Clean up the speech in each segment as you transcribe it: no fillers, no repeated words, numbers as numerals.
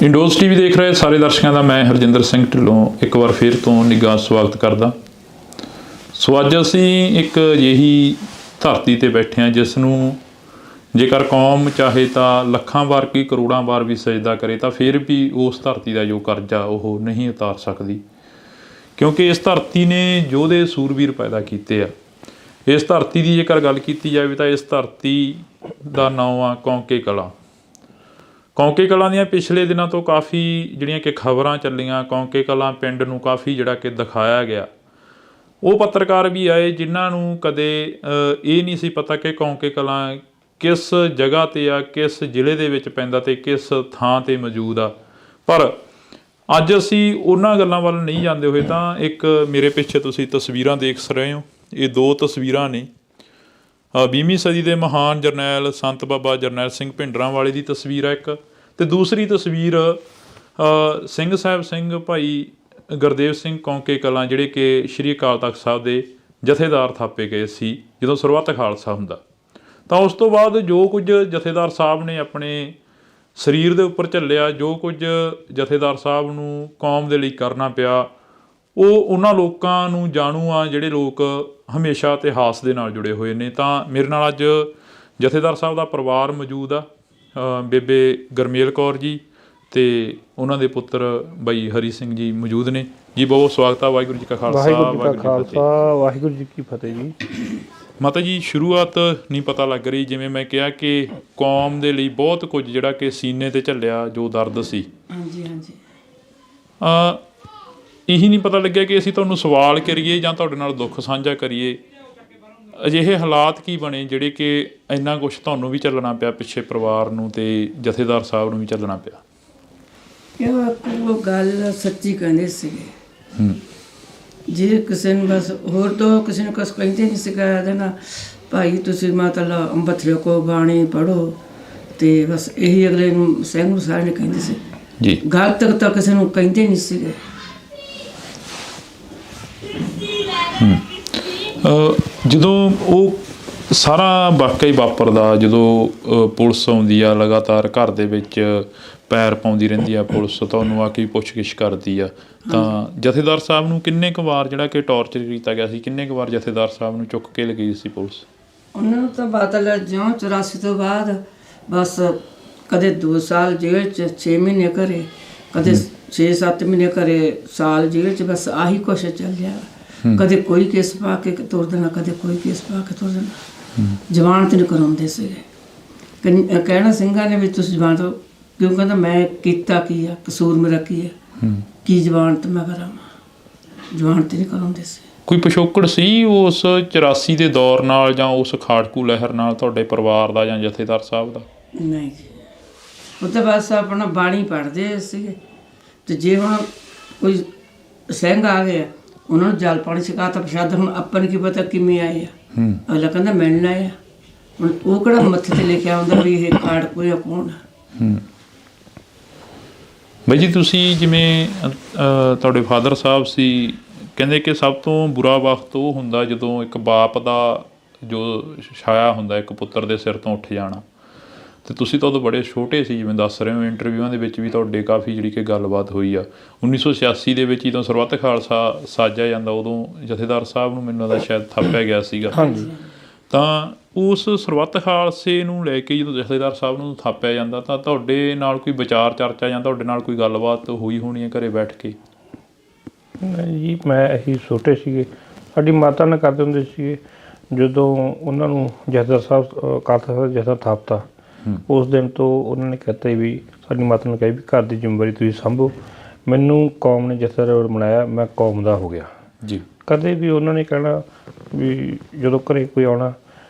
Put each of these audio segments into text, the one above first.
ਇੰਡੋਜ਼ TV ਦੇਖ ਰਹੇ ਸਾਰੇ ਦਰਸ਼ਕਾਂ ਦਾ ਮੈਂ ਹਰਜਿੰਦਰ ਸਿੰਘ ਢਿੱਲੋਂ ਇੱਕ ਵਾਰ ਫਿਰ ਤੋਂ ਨਿੱਘਾ ਸਵਾਗਤ ਕਰਦਾ। ਸੋ ਅੱਜ ਅਸੀਂ ਇੱਕ ਅਜਿਹੀ ਧਰਤੀ ਤੇ ਬੈਠੇ ਹਾਂ ਜਿਸ ਨੂੰ ਜੇਕਰ ਕੌਮ ਚਾਹੇ ਤਾਂ ਲੱਖਾਂ ਵਾਰ ਕੀ ਕਰੋੜਾਂ ਵਾਰ ਵੀ ਸਜਦਾ ਕਰੇ ਤਾਂ ਫਿਰ ਵੀ ਉਸ ਧਰਤੀ ਦਾ ਜੋ ਕਰਜ਼ਾ ਉਹ ਨਹੀਂ ਉਤਾਰ ਸਕਦੀ, ਕਿਉਂਕਿ ਇਸ ਧਰਤੀ ਨੇ ਯੋਧੇ ਸੂਰਬੀਰ ਪੈਦਾ ਕੀਤੇ ਆ। ਇਸ ਧਰਤੀ ਦੀ ਜੇਕਰ ਗੱਲ ਕੀਤੀ ਜਾਵੇ ਤਾਂ ਇਸ ਧਰਤੀ ਦਾ ਨਾਂ ਆ ਕੌਂਕੇ ਕਲਾਂ। ਕੌਂਕੇ ਕਲਾਂ ਦੀਆਂ ਪਿਛਲੇ ਦਿਨਾਂ ਤੋਂ ਕਾਫੀ ਜਿਹੜੀਆਂ ਕਿ ਖਬਰਾਂ ਚੱਲੀਆਂ, ਕੌਂਕੇ ਕਲਾਂ ਪਿੰਡ ਨੂੰ ਕਾਫੀ ਜਿਹੜਾ ਕਿ ਦਿਖਾਇਆ ਗਿਆ। ਉਹ ਪੱਤਰਕਾਰ ਵੀ ਆਏ ਜਿਨ੍ਹਾਂ ਨੂੰ ਕਦੇ ਇਹ ਨਹੀਂ ਸੀ ਪਤਾ ਕਿ ਕੌਂਕੇ ਕਲਾਂ ਕਿਸ ਜਗ੍ਹਾ 'ਤੇ ਆ, ਕਿਸ ਜ਼ਿਲ੍ਹੇ ਦੇ ਵਿੱਚ ਪੈਂਦਾ ਅਤੇ ਕਿਸ ਥਾਂ 'ਤੇ ਮੌਜੂਦ ਆ। ਪਰ ਅੱਜ ਅਸੀਂ ਉਹਨਾਂ ਗੱਲਾਂ ਵੱਲ ਨਹੀਂ ਜਾਂਦੇ ਹੋਏ ਤਾਂ ਇੱਕ ਮੇਰੇ ਪਿੱਛੇ ਤੁਸੀਂ ਤਸਵੀਰਾਂ ਦੇਖ ਰਹੇ ਹੋ, ਇਹ ਦੋ ਤਸਵੀਰਾਂ ਨੇ 20ਵੀਂ ਸਦੀ ਦੇ ਮਹਾਨ ਜਰਨੈਲ ਸੰਤ ਬਾਬਾ ਜਰਨੈਲ ਸਿੰਘ ਭਿੰਡਰਾਂਵਾਲੇ ਦੀ ਤਸਵੀਰ ਹੈ ਇੱਕ, ਅਤੇ ਦੂਸਰੀ ਤਸਵੀਰ ਸਿੰਘ ਸਾਹਿਬ ਸਿੰਘ ਭਾਈ ਗੁਰਦੇਵ ਸਿੰਘ ਕੌਂਕੇ ਕਲਾਂ ਜਿਹੜੇ ਕਿ ਸ਼੍ਰੀ ਅਕਾਲ ਤਖਤ ਸਾਹਿਬ ਦੇ ਜਥੇਦਾਰ ਥਾਪੇ ਗਏ ਸੀ ਜਦੋਂ ਸਰਬੱਤ ਖਾਲਸਾ ਹੁੰਦਾ। ਤਾਂ ਉਸ ਤੋਂ ਬਾਅਦ ਜੋ ਕੁਝ ਜਥੇਦਾਰ ਸਾਹਿਬ ਨੇ ਆਪਣੇ ਸਰੀਰ ਦੇ ਉੱਪਰ ਝੱਲਿਆ, ਜੋ ਕੁਝ ਜਥੇਦਾਰ ਸਾਹਿਬ ਨੂੰ ਕੌਮ ਦੇ ਲਈ ਕਰਨਾ ਪਿਆ, ਉਹ ਉਹਨਾਂ ਲੋਕਾਂ ਨੂੰ ਜਾਣੂ ਆ ਜਿਹੜੇ ਲੋਕ ਹਮੇਸ਼ਾ ਇਤਿਹਾਸ ਦੇ ਨਾਲ ਜੁੜੇ ਹੋਏ ਨੇ। ਤਾਂ ਮੇਰੇ ਨਾਲ ਅੱਜ ਜਥੇਦਾਰ ਸਾਹਿਬ ਦਾ ਪਰਿਵਾਰ ਮੌਜੂਦ ਆ, ਬੇਬੇ ਗੁਰਮੇਲ ਕੌਰ ਜੀ ਅਤੇ ਉਹਨਾਂ ਦੇ ਪੁੱਤਰ ਬਾਈ ਹਰੀ ਸਿੰਘ ਜੀ ਮੌਜੂਦ ਨੇ ਜੀ। ਬਹੁਤ ਸਵਾਗਤ ਆ। ਵਾਹਿਗੁਰੂ ਜੀ ਕਾ ਖਾਲਸਾ ਵਾਹਿਗੁਰੂ ਜੀ ਕੀ ਫਤਿਹ ਜੀ। ਮਾਤਾ ਜੀ, ਸ਼ੁਰੂਆਤ ਨਹੀਂ ਪਤਾ ਲੱਗ ਰਹੀ, ਜਿਵੇਂ ਮੈਂ ਕਿਹਾ ਕਿ ਕੌਮ ਦੇ ਲਈ ਬਹੁਤ ਕੁਝ ਜਿਹੜਾ ਕਿ ਸੀਨੇ 'ਤੇ ਝੱਲਿਆ, ਜੋ ਦਰਦ ਸੀ। ਹਾਂਜੀ ਹਾਂਜੀ। ਇਹੀ ਨਹੀਂ ਪਤਾ ਲੱਗਿਆ ਕਿ ਅਸੀਂ ਤੁਹਾਨੂੰ ਸਵਾਲ ਕਰੀਏ ਜਾਂ ਤੁਹਾਡੇ ਨਾਲ ਦੁੱਖ ਸਾਂਝਾ ਕਰੀਏ। ਅਜਿਹੇ ਹਾਲਾਤ ਕੀ ਬਣੇ ਜਿਹੜੇ ਕਿ ਇੰਨਾ ਕੁਛ ਤੁਹਾਨੂੰ ਵੀ ਚੱਲਣਾ ਪਿਆ ਪਿੱਛੇ, ਪਰਿਵਾਰ ਨੂੰ ਅਤੇ ਜਥੇਦਾਰ ਸਾਹਿਬ ਨੂੰ ਵੀ ਚੱਲਣਾ ਪਿਆ? ਉਹ ਗੱਲ ਸੱਚੀ ਕਹਿੰਦੇ ਸੀਗੇ। ਜੇ ਕਿਸੇ ਨੂੰ ਬਸ ਹੋਰ ਤੋਂ ਕਿਸੇ ਨੂੰ ਕੁਛ ਕਹਿੰਦੇ ਨਹੀਂ ਸੀਗਾ ਇਹਦੇ ਨਾਲ, ਭਾਈ ਤੁਸੀਂ ਮਤਲਬ ਅੰਮ੍ਰਿਤ ਵੇਖੋ, ਬਾਣੀ ਪੜ੍ਹੋ, ਅਤੇ ਬਸ ਇਹੀ ਅਗਲੇ ਨੂੰ ਸਿੰਘ ਨੂੰ ਸਾਰੇ ਨੇ ਕਹਿੰਦੇ ਸੀ ਜੀ। ਗਲਤ ਤਾਂ ਕਿਸੇ ਨੂੰ ਕਹਿੰਦੇ ਨਹੀਂ ਸੀਗੇ। ਜਦੋਂ ਉਹ ਸਾਰਾ ਵਾਕਿਆ ਹੀ ਵਾਪਰਦਾ, ਜਦੋਂ ਪੁਲਿਸ ਆਉਂਦੀ ਆ ਲਗਾਤਾਰ ਘਰ ਦੇ ਵਿੱਚ ਪੈਰ ਪਾਉਂਦੀ ਰਹਿੰਦੀ ਆ ਪੁਲਿਸ, ਤੁਹਾਨੂੰ ਆ ਕੇ ਪੁੱਛ-ਗਿੱਛ ਕਰਦੀ ਆ, ਤਾਂ ਜਥੇਦਾਰ ਸਾਹਿਬ ਨੂੰ ਕਿੰਨੇ ਕੁ ਵਾਰ ਜਿਹੜਾ ਕਿ ਟੌਰਚਰ ਕੀਤਾ ਗਿਆ ਸੀ? ਕਿੰਨੇ ਕੁ ਵਾਰ ਜਥੇਦਾਰ ਸਾਹਿਬ ਨੂੰ ਚੁੱਕ ਕੇ ਲਗਾਈ ਸੀ ਪੁਲਿਸ? ਉਹਨਾਂ ਨੂੰ ਤਾਂ ਮਤਲਬ ਜਿਉਂ 84 ਤੋਂ ਬਾਅਦ ਬਸ ਕਦੇ 2 ਸਾਲ ਜੇਲ੍ਹ 'ਚ, 6 ਮਹੀਨੇ ਘਰੇ, ਕਦੇ 6-7 ਮਹੀਨੇ ਘਰੇ, ਸਾਲ ਜੇਲ੍ਹ 'ਚ, ਬਸ ਆਹੀ ਕੁਛ ਚੱਲਿਆ। ਕਦੇ ਕੋਈ ਕੇਸ ਪਾ ਕੇ ਤੁਰ ਦੇਣਾ, ਕਦੇ ਕੋਈ ਕੇਸ ਪਾ ਕੇ ਤੁਰ ਦੇਣਾ। ਜ਼ਮਾਨਤ ਨਹੀਂ ਕਰਾਉਂਦੇ ਸੀਗੇ। ਕਹਿਣਾ ਸਿੰਘਾਂ ਨੇ ਵੀ ਤੁਸੀਂ ਜ਼ਮਾਨਤ ਕਿਉਂ? ਕਹਿੰਦਾ ਮੈਂ ਕੀਤਾ ਕੀ ਆ, ਕਸੂਰ ਮੇਰਾ ਕੀ ਹੈ, ਕੀ ਜ਼ਮਾਨਤ ਮੈਂ ਕਰਾਵਾਂ? ਜ਼ਮਾਨਤ ਨਹੀਂ ਕਰਾਉਂਦੇ ਸੀ। ਕੋਈ ਪਿਛੋਕੜ ਸੀ ਉਸ 84 ਦੇ ਦੌਰ ਨਾਲ ਜਾਂ ਉਸ ਖਾੜਕੂ ਲਹਿਰ ਨਾਲ ਤੁਹਾਡੇ ਪਰਿਵਾਰ ਦਾ ਜਾਂ ਜਥੇਦਾਰ ਸਾਹਿਬ ਦਾ? ਨਹੀਂ ਜੀ, ਉਹ ਤਾਂ ਬਸ ਆਪਣਾ ਬਾਣੀ ਪੜ੍ਹਦੇ ਸੀਗੇ। ਅਤੇ ਜੇ ਹੁਣ ਕੋਈ ਸਿੰਘ ਆ ਗਿਆ, ਉਹਨਾਂ ਨੂੰ ਜਲ ਪਾਣੀ ਛਕਾਤਾ, ਪ੍ਰਸ਼ਾਦ। ਹੁਣ ਆਪਾਂ ਨੂੰ ਕੀ ਪਤਾ ਕਿਵੇਂ ਆਏ ਆ, ਅਗਲਾ ਕਹਿੰਦਾ ਮਿਲਣ ਆਏ ਆ। ਹੁਣ ਉਹ ਕਿਹੜਾ ਮੱਥੇ 'ਤੇ ਲਿਖਿਆ ਹੁੰਦਾ ਵੀ ਇਹ ਖਾੜਕੂ ਜਾਂ ਕੌਣ ਆ? ਬਾਈ ਜੀ, ਤੁਸੀਂ ਜਿਵੇਂ ਤੁਹਾਡੇ ਫਾਦਰ ਸਾਹਿਬ ਸੀ, ਕਹਿੰਦੇ ਕਿ ਸਭ ਤੋਂ ਬੁਰਾ ਵਕਤ ਉਹ ਹੁੰਦਾ ਜਦੋਂ ਇੱਕ ਬਾਪ ਦਾ ਜੋ ਛਾਇਆ ਹੁੰਦਾ ਇੱਕ ਪੁੱਤਰ ਦੇ ਸਿਰ ਤੋਂ ਉੱਠ ਜਾਣਾ, ਅਤੇ ਤੁਸੀਂ ਤਾਂ ਉਦੋਂ ਬੜੇ ਛੋਟੇ ਸੀ ਜਿਵੇਂ ਦੱਸ ਰਹੇ ਹੋ। ਇੰਟਰਵਿਊਆਂ ਦੇ ਵਿੱਚ ਵੀ ਤੁਹਾਡੇ ਕਾਫੀ ਜਿਹੜੀ ਕਿ ਗੱਲਬਾਤ ਹੋਈ ਆ। 1986 ਦੇ ਵਿੱਚ ਜਦੋਂ ਸਰਬੱਤ ਖਾਲਸਾ ਸਾਜਿਆ ਜਾਂਦਾ, ਉਦੋਂ ਜਥੇਦਾਰ ਸਾਹਿਬ ਨੂੰ ਮੈਨੂੰ ਲੱਗਦਾ ਸ਼ਾਇਦ ਥਾਪਿਆ ਗਿਆ ਸੀਗਾ। ਤਾਂ ਉਸ ਸਰਬੱਤ ਖਾਲਸੇ ਨੂੰ ਲੈ ਕੇ ਜਦੋਂ ਜਥੇਦਾਰ ਸਾਹਿਬ ਨੂੰ ਥਾਪਿਆ ਜਾਂਦਾ ਤਾਂ ਤੁਹਾਡੇ ਨਾਲ ਕੋਈ ਵਿਚਾਰ ਚਰਚਾ ਜਾਂ ਤੁਹਾਡੇ ਨਾਲ ਕੋਈ ਗੱਲਬਾਤ ਹੋਈ ਹੋਣੀ ਹੈ ਘਰੇ ਬੈਠ ਕੇ? ਨਹੀਂ ਜੀ, ਮੈਂ ਅਸੀਂ ਛੋਟੇ ਸੀਗੇ, ਸਾਡੀ ਮਾਤਾ ਨਾਲ ਕਰਦੇ ਹੁੰਦੇ ਸੀਗੇ। ਜਦੋਂ ਉਹਨਾਂ ਨੂੰ ਜਥੇਦਾਰ ਸਾਹਿਬ ਕਾਲਸਾ ਜਥਾ ਥਾਪਤਾ, ਉਸ ਦਿਨ ਤੋਂ ਉਹਨਾਂ ਨੇ ਕਹਿਤਾ ਵੀ, ਸਾਡੀ ਮਾਤਾ ਨੇ ਕਿਹਾ ਵੀ ਘਰ ਦੀ ਜ਼ਿੰਮੇਵਾਰੀ ਤੁਸੀਂ ਸੰਭੋ। ਮੈਨੂੰ ਕੌਮ ਨੇ ਜਥੇਦਾਰ ਬਣਾਇਆ, ਮੈਂ ਕੌਮ ਦਾ ਹੋ ਗਿਆ ਜੀ। ਕਦੇ ਵੀ ਉਹਨਾਂ ਨੇ ਕਹਿਣਾ ਵੀ ਜਦੋਂ ਘਰੇ ਕੋਈ ਆਉਣਾ,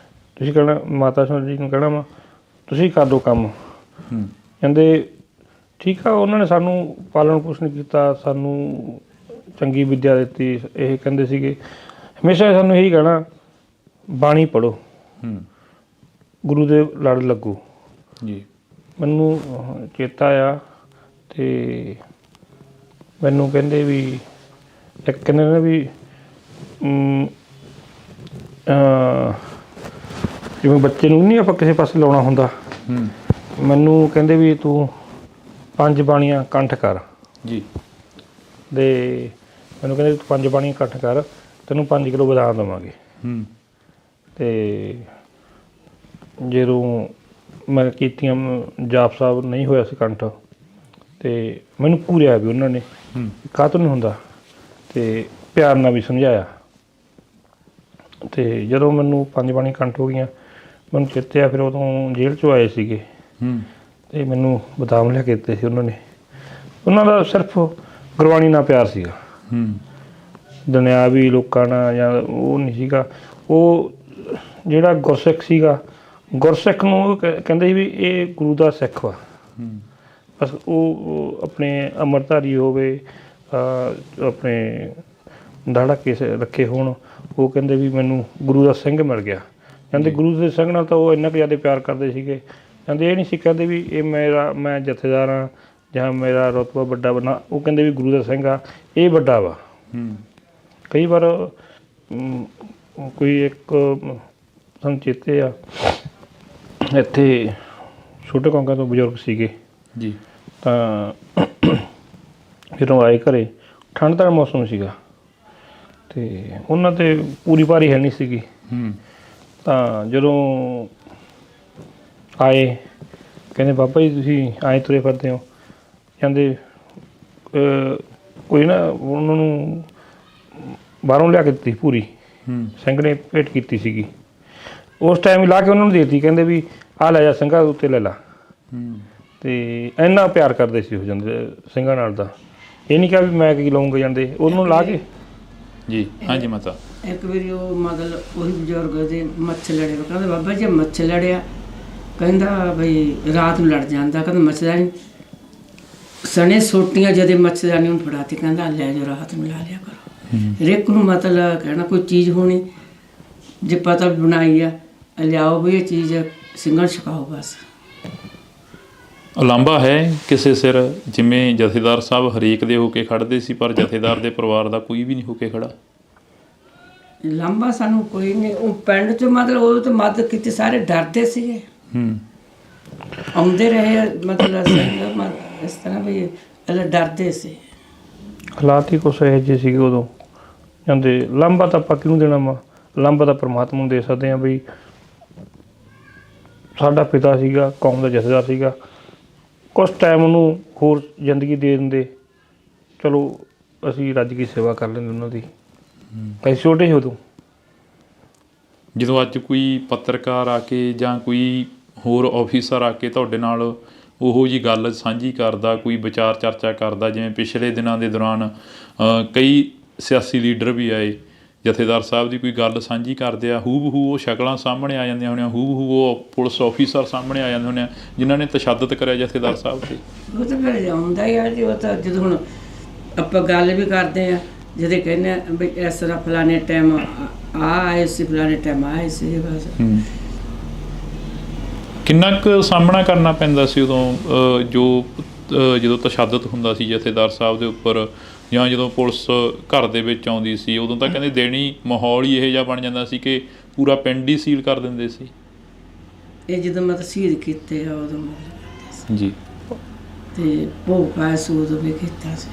ਤੁਸੀਂ ਕਹਿਣਾ ਮਾਤਾ ਜੀ ਨੂੰ ਕਹਿਣਾ ਵਾ ਤੁਸੀਂ ਕਰ ਦਿਓ ਕੰਮ। ਕਹਿੰਦੇ ਠੀਕ ਆ। ਉਹਨਾਂ ਨੇ ਸਾਨੂੰ ਪਾਲਣ ਪੋਸ਼ਣ ਕੀਤਾ, ਸਾਨੂੰ ਚੰਗੀ ਵਿੱਦਿਆ ਦਿੱਤੀ। ਇਹ ਕਹਿੰਦੇ ਸੀਗੇ ਹਮੇਸ਼ਾ ਸਾਨੂੰ ਇਹੀ ਕਹਿਣਾ, ਬਾਣੀ ਪੜ੍ਹੋ, ਗੁਰੂ ਦੇ ਲੜ ਲੱਗੋ ਜੀ। ਮੈਨੂੰ ਚੇਤਾ ਆ, ਅਤੇ ਮੈਨੂੰ ਕਹਿੰਦੇ ਵੀ ਇੱਕ ਕਹਿੰਦੇ ਨਾ ਵੀ ਜਿਵੇਂ ਬੱਚੇ ਨੂੰ ਨਹੀਂ ਆਪਾਂ ਕਿਸੇ ਪਾਸੇ ਲਾਉਣਾ ਹੁੰਦਾ, ਮੈਨੂੰ ਕਹਿੰਦੇ ਵੀ ਤੂੰ 5 ਬਾਣੀਆਂ ਕੰਠ ਕਰ ਜੀ। ਦੇ ਮੈਨੂੰ ਕਹਿੰਦੇ ਤੂੰ 5 ਬਾਣੀਆਂ ਇਕੱਠ ਕਰ, ਤੈਨੂੰ 5 ਕਿਲੋ ਬਦਾਮ ਦੇਵਾਂਗੇ। ਤੇ ਜਦੋਂ ਮੈਂ ਕੀਤੀਆਂ, ਜਾਪ ਸਾਹਿਬ ਨਹੀਂ ਹੋਇਆ ਸੀ ਕੰਠ, ਤੇ ਮੈਨੂੰ ਘੂਰਿਆ ਵੀ ਉਹਨਾਂ ਨੇ, ਕਾਹਤੋਂ ਨਹੀਂ ਹੁੰਦਾ, ਤੇ ਪਿਆਰ ਨਾਲ ਵੀ ਸਮਝਾਇਆ। ਤੇ ਜਦੋਂ ਮੈਨੂੰ 5 ਬਾਣੀਆਂ ਕੰਠ ਹੋ ਗਈਆਂ, ਮੈਨੂੰ ਚੇਤੇ ਆ ਫਿਰ ਉਦੋਂ ਜੇਲ੍ਹ 'ਚੋਂ ਆਏ ਸੀਗੇ, ਤੇ ਮੈਨੂੰ ਬਦਾਮ ਲਿਆ ਕੇ ਦਿੱਤੇ ਸੀ ਉਹਨਾਂ ਨੇ। ਉਹਨਾਂ ਦਾ ਸਿਰਫ ਗੁਰਬਾਣੀ ਨਾਲ ਪਿਆਰ ਸੀਗਾ, ਦੁਨਿਆਵੀ ਲੋਕਾਂ ਨਾਲ ਜਾਂ ਉਹ ਨਹੀਂ ਸੀਗਾ। ਉਹ ਜਿਹੜਾ ਗੁਰਸਿੱਖ ਸੀਗਾ, ਗੁਰਸਿੱਖ ਨੂੰ ਉਹ ਕਹਿੰਦੇ ਸੀ ਵੀ ਇਹ ਗੁਰੂ ਦਾ ਸਿੱਖ ਵਾ। ਬਸ ਉਹ ਆਪਣੇ ਅੰਮ੍ਰਿਤਧਾਰੀ ਹੋਵੇ, ਆਪਣੇ ਦਾੜਾ ਕੇਸ ਰੱਖੇ ਹੋਣ, ਉਹ ਕਹਿੰਦੇ ਵੀ ਮੈਨੂੰ ਗੁਰੂ ਦਾ ਸਿੰਘ ਮਿਲ ਗਿਆ। ਕਹਿੰਦੇ ਗੁਰੂ ਦੇ ਸਿੰਘ ਨਾਲ ਤਾਂ ਉਹ ਇੰਨਾ ਕੁ ਜ਼ਿਆਦਾ ਪਿਆਰ ਕਰਦੇ ਸੀਗੇ। ਕਹਿੰਦੇ ਇਹ ਨਹੀਂ ਸੀ ਕਹਿੰਦੇ ਵੀ ਇਹ ਮੈਂ ਜਥੇਦਾਰ ਹਾਂ ਜਾਂ ਮੇਰਾ ਰੁਤਬਾ ਵੱਡਾ ਬਣਾ, ਉਹ ਕਹਿੰਦੇ ਵੀ ਗੁਰੂ ਦਾ ਸਿੰਘ ਆ, ਇਹ ਵੱਡਾ ਵਾ। ਕਈ ਵਾਰ ਕੋਈ ਇੱਕ ਸਾਨੂੰ ਚੇਤੇ ਆ, ਇੱਥੇ ਛੋਟੇ ਕੌਂਕਾਂ ਤੋਂ ਬਜ਼ੁਰਗ ਸੀਗੇ ਜੀ, ਤਾਂ ਜਦੋਂ ਆਏ ਘਰੇ, ਠੰਡ ਦਾ ਮੌਸਮ ਸੀਗਾ, ਤੇ ਉਹਨਾਂ 'ਤੇ ਪੂਰੀ ਭਾਰੀ ਹੈ ਨਹੀਂ ਸੀਗੀ। ਤਾਂ ਜਦੋਂ ਆਏ, ਕਹਿੰਦੇ ਬਾਬਾ ਜੀ ਤੁਸੀਂ ਆਏ ਤੁਰੇ ਫਿਰਦੇ ਹੋ, ਕਹਿੰਦੇ ਕੋਈ ਨਾ ਉਹਨਾਂ ਨੂੰ ਬਾਹਰੋਂ ਲਿਆ ਕੇ ਦਿੱਤੀ ਪੂਰੀ, ਸਿੰਘ ਨੇ ਭੇਟ ਕੀਤੀ ਸੀਗੀ। ਉਸ ਟਾਈਮ ਹੀ ਲਾ ਕੇ ਉਹਨਾਂ ਨੂੰ ਦੇ ਦਿੱਤੀ, ਕਹਿੰਦੇ ਵੀ ਆਹ ਲੈ ਜਾ ਸਿੰਘਾਂ ਦੇ ਉੱਤੇ ਲੈ ਲਾ। ਤੇ ਇੰਨਾ ਪਿਆਰ ਕਰਦੇ ਸੀ ਉਹ ਜਾਂਦੇ ਸਿੰਘਾਂ ਨਾਲ ਦਾ, ਇਹ ਨਹੀਂ ਕਿਹਾ ਵੀ ਮੈਂ ਕੀ ਲਊਂਗਾ, ਜਾਂਦੇ ਉਹਨੂੰ ਲਾ ਕੇ। ਜੀ ਹਾਂਜੀ ਮਾਤਾ। ਇੱਕ ਵਾਰੀ ਉਹ ਮਤਲਬ ਉਹੀ ਬਜ਼ੁਰਗ ਦੇ ਮੱਛਰ ਲੜੇ, ਕਹਿੰਦੇ ਬਾਬਾ ਜੀ ਮੱਛਰ ਲੜਿਆ, ਕਹਿੰਦਾ ਬਈ ਰਾਤ ਨੂੰ ਲੜ ਜਾਂਦਾ, ਕਹਿੰਦਾ ਮੱਛਰਦਾਨੀ ਸਣੇ ਸੋਟੀਆਂ ਜਦੇ ਮੱਛਰਦਾਨੀ ਨੂੰ ਫੜਾਤੀ, ਕਹਿੰਦਾ ਲੈ ਜਾਓ ਰਾਤ ਨੂੰ ਲਾ ਲਿਆ ਕਰੋ। ਹਰੇਕ ਨੂੰ ਮਤਲਬ ਕਹਿਣਾ ਕੋਈ ਚੀਜ਼ ਹੋਣੀ, ਜੇ ਪਤਾ ਵੀ ਬਣਾਈ ਆ ਲਿਆਓ ਵੀ ਇਹ ਚੀਜ਼ ਸਿੰਘਾਂ ਛਕਾਓ ਬਸ। ਉਲਾਂਭਾ ਹੈ ਕਿਸੇ ਸਿਰ, ਜਿਵੇਂ ਜਥੇਦਾਰ ਸਾਹਿਬ ਹਰੇਕ ਦੇ ਹੋ ਕੇ ਖੜ੍ਹਦੇ ਸੀ, ਪਰ ਜਥੇਦਾਰ ਦੇ ਪਰਿਵਾਰ ਦਾ ਕੋਈ ਵੀ ਨਹੀਂ ਹੋ ਕੇ ਖੜਾ। ਲਾਂਭਾ ਸਾਨੂੰ ਕੋਈ ਨਹੀਂ, ਉਹ ਪਿੰਡ 'ਚ ਮਤਲਬ ਉਹ ਤਾਂ ਮਦਦ ਕੀਤੀ, ਸਾਰੇ ਡਰਦੇ ਸੀਗੇ, ਆਉਂਦੇ ਰਹੇ ਮਤਲਬ ਇਸ ਤਰ੍ਹਾਂ ਵੀ ਪਹਿਲਾਂ ਡਰਦੇ ਸੀ। ਹਾਲਾਤ ਹੀ ਕੁਛ ਇਹੋ ਜਿਹੇ ਸੀਗੇ ਉਦੋਂ, ਕਹਿੰਦੇ ਲਾਂਭਾ ਤਾਂ ਆਪਾਂ ਕਿਹਨੂੰ ਦੇਣਾ ਵਾ, ਲਾਂਭਾ ਤਾਂ ਪਰਮਾਤਮਾ ਨੂੰ ਦੇ ਸਕਦੇ ਹਾਂ। ਬਈ ਸਾਡਾ ਪਿਤਾ ਸੀਗਾ, ਕੌਮ ਦਾ ਜਥੇਦਾਰ ਸੀਗਾ, ਕੁਛ ਟਾਈਮ ਉਹਨੂੰ ਹੋਰ ਜ਼ਿੰਦਗੀ ਦੇ ਦਿੰਦੇ, ਚਲੋ ਅਸੀਂ ਰੱਜ ਕੇ ਸੇਵਾ ਕਰ ਲੈਂਦੇ ਉਹਨਾਂ ਦੀ। ਅਸੀਂ ਛੋਟੇ ਸੀ ਉਦੋਂ। ਜਦੋਂ ਅੱਜ ਕੋਈ ਪੱਤਰਕਾਰ ਆ ਕੇ ਜਾਂ ਕੋਈ ਹੋਰ ਆਫੀਸਰ ਆ ਕੇ ਤੁਹਾਡੇ ਨਾਲ ਉਹੋ ਜਿਹੀ ਗੱਲ ਸਾਂਝੀ ਕਰਦਾ, ਕੋਈ ਵਿਚਾਰ ਚਰਚਾ ਕਰਦਾ, ਜਿਵੇਂ ਪਿਛਲੇ ਦਿਨਾਂ ਦੇ ਦੌਰਾਨ ਕਈ ਸਿਆਸੀ ਲੀਡਰ ਵੀ ਆਏ, ਜਥੇਦਾਰ ਸਾਹਿਬ ਦੀ ਕੋਈ ਗੱਲ ਸਾਂਝੀ ਕਰਦੇ ਆ, ਹੂ ਬਹੂ ਉਹ ਸ਼ਕਲਾਂ ਸਾਹਮਣੇ ਆ ਜਾਂਦੀਆਂ ਹੋਣੀਆਂ, ਹੂ ਬਹੂ ਉਹ ਪੁਲਿਸ ਆਫੀਸਰ ਸਾਹਮਣੇ ਆ ਜਾਂਦੇ ਹੋਣੇ ਆ ਜਿਨ੍ਹਾਂ ਨੇ ਤਸ਼ੱਦਦ ਕਰਿਆ ਜਥੇਦਾਰ ਸਾਹਿਬ 'ਤੇ। ਉਹ ਤਾਂ ਫਿਰ ਆਉਂਦਾ ਹੀ ਆ ਜੀ, ਉਹ ਤਾਂ ਜਦੋਂ ਹੁਣ ਆਪਾਂ ਗੱਲ ਵੀ ਕਰਦੇ ਆ, ਜਦੋਂ ਕਹਿੰਦੇ ਆ ਵੀ ਇਸ ਤਰ੍ਹਾਂ ਫਲਾਣੇ ਟਾਈਮ ਆਏ ਸੀ, ਫਲਾਣੇ ਟਾਈਮ ਆਏ ਸੀ, ਬਸ। ਕਿੰਨਾ ਕੁ ਸਾਹਮਣਾ ਕਰਨਾ ਪੈਂਦਾ ਸੀ ਉਦੋਂ, ਜਦੋਂ ਤਸ਼ੱਦਦ ਹੁੰਦਾ ਸੀ ਜਥੇਦਾਰ ਸਾਹਿਬ ਦੇ ਉੱਪਰ, ਜਾਂ ਜਦੋਂ ਪੁਲਿਸ ਘਰ ਦੇ ਵਿੱਚ ਆਉਂਦੀ ਸੀ, ਉਦੋਂ ਤਾਂ ਕਹਿੰਦੇ ਦੇਣੀ ਮਾਹੌਲ ਹੀ ਇਹੋ ਜਿਹਾ ਬਣ ਜਾਂਦਾ ਸੀ ਕਿ ਪੂਰਾ ਪਿੰਡ ਹੀ ਸੀਲ ਕਰ ਦਿੰਦੇ ਸੀ। ਇਹ ਜਦੋਂ ਮਤਲਬ ਸ਼ਹੀਦ ਕੀਤੇ ਆ ਉਦੋਂ ਮਤਲਬ ਜੀ, ਤੇ ਭੋਗ ਪਾਇਆ ਸੀ ਉਦੋਂ ਵੀ ਕੀਤਾ ਸੀ।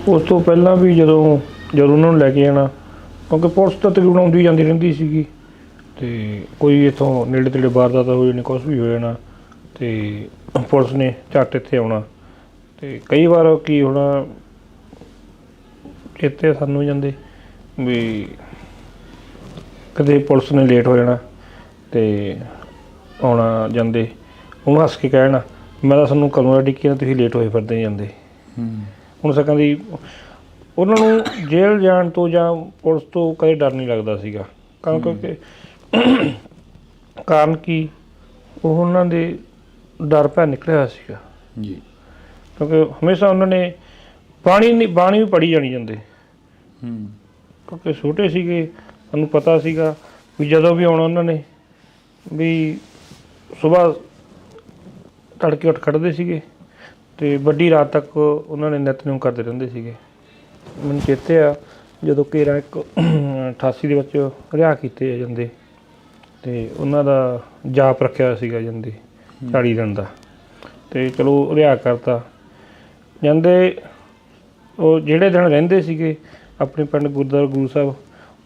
ਉਸ ਤੋਂ ਪਹਿਲਾਂ ਵੀ ਜਦੋਂ ਉਹਨਾਂ ਨੂੰ ਲੈ ਕੇ ਜਾਣਾ, ਕਿਉਂਕਿ ਪੁਲਿਸ ਤਾਂ ਤਕਰੀਬਨ ਆਉਂਦੀ ਜਾਂਦੀ ਰਹਿੰਦੀ ਸੀਗੀ, ਤੇ ਕੋਈ ਇੱਥੋਂ ਨੇੜੇ ਤੇੜੇ ਵਾਰਦਾਤ ਹੋ ਜਾਣੀ, ਕੁਛ ਵੀ ਹੋ ਜਾਣਾ, ਤੇ ਪੁਲਿਸ ਨੇ ਝੱਟ ਇੱਥੇ ਆਉਣਾ। ਤੇ ਕਈ ਵਾਰ ਕੀ ਹੋਣਾ, ਚੇਤੇ ਸਾਨੂੰ ਜਾਂਦੇ ਵੀ ਕਦੇ ਪੁਲਿਸ ਨੇ ਲੇਟ ਹੋ ਜਾਣਾ, ਤੇ ਆਉਣਾ ਜਾਂਦੇ ਉਹਨੂੰ ਹੱਸ ਕੇ ਕਹਿਣਾ, ਮੈਂ ਤਾਂ ਸਾਨੂੰ ਕਦੋਂ ਦਾ ਡਿੱਕੀ ਨਾ, ਤੁਸੀਂ ਲੇਟ ਹੋਏ ਫਿਰਦੇ ਜਾਂਦੇ। ਹੁਣ ਸਕਾਂ ਦੀ ਉਹਨਾਂ ਨੂੰ ਜੇਲ੍ਹ ਜਾਣ ਤੋਂ ਜਾਂ ਪੁਲਿਸ ਤੋਂ ਕਦੇ ਡਰ ਨਹੀਂ ਲੱਗਦਾ ਸੀਗਾ, ਕਿਉਂਕਿ ਕਾਰਨ ਕੀ, ਉਹ ਉਹਨਾਂ ਦੇ ਡਰ ਭੈ ਨਿਕਲਿਆ ਹੋਇਆ ਸੀਗਾ ਜੀ, ਕਿਉਂਕਿ ਹਮੇਸ਼ਾ ਉਹਨਾਂ ਨੇ ਬਾਣੀ ਵੀ ਪੜ੍ਹੀ ਜਾਣੀ ਜਾਂਦੇ, ਕਿਉਂਕਿ ਛੋਟੇ ਸੀਗੇ, ਸਾਨੂੰ ਪਤਾ ਸੀਗਾ ਵੀ ਜਦੋਂ ਵੀ ਆਉਣਾ ਉਹਨਾਂ ਨੇ ਵੀ ਸੁਬਾਹ ਤੜਕੇ ਉੱਠ ਖੜ੍ਹਦੇ ਸੀਗੇ, ਅਤੇ ਵੱਡੀ ਰਾਤ ਤੱਕ ਉਹਨਾਂ ਨੇ ਨਿਤਨੇਮ ਕਰਦੇ ਰਹਿੰਦੇ ਸੀਗੇ। ਮੈਨੂੰ ਚੇਤੇ ਆ ਜਦੋਂ ਘੇਰਾ 88 ਦੇ ਵਿੱਚ ਰਿਹਾਅ ਕੀਤੇ ਜਾਂਦੇ, ਅਤੇ ਉਹਨਾਂ ਦਾ ਜਾਪ ਰੱਖਿਆ ਹੋਇਆ ਸੀਗਾ ਜਾਂਦੇ 40 ਦਿਨ ਦਾ, ਤੇ ਚਲੋ ਰਿਹਾਅ ਕਰਤਾ। ਜਾਂਦੇ ਉਹ ਜਿਹੜੇ ਦਿਨ ਰਹਿੰਦੇ ਸੀਗੇ ਆਪਣੇ ਪਿੰਡ ਗੁਰਦੁਆਰਾ ਗੁਰੂ ਸਾਹਿਬ,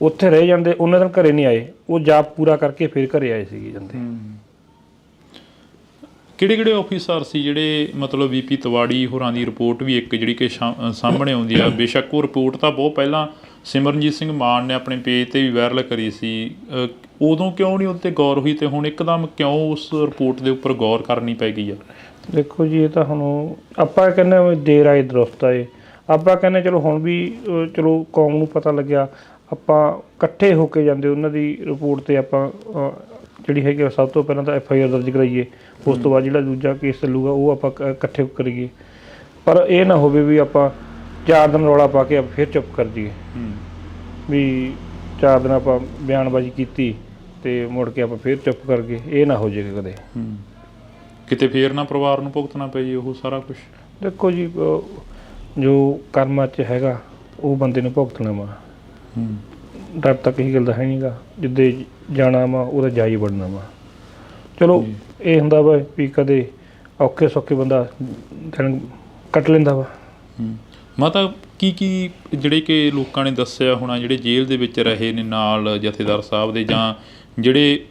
ਉੱਥੇ ਰਹਿ ਜਾਂਦੇ, ਉਹਨਾਂ ਦਿਨ ਘਰੇ ਨਹੀਂ ਆਏ। ਉਹ ਜਾਪ ਪੂਰਾ ਕਰਕੇ ਫਿਰ ਘਰੇ ਆਏ ਸੀਗੇ ਜਾਂਦੇ। ਕਿਹੜੇ ਆਫੀਸਰ ਸੀ ਜਿਹੜੇ ਮਤਲਬ ਵੀਪੀ ਤਿਵਾੜੀ ਹੋਰਾਂ ਦੀ ਰਿਪੋਰਟ ਵੀ ਇੱਕ ਜਿਹੜੀ ਕਿ ਸਾਹਮਣੇ ਆਉਂਦੀ ਆ, ਬੇਸ਼ੱਕ ਉਹ ਰਿਪੋਰਟ ਤਾਂ ਬਹੁਤ ਪਹਿਲਾਂ ਸਿਮਰਨਜੀਤ ਸਿੰਘ ਮਾਨ ਨੇ ਆਪਣੇ ਪੇਜ 'ਤੇ ਵੀ ਵਾਇਰਲ ਕਰੀ ਸੀ, ਉਦੋਂ ਕਿਉਂ ਨਹੀਂ ਉਹਦੇ 'ਤੇ ਗੌਰ ਹੋਈ ਅਤੇ ਹੁਣ ਇੱਕਦਮ ਕਿਉਂ ਉਸ ਰਿਪੋਰਟ ਦੇ ਉੱਪਰ ਗੌਰ ਕਰਨੀ ਪੈ ਗਈ ਆ? ਦੇਖੋ ਜੀ, ਇਹ ਤਾਂ ਹੁਣ ਆਪਾਂ ਕਹਿੰਦੇ ਦੇਰ ਆਏ ਦਰੁਸਤ ਆਏ। ਆਪਾਂ ਕਹਿੰਦੇ ਚਲੋ ਹੁਣ ਵੀ ਚਲੋ ਕੌਮ ਨੂੰ ਪਤਾ ਲੱਗਿਆ, ਆਪਾਂ ਇਕੱਠੇ ਹੋ ਕੇ ਜਾਂਦੇ ਉਹਨਾਂ ਦੀ ਰਿਪੋਰਟ 'ਤੇ ਆਪਾਂ ਜਿਹੜੀ ਹੈਗੀ ਸਭ ਤੋਂ ਪਹਿਲਾਂ ਤਾਂ FIR ਦਰਜ ਕਰਾਈਏ, ਉਸ ਤੋਂ ਬਾਅਦ ਜਿਹੜਾ ਦੂਜਾ ਕੇਸ ਚੱਲੂਗਾ ਉਹ ਆਪਾਂ ਇਕੱਠੇ ਕਰੀਏ। ਪਰ ਇਹ ਨਾ ਹੋਵੇ ਵੀ ਆਪਾਂ 4 ਦਿਨ ਰੌਲਾ ਪਾ ਕੇ ਫਿਰ ਚੁੱਪ ਕਰ ਜਾਈਏ, ਵੀ 4 ਦਿਨ ਆਪਾਂ ਬਿਆਨਬਾਜ਼ੀ ਕੀਤੀ ਅਤੇ ਮੁੜ ਕੇ ਆਪਾਂ ਫਿਰ ਚੁੱਪ ਕਰ ਗਏ। ਇਹ ਨਾ ਹੋ ਜਾਏਗਾ ਕਦੇ, ਕਿਤੇ ਫੇਰ ਨਾ ਪਰਿਵਾਰ ਨੂੰ ਭੁਗਤਣਾ ਪਏ ਉਹ ਸਾਰਾ ਕੁਛ। ਦੇਖੋ ਜੀ, ਜੋ ਕਰਮਾਂ 'ਚ ਹੈਗਾ ਉਹ ਬੰਦੇ ਨੂੰ ਭੁਗਤਣਾ ਵਾ। ਡਰ ਤਾਂ ਕਿਸੇ ਗੱਲ ਦਾ ਹੈ ਨਹੀਂ ਗਾ, ਜਿੱਦੇ ਜਾਣਾ ਵਾ ਉਹਦਾ ਜਾ ਹੀ ਵੜਨਾ ਵਾ। ਚਲੋ ਇਹ ਹੁੰਦਾ ਵਾ ਵੀ ਕਦੇ ਔਖੇ ਸੌਖੇ ਬੰਦਾ ਦਿਨ ਕੱਟ ਲੈਂਦਾ ਵਾ। ਮਾਤਾ ਕੀ ਜਿਹੜੇ ਕਿ ਲੋਕਾਂ ਨੇ ਦੱਸਿਆ ਹੋਣਾ, ਜਿਹੜੇ ਜੇਲ੍ਹ ਦੇ ਵਿੱਚ ਰਹੇ ਨੇ ਨਾਲ ਜਥੇਦਾਰ ਸਾਹਿਬ ਦੇ, ਜਾਂ ਜਿਹੜੇ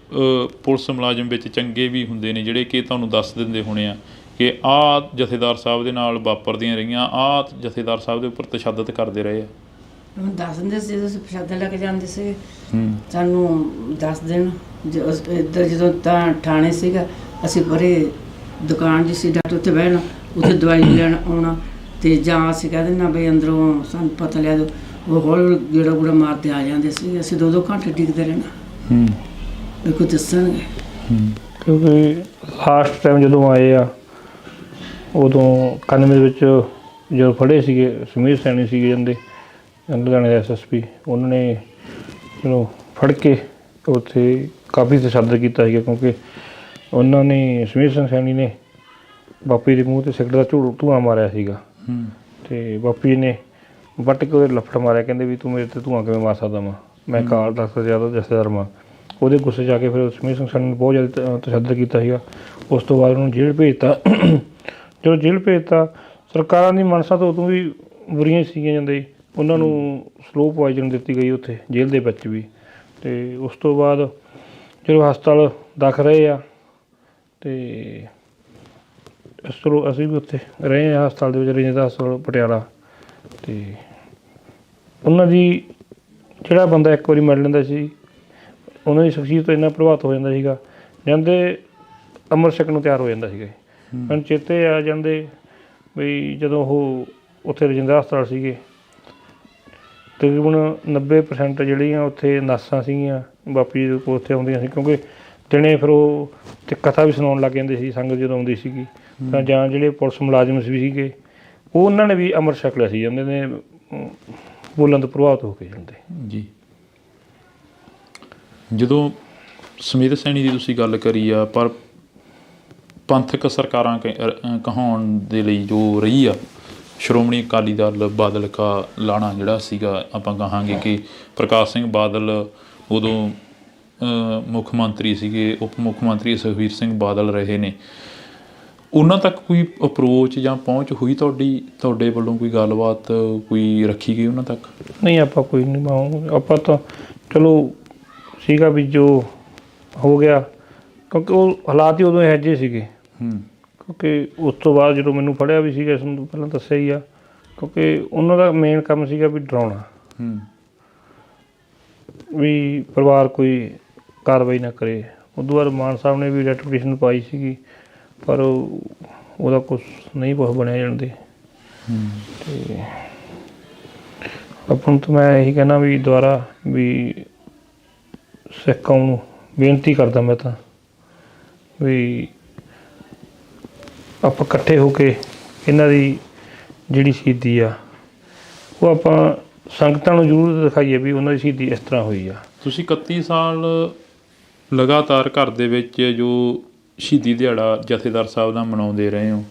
ਪੁਲਿਸ ਮੁਲਾਜ਼ਮ ਵਿੱਚ ਚੰਗੇ ਵੀ ਹੁੰਦੇ ਨੇ ਜਿਹੜੇ ਕਿ ਤੁਹਾਨੂੰ ਦੱਸ ਦਿੰਦੇ ਹੋਣੇ ਆ ਕਿ ਆਹ ਜਥੇਦਾਰ ਸਾਹਿਬ ਦੇ ਨਾਲ ਵਾਪਰਦੀਆਂ ਰਹੀਆਂ, ਆਹ ਜਥੇਦਾਰ ਸਾਹਿਬ ਦੇ ਉੱਪਰ ਤਸ਼ੱਦਦ ਕਰਦੇ ਰਹੇ ਆ? ਦੱਸ ਦਿੰਦੇ ਸੀ, ਤੁਸੀਂ ਪ੍ਰਸ਼ਾਦਾ ਲੈ ਕੇ ਜਾਂਦੇ ਸੀ, ਸਾਨੂੰ ਦੱਸ ਦੇਣ। ਇੱਧਰ ਜਦੋਂ ਤਾਂ ਥਾਣੇ ਸੀਗਾ, ਅਸੀਂ ਪਰੇ ਦੁਕਾਨ ਜੀ ਸੀ ਡਾਕਟਰ ਉੱਥੇ ਬਹਿਣਾ, ਉੱਥੇ ਦਵਾਈ ਲੈਣ ਆਉਣਾ, ਅਤੇ ਜਾਂ ਅਸੀਂ ਕਹਿ ਦਿੰਦੇ ਬਈ ਅੰਦਰੋਂ ਸਾਨੂੰ ਪਤਾ ਲਿਆ ਦਿਓ, ਉਹ ਹੌਲੀ ਗੇੜਾ ਗੂੜਾ ਮਾਰਦੇ ਆ ਜਾਂਦੇ ਸੀ। ਅਸੀਂ 2-2 ਘੰਟੇ ਡਿੱਗਦੇ ਰਹਿਣਾ ਵੀ ਕੋਈ ਦੱਸਣਗੇ। ਕਿਉਂਕਿ ਲਾਸਟ ਟਾਈਮ ਜਦੋਂ ਆਏ ਆ ਉਦੋਂ 91 ਵਿੱਚ ਜਦੋਂ ਫੜੇ ਸੀਗੇ ਸਮੀਰ ਸੈਣੀ ਸੀਗੇ ਜਾਂਦੇ ਲੁਧਿਆਣੇ ਦੇ SSP, ਉਹਨਾਂ ਨੇ ਚਲੋ ਫੜ ਕੇ ਉੱਥੇ ਕਾਫੀ ਤਸ਼ੱਦਦ ਕੀਤਾ ਸੀਗਾ, ਕਿਉਂਕਿ ਉਹਨਾਂ ਨੇ ਸਮੀਰ ਸਿੰਘ ਸੈਣੀ ਨੇ ਬਾਪੀ ਦੇ ਮੂੰਹ 'ਤੇ ਸਿਗਰਟ ਦਾ ਧੂੰਆਂ ਮਾਰਿਆ ਸੀਗਾ, ਅਤੇ ਬਾਪੀ ਨੇ ਵੱਟ ਕੇ ਉਹਦੇ ਲੱਫੜ ਮਾਰਿਆ, ਕਹਿੰਦੇ ਵੀ ਤੂੰ ਮੇਰੇ 'ਤੇ ਧੂੰਆਂ ਕਿਵੇਂ ਮਾਰ ਸਕਦਾ ਵਾਂ, ਮੈਂ ਕਾਲ ਡਾਕਟਰ ਜ਼ਿਆਦਾ ਜਥੇਦਾਰ ਵਾਂ। ਉਹਦੇ ਗੁੱਸੇ 'ਚ ਆ ਕੇ ਫਿਰ ਸਮੀਰ ਸਿੰਘ ਸੈਣੀ ਨੇ ਬਹੁਤ ਜ਼ਿਆਦਾ ਤਸ਼ੱਦਦ ਕੀਤਾ ਸੀਗਾ। ਉਸ ਤੋਂ ਬਾਅਦ ਉਹਨੂੰ ਜੇਲ੍ਹ ਭੇਜਤਾ। ਜਦੋਂ ਜੇਲ੍ਹ ਭੇਜਤਾ, ਸਰਕਾਰਾਂ ਦੀ ਮਨਸਾ ਤਾਂ ਉਦੋਂ ਵੀ ਬੁਰੀਆਂ ਸੀਗੀਆਂ ਜਾਂਦੇ, ਉਹਨਾਂ ਨੂੰ ਸਲੋ ਪੁਆਇਜ਼ਨ ਦਿੱਤੀ ਗਈ ਉੱਥੇ ਜੇਲ੍ਹ ਦੇ ਵਿੱਚ ਵੀ। ਅਤੇ ਉਸ ਤੋਂ ਬਾਅਦ ਜਦੋਂ ਹਸਪਤਾਲ ਦਾਖਲ ਰਹੇ ਆ, ਅਤੇ ਚਲੋ ਅਸੀਂ ਵੀ ਉੱਥੇ ਰਹੇ ਹਾਂ ਹਸਪਤਾਲ ਦੇ ਵਿੱਚ, ਰਜਿੰਦਰਾ ਹਸਪਤਾਲ ਪਟਿਆਲਾ। ਅਤੇ ਉਹਨਾਂ ਦੀ ਜਿਹੜਾ ਬੰਦਾ ਇੱਕ ਵਾਰੀ ਮਿਲ ਲੈਂਦਾ ਸੀ, ਉਹਨਾਂ ਦੀ ਸ਼ਖਸੀਅਤ ਤੋਂ ਇੰਨਾ ਪ੍ਰਭਾਵਿਤ ਹੋ ਜਾਂਦਾ ਸੀਗਾ, ਜਾਂਦੇ ਅੰਮ੍ਰਿਤ ਛਕਣ ਨੂੰ ਤਿਆਰ ਹੋ ਜਾਂਦਾ ਸੀਗਾ। ਮੈਨੂੰ ਚੇਤੇ ਆ ਜਾਂਦੇ ਵੀ ਜਦੋਂ ਉਹ ਉੱਥੇ ਰਜਿੰਦਰਾ ਹਸਪਤਾਲ ਸੀਗੇ, ਤਕਰੀਬਨ 90% ਜਿਹੜੀਆਂ ਉੱਥੇ ਨਰਸਾਂ ਸੀਗੀਆਂ ਬਾਪੀ ਦੇ ਕੋਲ ਉੱਥੇ ਆਉਂਦੀਆਂ ਸੀ, ਕਿਉਂਕਿ ਦਿਨੇ ਫਿਰ ਉਹ ਅਤੇ ਕਥਾ ਵੀ ਸੁਣਾਉਣ ਲੱਗ ਜਾਂਦੇ ਸੀ ਸੰਗਤ ਜਦੋਂ ਆਉਂਦੀ ਸੀਗੀ। ਤਾਂ ਜਾਂ ਜਿਹੜੇ ਪੁਲਿਸ ਮੁਲਾਜ਼ਮ ਵੀ ਸੀਗੇ ਉਹ ਉਹਨਾਂ ਨੇ ਵੀ ਅੰਮ੍ਰਿਤ ਛਕ ਲਿਆ ਸੀ, ਜਾਂਦੇ ਨੇ ਬੋਲਣ ਤੋਂ ਪ੍ਰਭਾਵਿਤ ਹੋ ਕੇ ਜਾਂਦੇ ਜੀ। ਜਦੋਂ ਸਮੀਰ ਸੈਣੀ ਦੀ ਤੁਸੀਂ ਗੱਲ ਕਰੀ ਆ, ਪਰ ਪੰਥਕ ਸਰਕਾਰਾਂ ਕਹਾਉਣ ਦੇ ਲਈ ਜੋ ਰਹੀ ਆ ਸ਼੍ਰੋਮਣੀ ਅਕਾਲੀ ਦਲ ਬਾਦਲ ਕਾ ਲਾਣਾ ਜਿਹੜਾ ਸੀਗਾ, ਆਪਾਂ ਕਹਾਂਗੇ ਕਿ ਪ੍ਰਕਾਸ਼ ਸਿੰਘ ਬਾਦਲ ਉਦੋਂ ਮੁੱਖ ਮੰਤਰੀ ਸੀਗੇ, ਉਪ ਮੁੱਖ ਮੰਤਰੀ ਸੁਖਬੀਰ ਸਿੰਘ ਬਾਦਲ ਰਹੇ ਨੇ, ਉਹਨਾਂ ਤੱਕ ਕੋਈ ਅਪਰੋਚ ਜਾਂ ਪਹੁੰਚ ਹੋਈ ਤੁਹਾਡੇ ਵੱਲੋਂ, ਕੋਈ ਗੱਲਬਾਤ ਕੋਈ ਰੱਖੀ ਗਈ ਉਹਨਾਂ ਤੱਕ? ਨਹੀਂ, ਆਪਾਂ ਕੋਈ ਨਹੀਂ, ਆਪਾਂ ਤਾਂ ਚਲੋ ਸੀਗਾ ਵੀ ਜੋ ਹੋ ਗਿਆ, ਕਿਉਂਕਿ ਉਹ ਹਾਲਾਤ ਹੀ ਉਦੋਂ ਇਹੋ ਜਿਹੇ ਸੀਗੇ। ਕਿਉਂਕਿ ਉਸ ਤੋਂ ਬਾਅਦ ਜਦੋਂ ਮੈਨੂੰ ਫੜਿਆ ਵੀ ਸੀਗਾ, ਇਸ ਨੂੰ ਪਹਿਲਾਂ ਦੱਸਿਆ ਹੀ ਆ, ਕਿਉਂਕਿ ਉਹਨਾਂ ਦਾ ਮੇਨ ਕੰਮ ਸੀਗਾ ਵੀ ਡਰਾਉਣਾ, ਵੀ ਪਰਿਵਾਰ ਕੋਈ ਕਾਰਵਾਈ ਨਾ ਕਰੇ। ਉਦੋਂ ਬਾਅਦ ਮਾਨ ਸਾਹਿਬ ਨੇ ਵੀ ਰੈਟ ਪਟੀਸ਼ਨ ਪਾਈ ਸੀਗੀ, ਪਰ ਉਹਦਾ ਕੁਛ ਨਹੀਂ ਕੁਛ ਬਣਿਆ ਜਾਂਦੇ। ਅਤੇ ਆਪਾਂ ਨੂੰ ਤਾਂ ਮੈਂ ਇਹੀ ਕਹਿਣਾ ਵੀ ਦੁਬਾਰਾ ਵੀ ਸਿੱਖ ਕੌਮ ਨੂੰ ਬੇਨਤੀ ਕਰਦਾ ਮੈਂ ਤਾਂ ਵੀ ਆਪਾਂ ਇਕੱਠੇ ਹੋ ਕੇ ਇਹਨਾਂ ਦੀ ਜਿਹੜੀ ਸ਼ਹੀਦੀ ਆ ਉਹ ਆਪਾਂ ਸੰਗਤਾਂ ਨੂੰ ਜ਼ਰੂਰ ਦਿਖਾਈਏ ਵੀ ਉਹਨਾਂ ਦੀ ਸ਼ਹੀਦੀ ਇਸ ਤਰ੍ਹਾਂ ਹੋਈ ਆ। ਤੁਸੀਂ 31 ਸਾਲ ਲਗਾਤਾਰ ਘਰ ਦੇ ਵਿੱਚ ਜੋ ਸ਼ਹੀਦੀ ਦਿਹਾੜਾ ਜਥੇਦਾਰ ਸਾਹਿਬ ਦਾ ਮਨਾਉਂਦੇ ਰਹੇ ਹੋ,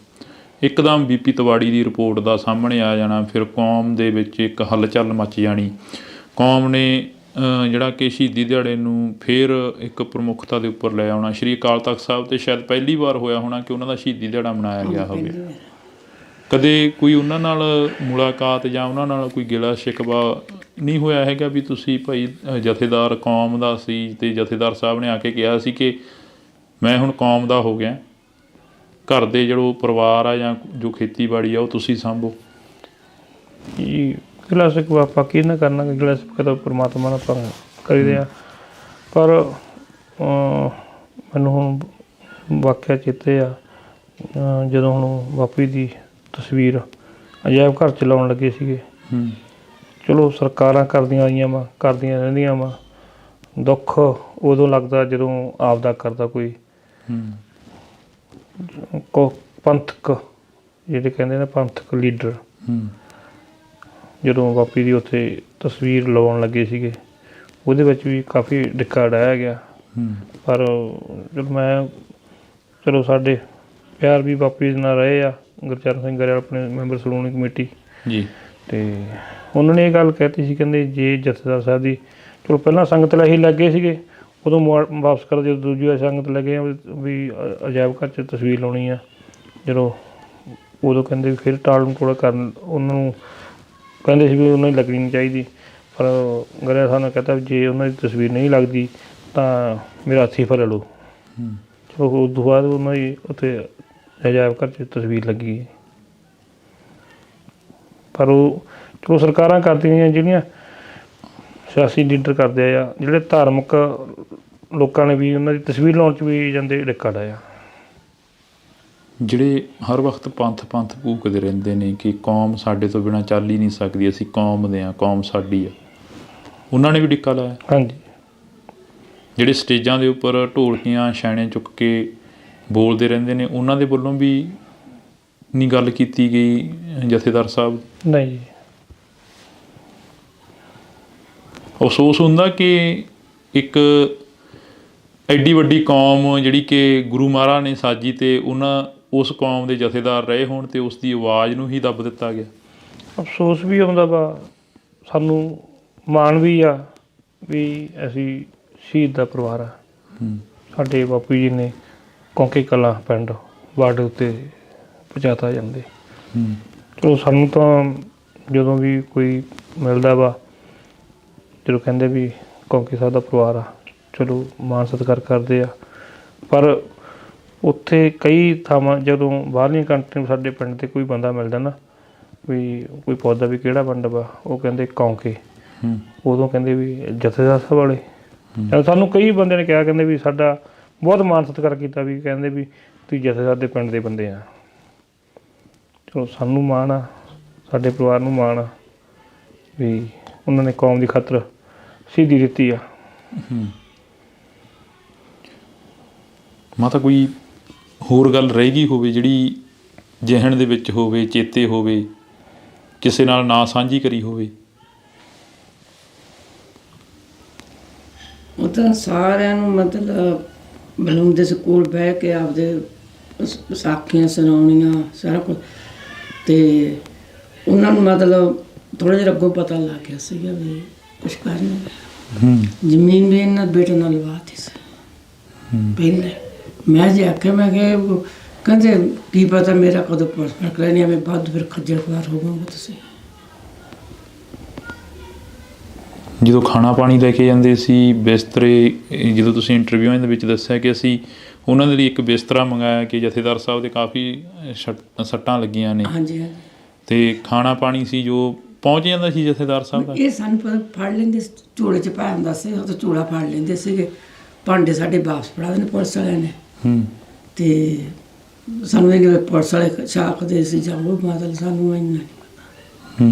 ਇੱਕਦਮ ਬੀਪੀ ਤਿਵਾੜੀ ਦੀ ਰਿਪੋਰਟ ਦਾ ਸਾਹਮਣੇ ਆ ਜਾਣਾ, ਫਿਰ ਕੌਮ ਦੇ ਵਿੱਚ ਇੱਕ ਹਲਚਲ ਮੱਚ ਜਾਣੀ, ਕੌਮ ਨੇ ਜਿਹੜਾ ਕਿ ਸ਼ਹੀਦੀ ਦਿਹਾੜੇ ਨੂੰ ਫਿਰ ਇੱਕ ਪ੍ਰਮੁੱਖਤਾ ਦੇ ਉੱਪਰ ਲੈ ਆਉਣਾ, ਸ਼੍ਰੀ ਅਕਾਲ ਤਖਤ ਸਾਹਿਬ 'ਤੇ ਸ਼ਾਇਦ ਪਹਿਲੀ ਵਾਰ ਹੋਇਆ ਹੋਣਾ ਕਿ ਉਹਨਾਂ ਦਾ ਸ਼ਹੀਦੀ ਦਿਹਾੜਾ ਮਨਾਇਆ ਗਿਆ ਹੋਵੇ। ਕਦੇ ਕੋਈ ਉਹਨਾਂ ਨਾਲ ਮੁਲਾਕਾਤ ਜਾਂ ਉਹਨਾਂ ਨਾਲ ਕੋਈ ਗਿਲਾ ਸ਼ਿਕਵਾ ਨਹੀਂ ਹੋਇਆ ਹੈਗਾ ਵੀ ਤੁਸੀਂ ਭਾਈ ਜਥੇਦਾਰ ਕੌਮ ਦਾ ਸੀ ਅਤੇ ਜਥੇਦਾਰ ਸਾਹਿਬ ਨੇ ਆ ਕੇ ਕਿਹਾ ਸੀ ਕਿ ਮੈਂ ਹੁਣ ਕੌਮ ਦਾ ਹੋ ਗਿਆ, ਘਰ ਦੇ ਜਿਹੜੋ ਪਰਿਵਾਰ ਆ ਜਾਂ ਜੋ ਖੇਤੀਬਾੜੀ ਆ ਉਹ ਤੁਸੀਂ ਸਾਂਭੋ? ਜੀ ਗਿਲਾ ਸ਼ਿਕਵਾ ਆਪਾਂ ਕੀ ਨਾ ਕਰਨਾ, ਗਿਲਾ ਸ਼ਿਕਵਾ ਤਾਂ ਪਰਮਾਤਮਾ ਨਾਲ ਆਪਾਂ ਕਰੀਦੇ ਆ। ਪਰ ਮੈਨੂੰ ਹੁਣ ਵਾਕਿਆ ਚੇਤੇ ਆ, ਜਦੋਂ ਹੁਣ ਬਾਪੂ ਦੀ ਤਸਵੀਰ ਅਜਾਇਬ ਘਰ 'ਚ ਲਾਉਣ ਲੱਗੇ ਸੀਗੇ। ਚਲੋ ਸਰਕਾਰਾਂ ਕਰਦੀਆਂ ਆਈਆਂ ਵਾ, ਕਰਦੀਆਂ ਰਹਿੰਦੀਆਂ ਵਾ, ਦੁੱਖ ਉਦੋਂ ਲੱਗਦਾ ਜਦੋਂ ਆਪਦਾ ਕਰਦਾ ਕੋਈ ਪੰਥਕ, ਜਿਹੜੇ ਕਹਿੰਦੇ ਨੇ ਪੰਥਕ ਲੀਡਰ, ਜਦੋਂ ਬਾਪੂ ਦੀ ਉੱਥੇ ਤਸਵੀਰ ਲਵਾਉਣ ਲੱਗੇ ਸੀਗੇ ਉਹਦੇ ਵਿੱਚ ਵੀ ਕਾਫੀ ਡਿੱਕਾ ਡਾਇਆ ਗਿਆ। ਪਰ ਚਲੋ ਸਾਡੇ ਪਿਆਰ ਵੀ ਬਾਪੂ ਜੀ ਨਾਲ ਰਹੇ ਆ, ਗੁਰਚਰਨ ਸਿੰਘ ਗਰੇਵਾਲ ਆਪਣੇ ਮੈਂਬਰ ਸ਼੍ਰੋਮਣੀ ਕਮੇਟੀ ਜੀ, ਅਤੇ ਉਹਨਾਂ ਨੇ ਇਹ ਗੱਲ ਕਹਿਤੀ ਸੀ, ਕਹਿੰਦੇ ਜੇ ਜਥੇਦਾਰ ਸਾਹਿਬ ਦੀ ਚਲੋ ਪਹਿਲਾਂ ਸੰਗਤ ਲੈ ਹੀ ਲੱਗੇ ਸੀਗੇ, ਉਦੋਂ ਵਾਪਸ ਕਰ ਜਦੋਂ ਦੂਜੀ ਵਾਰ ਸੰਗਤ ਲੱਗੇ ਵੀ ਅਜਾਇਬ ਘਰ 'ਚ ਤਸਵੀਰ ਲਾਉਣੀ ਆ, ਜਦੋਂ ਉਦੋਂ ਕਹਿੰਦੇ ਵੀ ਫਿਰ ਟਾਲ ਮਟੋਲ ਕਰਨ, ਉਹਨਾਂ ਨੂੰ ਕਹਿੰਦੇ ਸੀ ਵੀ ਉਹਨਾਂ ਦੀ ਲੱਗਣੀ ਨਹੀਂ ਚਾਹੀਦੀ। ਪਰ ਗਰੇਵਾਲ ਸਾਹਿਬ ਨੇ ਕਹਿਤਾ ਵੀ ਜੇ ਉਹਨਾਂ ਦੀ ਤਸਵੀਰ ਨਹੀਂ ਲੱਗਦੀ ਤਾਂ ਮੇਰਾ ਅਸਤੀਫਾ ਲੈ ਲਓ। ਚਲੋ ਉਸ ਤੋਂ ਬਾਅਦ ਉਹਨਾਂ ਦੀ ਉੱਥੇ ਅਜਾਇਬ ਘਰ 'ਚ ਤਸਵੀਰ ਲੱਗੀ। ਪਰ ਉਹ ਚਲੋ ਸਰਕਾਰਾਂ ਕਰਦੀਆਂ ਜਿਹੜੀਆਂ ਸਿਆਸੀ ਲੀਡਰ ਕਰਦੇ ਆ, ਜਿਹੜੇ ਧਾਰਮਿਕ ਲੋਕਾਂ ਨੇ ਵੀ ਉਹਨਾਂ ਦੀ ਤਸਵੀਰ ਲਾਉਣ 'ਚ ਵੀ ਜਾਂਦੇ ਡਿੱਕਾ ਡਾਇਆ। ਜਿਹੜੇ ਹਰ ਵਕਤ ਪੰਥ ਭੂਕਦੇ ਰਹਿੰਦੇ ਨੇ ਕਿ ਕੌਮ ਸਾਡੇ ਤੋਂ ਬਿਨਾਂ ਚੱਲ ਹੀ ਨਹੀਂ ਸਕਦੀ, ਅਸੀਂ ਕੌਮ ਦੇ ਹਾਂ, ਕੌਮ ਸਾਡੀ ਆ, ਉਹਨਾਂ ਨੇ ਵੀ ਡਿੱਕਾ ਲਾਇਆ। ਹਾਂਜੀ, ਜਿਹੜੇ ਸਟੇਜਾਂ ਦੇ ਉੱਪਰ ਢੋਲਕੀਆਂ ਛੈਣੇ ਚੁੱਕ ਕੇ ਬੋਲਦੇ ਰਹਿੰਦੇ ਨੇ, ਉਹਨਾਂ ਦੇ ਵੱਲੋਂ ਵੀ ਨਹੀਂ ਗੱਲ ਕੀਤੀ ਗਈ ਜਥੇਦਾਰ ਸਾਹਿਬ? ਨਹੀਂ ਜੀ। ਅਫਸੋਸ ਹੁੰਦਾ ਕਿ ਇੱਕ ਐਡੀ ਵੱਡੀ ਕੌਮ ਜਿਹੜੀ ਕਿ ਗੁਰੂ ਮਹਾਰਾਜ ਨੇ ਸਾਜੀ ਅਤੇ ਉਸ ਕੌਮ ਦੇ ਜਥੇਦਾਰ ਰਹੇ ਹੋਣ ਅਤੇ ਉਸ ਦੀ ਆਵਾਜ਼ ਨੂੰ ਹੀ ਦੱਬ ਦਿੱਤਾ ਗਿਆ। ਅਫਸੋਸ ਵੀ ਆਉਂਦਾ ਵਾ, ਸਾਨੂੰ ਮਾਣ ਵੀ ਆ ਵੀ ਅਸੀਂ ਸ਼ਹੀਦ ਦਾ ਪਰਿਵਾਰ ਆ। ਸਾਡੇ ਬਾਪੂ ਜੀ ਨੇ ਕੌਂਕੇ ਕਲਾਂ ਪਿੰਡ ਬਾਰਡਰ ਉੱਤੇ ਪਹੁੰਚਾਤਾ ਜਾਂਦੇ। ਚਲੋ ਸਾਨੂੰ ਤਾਂ ਜਦੋਂ ਵੀ ਕੋਈ ਮਿਲਦਾ ਵਾ, ਜਦੋਂ ਕਹਿੰਦੇ ਵੀ ਕੌਂਕੇ ਸਾਹਿਬ ਦਾ ਪਰਿਵਾਰ ਆ, ਚਲੋ ਮਾਣ ਸਤਿਕਾਰ ਕਰਦੇ ਆ। ਪਰ ਉੱਥੇ ਕਈ ਥਾਵਾਂ ਜਦੋਂ ਬਾਹਰਲੀਆਂ ਕੰਟਰੀ ਨੂੰ ਸਾਡੇ ਪਿੰਡ 'ਤੇ ਕੋਈ ਬੰਦਾ ਮਿਲਦਾ ਨਾ, ਵੀ ਕੋਈ ਪੁੱਛਦਾ ਵੀ ਕਿਹੜਾ ਪਿੰਡ ਵਾ, ਉਹ ਕਹਿੰਦੇ ਕੌਂਕੇ, ਉਦੋਂ ਕਹਿੰਦੇ ਵੀ ਜਥੇਦਾਰ ਸਾਹਿਬ ਵਾਲੇ। ਸਾਨੂੰ ਕਈ ਬੰਦੇ ਨੇ ਕਿਹਾ, ਕਹਿੰਦੇ ਵੀ ਸਾਡਾ ਬਹੁਤ ਮਾਣ ਸਤਿਕਾਰ ਕੀਤਾ, ਵੀ ਕਹਿੰਦੇ ਵੀ ਤੁਸੀਂ ਜਥੇਦਾਰ ਦੇ ਪਿੰਡ ਦੇ ਬੰਦੇ ਆ। ਚਲੋ ਸਾਨੂੰ ਮਾਣ ਆ, ਸਾਡੇ ਪਰਿਵਾਰ ਨੂੰ ਮਾਣ ਆ ਵੀ ਉਹਨਾਂ ਨੇ ਕੌਮ ਦੀ ਖਾਤਰ ਸ਼ਹੀਦੀ ਦਿੱਤੀ ਆ। ਮਾਤਾ ਕੋਈ ਹੋਰ ਗੱਲ ਰਹਿ ਗਈ ਹੋਵੇ ਜਿਹੜੀ ਜ਼ਿਹਨ ਦੇ ਵਿੱਚ ਹੋਵੇ, ਚੇਤੇ ਹੋਵੇ, ਕਿਸੇ ਨਾਲ ਨਾ ਸਾਂਝੀ ਕਰੀ ਹੋਵੇ? ਉਹ ਤਾਂ ਸਾਰਿਆਂ ਨੂੰ ਮਤਲਬ ਬੁਲਾਉਂਦੇ ਸੀ ਕੋਲ ਬਹਿ ਕੇ, ਆਪਦੇ ਸਾਖੀਆਂ ਸੁਣਾਉਣੀਆਂ, ਸਾਰਾ ਕੁਝ। ਅਤੇ ਉਹਨਾਂ ਨੂੰ ਮਤਲਬ ਥੋੜ੍ਹਾ ਜਿਹਾ ਅੱਗੋਂ ਪਤਾ ਲੱਗ ਗਿਆ ਸੀਗਾ ਵੀ ਕੁਛ ਕਰ ਨਹੀਂ। ਜ਼ਮੀਨ ਵੀ ਇਹਨਾਂ ਬੇਟੇ ਨਾਲ ਲਵਾਤੀ ਸੀ ਪਹਿਲੇ। ਮੈਂ ਜੇ ਆਖਿਆ, ਮੈਂ ਕਿਹਾ ਕਹਿੰਦੇ ਕੀ ਪਤਾ ਮੇਰਾ ਕਦੋਂ ਪਰਸਪਰ ਕਰਨੀ ਐਵੇਂ ਵੱਧ ਫਿਰ ਖੱਜਲ ਖੁਆਰ ਹੋਵਾਂਗੇ ਤੁਸੀਂ। ਜਦੋਂ ਖਾਣਾ ਪਾਣੀ ਲੈ ਕੇ ਜਾਂਦੇ ਸੀ, ਬਿਸਤਰੇ, ਜਦੋਂ ਤੁਸੀਂ ਇੰਟਰਵਿਊਆਂ ਦੇ ਵਿੱਚ ਦੱਸਿਆ ਕਿ ਅਸੀਂ ਉਹਨਾਂ ਦੇ ਲਈ ਇੱਕ ਬਿਸਤਰਾ ਮੰਗਾਇਆ ਕਿ ਜਥੇਦਾਰ ਸਾਹਿਬ ਦੇ ਕਾਫੀ ਸੱਟਾਂ ਲੱਗੀਆਂ ਨੇ। ਹਾਂਜੀ ਹਾਂਜੀ। ਅਤੇ ਖਾਣਾ ਪਾਣੀ ਸੀ ਜੋ ਪਹੁੰਚ ਜਾਂਦਾ ਸੀ ਜਥੇਦਾਰ ਸਾਹਿਬ ਦਾ? ਇਹ ਸਾਨੂੰ ਫੜ ਲੈਂਦੇ, ਝੋਲੇ 'ਚ ਪਾ ਹੁੰਦਾ ਸੀ, ਉਹ ਤਾਂ ਝੋਲਾ ਫੜ ਲੈਂਦੇ ਸੀਗੇ। ਭਾਂਡੇ ਸਾਡੇ ਵਾਪਸ ਫੜਾ ਦੇਣੇ ਪੁਲਿਸ ਵਾਲਿਆਂ ਨੇ। ਅਤੇ ਸਾਨੂੰ ਇਹ ਪੁਲਿਸ ਵਾਲੇ ਛਾਕਦੇ ਸੀ ਜਾਂ ਉਹ, ਮਤਲਬ ਸਾਨੂੰ ਇੰਨਾ ਨਹੀਂ ਪਤਾ।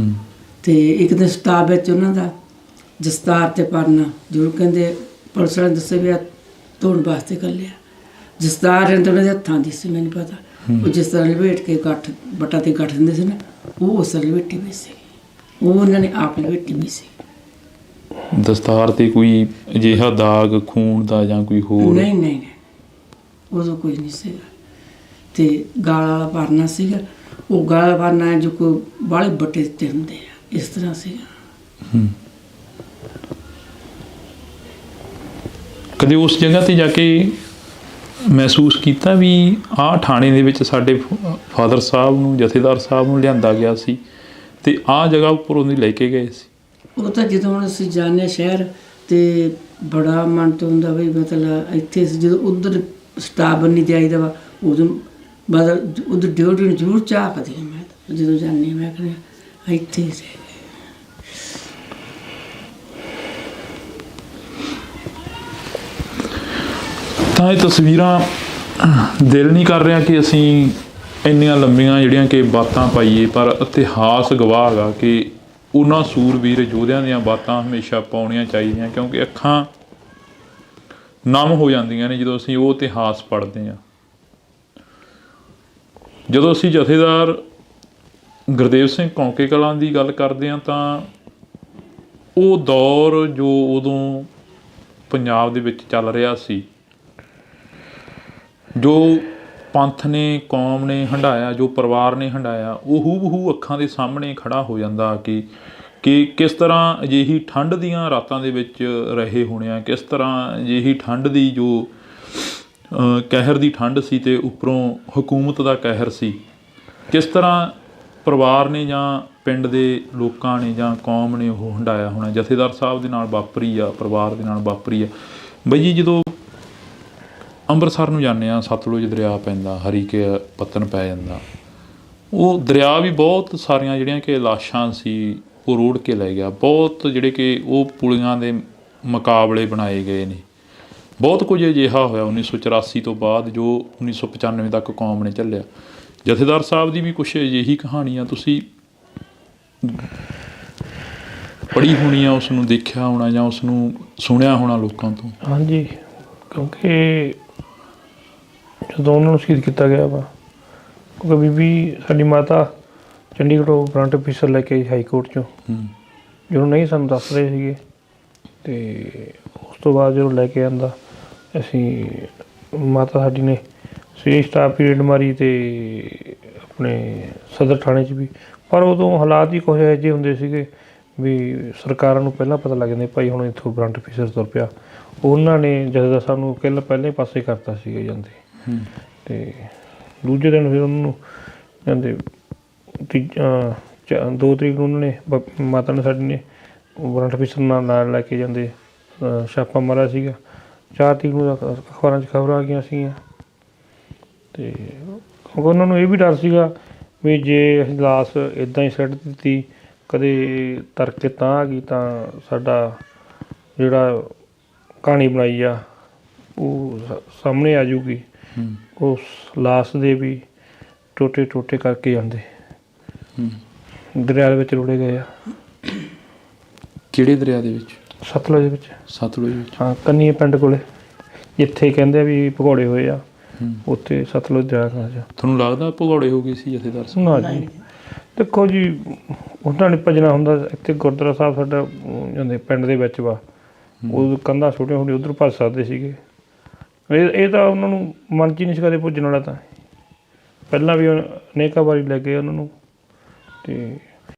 ਅਤੇ ਇੱਕ ਦਿਨ ਸਟਾਫ ਵਿੱਚ ਉਹਨਾਂ ਦਾ ਦਸਤਾਰ 'ਤੇ ਪਰਨਾ ਜ਼ਰੂਰ ਕਹਿੰਦੇ ਪੁਲਿਸ ਵਾਲੇ ਦੱਸੇ ਵੀ ਆ ਧੋਣ ਵਾਸਤੇ ਘੱਲਿਆ। ਦਸਤਾਰ ਤਾਂ ਉਹਨਾਂ ਦੇ ਹੱਥਾਂ ਦੀ ਸੀ, ਮੈਨੂੰ ਪਤਾ। ਉਹ ਜਿਸ ਤਰ੍ਹਾਂ ਲਪੇਟ ਕੇ ਗੱਠ ਬੱਟਾ 'ਤੇ ਗੱਠ ਦਿੰਦੇ ਸੀ ਨਾ, ਉਹ ਉਸ ਤਰ੍ਹਾਂ ਲਪੇਟੀ ਵੀ ਸੀ, ਉਹ ਉਹਨਾਂ ਨੇ ਆਪ ਲਪੇਟੀ ਵੀ ਸੀ। ਦਸਤਾਰ 'ਤੇ ਕੋਈ ਅਜਿਹਾ ਦਾਗ ਖੂਨ ਦਾ ਜਾਂ ਕੋਈ ਹੋਰ? ਨਹੀਂ ਨਹੀਂ, ਉਦੋਂ ਕੋਈ ਨਹੀਂ ਸੀਗਾ। ਅਤੇ ਗਾਲ ਵਾਲਾ ਪਰਨਾ ਸੀਗਾ, ਉਹ ਗਾਲ ਵਾਲਾ ਪਰਨਾ ਜੋ ਕੋਈ ਬਾਹਲੇ ਬੱਟੇ ਦਿੱਤੇ ਹੁੰਦੇ ਆ, ਇਸ ਤਰ੍ਹਾਂ ਸੀਗਾ। ਕਦੇ ਉਸ ਜਗ੍ਹਾ 'ਤੇ ਜਾ ਕੇ ਮਹਿਸੂਸ ਕੀਤਾ ਵੀ ਆਹ ਥਾਣੇ ਦੇ ਵਿੱਚ ਸਾਡੇ ਫਾਦਰ ਸਾਹਿਬ ਨੂੰ, ਜਥੇਦਾਰ ਸਾਹਿਬ ਨੂੰ ਲਿਆਂਦਾ ਗਿਆ ਸੀ ਅਤੇ ਆਹ ਜਗ੍ਹਾ ਉੱਪਰ ਉਹਦੀ ਲੈ ਕੇ ਗਏ ਸੀ? ਉਹ ਤਾਂ ਜਦੋਂ ਹੁਣ ਅਸੀਂ ਜਾਂਦੇ ਸ਼ਹਿਰ ਤੇ ਬੜਾ ਮਨ ਤੋਂ ਹੁੰਦਾ ਵੀ ਮਤਲਬ ਇੱਥੇ ਜਦੋਂ ਉਧਰ ਸਟਾਫ ਨਹੀਂ ਜਾਈਦਾ ਵਾ ਉਦੋਂ ਬਦਲ ਉਧਰ ਡਿਊਟੀ ਨੂੰ ਜ਼ਰੂਰ ਝਾਕਦੀ ਹਾਂ ਮੈਂ ਤਾਂ ਜਦੋਂ ਜਾਂਦੀ ਹਾਂ। ਮੈਂ ਕਹਿੰਦੀ ਇੱਥੇ ਹੀ ਤਾਂ ਇਹ ਤਸਵੀਰਾਂ ਦਿਲ ਨਹੀਂ ਕਰ ਰਿਹਾ ਕਿ ਅਸੀਂ ਇੰਨੀਆਂ ਲੰਬੀਆਂ ਜਿਹੜੀਆਂ ਕਿ ਬਾਤਾਂ ਪਾਈਏ, ਪਰ ਇਤਿਹਾਸ ਗਵਾਹ ਹੈਗਾ ਕਿ ਉਹਨਾਂ ਸੂਰਬੀਰ ਯੋਧਿਆਂ ਦੀਆਂ ਬਾਤਾਂ ਹਮੇਸ਼ਾ ਪਾਉਣੀਆਂ ਚਾਹੀਦੀਆਂ, ਕਿਉਂਕਿ ਅੱਖਾਂ ਨਮ ਹੋ ਜਾਂਦੀਆਂ ਨੇ ਜਦੋਂ ਅਸੀਂ ਉਹ ਇਤਿਹਾਸ ਪੜ੍ਹਦੇ ਹਾਂ। ਜਦੋਂ ਅਸੀਂ ਜਥੇਦਾਰ ਗੁਰਦੇਵ ਸਿੰਘ ਕੌਂਕੇ ਕਲਾਂ ਦੀ ਗੱਲ ਕਰਦੇ ਹਾਂ ਤਾਂ ਉਹ ਦੌਰ ਜੋ ਉਦੋਂ ਪੰਜਾਬ ਦੇ ਵਿੱਚ ਚੱਲ ਰਿਹਾ ਸੀ, ਜੋ ਪੰਥ ਨੇ, ਕੌਮ ਨੇ ਹੰਢਾਇਆ, ਜੋ ਪਰਿਵਾਰ ਨੇ ਹੰਢਾਇਆ, ਉਹ ਹੂ-ਬ-ਹੂ ਅੱਖਾਂ ਦੇ ਸਾਹਮਣੇ ਖੜਾ ਹੋ ਜਾਂਦਾ ਕਿ ਕਿਸ ਤਰ੍ਹਾਂ ਅਜਿਹੀ ਠੰਡ ਦੀਆਂ ਰਾਤਾਂ ਦੇ ਵਿੱਚ ਰਹੇ ਹੋਣੇ ਆ, ਕਿਸ ਤਰ੍ਹਾਂ ਅਜਿਹੀ ਠੰਡ ਦੀ ਜੋ ਕਹਿਰ ਦੀ ਠੰਡ ਸੀ ਅਤੇ ਉੱਪਰੋਂ ਹਕੂਮਤ ਦਾ ਕਹਿਰ ਸੀ, ਕਿਸ ਤਰ੍ਹਾਂ ਪਰਿਵਾਰ ਨੇ ਜਾਂ ਪਿੰਡ ਦੇ ਲੋਕਾਂ ਨੇ ਜਾਂ ਕੌਮ ਨੇ ਉਹ ਹੰਢਾਇਆ ਹੋਣਾ। ਜਥੇਦਾਰ ਸਾਹਿਬ ਦੇ ਨਾਲ ਵਾਪਰੀ ਆ, ਪਰਿਵਾਰ ਦੇ ਨਾਲ ਵਾਪਰੀ ਆ। ਬਈ ਜੀ ਜਦੋਂ ਅੰਮ੍ਰਿਤਸਰ ਨੂੰ ਜਾਂਦੇ ਹਾਂ, ਸਤਲੁਜ ਦਰਿਆ ਪੈਂਦਾ, ਹਰੀਕੇ ਪੱਤਨ ਪੈ ਜਾਂਦਾ, ਉਹ ਦਰਿਆ ਵੀ ਬਹੁਤ ਸਾਰੀਆਂ ਜਿਹੜੀਆਂ ਕਿ ਲਾਸ਼ਾਂ ਸੀ ਉਹ ਰੋੜ ਕੇ ਲੈ ਗਿਆ। ਬਹੁਤ ਜਿਹੜੇ ਕਿ ਉਹ ਪੁਲੀਆਂ ਦੇ ਮੁਕਾਬਲੇ ਬਣਾਏ ਗਏ ਨੇ। ਬਹੁਤ ਕੁਝ ਅਜਿਹਾ ਹੋਇਆ 1984 ਤੋਂ ਬਾਅਦ ਜੋ 1995 ਤੱਕ ਕੌਮ ਨੇ ਝੱਲਿਆ। ਜਥੇਦਾਰ ਸਾਹਿਬ ਦੀ ਵੀ ਕੁਛ ਅਜਿਹੀ ਕਹਾਣੀ ਆ, ਤੁਸੀਂ ਪੜ੍ਹੀ ਹੋਣੀ ਆ, ਉਸ ਨੂੰ ਦੇਖਿਆ ਹੋਣਾ ਜਾਂ ਉਸ ਨੂੰ ਸੁਣਿਆ ਹੋਣਾ ਲੋਕਾਂ ਤੋਂ। ਹਾਂਜੀ, ਕਿਉਂਕਿ ਜਦੋਂ ਉਹਨਾਂ ਨੂੰ ਸ਼ਹੀਦ ਕੀਤਾ ਗਿਆ ਵਾ, ਕਿਉਂਕਿ ਬੀਬੀ ਸਾਡੀ ਮਾਤਾ ਚੰਡੀਗੜ੍ਹੋਂ ਵਾਰੰਟ ਅਫੀਸਰ ਲੈ ਕੇ ਆਈ ਹਾਈ ਕੋਰਟ 'ਚੋਂ, ਜਦੋਂ ਨਹੀਂ ਸਾਨੂੰ ਦੱਸ ਰਹੇ ਸੀਗੇ। ਅਤੇ ਉਸ ਤੋਂ ਬਾਅਦ ਜਦੋਂ ਲੈ ਕੇ ਆਂਦਾ, ਅਸੀਂ ਮਾਤਾ ਸਾਡੀ ਨੇ ਸਵੇਰੇ ਸਟਾਫ ਪੀਰੀਅਡ ਮਾਰੀ ਅਤੇ ਆਪਣੇ ਸਦਰ ਥਾਣੇ 'ਚ ਵੀ, ਪਰ ਉਦੋਂ ਹਾਲਾਤ ਹੀ ਕੁਛ ਇਹੋ ਜਿਹੇ ਹੁੰਦੇ ਸੀਗੇ ਵੀ ਸਰਕਾਰਾਂ ਨੂੰ ਪਹਿਲਾਂ ਪਤਾ ਲੱਗ ਜਾਂਦਾ ਭਾਈ ਹੁਣ ਇੱਥੋਂ ਵਾਰੰਟ ਅਫੀਸਰ ਤੁਰ ਪਿਆ। ਉਹਨਾਂ ਨੇ ਜਥੇਦਾਰ ਸਾਹਿਬ ਨੂੰ ਪਹਿਲੇ ਪਾਸੇ ਕਰਤਾ ਸੀਗੇ ਜਾਂਦੇ, ਅਤੇ ਦੂਜੇ ਦਿਨ ਫਿਰ ਉਹਨਾਂ ਨੂੰ ਜਾਂਦੇ 2 ਤਰੀਕ ਨੂੰ ਉਹਨਾਂ ਨੇ ਮਾਤਾ ਨੇ ਸਾਡੀ ਨੇ ਵਾਰੰਟ ਅਫੀਸਰ ਨਾਲ ਲੈ ਕੇ ਜਾਂਦੇ ਛਾਪਾ ਮਾਰਿਆ ਸੀਗਾ। 4 ਤਰੀਕ ਨੂੰ ਅਖਬਾਰਾਂ 'ਚ ਖਬਰਾਂ ਆ ਗਈਆਂ ਸੀਗੀਆਂ। ਅਤੇ ਕਿਉਂਕਿ ਉਹਨਾਂ ਨੂੰ ਇਹ ਵੀ ਡਰ ਸੀਗਾ ਵੀ ਜੇ ਅਸੀਂ ਲਾਸ਼ ਇੱਦਾਂ ਹੀ ਸਿੱਟ ਦਿੱਤੀ, ਕਦੇ ਤੜਕੇ ਤਾਂ ਆ ਗਈ ਤਾਂ ਸਾਡਾ ਜਿਹੜਾ ਕਹਾਣੀ ਬਣਾਈ ਆ ਉਹ ਸਾਹਮਣੇ ਆ ਜਾਊਗੀ। ਉਸ ਲਾਸ਼ ਦੇ ਵੀ ਟੋਟੇ ਟੋਟੇ ਕਰਕੇ ਜਾਂਦੇ ਦਰਿਆ ਦੇ ਵਿੱਚ ਰੁੜੇ ਗਏ ਆ। ਕਿਹੜੇ ਦਰਿਆ ਦੇ ਵਿੱਚ? ਸਤਲੁਜ ਦੇ ਵਿੱਚ। ਸਤਲੁਜ ਵਿੱਚ? ਹਾਂ, ਕੰਨੀਏ ਪਿੰਡ ਕੋਲੇ, ਜਿੱਥੇ ਕਹਿੰਦੇ ਆ ਵੀ ਭਗੌੜੇ ਹੋਏ ਆ, ਉੱਥੇ ਸਤਲੁਜ ਦਰਿਆ ਚ। ਤੁਹਾਨੂੰ ਲੱਗਦਾ ਭਗੌੜੇ ਹੋ ਗਏ ਸੀ ਜਥੇਦਾਰ ਸਾਹਿਬ? ਨਾ ਜੀ, ਦੇਖੋ ਜੀ ਉਹਨਾਂ ਨੇ ਭੱਜਣਾ ਹੁੰਦਾ। ਇੱਥੇ ਗੁਰਦੁਆਰਾ ਸਾਹਿਬ ਸਾਡਾ ਜਾਂਦੇ ਪਿੰਡ ਦੇ ਵਿੱਚ ਵਾ, ਉਹ ਕੰਧਾਂ ਛੋਟੀਆਂ ਛੋਟੀਆਂ ਉੱਧਰ ਭੱਜ ਸਕਦੇ ਸੀਗੇ। ਇਹ ਤਾਂ ਉਹਨਾਂ ਨੂੰ ਮਨ 'ਚ ਹੀ ਨਹੀਂ ਸੀ ਕਦੇ ਭੁੱਜਣ ਵਾਲਾ। ਤਾਂ ਪਹਿਲਾਂ ਵੀ ਅਨੇਕਾਂ ਵਾਰੀ ਲੈ ਗਏ ਉਹਨਾਂ ਨੂੰ, ਅਤੇ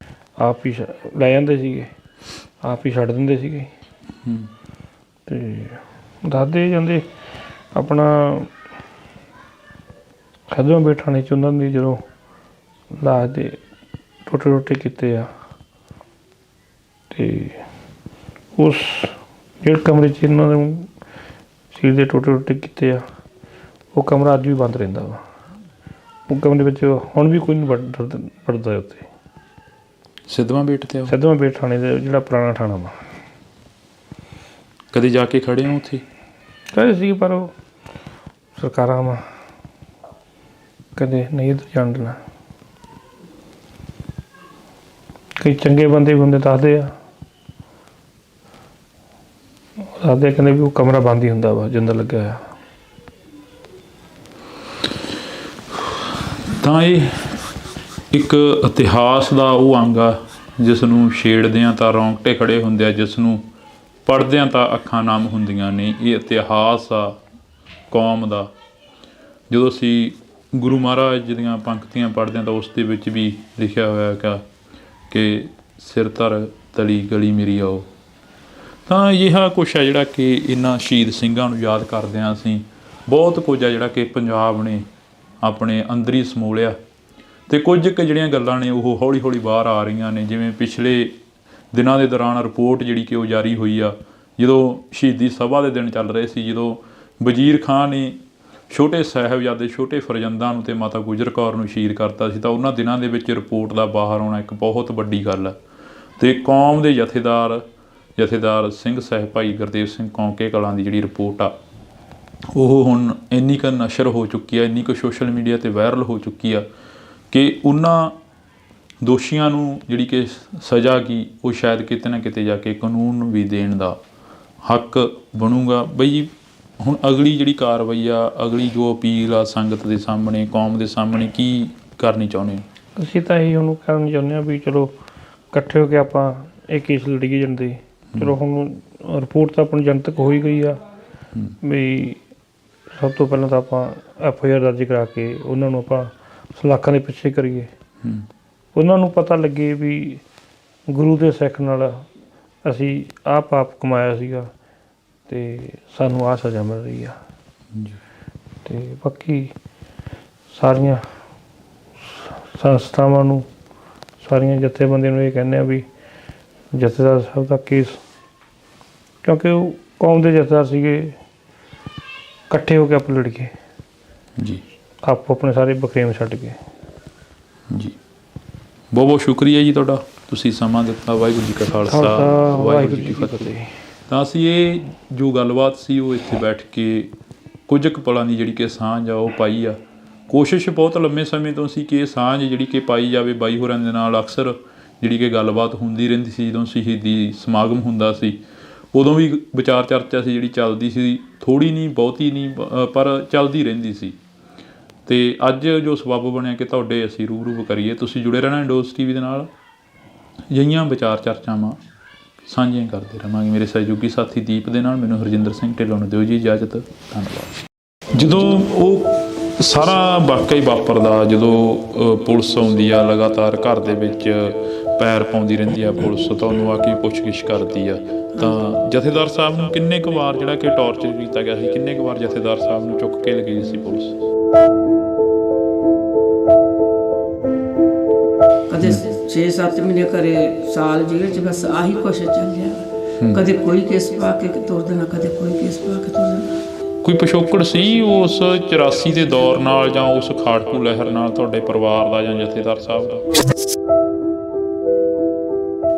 ਆਪ ਹੀ ਲੈ ਜਾਂਦੇ ਸੀਗੇ, ਆਪ ਹੀ ਛੱਡ ਦਿੰਦੇ ਸੀਗੇ। ਅਤੇ ਦੱਸਦੇ ਜਾਂਦੇ ਆਪਣਾ ਖਦਵਾ ਬੈਠਾਣੇ 'ਚ ਉਹਨਾਂ ਦੀ ਜਦੋਂ ਲਾਸ਼ ਦੇ ਟੋਟੇ ਟੋਟੇ ਕੀਤੇ ਆ, ਅਤੇ ਉਸ ਜਿਹੜੇ ਕਮਰੇ 'ਚ ਇਹਨਾਂ ਦੇ ਸੀਲ ਦੇ ਟੋਟੇ ਟੋਟੇ ਕੀਤੇ ਆ, ਉਹ ਕਮਰਾ ਅੱਜ ਵੀ ਬੰਦ ਰਹਿੰਦਾ ਵਾ। ਉਹ ਕਮਰੇ ਵਿੱਚ ਹੁਣ ਵੀ ਕੋਈ ਨਹੀਂ ਵੜਦਾ ਉੱਥੇ। ਸਿੱਧਵਾਂ ਬੇਟ 'ਤੇ? ਸਿੱਧਵਾਂ ਬੇਟ ਥਾਣੇ ਦਾ ਜਿਹੜਾ ਪੁਰਾਣਾ ਥਾਣਾ ਵਾ। ਕਦੇ ਜਾ ਕੇ ਖੜ੍ਹੇ ਹੋ ਉੱਥੇ? ਕਹਿੰਦੇ ਸੀ ਪਰ ਉਹ ਸਰਕਾਰਾਂ ਵਾ, ਕਦੇ ਨਹੀਂ ਇੱਧਰ ਜਾਣ ਦੇਣਾ। ਕਈ ਚੰਗੇ ਬੰਦੇ ਵੀ ਹੁੰਦੇ ਦੱਸਦੇ ਆ, ਕਹਿੰਦੇ ਵੀ ਉਹ ਕਮਰਾ ਬੰਦ ਹੀ ਹੁੰਦਾ ਵਾ ਜਿੰਦਾ ਲੱਗਿਆ ਹੋਇਆ। ਤਾਂ ਇਹ ਇੱਕ ਇਤਿਹਾਸ ਦਾ ਉਹ ਅੰਗ ਆ ਜਿਸ ਨੂੰ ਛੇੜਦਿਆਂ ਤਾਂ ਰੌਂਗਟੇ ਖੜ੍ਹੇ ਹੁੰਦੇ ਆ, ਜਿਸ ਨੂੰ ਪੜ੍ਹਦਿਆਂ ਤਾਂ ਅੱਖਾਂ ਨਮ ਹੁੰਦੀਆਂ ਨੇ। ਇਹ ਇਤਿਹਾਸ ਆ ਕੌਮ ਦਾ। ਜਦੋਂ ਅਸੀਂ ਗੁਰੂ ਮਹਾਰਾਜ ਦੀਆਂ ਪੰਕਤੀਆਂ ਪੜ੍ਹਦੇ ਹਾਂ ਤਾਂ ਉਸ ਦੇ ਵਿੱਚ ਵੀ ਲਿਖਿਆ ਹੋਇਆ ਹੈਗਾ ਕਿ ਸਿਰ ਧਰ ਤਲੀ ਗਲੀ ਮੇਰੀ ਆਓ। ਤਾਂ ਅਜਿਹਾ ਕੁਛ ਹੈ ਜਿਹੜਾ ਕਿ ਇਹਨਾਂ ਸ਼ਹੀਦ ਸਿੰਘਾਂ ਨੂੰ ਯਾਦ ਕਰਦਿਆਂ ਅਸੀਂ ਬਹੁਤ ਕੁਝ ਹੈ ਜਿਹੜਾ ਕਿ ਪੰਜਾਬ ਨੇ ਆਪਣੇ ਅੰਦਰ ਹੀ ਸਮੋ ਲਿਆ, ਅਤੇ ਕੁਝ ਕੁ ਜਿਹੜੀਆਂ ਗੱਲਾਂ ਨੇ ਉਹ ਹੌਲੀ ਹੌਲੀ ਬਾਹਰ ਆ ਰਹੀਆਂ ਨੇ। ਜਿਵੇਂ ਪਿਛਲੇ ਦਿਨਾਂ ਦੇ ਦੌਰਾਨ ਰਿਪੋਰਟ ਜਿਹੜੀ ਕਿ ਉਹ ਜਾਰੀ ਹੋਈ ਆ, ਜਦੋਂ ਸ਼ਹੀਦੀ ਸਭਾ ਦੇ ਦਿਨ ਚੱਲ ਰਹੇ ਸੀ, ਜਦੋਂ ਵਜ਼ੀਰ ਖਾਂ ਨੇ ਛੋਟੇ ਸਾਹਿਬਜ਼ਾਦੇ ਛੋਟੇ ਫਰਜ਼ੰਦਾਂ ਨੂੰ ਅਤੇ ਮਾਤਾ ਗੁਜਰ ਕੌਰ ਨੂੰ ਸ਼ਹੀਦ ਕਰਤਾ ਸੀ, ਤਾਂ ਉਹਨਾਂ ਦਿਨਾਂ ਦੇ ਵਿੱਚ ਰਿਪੋਰਟ ਦਾ ਬਾਹਰ ਆਉਣਾ ਇੱਕ ਬਹੁਤ ਵੱਡੀ ਗੱਲ ਹੈ। ਅਤੇ ਕੌਮ ਦੇ ਜਥੇਦਾਰ ਸਿੰਘ ਸਾਹਿਬ ਭਾਈ ਗੁਰਦੇਵ ਸਿੰਘ ਕੌਂਕੇ ਕਲਾਂ ਦੀ ਜਿਹੜੀ ਰਿਪੋਰਟ ਆ ਉਹ ਹੁਣ ਇੰਨੀ ਕੁ ਨਸ਼ਰ ਹੋ ਚੁੱਕੀ ਆ, ਇੰਨੀ ਕੁ ਸੋਸ਼ਲ ਮੀਡੀਆ 'ਤੇ ਵਾਇਰਲ ਹੋ ਚੁੱਕੀ ਆ ਕਿ ਉਹਨਾਂ ਦੋਸ਼ੀਆਂ ਨੂੰ ਜਿਹੜੀ ਕਿ ਸਜ਼ਾ ਕੀ ਉਹ ਸ਼ਾਇਦ ਕਿਤੇ ਨਾ ਕਿਤੇ ਜਾ ਕੇ ਕਾਨੂੰਨ ਨੂੰ ਵੀ ਦੇਣ ਦਾ ਹੱਕ ਬਣੂਗਾ। ਬਈ ਹੁਣ ਅਗਲੀ ਜਿਹੜੀ ਕਾਰਵਾਈ ਆ, ਅਗਲੀ ਜੋ ਅਪੀਲ ਆ ਸੰਗਤ ਦੇ ਸਾਹਮਣੇ, ਕੌਮ ਦੇ ਸਾਹਮਣੇ ਕੀ ਕਰਨੀ ਚਾਹੁੰਦੇ ਹੋ? ਅਸੀਂ ਤਾਂ ਇਹੀ ਉਹਨੂੰ ਕਹਿਣਾ ਚਾਹੁੰਦੇ ਹਾਂ ਵੀ ਚਲੋ ਇਕੱਠੇ ਹੋ ਕੇ ਆਪਾਂ ਇਹ ਕੇਸ ਲੜੀਏ ਜਾਂਦੇ। ਚਲੋ ਹੁਣ ਰਿਪੋਰਟ ਤਾਂ ਆਪਣੀ ਜਨਤਕ ਹੋ ਹੀ ਗਈ ਆ ਵੀ ਸਭ ਤੋਂ ਪਹਿਲਾਂ ਤਾਂ ਆਪਾਂ FIR ਦਰਜ ਕਰਾ ਕੇ ਉਹਨਾਂ ਨੂੰ ਆਪਾਂ ਸਲਾਖਾਂ ਦੇ ਪਿੱਛੇ ਕਰੀਏ, ਉਹਨਾਂ ਨੂੰ ਪਤਾ ਲੱਗੇ ਵੀ ਗੁਰੂ ਦੇ ਸਿੱਖ ਨਾਲ ਅਸੀਂ ਆਹ ਪਾਪ ਕਮਾਇਆ ਸੀਗਾ ਅਤੇ ਸਾਨੂੰ ਆਹ ਸਜ਼ਾ ਮਿਲ ਰਹੀ ਆ। ਅਤੇ ਬਾਕੀ ਸਾਰੀਆਂ ਸੰਸਥਾਵਾਂ ਨੂੰ, ਸਾਰੀਆਂ ਜਥੇਬੰਦੀਆਂ ਨੂੰ ਇਹ ਕਹਿੰਦੇ ਆ ਵੀ ਜਥੇਦਾਰ ਸਾਹਿਬ ਦਾ ਕੇਸ, ਕਿਉਂਕਿ ਉਹ ਕੌਮ ਦੇ ਜਥੇਦਾਰ ਸੀਗੇ, ਇਕੱਠੇ ਹੋ ਕੇ ਆਪਾਂ ਲੜੀਏ ਜੀ, ਆਪੋ ਆਪਣੇ ਸਾਰੇ ਬਖਰੇਵੇਂ ਛੱਡ ਕੇ। ਜੀ ਬਹੁਤ ਬਹੁਤ ਸ਼ੁਕਰੀਆ ਜੀ ਤੁਹਾਡਾ, ਤੁਸੀਂ ਸਮਾਂ ਦਿੱਤਾ। ਵਾਹਿਗੁਰੂ ਜੀ ਕਾ ਖਾਲਸਾ, ਵਾਹਿਗੁਰੂ ਜੀ ਕੀ ਫਤਿਹ। ਤਾਂ ਅਸੀਂ ਇਹ ਜੋ ਗੱਲਬਾਤ ਸੀ ਉਹ ਇੱਥੇ ਬੈਠ ਕੇ ਕੁਝ ਕੁ ਪਲਾਂ ਦੀ ਜਿਹੜੀ ਕਿ ਸਾਂਝ ਆ ਉਹ ਪਾਈ ਆ। ਕੋਸ਼ਿਸ਼ ਬਹੁਤ ਲੰਮੇ ਸਮੇਂ ਤੋਂ ਸੀ ਕਿ ਇਹ ਸਾਂਝ ਜਿਹੜੀ ਕਿ ਪਾਈ ਜਾਵੇ। ਬਾਈ ਹੋਰਾਂ ਦੇ ਨਾਲ ਅਕਸਰ ਜਿਹੜੀ ਕਿ ਗੱਲਬਾਤ ਹੁੰਦੀ ਰਹਿੰਦੀ ਸੀ, ਜਦੋਂ ਸ਼ਹੀਦੀ ਸਮਾਗਮ ਹੁੰਦਾ ਸੀ ਉਦੋਂ ਵੀ ਵਿਚਾਰ ਚਰਚਾ ਸੀ ਜਿਹੜੀ ਚੱਲਦੀ ਸੀ, ਥੋੜ੍ਹੀ ਨਹੀਂ ਬਹੁਤੀ ਨਹੀਂ ਪਰ ਚੱਲਦੀ ਰਹਿੰਦੀ ਸੀ। ਅਤੇ ਅੱਜ ਜੋ ਸਬੱਬ ਬਣਿਆ ਕਿ ਤੁਹਾਡੇ ਅਸੀਂ ਰੂਬਰੂ ਕਰੀਏ, ਤੁਸੀਂ ਜੁੜੇ ਰਹਿਣਾ ਇੰਡੋਜ਼ TV ਦੇ ਨਾਲ, ਅਜਿਹੀਆਂ ਵਿਚਾਰ ਚਰਚਾਵਾਂ ਸਾਂਝੀਆਂ ਕਰਦੇ ਰਹਾਂਗੇ। ਮੇਰੇ ਸਹਿਯੋਗੀ ਸਾਥੀ ਦੀਪ ਦੇ ਨਾਲ ਮੈਨੂੰ ਹਰਜਿੰਦਰ ਸਿੰਘ ਢਿੱਲੋਂ ਨੂੰ ਦਿਓ ਜੀ ਇਜਾਜ਼ਤ, ਧੰਨਵਾਦ। ਜਦੋਂ ਉਹ ਸਾਰਾ ਵਾਕਿਆ ਹੀ ਵਾਪਰਦਾ, ਜਦੋਂ ਪੁਲਿਸ ਆਉਂਦੀ ਆ ਲਗਾਤਾਰ ਘਰ ਦੇ ਵਿੱਚ ਪੈਰ ਪਾਉਂਦੀ ਰਹਿੰਦੀ ਆ ਪੁਲਿਸ, ਤੁਹਾਨੂੰ ਆ ਕੇ ਪੁੱਛਗਿੱਛ ਕਰਦੀ ਆ, ਤਾਂ ਜਥੇਦਾਰ ਸਾਹਿਬ ਨੂੰ ਕਿੰਨੇ ਕੁ ਵਾਰ ਜਿਹੜਾ ਕਿ ਟੌਰਚਰ ਕੀਤਾ ਗਿਆ ਸੀ, ਕਿੰਨੇ ਕੁ ਵਾਰ ਜਥੇਦਾਰ ਸਾਹਿਬ ਨੂੰ ਚੁੱਕ ਕੇ ਲਗਾਈ ਸੀ ਪੁਲਿਸ? ਕਦੇ 6-7 ਮਹੀਨੇ ਘਰੇ, ਸਾਲ ਜੇਲ੍ਹ 'ਚ, ਬਸ ਆਹੀ ਕੁਛ ਚੱਲਿਆ। ਕਦੇ ਕੋਈ ਕੇਸ ਪਾ ਕੇ ਤੋਰ ਦੇਣਾ, ਕਦੇ ਕੋਈ ਕੇਸ ਪਾ ਕੇ ਤੋਰ ਦੇਣਾ। ਕੋਈ ਪਿਛੋਕੜ ਸੀ ਉਸ 84 ਦੇ ਦੌਰ ਨਾਲ ਜਾਂ ਉਸ ਖਾੜਕੂ ਲਹਿਰ ਨਾਲ ਤੁਹਾਡੇ ਪਰਿਵਾਰ ਦਾ ਜਾਂ ਜਥੇਦਾਰ ਸਾਹਿਬ ਦਾ?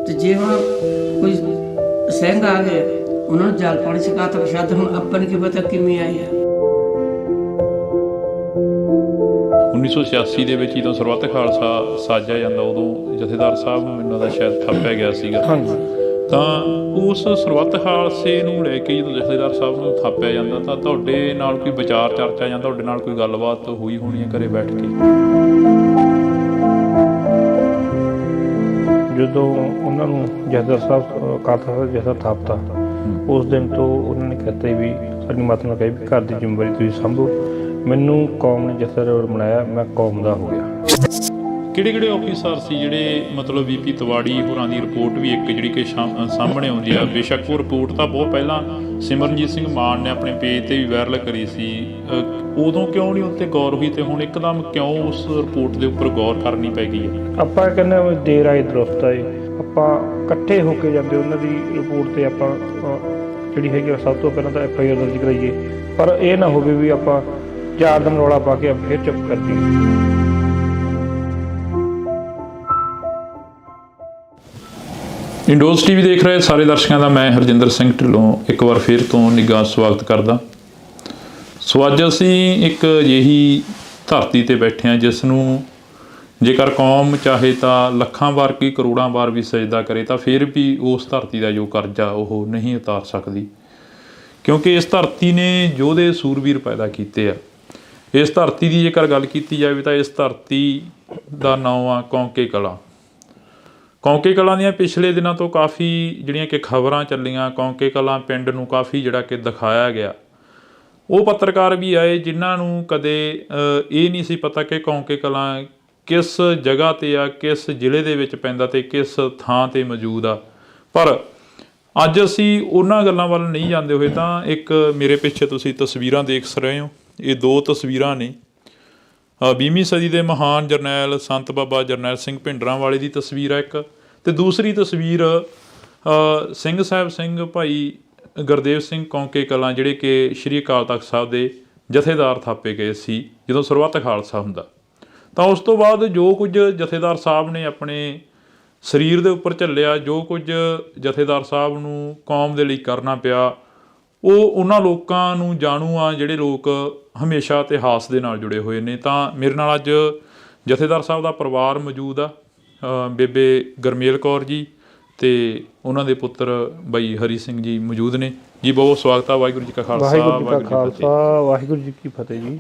ਤੇ ਜੇ ਹੁਣ ਕੋਈ ਸਿੰਘ ਆ ਗਏ, ਉਹਨਾਂ ਨੂੰ ਜਲ ਪਾਣੀ ਛਕਾ ਤਾਂ ਪ੍ਰਸ਼ਾਦ, ਹੁਣ ਆਪਾਂ ਨੂੰ ਕੀ ਪਤਾ ਕਿਵੇਂ ਆਏ ਆ। 1986 ਦੇ ਵਿੱਚ ਜਦੋਂ ਸਰਬੱਤ ਖਾਲਸਾ ਸਾਜਿਆ ਜਾਂਦਾ, ਉਦੋਂ ਜਥੇਦਾਰ ਸਾਹਿਬ ਨੂੰ ਮੈਨੂੰ ਲੱਗਦਾ ਸ਼ਾਇਦ ਥਾਪਿਆ ਗਿਆ ਸੀਗਾ। ਤਾਂ ਉਸ ਸਰਬੱਤ ਖਾਲਸੇ ਨੂੰ ਲੈ ਕੇ ਜਦੋਂ ਜਥੇਦਾਰ ਸਾਹਿਬ ਨੂੰ ਥਾਪਿਆ ਜਾਂਦਾ, ਤਾਂ ਤੁਹਾਡੇ ਨਾਲ ਕੋਈ ਵਿਚਾਰ ਚਰਚਾ ਜਾਂ ਤੁਹਾਡੇ ਨਾਲ ਕੋਈ ਗੱਲਬਾਤ ਹੋਈ ਹੋਣੀ ਹੈ ਘਰੇ ਬੈਠ ਕੇ? ਜਦੋਂ ਉਹਨਾਂ ਨੂੰ ਜਥੇਦਾਰ ਸਾਹਿਬ ਕਾਲਸਾ ਜਥਾ ਥਾਪਤਾ, ਉਸ ਦਿਨ ਤੋਂ ਉਹਨਾਂ ਨੇ ਕਹਿਤਾ ਵੀ ਸਾਡੀ ਮਾਤਾ ਨੂੰ ਕਹੀ ਵੀ ਘਰ ਦੀ ਜ਼ਿੰਮੇਵਾਰੀ ਤੁਸੀਂ ਸੰਭੋ। ਮੈਨੂੰ ਕੌਮ ਨੇ ਜਥੇਦਾਰ ਬਣਾਇਆ, ਮੈਂ ਕੌਮ ਦਾ ਹੋ ਗਿਆ। ਕਿਹੜੇ ਕਿਹੜੇ ਆਫਿਸਰ ਸੀ ਜਿਹੜੇ ਮਤਲਬ VP ਤਿਵਾੜੀ ਹੋਰਾਂ ਦੀ ਰਿਪੋਰਟ ਵੀ ਇੱਕ ਜਿਹੜੀ ਕਿ ਸਾਹਮਣੇ ਆਉਂਦੀ ਆ? ਬੇਸ਼ੱਕ ਉਹ ਰਿਪੋਰਟ ਤਾਂ ਬਹੁਤ ਪਹਿਲਾਂ ਸਿਮਰਨਜੀਤ ਸਿੰਘ ਮਾਨ ਨੇ ਆਪਣੇ ਪੇਜ 'ਤੇ ਵੀ ਵਾਇਰਲ ਕਰੀ ਸੀ, ਉਦੋਂ ਕਿਉਂ ਨਹੀਂ ਉੱਤੇ ਗੌਰ ਹੋਈ ਅਤੇ ਹੁਣ ਇੱਕਦਮ ਕਿਉਂ ਉਸ ਰਿਪੋਰਟ ਦੇ ਉੱਪਰ ਗੌਰ ਕਰਨੀ ਪੈ ਗਈ ਹੈ? ਆਪਾਂ ਕਹਿੰਦੇ ਦੇਰ ਆਏ ਦਰੁਸਤ ਆਏ, ਆਪਾਂ ਇਕੱਠੇ ਹੋ ਕੇ ਜਾਂਦੇ ਉਹਨਾਂ ਦੀ ਰਿਪੋਰਟ 'ਤੇ ਆਪਾਂ ਜਿਹੜੀ ਹੈਗੀ ਸਭ ਤੋਂ ਪਹਿਲਾਂ ਤਾਂ FIR ਦਰਜ ਕਰਾਈਏ, ਪਰ ਇਹ ਨਾ ਹੋਵੇ ਵੀ ਆਪਾਂ 4 ਦਿਨ ਰੌਲਾ ਪਾ ਕੇ ਫਿਰ ਚੁੱਪ ਕਰ ਦਈਏ। ਇੰਡੋਜ਼ TV ਦੇਖ ਰਹੇ ਸਾਰੇ ਦਰਸ਼ਕਾਂ ਦਾ ਮੈਂ ਹਰਜਿੰਦਰ ਸਿੰਘ ਢਿੱਲੋਂ ਇੱਕ ਵਾਰ ਫਿਰ ਤੋਂ ਨਿੱਘਾ ਸਵਾਗਤ ਕਰਦਾ। ਸੋ ਅੱਜ ਅਸੀਂ ਇੱਕ ਅਜਿਹੀ ਧਰਤੀ 'ਤੇ ਬੈਠੇ ਹਾਂ ਜਿਸ ਨੂੰ ਜੇਕਰ ਕੌਮ ਚਾਹੇ ਤਾਂ ਲੱਖਾਂ ਵਾਰ ਕੀ ਕਰੋੜਾਂ ਵਾਰ ਵੀ ਸਜਦਾ ਕਰੇ ਤਾਂ ਫਿਰ ਵੀ ਉਸ ਧਰਤੀ ਦਾ ਜੋ ਕਰਜ਼ਾ ਉਹ ਨਹੀਂ ਉਤਾਰ ਸਕਦੀ, ਕਿਉਂਕਿ ਇਸ ਧਰਤੀ ਨੇ ਯੋਧੇ ਸੂਰਬੀਰ ਪੈਦਾ ਕੀਤੇ ਆ। ਇਸ ਧਰਤੀ ਦੀ ਜੇਕਰ ਗੱਲ ਕੀਤੀ ਜਾਵੇ ਤਾਂ ਇਸ ਧਰਤੀ ਦਾ ਨਾਮ ਆ ਕੌਂਕੇ ਕਲਾਂ। ਕੌਂਕੇ ਕਲਾਂ ਦੀਆਂ ਪਿਛਲੇ ਦਿਨਾਂ ਤੋਂ ਕਾਫੀ ਜਿਹੜੀਆਂ ਕਿ ਖਬਰਾਂ ਚੱਲੀਆਂ, ਕੌਂਕੇ ਕਲਾਂ ਪਿੰਡ ਨੂੰ ਕਾਫੀ ਜਿਹੜਾ ਕਿ ਦਿਖਾਇਆ ਗਿਆ। ਉਹ ਪੱਤਰਕਾਰ ਵੀ ਆਏ ਜਿਨ੍ਹਾਂ ਨੂੰ ਕਦੇ ਇਹ ਨਹੀਂ ਸੀ ਪਤਾ ਕਿ ਕੌਂਕੇ ਕਲਾਂ ਕਿਸ ਜਗ੍ਹਾ 'ਤੇ ਆ, ਕਿਸ ਜ਼ਿਲ੍ਹੇ ਦੇ ਵਿੱਚ ਪੈਂਦਾ ਅਤੇ ਕਿਸ ਥਾਂ 'ਤੇ ਮੌਜੂਦ ਆ। ਪਰ ਅੱਜ ਅਸੀਂ ਉਹਨਾਂ ਗੱਲਾਂ ਵੱਲ ਨਹੀਂ ਜਾਂਦੇ ਹੋਏ ਤਾਂ ਇੱਕ ਮੇਰੇ ਪਿੱਛੇ ਤੁਸੀਂ ਤਸਵੀਰਾਂ ਦੇਖ ਰਹੇ ਹੋ। ਇਹ 2 ਤਸਵੀਰਾਂ ਨੇ 20ਵੀਂ ਸਦੀ ਦੇ ਮਹਾਨ ਜਰਨੈਲ ਸੰਤ ਬਾਬਾ ਜਰਨੈਲ ਸਿੰਘ ਭਿੰਡਰਾਂਵਾਲੇ ਦੀ ਤਸਵੀਰ ਹੈ ਇੱਕ, ਅਤੇ ਦੂਸਰੀ ਤਸਵੀਰ ਸਿੰਘ ਸਾਹਿਬ ਸਿੰਘ ਭਾਈ ਗੁਰਦੇਵ ਸਿੰਘ ਕੌਂਕੇ ਕਲਾਂ, ਜਿਹੜੇ ਕਿ ਸ਼੍ਰੀ ਅਕਾਲ ਤਖਤ ਸਾਹਿਬ ਦੇ ਜਥੇਦਾਰ ਥਾਪੇ ਗਏ ਸੀ ਜਦੋਂ ਸਰਬੱਤ ਖਾਲਸਾ ਹੁੰਦਾ। ਤਾਂ ਉਸ ਤੋਂ ਬਾਅਦ ਜੋ ਕੁਝ ਜਥੇਦਾਰ ਸਾਹਿਬ ਨੇ ਆਪਣੇ ਸਰੀਰ ਦੇ ਉੱਪਰ ਝੱਲਿਆ, ਜੋ ਕੁਝ ਜਥੇਦਾਰ ਸਾਹਿਬ ਨੂੰ ਕੌਮ ਦੇ ਲਈ ਕਰਨਾ ਪਿਆ, ਉਹ ਉਹਨਾਂ ਲੋਕਾਂ ਨੂੰ ਜਾਣੂ ਆ ਜਿਹੜੇ ਲੋਕ ਹਮੇਸ਼ਾ ਇਤਿਹਾਸ ਦੇ ਨਾਲ ਜੁੜੇ ਹੋਏ ਨੇ। ਤਾਂ ਮੇਰੇ ਨਾਲ ਅੱਜ ਜਥੇਦਾਰ ਸਾਹਿਬ ਦਾ ਪਰਿਵਾਰ ਮੌਜੂਦ ਆ, ਬੇਬੇ ਗੁਰਮੇਲ ਕੌਰ ਜੀ ਅਤੇ ਉਹਨਾਂ ਦੇ ਪੁੱਤਰ ਬਾਈ ਹਰੀ ਸਿੰਘ ਜੀ ਮੌਜੂਦ ਨੇ ਜੀ। ਬਹੁਤ ਸਵਾਗਤ ਆ। ਵਾਹਿਗੁਰੂ ਜੀ ਕਾ ਖਾਲਸਾ, ਵਾਹਿਗੁਰੂ ਜੀ ਕੀ ਫਤਿਹ ਜੀ।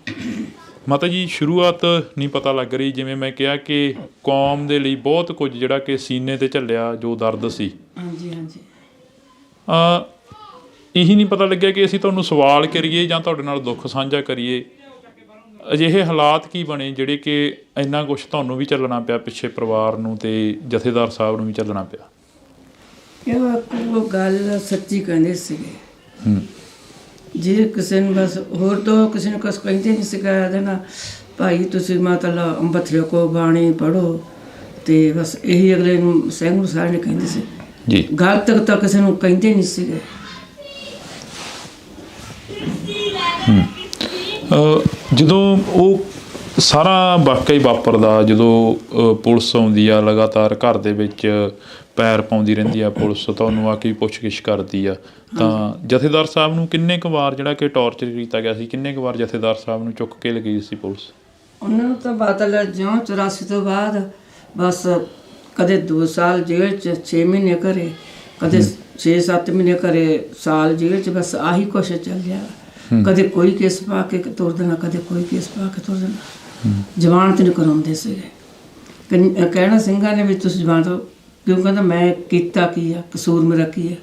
ਮਾਤਾ ਜੀ, ਸ਼ੁਰੂਆਤ ਨਹੀਂ ਪਤਾ ਲੱਗ ਰਹੀ, ਜਿਵੇਂ ਮੈਂ ਕਿਹਾ ਕਿ ਕੌਮ ਦੇ ਲਈ ਬਹੁਤ ਕੁਝ ਜਿਹੜਾ ਕਿ ਸੀਨੇ 'ਤੇ ਝੱਲਿਆ, ਜੋ ਦਰਦ ਸੀ। ਹਾਂਜੀ ਹਾਂਜੀ। ਇਹੀ ਨਹੀਂ ਪਤਾ ਲੱਗਿਆ ਕਿ ਅਸੀਂ ਤੁਹਾਨੂੰ ਸਵਾਲ ਕਰੀਏ ਜਾਂ ਤੁਹਾਡੇ ਨਾਲ ਦੁੱਖ ਸਾਂਝਾ ਕਰੀਏ। ਅਜਿਹੇ ਹਾਲਾਤ ਕੀ ਬਣੇ ਜਿਹੜੇ ਕਿ ਇੰਨਾ ਕੁਛ ਤੁਹਾਨੂੰ ਵੀ ਝੱਲਣਾ ਪਿਆ, ਪਿੱਛੇ ਪਰਿਵਾਰ ਨੂੰ ਅਤੇ ਜਥੇਦਾਰ ਸਾਹਿਬ ਨੂੰ ਵੀ ਝੱਲਣਾ ਪਿਆ? ਉਹ ਗੱਲ ਸੱਚੀ ਕਹਿੰਦੇ ਸੀਗੇ। ਜੇ ਕਿਸੇ ਨੂੰ ਬਸ ਹੋਰ ਤੋਂ ਕਿਸੇ ਨੂੰ ਕੁਛ ਕਹਿੰਦੇ ਨਹੀਂ ਸੀਗਾ ਦੇਣਾ, ਭਾਈ ਤੁਸੀਂ ਮਤਲਬ ਅੰਬਥਰੇ ਕੋ ਬਾਣੀ ਪੜ੍ਹੋ, ਅਤੇ ਬਸ ਇਹੀ ਅਗਲੇ ਨੂੰ ਸਿੰਘ ਨੂੰ ਸਾਰੇ ਨੇ ਕਹਿੰਦੇ ਸੀ ਜੀ। ਗੱਲ ਤੱਕ ਤਾਂ ਕਿਸੇ ਨੂੰ ਕਹਿੰਦੇ ਨਹੀਂ ਸੀਗੇ। ਜਦੋਂ ਉਹ ਸਾਰਾ ਵਾਕਿਆ ਹੀ ਵਾਪਰਦਾ, ਜਦੋਂ ਪੁਲਿਸ ਆਉਂਦੀ ਆ ਲਗਾਤਾਰ ਘਰ ਦੇ ਵਿੱਚ ਪੈਰ ਪਾਉਂਦੀ ਰਹਿੰਦੀ ਆ ਪੁਲਿਸ, ਤੁਹਾਨੂੰ ਆ ਕੇ ਪੁੱਛਗਿੱਛ ਕਰਦੀ ਆ, ਤਾਂ ਜਥੇਦਾਰ ਸਾਹਿਬ ਨੂੰ ਕਿੰਨੇ ਕੁ ਵਾਰ ਜਿਹੜਾ ਕਿ ਟੌਰਚਰ ਕੀਤਾ ਗਿਆ ਸੀ, ਕਿੰਨੇ ਕੁ ਵਾਰ ਜਥੇਦਾਰ ਸਾਹਿਬ ਨੂੰ ਚੁੱਕ ਕੇ ਲਗਾਈ ਸੀ ਪੁਲਿਸ? ਉਹਨਾਂ ਨੂੰ ਤਾਂ ਬਾਦਲ ਜਿਉਂ 84 ਤੋਂ ਬਾਅਦ ਬਸ ਕਦੇ 2 ਸਾਲ ਜੇਲ੍ਹ 'ਚ, 6 ਮਹੀਨੇ ਘਰੇ, ਕਦੇ 6-7 ਮਹੀਨੇ ਘਰੇ, ਸਾਲ ਜੇਲ੍ਹ 'ਚ, ਬਸ ਆਹੀ ਕੁਛ ਚੱਲਿਆ। ਕਦੇ ਕੋਈ ਕੇਸ ਪਾ ਕੇ ਤੁਰ ਦੇਣਾ, ਕਦੇ ਕੋਈ ਕੇਸ ਪਾ ਕੇ ਤੁਰ ਦੇਣਾ। ਜ਼ਮਾਨਤ ਨਹੀਂ ਕਰਾਉਂਦੇ ਸੀਗੇ। ਕਹਿਣਾ ਸਿੰਘਾਂ ਨੇ ਵੀ ਤੁਸੀਂ ਜ਼ਮਾਨਤ ਕਿਉਂ? ਕਹਿੰਦਾ ਮੈਂ ਕੀਤਾ ਕੀ ਆ, ਕਸੂਰ ਮੇਰਾ ਕੀ ਆ,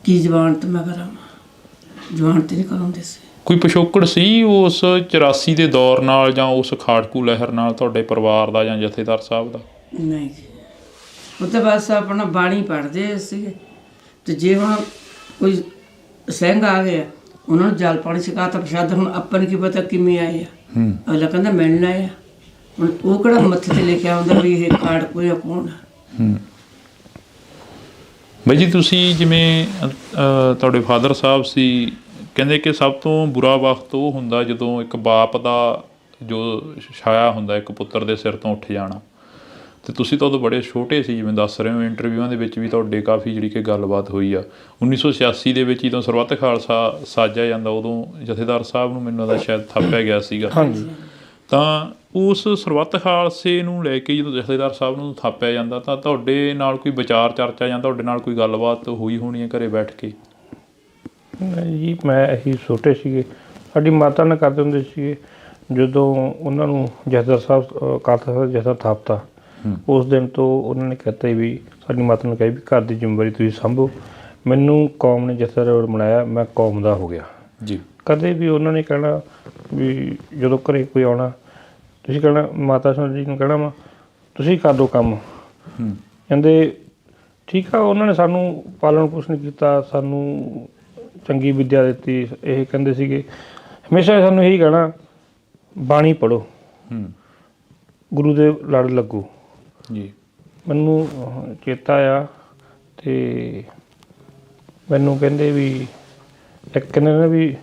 ਕੀ ਜ਼ਮਾਨਤ ਮੈਂ ਕਰਾਵਾਂ? ਜ਼ਮਾਨਤ ਨਹੀਂ ਕਰਾਉਂਦੇ ਸੀ। ਕੋਈ ਪਿਛੋਕੜ ਸੀ ਉਸ 84 ਦੇ ਦੌਰ ਨਾਲ ਜਾਂ ਉਸ ਖਾੜਕੂ ਲਹਿਰ ਨਾਲ ਤੁਹਾਡੇ ਪਰਿਵਾਰ ਦਾ ਜਾਂ ਜਥੇਦਾਰ ਸਾਹਿਬ ਦਾ? ਨਹੀਂ ਜੀ, ਉਹ ਤਾਂ ਬਸ ਆਪਣਾ ਬਾਣੀ ਪੜ੍ਹਦੇ ਸੀਗੇ। ਅਤੇ ਜੇ ਹੁਣ ਕੋਈ ਸਿੰਘ ਆ ਗਿਆ, ਉਹਨਾਂ ਨੂੰ ਜਲ ਪਾਣੀ ਛਕਾ ਤਾ, ਪ੍ਰਸ਼ਾਦ। ਹੁਣ ਆਪਾਂ ਨੂੰ ਕੀ ਪਤਾ ਕਿਵੇਂ ਆਏ ਆ, ਅਗਲਾ ਕਹਿੰਦਾ ਮਿਲਣਾ ਆ। ਹੁਣ ਉਹ ਕਿਹੜਾ ਮੱਥੇ 'ਤੇ ਲਿਖਿਆ ਹੁੰਦਾ ਵੀ ਇਹ ਖਾੜਕੂ ਜਾਂ ਕੌਣ ਆ? ਬਾਈ ਜੀ, ਤੁਸੀਂ ਜਿਵੇਂ ਤੁਹਾਡੇ ਫਾਦਰ ਸਾਹਿਬ ਸੀ, ਕਹਿੰਦੇ ਕਿ ਸਭ ਤੋਂ ਬੁਰਾ ਵਕਤ ਉਹ ਹੁੰਦਾ ਜਦੋਂ ਇੱਕ ਬਾਪ ਦਾ ਜੋ ਛਾਇਆ ਹੁੰਦਾ ਇੱਕ ਪੁੱਤਰ ਦੇ ਸਿਰ ਤੋਂ ਉੱਠ ਜਾਣਾ, ਅਤੇ ਤੁਸੀਂ ਤਾਂ ਉਦੋਂ ਬੜੇ ਛੋਟੇ ਸੀ, ਜਿਵੇਂ ਦੱਸ ਰਹੇ ਹੋ ਇੰਟਰਵਿਊਆਂ ਦੇ ਵਿੱਚ ਵੀ ਤੁਹਾਡੇ ਕਾਫੀ ਜਿਹੜੀ ਕਿ ਗੱਲਬਾਤ ਹੋਈ ਆ। 1986 ਦੇ ਵਿੱਚ ਜਦੋਂ ਸਰਬੱਤ ਖਾਲਸਾ ਸਾਜਿਆ ਜਾਂਦਾ, ਉਦੋਂ ਜਥੇਦਾਰ ਸਾਹਿਬ ਨੂੰ ਮੈਨੂੰ ਲੱਗਦਾ ਸ਼ਾਇਦ ਥਾਪਿਆ ਗਿਆ ਸੀਗਾ। ਹਾਂਜੀ। ਤਾਂ ਉਸ ਸਰਬੱਤ ਖਾਲਸੇ ਨੂੰ ਲੈ ਕੇ ਜਦੋਂ ਜਥੇਦਾਰ ਸਾਹਿਬ ਨੂੰ ਥਾਪਿਆ ਜਾਂਦਾ, ਤਾਂ ਤੁਹਾਡੇ ਨਾਲ ਕੋਈ ਵਿਚਾਰ ਚਰਚਾ ਜਾਂ ਤੁਹਾਡੇ ਨਾਲ ਕੋਈ ਗੱਲਬਾਤ ਹੋਈ ਹੋਣੀ ਹੈ ਘਰੇ ਬੈਠ ਕੇ? ਜੀ, ਮੈਂ ਅਸੀਂ ਛੋਟੇ ਸੀਗੇ, ਸਾਡੀ ਮਾਤਾ ਨਾਲ ਕਰਦੇ ਹੁੰਦੇ ਸੀਗੇ। ਜਦੋਂ ਉਹਨਾਂ ਨੂੰ ਜਥੇਦਾਰ ਸਾਹਿਬ ਕਾਲਸਾ ਜਥਾ ਥਾਪਤਾ, ਉਸ ਦਿਨ ਤੋਂ ਉਹਨਾਂ ਨੇ ਕਹਿਤਾ ਵੀ, ਸਾਡੀ ਮਾਤਾ ਨੇ ਕਿਹਾ ਵੀ ਘਰ ਦੀ ਜ਼ਿੰਮੇਵਾਰੀ ਤੁਸੀਂ ਸੰਭੋ। ਮੈਨੂੰ ਕੌਮ ਨੇ ਜਥੇਦਾਰ ਬਣਾਇਆ, ਮੈਂ ਕੌਮ ਦਾ ਹੋ ਗਿਆ ਜੀ। ਕਦੇ ਵੀ ਉਹਨਾਂ ਨੇ ਕਹਿਣਾ ਵੀ ਜਦੋਂ ਘਰੇ ਕੋਈ ਆਉਣਾ, ਤੁਸੀਂ ਕਹਿਣਾ ਮਾਤਾ ਜੀ ਨੂੰ ਕਹਿਣਾ ਵਾ ਤੁਸੀਂ ਕਰ ਦਿਓ ਕੰਮ। ਕਹਿੰਦੇ ਠੀਕ ਆ। ਉਹਨਾਂ ਨੇ ਸਾਨੂੰ ਪਾਲਣ ਪੋਸ਼ਣ ਕੀਤਾ, ਸਾਨੂੰ ਚੰਗੀ ਵਿੱਦਿਆ ਦਿੱਤੀ। ਇਹ ਕਹਿੰਦੇ ਸੀਗੇ ਹਮੇਸ਼ਾ ਸਾਨੂੰ ਇਹੀ ਕਹਿਣਾ, ਬਾਣੀ ਪੜ੍ਹੋ, ਗੁਰੂ ਦੇ ਲੜ ਲੱਗੋ ਜੀ। ਮੈਨੂੰ ਚੇਤਾ ਆ, ਅਤੇ ਮੈਨੂੰ ਕਹਿੰਦੇ ਵੀ ਇੱਕ ਕਹਿੰਦੇ ਨੇ ਵੀ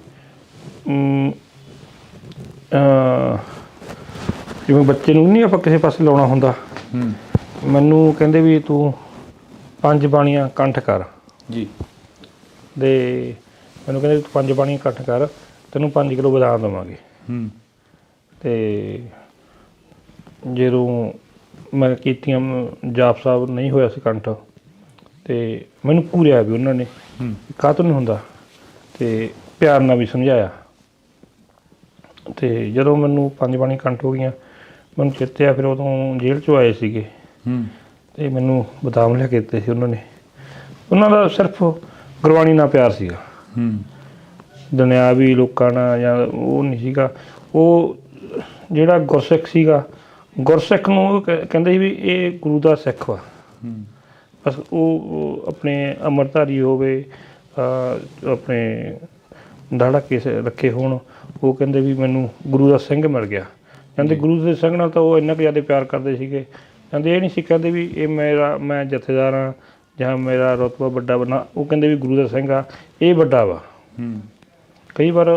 ਜਿਵੇਂ ਬੱਚੇ ਨੂੰ ਨਹੀਂ ਆਪਾਂ ਕਿਸੇ ਪਾਸੇ ਲਾਉਣਾ ਹੁੰਦਾ, ਮੈਨੂੰ ਕਹਿੰਦੇ ਵੀ ਤੂੰ 5 ਬਾਣੀਆਂ ਕੰਠ ਕਰ ਜੀ। ਅਤੇ ਮੈਨੂੰ ਕਹਿੰਦੇ ਤੂੰ 5 ਬਾਣੀਆਂ ਕੰਠ ਕਰ, ਤੈਨੂੰ 5 ਕਿਲੋ ਬਦਾਮ ਦੇਵਾਂਗੇ। ਅਤੇ ਜਦੋਂ ਮੈਂ ਕੀਤੀਆਂ, ਜਾਪ ਸਾਹਿਬ ਨਹੀਂ ਹੋਇਆ ਸੀ ਕੰਠ, ਅਤੇ ਮੈਨੂੰ ਘੂਰਿਆ ਵੀ ਉਹਨਾਂ ਨੇ, ਕਾਹਤੋਂ ਨਹੀਂ ਹੁੰਦਾ, ਅਤੇ ਪਿਆਰ ਨਾਲ ਵੀ ਸਮਝਾਇਆ। ਅਤੇ ਜਦੋਂ ਮੈਨੂੰ 5 ਬਾਣੀਆਂ ਕੰਠ ਹੋ ਗਈਆਂ, ਮੈਨੂੰ ਚੇਤੇ ਆ, ਫਿਰ ਉਦੋਂ ਜੇਲ੍ਹ 'ਚੋਂ ਆਏ ਸੀਗੇ, ਅਤੇ ਮੈਨੂੰ ਬਦਾਮ ਲਿਆ ਕੇ ਦਿੱਤੇ ਸੀ ਉਹਨਾਂ ਨੇ। ਉਹਨਾਂ ਦਾ ਸਿਰਫ ਗੁਰਬਾਣੀ ਨਾਲ ਪਿਆਰ ਸੀਗਾ, ਦੁਨਿਆਵੀ ਲੋਕਾਂ ਨਾਲ ਜਾਂ ਉਹ ਨਹੀਂ ਸੀਗਾ। ਉਹ ਜਿਹੜਾ ਗੁਰਸਿੱਖ ਸੀਗਾ, ਗੁਰਸਿੱਖ ਨੂੰ ਉਹ ਕਹਿੰਦੇ ਸੀ ਵੀ ਇਹ ਗੁਰੂ ਦਾ ਸਿੱਖ ਵਾ, ਬਸ ਉਹ ਆਪਣੇ ਅੰਮ੍ਰਿਤਧਾਰੀ ਹੋਵੇ, ਆਪਣੇ ਦਾੜਾ ਕੇਸ ਰੱਖੇ ਹੋਣ, ਉਹ ਕਹਿੰਦੇ ਵੀ ਮੈਨੂੰ ਗੁਰੂ ਦਾ ਸਿੰਘ ਮਿਲ ਗਿਆ। ਕਹਿੰਦੇ ਗੁਰੂ ਦੇ ਸਿੰਘ ਨਾਲ ਤਾਂ ਉਹ ਇੰਨਾ ਕੁ ਜ਼ਿਆਦਾ ਪਿਆਰ ਕਰਦੇ ਸੀਗੇ। ਕਹਿੰਦੇ ਇਹ ਨਹੀਂ ਸੀ ਕਹਿੰਦੇ ਵੀ ਇਹ ਮੈਂ ਜਥੇਦਾਰ ਹਾਂ ਜਾਂ ਮੇਰਾ ਰੁਤਬਾ ਵੱਡਾ ਬਣਾ, ਉਹ ਕਹਿੰਦੇ ਵੀ ਗੁਰੂ ਦਾ ਸਿੰਘ ਆ, ਇਹ ਵੱਡਾ ਵਾ। ਕਈ ਵਾਰ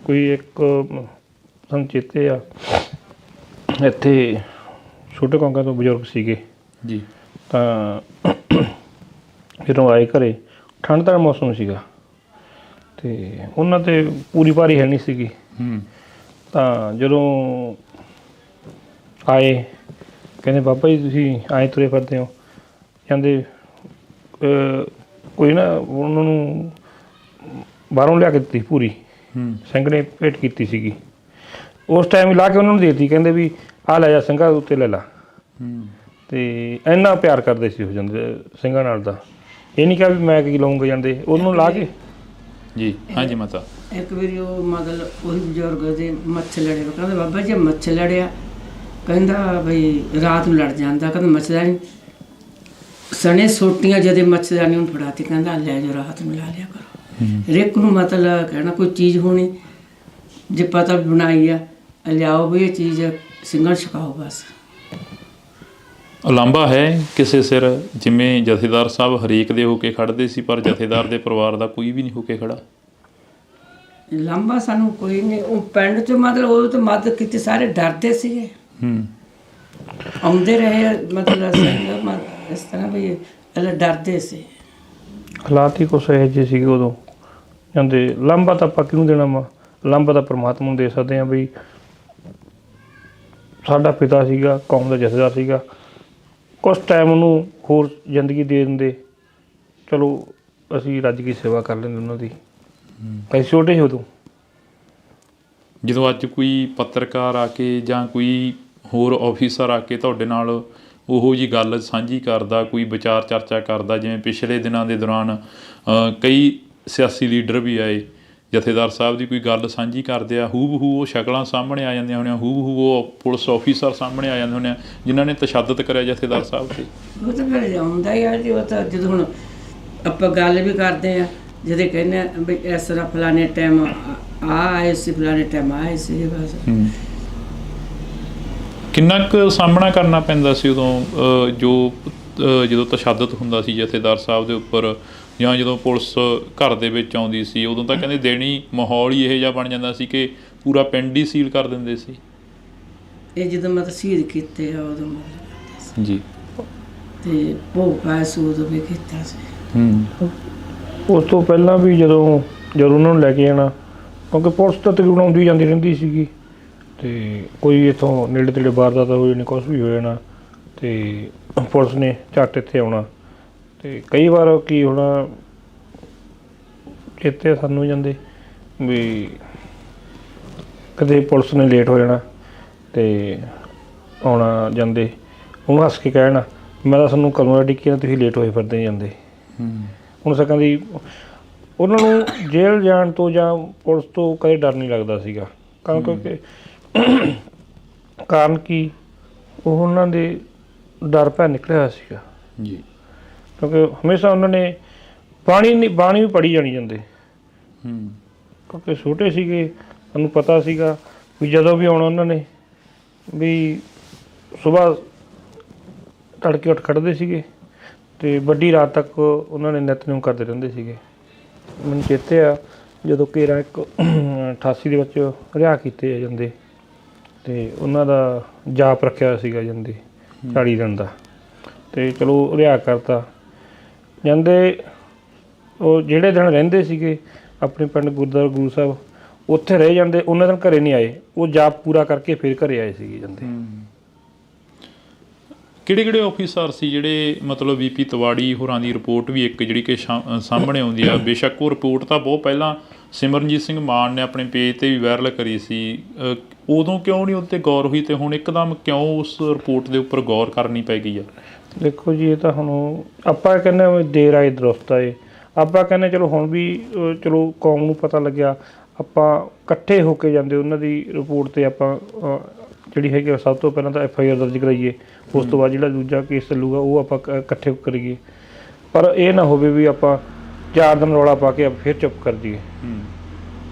ਕੋਈ ਇੱਕ ਸਾਨੂੰ ਚੇਤੇ ਆ, ਇੱਥੇ ਛੋਟੇ ਕੌਂਕਾਂ ਤੋਂ ਬਜ਼ੁਰਗ ਸੀਗੇ ਜੀ, ਤਾਂ ਜਦੋਂ ਆਏ ਘਰੇ ਠੰਡ ਦਾ ਮੌਸਮ ਸੀਗਾ ਅਤੇ ਉਹਨਾਂ 'ਤੇ ਪੂਰੀ ਭਾਰੀ ਹੈ ਨਹੀਂ ਸੀਗੀ। ਤਾਂ ਜਦੋਂ ਆਏ ਕਹਿੰਦੇ ਬਾਬਾ ਜੀ ਤੁਸੀਂ ਆਏ ਤੁਰੇ ਫਿਰਦੇ ਹੋ, ਕਹਿੰਦੇ ਕੋਈ ਨਾ ਉਹਨਾਂ ਨੂੰ ਬਾਹਰੋਂ ਲਿਆ ਕੇ ਦਿੱਤੀ ਪੂਰੀ, ਸਿੰਘ ਨੇ ਭੇਟ ਕੀਤੀ ਸੀਗੀ, ਉਸ ਟਾਈਮ ਹੀ ਲਾ ਕੇ ਉਹਨਾਂ ਨੂੰ ਦੇ ਦਿੱਤੀ। ਕਹਿੰਦੇ ਵੀ ਆਹ ਲੈ ਜਾ ਸਿੰਘਾਂ ਉੱਤੇ ਲੈ ਲਾ। ਅਤੇ ਇੰਨਾ ਪਿਆਰ ਕਰਦੇ ਸੀ ਉਹ ਜਾਂਦੇ ਸਿੰਘਾਂ ਨਾਲ ਦਾ, ਇਹ ਨਹੀਂ ਕਿਹਾ ਵੀ ਮੈਂ ਕੀ ਲਾਉਂਗਾ, ਜਾਂਦੇ ਉਹਨੂੰ ਲਾ ਕੇ। ਜੀ ਹਾਂਜੀ ਮਾਤਾ। ਇੱਕ ਵਾਰੀ ਉਹ ਮਤਲਬ ਉਹੀ ਬਜ਼ੁਰਗ ਦੇ ਮੱਛਰ ਲੜੇ, ਕਹਿੰਦੇ ਬਾਬਾ ਜੀ ਮੱਛਰ ਲੜਿਆ, ਕਹਿੰਦਾ ਬਈ ਰਾਤ ਨੂੰ ਲੜ ਜਾਂਦਾ, ਕਹਿੰਦਾ ਮੱਛਰਦਾਨੀ ਸਣੇ ਸੋਟੀਆਂ ਜਦੇ ਮੱਛਰਦਾਨੀ ਨੂੰ ਫੜਾਤੀ, ਕਹਿੰਦਾ ਲੈ ਜਾਓ ਰਾਤ ਨੂੰ ਲਾ ਲਿਆ ਕਰੋ। ਹਰੇਕ ਨੂੰ ਮਤਲਬ ਕਹਿਣਾ ਕੋਈ ਚੀਜ਼ ਹੋਣੀ ਜੇ ਪਤਾ ਬਣਾਈ ਆ ਲਿਆਓ ਵੀ ਇਹ ਚੀਜ਼ ਸਿੰਘਾਂ ਛਕਾਓ ਬਸ। ਉਲਾਂਭਾ ਹੈ ਕਿਸੇ ਸਿਰ, ਜਿਵੇਂ ਜਥੇਦਾਰ ਸਾਹਿਬ ਹਰੇਕ ਦੇ ਹੋ ਕੇ ਖੜ੍ਹਦੇ ਸੀ ਪਰ ਜਥੇਦਾਰ ਦੇ ਪਰਿਵਾਰ ਦਾ ਕੋਈ ਵੀ ਨਹੀਂ ਹੋ ਕੇ ਖੜਾ? ਲਾਂਭਾ ਸਾਨੂੰ ਕੋਈ ਨਹੀਂ, ਉਹ ਪਿੰਡ 'ਚ ਮਤਲਬ ਉਹ ਤੋਂ ਮਦਦ ਕੀਤੀ, ਸਾਰੇ ਡਰਦੇ ਸੀਗੇ, ਆਉਂਦੇ ਰਹੇ ਮਤਲਬ ਇਸ ਤਰ੍ਹਾਂ ਵੀ ਡਰਦੇ ਸੀ। ਹਾਲਾਤ ਹੀ ਕੁਛ ਇਹੋ ਜਿਹੇ ਸੀਗੇ ਉਦੋਂ। ਕਹਿੰਦੇ ਲਾਂਭਾ ਤਾਂ ਆਪਾਂ ਕਿਹਨੂੰ ਦੇਣਾ ਵਾ, ਲਾਂਭਾ ਤਾਂ ਪਰਮਾਤਮਾ ਨੂੰ ਦੇ ਸਕਦੇ ਹਾਂ। ਬਈ ਸਾਡਾ ਪਿਤਾ ਸੀਗਾ, ਕੌਮ ਦਾ ਜਥੇਦਾਰ ਸੀਗਾ, ਕੁਛ ਟਾਈਮ ਉਹਨੂੰ ਹੋਰ ਜ਼ਿੰਦਗੀ ਦੇ ਦਿੰਦੇ, ਚਲੋ ਅਸੀਂ ਰੱਜ ਕੇ ਸੇਵਾ ਕਰ ਲੈਂਦੇ ਉਹਨਾਂ ਦੀ। ਅਸੀਂ ਛੋਟੇ ਸੀ ਉਦੋਂ। ਜਦੋਂ ਅੱਜ ਕੋਈ ਪੱਤਰਕਾਰ ਆ ਕੇ ਜਾਂ ਕੋਈ ਹੋਰ ਆਫੀਸਰ ਆ ਕੇ ਤੁਹਾਡੇ ਨਾਲ ਉਹੋ ਜਿਹੀ ਗੱਲ ਸਾਂਝੀ ਕਰਦਾ, ਕੋਈ ਵਿਚਾਰ ਚਰਚਾ ਕਰਦਾ, ਜਿਵੇਂ ਪਿਛਲੇ ਦਿਨਾਂ ਦੇ ਦੌਰਾਨ ਕਈ ਸਿਆਸੀ ਲੀਡਰ ਵੀ ਆਏ, ਜਥੇਦਾਰ ਸਾਹਿਬ ਦੀ ਕੋਈ ਗੱਲ ਸਾਂਝੀ ਕਰਦੇ ਆ, ਹੂ ਉਹ ਸ਼ਕਲਾਂ ਸਾਹਮਣੇ ਆ ਜਾਂਦੀਆਂ ਹੋਣੀਆਂ, ਹੂ ਉਹ ਪੁਲਿਸ ਆਫੀਸਰ ਸਾਹਮਣੇ ਆ ਜਾਂਦੇ ਹੋਣੇ ਜਿਨ੍ਹਾਂ ਨੇ ਤਸ਼ੱਦਦ ਕਰਿਆ ਜਥੇਦਾਰ ਸਾਹਿਬ 'ਤੇ। ਉਹ ਤਾਂ ਫਿਰ ਆਉਂਦਾ ਹੀ ਆ ਜੀ, ਉਹ ਤਾਂ ਜਦੋਂ ਹੁਣ ਆਪਾਂ ਗੱਲ ਵੀ ਕਰਦੇ ਆ, ਜਦੋਂ ਕਹਿੰਦੇ ਆ ਵੀ ਇਸ ਤਰ੍ਹਾਂ ਫਲਾਣੇ ਟਾਈਮ ਆਏ ਸੀ, ਫਲਾਣੇ ਟਾਈਮ ਆਏ ਸੀ, ਬਸ। ਕਿੰਨਾ ਕੁ ਸਾਹਮਣਾ ਕਰਨਾ ਪੈਂਦਾ ਸੀ ਉਦੋਂ ਜਦੋਂ ਤਸ਼ੱਦਦ ਹੁੰਦਾ ਸੀ ਜਥੇਦਾਰ ਸਾਹਿਬ ਦੇ ਉੱਪਰ, ਜਾਂ ਜਦੋਂ ਪੁਲਿਸ ਘਰ ਦੇ ਵਿੱਚ ਆਉਂਦੀ ਸੀ, ਉਦੋਂ ਤਾਂ ਕਹਿੰਦੇ ਦੇਣੀ ਮਾਹੌਲ ਹੀ ਇਹੋ ਜਿਹਾ ਬਣ ਜਾਂਦਾ ਸੀ ਕਿ ਪੂਰਾ ਪਿੰਡ ਹੀ ਸੀਲ ਕਰ ਦਿੰਦੇ ਸੀ। ਇਹ ਜਦੋਂ ਮਤਲਬ ਸ਼ਹੀਦ ਕੀਤੇ ਆ ਉਦੋਂ ਮਤਲਬ ਜੀ, ਅਤੇ ਭੋਗ ਪਾਇਆ ਸੀ ਉਦੋਂ ਵੀ ਕੀਤਾ ਸੀ। ਉਸ ਤੋਂ ਪਹਿਲਾਂ ਵੀ ਜਦੋਂ ਉਹਨਾਂ ਨੂੰ ਲੈ ਕੇ ਜਾਣਾ, ਕਿਉਂਕਿ ਪੁਲਿਸ ਤਾਂ ਤਕਰੀਬਨ ਆਉਂਦੀ ਜਾਂਦੀ ਰਹਿੰਦੀ ਸੀਗੀ, ਅਤੇ ਕੋਈ ਇੱਥੋਂ ਨੇੜੇ ਤੇੜੇ ਵਾਰਦਾਤ ਹੋ ਜਾਣੀ, ਕੁਛ ਵੀ ਹੋ ਜਾਣਾ, ਅਤੇ ਪੁਲਿਸ ਨੇ ਝੱਟ ਇੱਥੇ ਆਉਣਾ। ਅਤੇ ਕਈ ਵਾਰ ਕੀ ਹੋਣਾ, ਚੇਤੇ ਸਾਨੂੰ ਜਾਂਦੇ ਵੀ ਕਦੇ ਪੁਲਿਸ ਨੇ ਲੇਟ ਹੋ ਜਾਣਾ ਅਤੇ ਆਉਣਾ ਜਾਂਦੇ, ਉਹਨੂੰ ਹੱਸ ਕੇ ਕਹਿਣਾ ਮੈਂ ਤਾਂ ਤੁਹਾਨੂੰ ਕਦੋਂ ਡਿੱਕੀ, ਤੁਸੀਂ ਲੇਟ ਹੋਏ ਫਿਰਦੇ ਜਾਂਦੇ। ਹੁਣ ਸਕਾਂ ਦੀ ਉਹਨਾਂ ਨੂੰ ਜੇਲ੍ਹ ਜਾਣ ਤੋਂ ਜਾਂ ਪੁਲਿਸ ਤੋਂ ਕਦੇ ਡਰ ਨਹੀਂ ਲੱਗਦਾ ਸੀਗਾ, ਕਿਉਂਕਿ ਕਾਰਨ ਕੀ, ਉਹ ਉਹਨਾਂ ਦੇ ਡਰ ਭੈ ਨਿਕਲਿਆ ਹੋਇਆ ਸੀਗਾ ਜੀ, ਕਿਉਂਕਿ ਹਮੇਸ਼ਾ ਉਹਨਾਂ ਨੇ ਬਾਣੀ ਵੀ ਪੜ੍ਹੀ ਜਾਣੀ ਜਾਂਦੇ, ਕਿਉਂਕਿ ਛੋਟੇ ਸੀਗੇ, ਸਾਨੂੰ ਪਤਾ ਸੀਗਾ ਵੀ ਜਦੋਂ ਵੀ ਆਉਣਾ ਉਹਨਾਂ ਨੇ ਵੀ ਸੁਬਾਹ ਤੜਕੇ ਉੱਠ ਖੜ੍ਹਦੇ ਸੀਗੇ ਅਤੇ ਵੱਡੀ ਰਾਤ ਤੱਕ ਉਹਨਾਂ ਨੇ ਨਿਤਨੇਮ ਕਰਦੇ ਰਹਿੰਦੇ ਸੀਗੇ। ਮੈਨੂੰ ਚੇਤੇ ਆ ਜਦੋਂ ਘੇਰਾ ਇੱਕ 88 ਦੇ ਵਿੱਚ ਰਿਹਾਅ ਕੀਤੇ ਜਾਂਦੇ, ਅਤੇ ਉਹਨਾਂ ਦਾ ਜਾਪ ਰੱਖਿਆ ਸੀਗਾ ਜਾਂਦੇ 40 ਦਿਨ ਦਾ, ਅਤੇ ਚਲੋ ਰਿਹਾਅ ਕਰਤਾ ਜਾਂਦੇ। ਉਹ ਜਿਹੜੇ ਦਿਨ ਰਹਿੰਦੇ ਸੀਗੇ ਆਪਣੇ ਪਿੰਡ ਗੁਰਦੁਆਰਾ ਗੁਰੂ ਸਾਹਿਬ, ਉੱਥੇ ਰਹਿ ਜਾਂਦੇ, ਉਹਨਾਂ ਦਿਨ ਘਰੇ ਨਹੀਂ ਆਏ, ਉਹ ਜਾਪ ਪੂਰਾ ਕਰਕੇ ਫਿਰ ਘਰੇ ਆਏ ਸੀਗੇ ਜਾਂਦੇ। ਕਿਹੜੇ ਆਫੀਸਰ ਸੀ ਜਿਹੜੇ ਮਤਲਬ ਵੀਪੀ ਤਿਵਾੜੀ ਹੋਰਾਂ ਦੀ ਰਿਪੋਰਟ ਵੀ ਇੱਕ ਜਿਹੜੀ ਕਿ ਸਾਹਮਣੇ ਆਉਂਦੀ ਆ, ਬੇਸ਼ੱਕ ਉਹ ਰਿਪੋਰਟ ਤਾਂ ਬਹੁਤ ਪਹਿਲਾਂ ਸਿਮਰਨਜੀਤ ਸਿੰਘ ਮਾਨ ਨੇ ਆਪਣੇ ਪੇਜ 'ਤੇ ਵੀ ਵਾਇਰਲ ਕਰੀ ਸੀ, ਉਦੋਂ ਕਿਉਂ ਨਹੀਂ ਉਹਦੇ 'ਤੇ ਗੌਰ ਹੋਈ ਅਤੇ ਹੁਣ ਇੱਕਦਮ ਕਿਉਂ ਉਸ ਰਿਪੋਰਟ ਦੇ ਉੱਪਰ ਗੌਰ ਕਰਨੀ ਪੈ ਗਈ ਆ? ਦੇਖੋ ਜੀ, ਇਹ ਤਾਂ ਹੁਣ ਆਪਾਂ ਕਹਿੰਦੇ ਦੇਰ ਆਏ ਦਰੁਸਤ ਆਏ, ਆਪਾਂ ਕਹਿੰਦੇ ਚਲੋ ਹੁਣ ਵੀ ਚਲੋ ਕੌਮ ਨੂੰ ਪਤਾ ਲੱਗਿਆ, ਆਪਾਂ ਇਕੱਠੇ ਹੋ ਕੇ ਜਾਂਦੇ ਉਹਨਾਂ ਦੀ ਰਿਪੋਰਟ 'ਤੇ ਆਪਾਂ ਜਿਹੜੀ ਹੈਗੀ ਸਭ ਤੋਂ ਪਹਿਲਾਂ ਤਾਂ FIR ਦਰਜ ਕਰਾਈਏ, ਉਸ ਤੋਂ ਬਾਅਦ ਜਿਹੜਾ ਦੂਜਾ ਕੇਸ ਚੱਲੂਗਾ ਉਹ ਆਪਾਂ ਇਕੱਠੇ ਕਰੀਏ। ਪਰ ਇਹ ਨਾ ਹੋਵੇ ਵੀ ਆਪਾਂ 4 ਦਿਨ ਰੌਲਾ ਪਾ ਕੇ ਫਿਰ ਚੁੱਪ ਕਰ ਜਾਈਏ,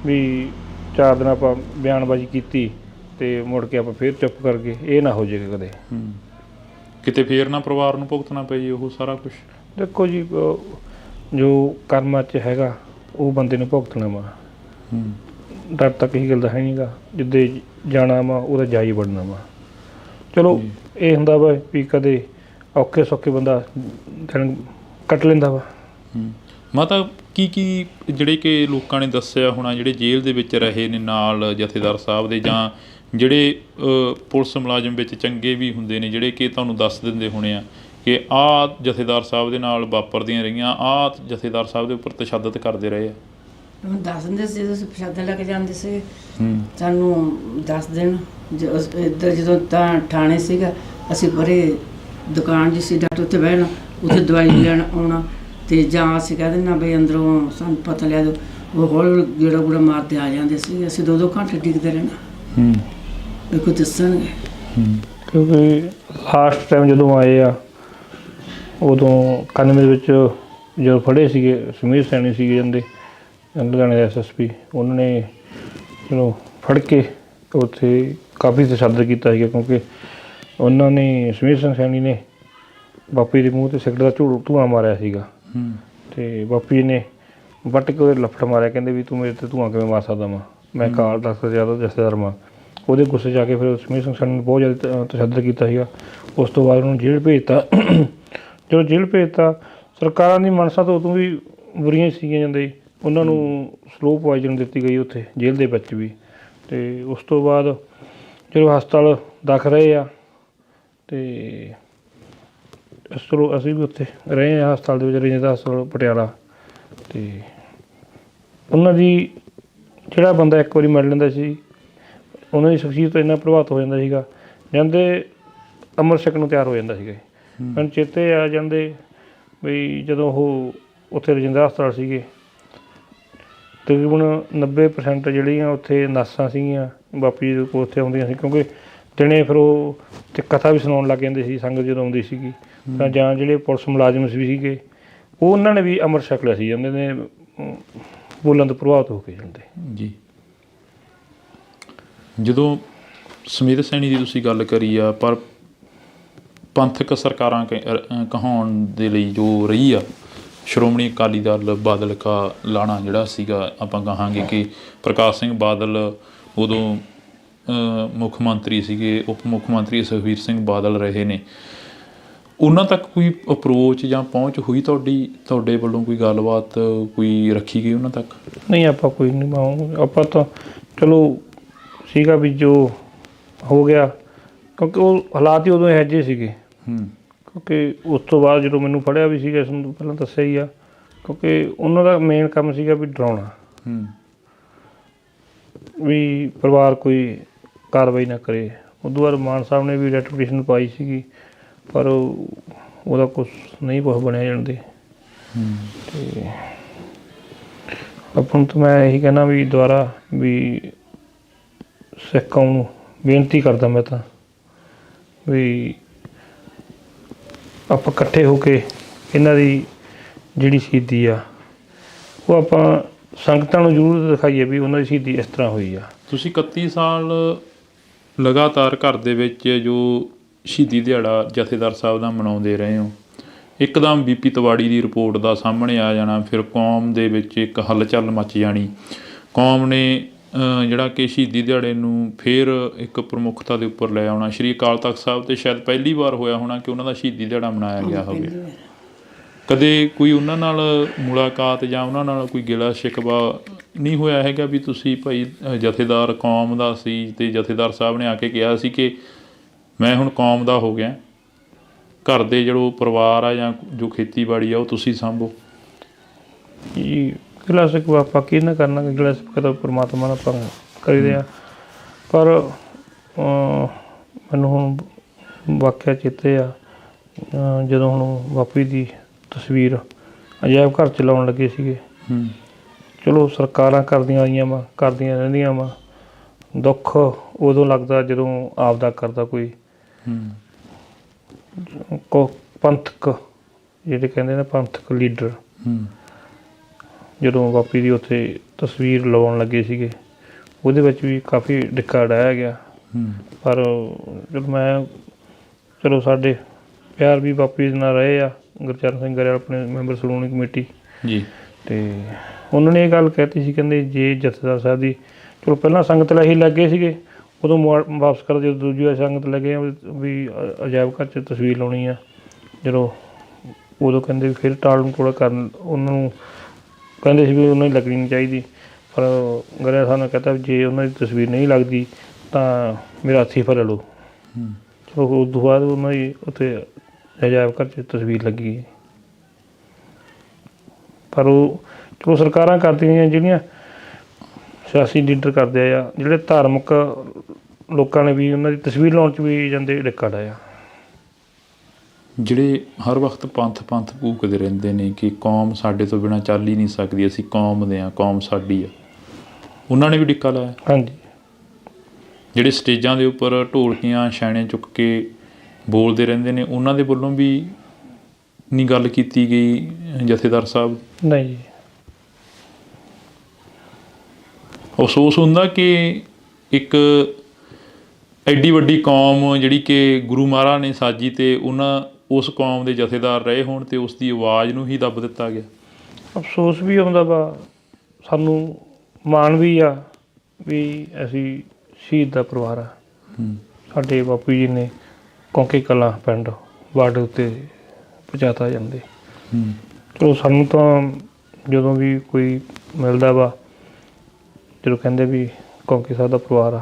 ਵੀ 4 ਦਿਨ ਆਪਾਂ ਬਿਆਨਬਾਜ਼ੀ ਕੀਤੀ ਤੇ ਮੁੜ ਕੇ ਆਪਾਂ ਫਿਰ ਚੁੱਪ ਕਰ ਗਏ, ਇਹ ਨਾ ਹੋ ਜਾਏਗਾ ਕਦੇ। ਕਿਤੇ ਫੇਰ ਨਾ ਪਰਿਵਾਰ ਨੂੰ ਭੁਗਤਣਾ ਪਏ ਜੀ ਉਹ ਸਾਰਾ ਕੁਝ। ਦੇਖੋ ਜੀ, ਜੋ ਕਰਮਾਂ 'ਚ ਹੈਗਾ ਉਹ ਬੰਦੇ ਨੂੰ ਭੁਗਤਣਾ ਵਾ, ਡਰ ਤਾਂ ਕਿਸੇ ਗੱਲ ਦਾ ਹੈ ਨਹੀਂ ਗਾ। ਜਿੱਦੇ ਜਾਣਾ ਵਾ ਉਹਦਾ ਜਾ ਹੀ ਵੜਨਾ ਵਾ। ਚਲੋ ਇਹ ਹੁੰਦਾ ਵਾ ਵੀ ਕਦੇ ਔਖੇ ਸੌਖੇ ਬੰਦਾ ਦਿਨ ਕੱਟ ਲੈਂਦਾ ਵਾ। ਮਾਤਾ ਕੀ ਜਿਹੜੇ ਕਿ ਲੋਕਾਂ ਨੇ ਦੱਸਿਆ ਹੋਣਾ, ਜਿਹੜੇ ਜੇਲ੍ਹ ਦੇ ਵਿੱਚ ਰਹੇ ਨੇ ਨਾਲ ਜਥੇਦਾਰ ਸਾਹਿਬ ਦੇ, ਜਾਂ ਜਿਹੜੇ ਪੁਲਿਸ ਮੁਲਾਜ਼ਮ ਵਿੱਚ ਚੰਗੇ ਵੀ ਹੁੰਦੇ ਨੇ ਜਿਹੜੇ ਕਿ ਤੁਹਾਨੂੰ ਦੱਸ ਦਿੰਦੇ ਹੋਣੇ ਆ ਕਿ ਆਹ ਜਥੇਦਾਰ ਸਾਹਿਬ ਦੇ ਨਾਲ ਵਾਪਰਦੀਆਂ ਰਹੀਆਂ, ਆਹ ਜਥੇਦਾਰ ਸਾਹਿਬ ਦੇ ਉੱਪਰ ਤਸ਼ੱਦਦ ਕਰਦੇ ਰਹੇ ਆ? ਦੱਸ ਦਿੰਦੇ ਸੀ, ਜਦੋਂ ਪ੍ਰਸ਼ਾਦਾ ਲੈ ਕੇ ਜਾਂਦੇ ਸੀ ਸਾਨੂੰ ਦੱਸ ਦੇਣ। ਇੱਧਰ ਜਦੋਂ ਤਾਂ ਥਾਣੇ ਸੀਗਾ, ਅਸੀਂ ਪਰੇ ਦੁਕਾਨ ਜੀ ਸੀ ਡਾਕਟਰ ਉੱਤੇ ਬਹਿਣਾ, ਉੱਥੇ ਦਵਾਈ ਲੈਣ ਆਉਣਾ, ਅਤੇ ਜਾਂ ਅਸੀਂ ਕਹਿ ਦਿੰਦਾ ਬਈ ਅੰਦਰੋਂ ਸਾਨੂੰ ਪਤਾ ਲਿਆ ਦਿਓ, ਉਹ ਹੌਲੀ ਗੇੜਾ ਗੂੜਾ ਮਾਰਦੇ ਆ ਜਾਂਦੇ ਸੀ। ਅਸੀਂ 2-2 ਘੰਟੇ ਡਿੱਗਦੇ ਰਹਿਣਾ ਵੀ ਕੋਈ ਦੱਸਣਗੇ। ਕਿਉਂਕਿ ਲਾਸਟ ਟਾਈਮ ਜਦੋਂ ਆਏ ਆ ਉਦੋਂ 91 ਦੇ ਵਿੱਚ ਜਦੋਂ ਫੜੇ ਸੀਗੇ ਸਮੀਰ ਸੈਣੀ ਸੀਗੇ ਜਾਂਦੇ ਲੁਧਿਆਣੇ ਦੇ SSP, ਉਹਨਾਂ ਨੇ ਚਲੋ ਫੜ ਕੇ ਉੱਥੇ ਕਾਫੀ ਤਸ਼ੱਦਦ ਕੀਤਾ ਸੀਗਾ, ਕਿਉਂਕਿ ਉਹਨਾਂ ਨੇ ਸਮੀਰ ਸਿੰਘ ਸੈਣੀ ਨੇ ਬਾਪੀ ਦੇ ਮੂੰਹ 'ਤੇ ਸਿਗਰਟ ਦਾ ਧੂੰਆਂ ਮਾਰਿਆ ਸੀਗਾ, ਅਤੇ ਬਾਪੀ ਨੇ ਵੱਟ ਕੇ ਉਹਦੇ ਲੱਫੜ ਮਾਰਿਆ, ਕਹਿੰਦੇ ਵੀ ਤੂੰ ਮੇਰੇ 'ਤੇ ਧੂੰਆਂ ਕਿਵੇਂ ਮਾਰ ਸਕਦਾ ਵਾ, ਮੈਂ ਕਾਲ ਤਖਤ ਜ਼ਿਆਦਾ ਜਥੇਦਾਰ ਵਾਂ। ਉਹਦੇ ਗੁੱਸੇ 'ਚ ਆ ਕੇ ਫਿਰ ਸਮੀਰ ਸਿੰਘ ਸੈਣੀ ਨੇ ਬਹੁਤ ਜ਼ਿਆਦਾ ਤਸ਼ੱਦਦ ਕੀਤਾ ਸੀਗਾ। ਉਸ ਤੋਂ ਬਾਅਦ ਉਹਨੂੰ ਜੇਲ੍ਹ ਭੇਜਤਾ। ਜਦੋਂ ਜੇਲ੍ਹ ਭੇਜਤਾ, ਸਰਕਾਰਾਂ ਦੀ ਮਨਸਾ ਤਾਂ ਉਦੋਂ ਵੀ ਬੁਰੀਆਂ ਸੀਗੀਆਂ ਜਾਂਦੇ, ਉਹਨਾਂ ਨੂੰ ਸਲੋ ਪੁਆਇਜ਼ਨ ਦਿੱਤੀ ਗਈ ਉੱਥੇ ਜੇਲ੍ਹ ਦੇ ਵਿੱਚ ਵੀ। ਅਤੇ ਉਸ ਤੋਂ ਬਾਅਦ ਜਦੋਂ ਹਸਪਤਾਲ ਦਾਖਲ ਰਹੇ ਆ, ਅਤੇ ਚਲੋ ਅਸੀਂ ਵੀ ਉੱਥੇ ਰਹੇ ਹਾਂ ਹਸਪਤਾਲ ਦੇ ਵਿੱਚ, ਰਜਿੰਦਰਾ ਹਸਪਤਾਲ ਪਟਿਆਲਾ। ਅਤੇ ਉਹਨਾਂ ਦੀ ਜਿਹੜਾ ਬੰਦਾ ਇੱਕ ਵਾਰੀ ਮਿਲ ਲੈਂਦਾ ਸੀ, ਉਹਨਾਂ ਦੀ ਸ਼ਖਸੀਅਤ ਇੰਨਾ ਪ੍ਰਭਾਵਿਤ ਹੋ ਜਾਂਦਾ ਸੀਗਾ, ਜਾਂਦੇ ਅੰਮ੍ਰਿਤ ਛਕਣ ਨੂੰ ਤਿਆਰ ਹੋ ਜਾਂਦਾ ਸੀਗਾ। ਮੈਨੂੰ ਚੇਤੇ ਆ ਜਾਂਦੇ ਵੀ ਜਦੋਂ ਉਹ ਉੱਥੇ ਰਜਿੰਦਰਾ ਹਸਪਤਾਲ ਸੀਗੇ, ਤਕਰੀਬਨ 90% ਜਿਹੜੀਆਂ ਉੱਥੇ ਨਰਸਾਂ ਸੀਗੀਆਂ ਬਾਪੀ ਜੀ ਕੋਲ ਉੱਥੇ ਆਉਂਦੀਆਂ ਸੀ, ਕਿਉਂਕਿ ਦਿਨੇ ਫਿਰ ਉਹ ਅਤੇ ਕਥਾ ਵੀ ਸੁਣਾਉਣ ਲੱਗ ਜਾਂਦੇ ਸੀ ਸੰਗਤ ਜਦੋਂ ਆਉਂਦੀ ਸੀਗੀ। ਤਾਂ ਜਾਂ ਜਿਹੜੇ ਪੁਲਿਸ ਮੁਲਾਜ਼ਮ ਵੀ ਸੀਗੇ ਉਹ ਉਹਨਾਂ ਨੇ ਵੀ ਅੰਮ੍ਰਿਤ ਛਕ ਲਿਆ ਸੀ, ਜਾਂਦੇ ਨੇ ਬੋਲਣ ਤੋਂ ਪ੍ਰਭਾਵਿਤ ਹੋ ਕੇ ਜਾਂਦੇ ਜੀ। ਜਦੋਂ ਸਮੀਰ ਸੈਣੀ ਦੀ ਤੁਸੀਂ ਗੱਲ ਕਰੀ ਆ, ਪਰ ਪੰਥਕ ਸਰਕਾਰਾਂ ਕਹਾਉਣ ਦੇ ਲਈ ਜੋ ਰਹੀ ਆ ਸ਼੍ਰੋਮਣੀ ਅਕਾਲੀ ਦਲ ਬਾਦਲ ਕਾ ਲਾਣਾ ਜਿਹੜਾ ਸੀਗਾ, ਆਪਾਂ ਕਹਾਂਗੇ ਕਿ ਪ੍ਰਕਾਸ਼ ਸਿੰਘ ਬਾਦਲ ਉਦੋਂ ਮੁੱਖ ਮੰਤਰੀ ਸੀਗੇ, ਉਪ ਮੁੱਖ ਮੰਤਰੀ ਸੁਖਬੀਰ ਸਿੰਘ ਬਾਦਲ ਰਹੇ ਨੇ, ਉਹਨਾਂ ਤੱਕ ਕੋਈ ਅਪਰੋਚ ਜਾਂ ਪਹੁੰਚ ਹੋਈ ਤੁਹਾਡੇ ਵੱਲੋਂ, ਕੋਈ ਗੱਲਬਾਤ ਕੋਈ ਰੱਖੀ ਗਈ ਉਹਨਾਂ ਤੱਕ? ਨਹੀਂ, ਆਪਾਂ ਕੋਈ ਨਹੀਂ, ਆਪਾਂ ਤਾਂ ਚਲੋ ਸੀਗਾ ਵੀ ਜੋ ਹੋ ਗਿਆ, ਕਿਉਂਕਿ ਉਹ ਹਾਲਾਤ ਹੀ ਉਦੋਂ ਇਹੋ ਜਿਹੇ ਸੀਗੇ। ਕਿਉਂਕਿ ਉਸ ਤੋਂ ਬਾਅਦ ਜਦੋਂ ਮੈਨੂੰ ਫੜਿਆ ਵੀ ਸੀਗਾ, ਇਸ ਨੂੰ ਪਹਿਲਾਂ ਦੱਸਿਆ ਹੀ ਆ, ਕਿਉਂਕਿ ਉਹਨਾਂ ਦਾ ਮੇਨ ਕੰਮ ਸੀਗਾ ਵੀ ਡਰਾਉਣਾ, ਵੀ ਪਰਿਵਾਰ ਕੋਈ ਕਾਰਵਾਈ ਨਾ ਕਰੇ। ਉਦੋਂ ਬਾਅਦ ਮਾਨ ਸਾਹਿਬ ਨੇ ਵੀ ਰੈਟੀਫਿਕੇਸ਼ਨ ਪਾਈ ਸੀਗੀ, ਪਰ ਉਹਦਾ ਕੁਛ ਨਹੀਂ ਬਣਿਆ ਜਾਂਦੇ। ਅਤੇ ਆਪਾਂ ਨੂੰ ਤਾਂ ਮੈਂ ਇਹੀ ਕਹਿਣਾ ਵੀ ਦੁਬਾਰਾ ਵੀ ਸਿੱਖ ਕੌਮ ਨੂੰ ਬੇਨਤੀ ਕਰਦਾ ਮੈਂ ਤਾਂ ਵੀ ਆਪਾਂ ਇਕੱਠੇ ਹੋ ਕੇ ਇਹਨਾਂ ਦੀ ਜਿਹੜੀ ਸ਼ਹੀਦੀ ਆ ਉਹ ਆਪਾਂ ਸੰਗਤਾਂ ਨੂੰ ਜ਼ਰੂਰ ਦਿਖਾਈਏ ਵੀ ਉਹਨਾਂ ਦੀ ਸ਼ਹੀਦੀ ਇਸ ਤਰ੍ਹਾਂ ਹੋਈ ਆ। ਤੁਸੀਂ 31 ਸਾਲ ਲਗਾਤਾਰ ਘਰ ਦੇ ਵਿੱਚ ਜੋ ਸ਼ਹੀਦੀ ਦਿਹਾੜਾ ਜਥੇਦਾਰ ਸਾਹਿਬ ਦਾ ਮਨਾਉਂਦੇ ਰਹੇ ਹੋ, ਇੱਕਦਮ BP ਤਿਵਾੜੀ ਦੀ ਰਿਪੋਰਟ ਦਾ ਸਾਹਮਣੇ ਆ ਜਾਣਾ, ਫਿਰ ਕੌਮ ਦੇ ਵਿੱਚ ਇੱਕ ਹਲਚਲ ਮੱਚ ਜਾਣੀ, ਕੌਮ ਨੇ ਜਿਹੜਾ ਕਿ ਸ਼ਹੀਦੀ ਦਿਹਾੜੇ ਨੂੰ ਫਿਰ ਇੱਕ ਪ੍ਰਮੁੱਖਤਾ ਦੇ ਉੱਪਰ ਲੈ ਆਉਣਾ। ਸ਼੍ਰੀ ਅਕਾਲ ਤਖਤ ਸਾਹਿਬ 'ਤੇ ਸ਼ਾਇਦ ਪਹਿਲੀ ਵਾਰ ਹੋਇਆ ਹੋਣਾ ਕਿ ਉਹਨਾਂ ਦਾ ਸ਼ਹੀਦੀ ਦਿਹਾੜਾ ਮਨਾਇਆ ਗਿਆ ਹੋਵੇ। ਕਦੇ ਕੋਈ ਉਹਨਾਂ ਨਾਲ ਮੁਲਾਕਾਤ ਜਾਂ ਉਹਨਾਂ ਨਾਲ ਕੋਈ ਗਿਲਾ ਸ਼ਿਕਵਾ ਨਹੀਂ ਹੋਇਆ ਹੈਗਾ ਵੀ ਤੁਸੀਂ ਭਾਈ ਜਥੇਦਾਰ ਕੌਮ ਦਾ ਸੀ ਅਤੇ ਜਥੇਦਾਰ ਸਾਹਿਬ ਨੇ ਆ ਕੇ ਕਿਹਾ ਸੀ ਕਿ ਮੈਂ ਹੁਣ ਕੌਮ ਦਾ ਹੋ ਗਿਆ, ਘਰ ਦੇ ਜਿਹੜਾ ਪਰਿਵਾਰ ਆ ਜਾਂ ਜੋ ਖੇਤੀਬਾੜੀ ਆ ਉਹ ਤੁਸੀਂ ਸਾਂਭੋ? ਜੀ ਗਿਲਾ ਸ਼ਿਕਵਾ ਆਪਾਂ ਕੀ ਨਾ ਕਰਨਾ, ਗਿਲਾ ਸ਼ਿਕਵਾ ਤਾਂ ਪਰਮਾਤਮਾ ਨਾਲ ਆਪਾਂ ਕਰੀਦੇ ਆ। ਪਰ ਮੈਨੂੰ ਹੁਣ ਵਾਕਿਆ ਚੇਤੇ ਆ, ਜਦੋਂ ਹੁਣ ਬਾਪੂ ਦੀ ਤਸਵੀਰ ਅਜਾਇਬ ਘਰ 'ਚ ਲਾਉਣ ਲੱਗੇ ਸੀਗੇ। ਚਲੋ ਸਰਕਾਰਾਂ ਕਰਦੀਆਂ ਆਈਆਂ ਵਾ, ਕਰਦੀਆਂ ਰਹਿੰਦੀਆਂ ਵਾ, ਦੁੱਖ ਉਦੋਂ ਲੱਗਦਾ ਜਦੋਂ ਆਪਦਾ ਕਰਦਾ ਕੋਈ ਪੰਥਕ, ਜਿਹੜੇ ਕਹਿੰਦੇ ਨੇ ਪੰਥਕ ਲੀਡਰ, ਜਦੋਂ ਬਾਪੀ ਦੀ ਉੱਥੇ ਤਸਵੀਰ ਲਵਾਉਣ ਲੱਗੇ ਸੀਗੇ ਉਹਦੇ ਵਿੱਚ ਵੀ ਕਾਫੀ ਡਿੱਕਾ ਡਾਇਆ ਗਿਆ। ਪਰ ਚਲੋ ਸਾਡੇ ਪਿਆਰ ਵੀ ਬਾਪੀ ਦੇ ਨਾਲ ਰਹੇ ਆ। ਗੁਰਚਰਨ ਸਿੰਘ ਗਰੇਵਾਲ ਆਪਣੇ ਮੈਂਬਰ ਸ਼੍ਰੋਮਣੀ ਕਮੇਟੀ ਜੀ, ਅਤੇ ਉਹਨਾਂ ਨੇ ਇਹ ਗੱਲ ਕਹਿਤੀ ਸੀ, ਕਹਿੰਦੇ ਜੇ ਜਥੇਦਾਰ ਸਾਹਿਬ ਦੀ ਚਲੋ ਪਹਿਲਾਂ ਸੰਗਤ ਲਈ ਹੀ ਲੱਗੇ ਸੀਗੇ, ਉਦੋਂ ਵਾਪਸ ਕਰ ਜਦੋਂ ਦੂਜੀ ਵਾਰ ਸੰਗਤ ਲੱਗੇ ਵੀ ਅਜਾਇਬ ਘਰ 'ਚ ਤਸਵੀਰ ਲਾਉਣੀ ਆ, ਜਦੋਂ ਉਦੋਂ ਕਹਿੰਦੇ ਵੀ ਫਿਰ ਟਾਲ ਮਟੋਲਾ ਕਰਨ, ਉਹਨਾਂ ਨੂੰ ਕਹਿੰਦੇ ਸੀ ਵੀ ਉਹਨਾਂ ਦੀ ਲੱਗਣੀ ਨਹੀਂ ਚਾਹੀਦੀ। ਪਰ ਗਰੇਵਾਲ ਸਾਹਿਬ ਨੇ ਕਹਿਤਾ ਵੀ ਜੇ ਉਹਨਾਂ ਦੀ ਤਸਵੀਰ ਨਹੀਂ ਲੱਗਦੀ ਤਾਂ ਮੇਰਾ ਹੱਥੀਂ ਫੜ ਲਓ। ਚਲੋ ਉਸ ਤੋਂ ਬਾਅਦ ਉਹਨਾਂ ਦੀ ਉੱਥੇ ਅਜਾਇਬ ਘਰ 'ਚ ਤਸਵੀਰ ਲੱਗੀ। ਪਰ ਉਹ ਚਲੋ ਸਰਕਾਰਾਂ ਕਰਦੀਆਂ ਜਿਹੜੀਆਂ ਸਿਆਸੀ ਲੀਡਰ ਕਰਦੇ ਆ, ਜਿਹੜੇ ਧਾਰਮਿਕ ਲੋਕਾਂ ਨੇ ਵੀ ਉਹਨਾਂ ਦੀ ਤਸਵੀਰ ਲਾਉਣ 'ਚ ਵੀ ਜਾਂਦੇ ਡਿੱਕਾ ਡਾਇਆ। ਜਿਹੜੇ ਹਰ ਵਕਤ ਪੰਥ ਭੂਕਦੇ ਰਹਿੰਦੇ ਨੇ ਕਿ ਕੌਮ ਸਾਡੇ ਤੋਂ ਬਿਨਾਂ ਚੱਲ ਹੀ ਨਹੀਂ ਸਕਦੀ, ਅਸੀਂ ਕੌਮ ਦੇ ਹਾਂ, ਕੌਮ ਸਾਡੀ ਆ, ਉਹਨਾਂ ਨੇ ਵੀ ਡਿੱਕਾ ਲਾਇਆ। ਹਾਂਜੀ, ਜਿਹੜੇ ਸਟੇਜਾਂ ਦੇ ਉੱਪਰ ਢੋਲਕੀਆਂ ਛੈਣੇ ਚੁੱਕ ਕੇ ਬੋਲਦੇ ਰਹਿੰਦੇ ਨੇ, ਉਹਨਾਂ ਦੇ ਵੱਲੋਂ ਵੀ ਨਹੀਂ ਗੱਲ ਕੀਤੀ ਗਈ ਜਥੇਦਾਰ ਸਾਹਿਬ? ਨਹੀਂ ਜੀ। ਅਫਸੋਸ ਹੁੰਦਾ ਕਿ ਇੱਕ ਐਡੀ ਵੱਡੀ ਕੌਮ ਜਿਹੜੀ ਕਿ ਗੁਰੂ ਮਹਾਰਾਜ ਨੇ ਸਾਜੀ ਅਤੇ ਉਸ ਕੌਮ ਦੇ ਜਥੇਦਾਰ ਰਹੇ ਹੋਣ ਅਤੇ ਉਸ ਦੀ ਆਵਾਜ਼ ਨੂੰ ਹੀ ਦੱਬ ਦਿੱਤਾ ਗਿਆ। ਅਫਸੋਸ ਵੀ ਆਉਂਦਾ ਵਾ, ਸਾਨੂੰ ਮਾਣ ਵੀ ਆ ਵੀ ਅਸੀਂ ਸ਼ਹੀਦ ਦਾ ਪਰਿਵਾਰ ਆ। ਸਾਡੇ ਬਾਪੂ ਜੀ ਨੇ ਕੌਂਕੇ ਕਲਾਂ ਪਿੰਡ ਬਾਰਡਰ ਉੱਤੇ ਪਹੁੰਚਾਤਾ ਜਾਂਦੇ। ਚਲੋ ਸਾਨੂੰ ਤਾਂ ਜਦੋਂ ਵੀ ਕੋਈ ਮਿਲਦਾ ਵਾ, ਜਦੋਂ ਕਹਿੰਦੇ ਵੀ ਕੌਂਕੇ ਸਾਹਿਬ ਦਾ ਪਰਿਵਾਰ ਆ,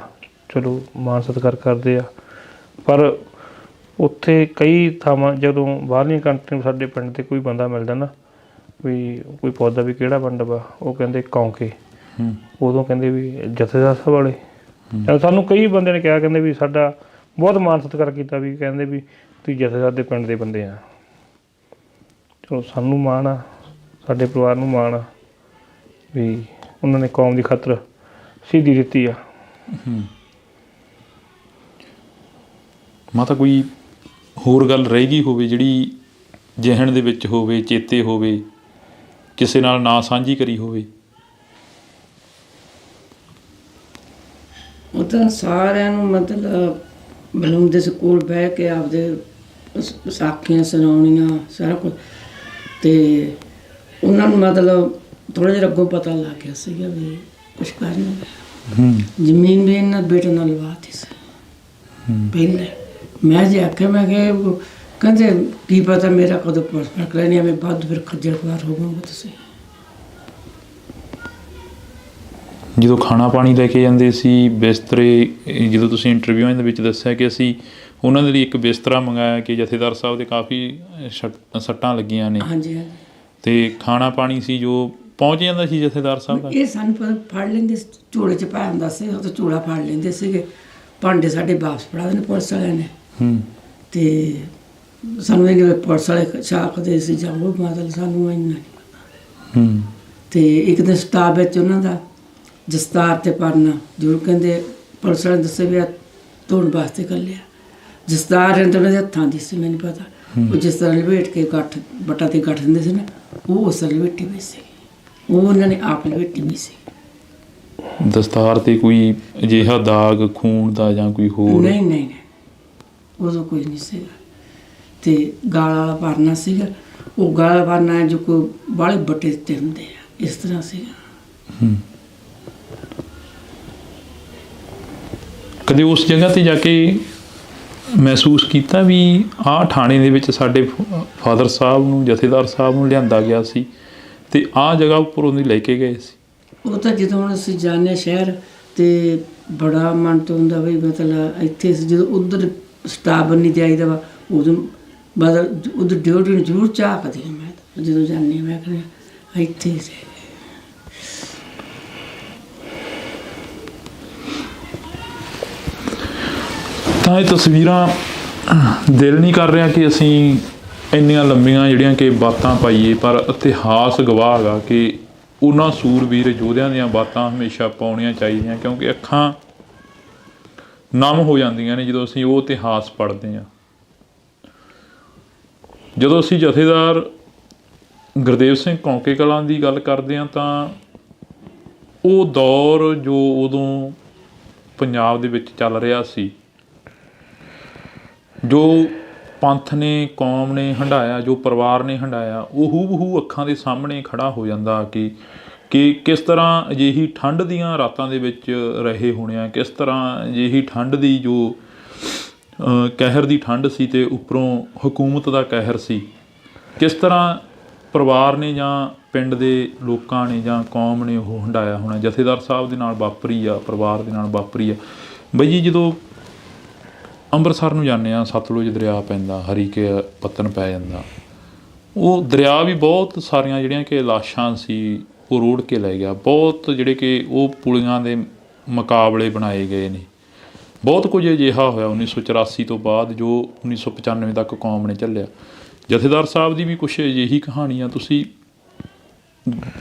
ਚਲੋ ਮਾਣ ਸਤਿਕਾਰ ਕਰਦੇ ਆ। ਪਰ ਉੱਥੇ ਕਈ ਥਾਵਾਂ ਜਦੋਂ ਬਾਹਰਲੀਆਂ ਕੰਟਰੀਆਂ ਸਾਡੇ ਪਿੰਡ 'ਤੇ ਕੋਈ ਬੰਦਾ ਮਿਲਦਾ ਨਾ, ਵੀ ਕੋਈ ਪੌਦਾ ਵੀ ਕਿਹੜਾ ਪਿੰਡ ਵਾ, ਉਹ ਕਹਿੰਦੇ ਕੌਂਕੇ, ਉਦੋਂ ਕਹਿੰਦੇ ਵੀ ਜਥੇਦਾਰ ਸਾਹਿਬ ਵਾਲੇ। ਸਾਨੂੰ ਕਈ ਬੰਦੇ ਨੇ ਕਿਹਾ, ਕਹਿੰਦੇ ਵੀ ਸਾਡਾ ਬਹੁਤ ਮਾਣ ਸਤਿਕਾਰ ਕੀਤਾ, ਵੀ ਕਹਿੰਦੇ ਵੀ ਤੁਸੀਂ ਜਥੇਦਾਰ ਦੇ ਪਿੰਡ ਦੇ ਬੰਦੇ ਆ। ਚਲੋ ਸਾਨੂੰ ਮਾਣ ਆ, ਸਾਡੇ ਪਰਿਵਾਰ ਨੂੰ ਮਾਣ ਆ ਵੀ ਉਹਨਾਂ ਨੇ ਕੌਮ ਦੀ ਖਾਤਰ ਸ਼ਹੀਦੀ ਦਿੱਤੀ ਆ। ਮਾਤਾ ਕੋਈ ਹੋਰ ਗੱਲ ਰਹਿ ਗਈ ਹੋਵੇ ਜਿਹੜੀ ਜ਼ਿਹਨ ਦੇ ਵਿੱਚ ਹੋਵੇ, ਚੇਤੇ ਹੋਵੇ, ਕਿਸੇ ਨਾਲ ਨਾ ਸਾਂਝੀ ਕਰੀ ਹੋਵੇ? ਉਹ ਤਾਂ ਸਾਰਿਆਂ ਨੂੰ ਮਤਲਬ ਬੁਲਾਉਂਦੇ ਸੀ ਕੋਲ ਬਹਿ ਕੇ, ਆਪਦੇ ਸਾਖੀਆਂ ਸੁਣਾਉਣੀਆਂ, ਸਾਰਾ ਕੁਝ। ਅਤੇ ਉਹਨਾਂ ਨੂੰ ਮਤਲਬ ਥੋੜ੍ਹਾ ਜਿਹਾ ਅੱਗੋਂ ਪਤਾ ਲੱਗ ਗਿਆ ਸੀਗਾ ਵੀ ਕੁਛ ਕਰਨਾ। ਜ਼ਮੀਨ ਵੀ ਇਹਨਾਂ ਬੇਟੇ ਨਾਲ ਲਵਾਤੀ ਸੀ ਪਹਿਲੇ। ਮੈਂ ਜੇ ਆਖਿਆ, ਮੈਂ ਕਿਹਾ ਕਹਿੰਦੇ ਕੀ ਪਤਾ ਮੇਰਾ ਕਦੋਂ ਫਰਕ ਲੈਣੀ, ਐਵੇਂ ਵੱਧ ਫਿਰ ਖੱਜਲ ਖੁਆਰ ਹੋਵਾਂਗੇ ਤੁਸੀਂ। ਜਦੋਂ ਖਾਣਾ ਪਾਣੀ ਲੈ ਕੇ ਜਾਂਦੇ ਸੀ, ਬਿਸਤਰੇ, ਜਦੋਂ ਤੁਸੀਂ ਇੰਟਰਵਿਊਆਂ ਦੇ ਵਿੱਚ ਦੱਸਿਆ ਕਿ ਅਸੀਂ ਉਹਨਾਂ ਦੇ ਲਈ ਇੱਕ ਬਿਸਤਰਾ ਮੰਗਾਇਆ ਕਿ ਜਥੇਦਾਰ ਸਾਹਿਬ ਦੇ ਕਾਫੀ ਸੱਟਾਂ ਲੱਗੀਆਂ ਨੇ। ਹਾਂਜੀ ਹਾਂਜੀ। ਅਤੇ ਖਾਣਾ ਪਾਣੀ ਸੀ ਜੋ ਪਹੁੰਚ ਜਾਂਦਾ ਸੀ ਜਥੇਦਾਰ ਸਾਹਿਬ ਦਾ? ਇਹ ਸਾਨੂੰ ਫੜ ਲੈਂਦੇ, ਝੋਲੇ 'ਚ ਪਾ ਹੁੰਦਾ ਸੀ, ਉਹ ਤਾਂ ਝੋਲਾ ਫੜ ਲੈਂਦੇ ਸੀਗੇ। ਭਾਂਡੇ ਸਾਡੇ ਵਾਪਸ ਫੜਾ ਦੇਣੇ ਪੁਲਿਸ ਵਾਲਿਆਂ ਨੇ। ਅਤੇ ਸਾਨੂੰ ਇਹ ਪੁਲਿਸ ਵਾਲੇ ਛਾਕਦੇ ਸੀ ਜਾਂ ਉਹ, ਮਤਲਬ ਸਾਨੂੰ ਇੰਨਾ ਨਹੀਂ ਪਤਾ। ਅਤੇ ਇੱਕ ਦਿਨ ਸਟਾਫ ਵਿੱਚ ਉਹਨਾਂ ਦਾ ਦਸਤਾਰ 'ਤੇ ਪਰਨਾ ਜ਼ਰੂਰ, ਕਹਿੰਦੇ ਪੁਲਿਸ ਵਾਲੇ ਦੱਸੇ ਵੀ ਆ ਧੋਣ ਵਾਸਤੇ ਇਕੱਲਿਆ ਦਸਤਾਰ ਤਾਂ ਉਹਨਾਂ ਦੇ ਹੱਥਾਂ ਦੀ ਸੀ, ਮੈਨੂੰ ਪਤਾ। ਉਹ ਜਿਸ ਤਰ੍ਹਾਂ ਲਪੇਟ ਕੇ ਗੱਠ ਬੱਟਾ 'ਤੇ ਗੱਠ ਦਿੰਦੇ ਸੀ ਨਾ, ਉਹ ਉਸ ਤਰ੍ਹਾਂ ਲਪੇਟੀ ਵੀ ਸੀ, ਉਹ ਉਹਨਾਂ ਨੇ ਆਪ ਲਪੇਟੀ ਵੀ ਸੀ। ਦਸਤਾਰ 'ਤੇ ਕੋਈ ਅਜਿਹਾ ਦਾਗ ਖੂਨ ਦਾ ਜਾਂ ਕੋਈ ਹੋਰ? ਨਹੀਂ, ਉਦੋਂ ਕੋਈ ਨਹੀਂ ਸੀਗਾ। ਅਤੇ ਗਾਲ ਵਾਲਾ ਪਰਨਾ ਸੀਗਾ, ਉਹ ਗਾਲ ਵਾਲਾ ਪਰਨਾ ਜੋ ਕੋਈ ਬਾਹਲੇ ਬੱਟੇ ਦਿੱਤੇ ਹੁੰਦੇ ਆ, ਇਸ ਤਰ੍ਹਾਂ ਸੀਗਾ। ਕਦੇ ਉਸ ਜਗ੍ਹਾ 'ਤੇ ਜਾ ਕੇ ਮਹਿਸੂਸ ਕੀਤਾ ਵੀ ਆਹ ਥਾਣੇ ਦੇ ਵਿੱਚ ਸਾਡੇ ਫਾਦਰ ਸਾਹਿਬ ਨੂੰ, ਜਥੇਦਾਰ ਸਾਹਿਬ ਨੂੰ ਲਿਆਂਦਾ ਗਿਆ ਸੀ ਅਤੇ ਆਹ ਜਗ੍ਹਾ ਉੱਪਰ ਉਹਨੂੰ ਲੈ ਕੇ ਗਏ ਸੀ? ਉਹ ਤਾਂ ਜਦੋਂ ਹੁਣ ਅਸੀਂ ਜਾਂਦੇ ਸ਼ਹਿਰ ਅਤੇ ਬੜਾ ਮਨ ਤੋਂ ਹੁੰਦਾ ਵੀ ਮਤਲਬ ਇੱਥੇ ਜਦੋਂ ਉੱਧਰ ਸਟਾਫ ਨਹੀਂ ਜਾਈਦਾ ਵਾ, ਉਦੋਂ ਮਤਲਬ ਉੱਧਰ ਡਿਊਟੀ ਨੂੰ ਜ਼ਰੂਰ ਝਾਕਦੀ ਹਾਂ ਮੈਂ ਜਦੋਂ ਜਾਂਦੀ ਹਾਂ। ਮੈਂ ਕਹਿੰਦੀ ਇੱਥੇ ਹੀ ਤਾਂ ਇਹ ਤਸਵੀਰਾਂ ਦਿਲ ਨਹੀਂ ਕਰ ਰਿਹਾ ਕਿ ਅਸੀਂ ਇੰਨੀਆਂ ਲੰਬੀਆਂ ਜਿਹੜੀਆਂ ਕਿ ਬਾਤਾਂ ਪਾਈਏ, ਪਰ ਇਤਿਹਾਸ ਗਵਾਹ ਹੈਗਾ ਕਿ ਉਹਨਾਂ ਸੂਰਬੀਰ ਯੋਧਿਆਂ ਦੀਆਂ ਬਾਤਾਂ ਹਮੇਸ਼ਾ ਪਾਉਣੀਆਂ ਚਾਹੀਦੀਆਂ, ਕਿਉਂਕਿ ਅੱਖਾਂ ਨਮ ਹੋ ਜਾਂਦੀਆਂ ਨੇ ਜਦੋਂ ਅਸੀਂ ਉਹ ਇਤਿਹਾਸ ਪੜ੍ਹਦੇ ਹਾਂ। ਜਦੋਂ ਅਸੀਂ ਜਥੇਦਾਰ ਗੁਰਦੇਵ ਸਿੰਘ ਕੌਂਕੇ ਕਲਾਂ ਦੀ ਗੱਲ ਕਰਦੇ ਹਾਂ ਤਾਂ ਉਹ ਦੌਰ ਜੋ ਉਦੋਂ ਪੰਜਾਬ ਦੇ ਵਿੱਚ ਚੱਲ ਰਿਹਾ ਸੀ, ਜੋ ਪੰਥ ਨੇ, ਕੌਮ ਨੇ ਹੰਢਾਇਆ, ਜੋ ਪਰਿਵਾਰ ਨੇ ਹੰਢਾਇਆ, ਉਹ ਹੂ ਅੱਖਾਂ ਦੇ ਸਾਹਮਣੇ ਖੜਾ ਹੋ ਜਾਂਦਾ ਕਿ ਕਿਸ ਤਰ੍ਹਾਂ ਅਜਿਹੀ ਠੰਡ ਦੀਆਂ ਰਾਤਾਂ ਦੇ ਵਿੱਚ ਰਹੇ ਹੋਣੇ ਆ, ਕਿਸ ਤਰ੍ਹਾਂ ਅਜਿਹੀ ਠੰਡ ਦੀ ਜੋ ਕਹਿਰ ਦੀ ਠੰਡ ਸੀ ਅਤੇ ਉੱਪਰੋਂ ਹਕੂਮਤ ਦਾ ਕਹਿਰ ਸੀ, ਕਿਸ ਤਰ੍ਹਾਂ ਪਰਿਵਾਰ ਨੇ ਜਾਂ ਪਿੰਡ ਦੇ ਲੋਕਾਂ ਨੇ ਜਾਂ ਕੌਮ ਨੇ ਉਹ ਹੰਢਾਇਆ ਹੋਣਾ। ਜਥੇਦਾਰ ਸਾਹਿਬ ਦੇ ਨਾਲ ਵਾਪਰੀ ਆ, ਪਰਿਵਾਰ ਦੇ ਨਾਲ ਵਾਪਰੀ ਆ। ਬਈ ਜੀ ਜਦੋਂ ਅੰਮ੍ਰਿਤਸਰ ਨੂੰ ਜਾਂਦੇ ਹਾਂ, ਸਤਲੁਜ ਦਰਿਆ ਪੈਂਦਾ, ਹਰੀਕੇ ਪੱਤਨ ਪੈ ਜਾਂਦਾ, ਉਹ ਦਰਿਆ ਵੀ ਬਹੁਤ ਸਾਰੀਆਂ ਜਿਹੜੀਆਂ ਕਿ ਲਾਸ਼ਾਂ ਸੀ ਉਹ ਰੋੜ ਕੇ ਲੈ ਗਿਆ। ਬਹੁਤ ਜਿਹੜੇ ਕਿ ਉਹ ਪੁਲੀਆਂ ਦੇ ਮੁਕਾਬਲੇ ਬਣਾਏ ਗਏ ਨੇ। ਬਹੁਤ ਕੁਝ ਅਜਿਹਾ ਹੋਇਆ 1984 ਤੋਂ ਬਾਅਦ ਜੋ 1995 ਤੱਕ ਕੌਮ ਨੇ ਝੱਲਿਆ। ਜਥੇਦਾਰ ਸਾਹਿਬ ਦੀ ਵੀ ਕੁਛ ਅਜਿਹੀ ਕਹਾਣੀਆਂ ਤੁਸੀਂ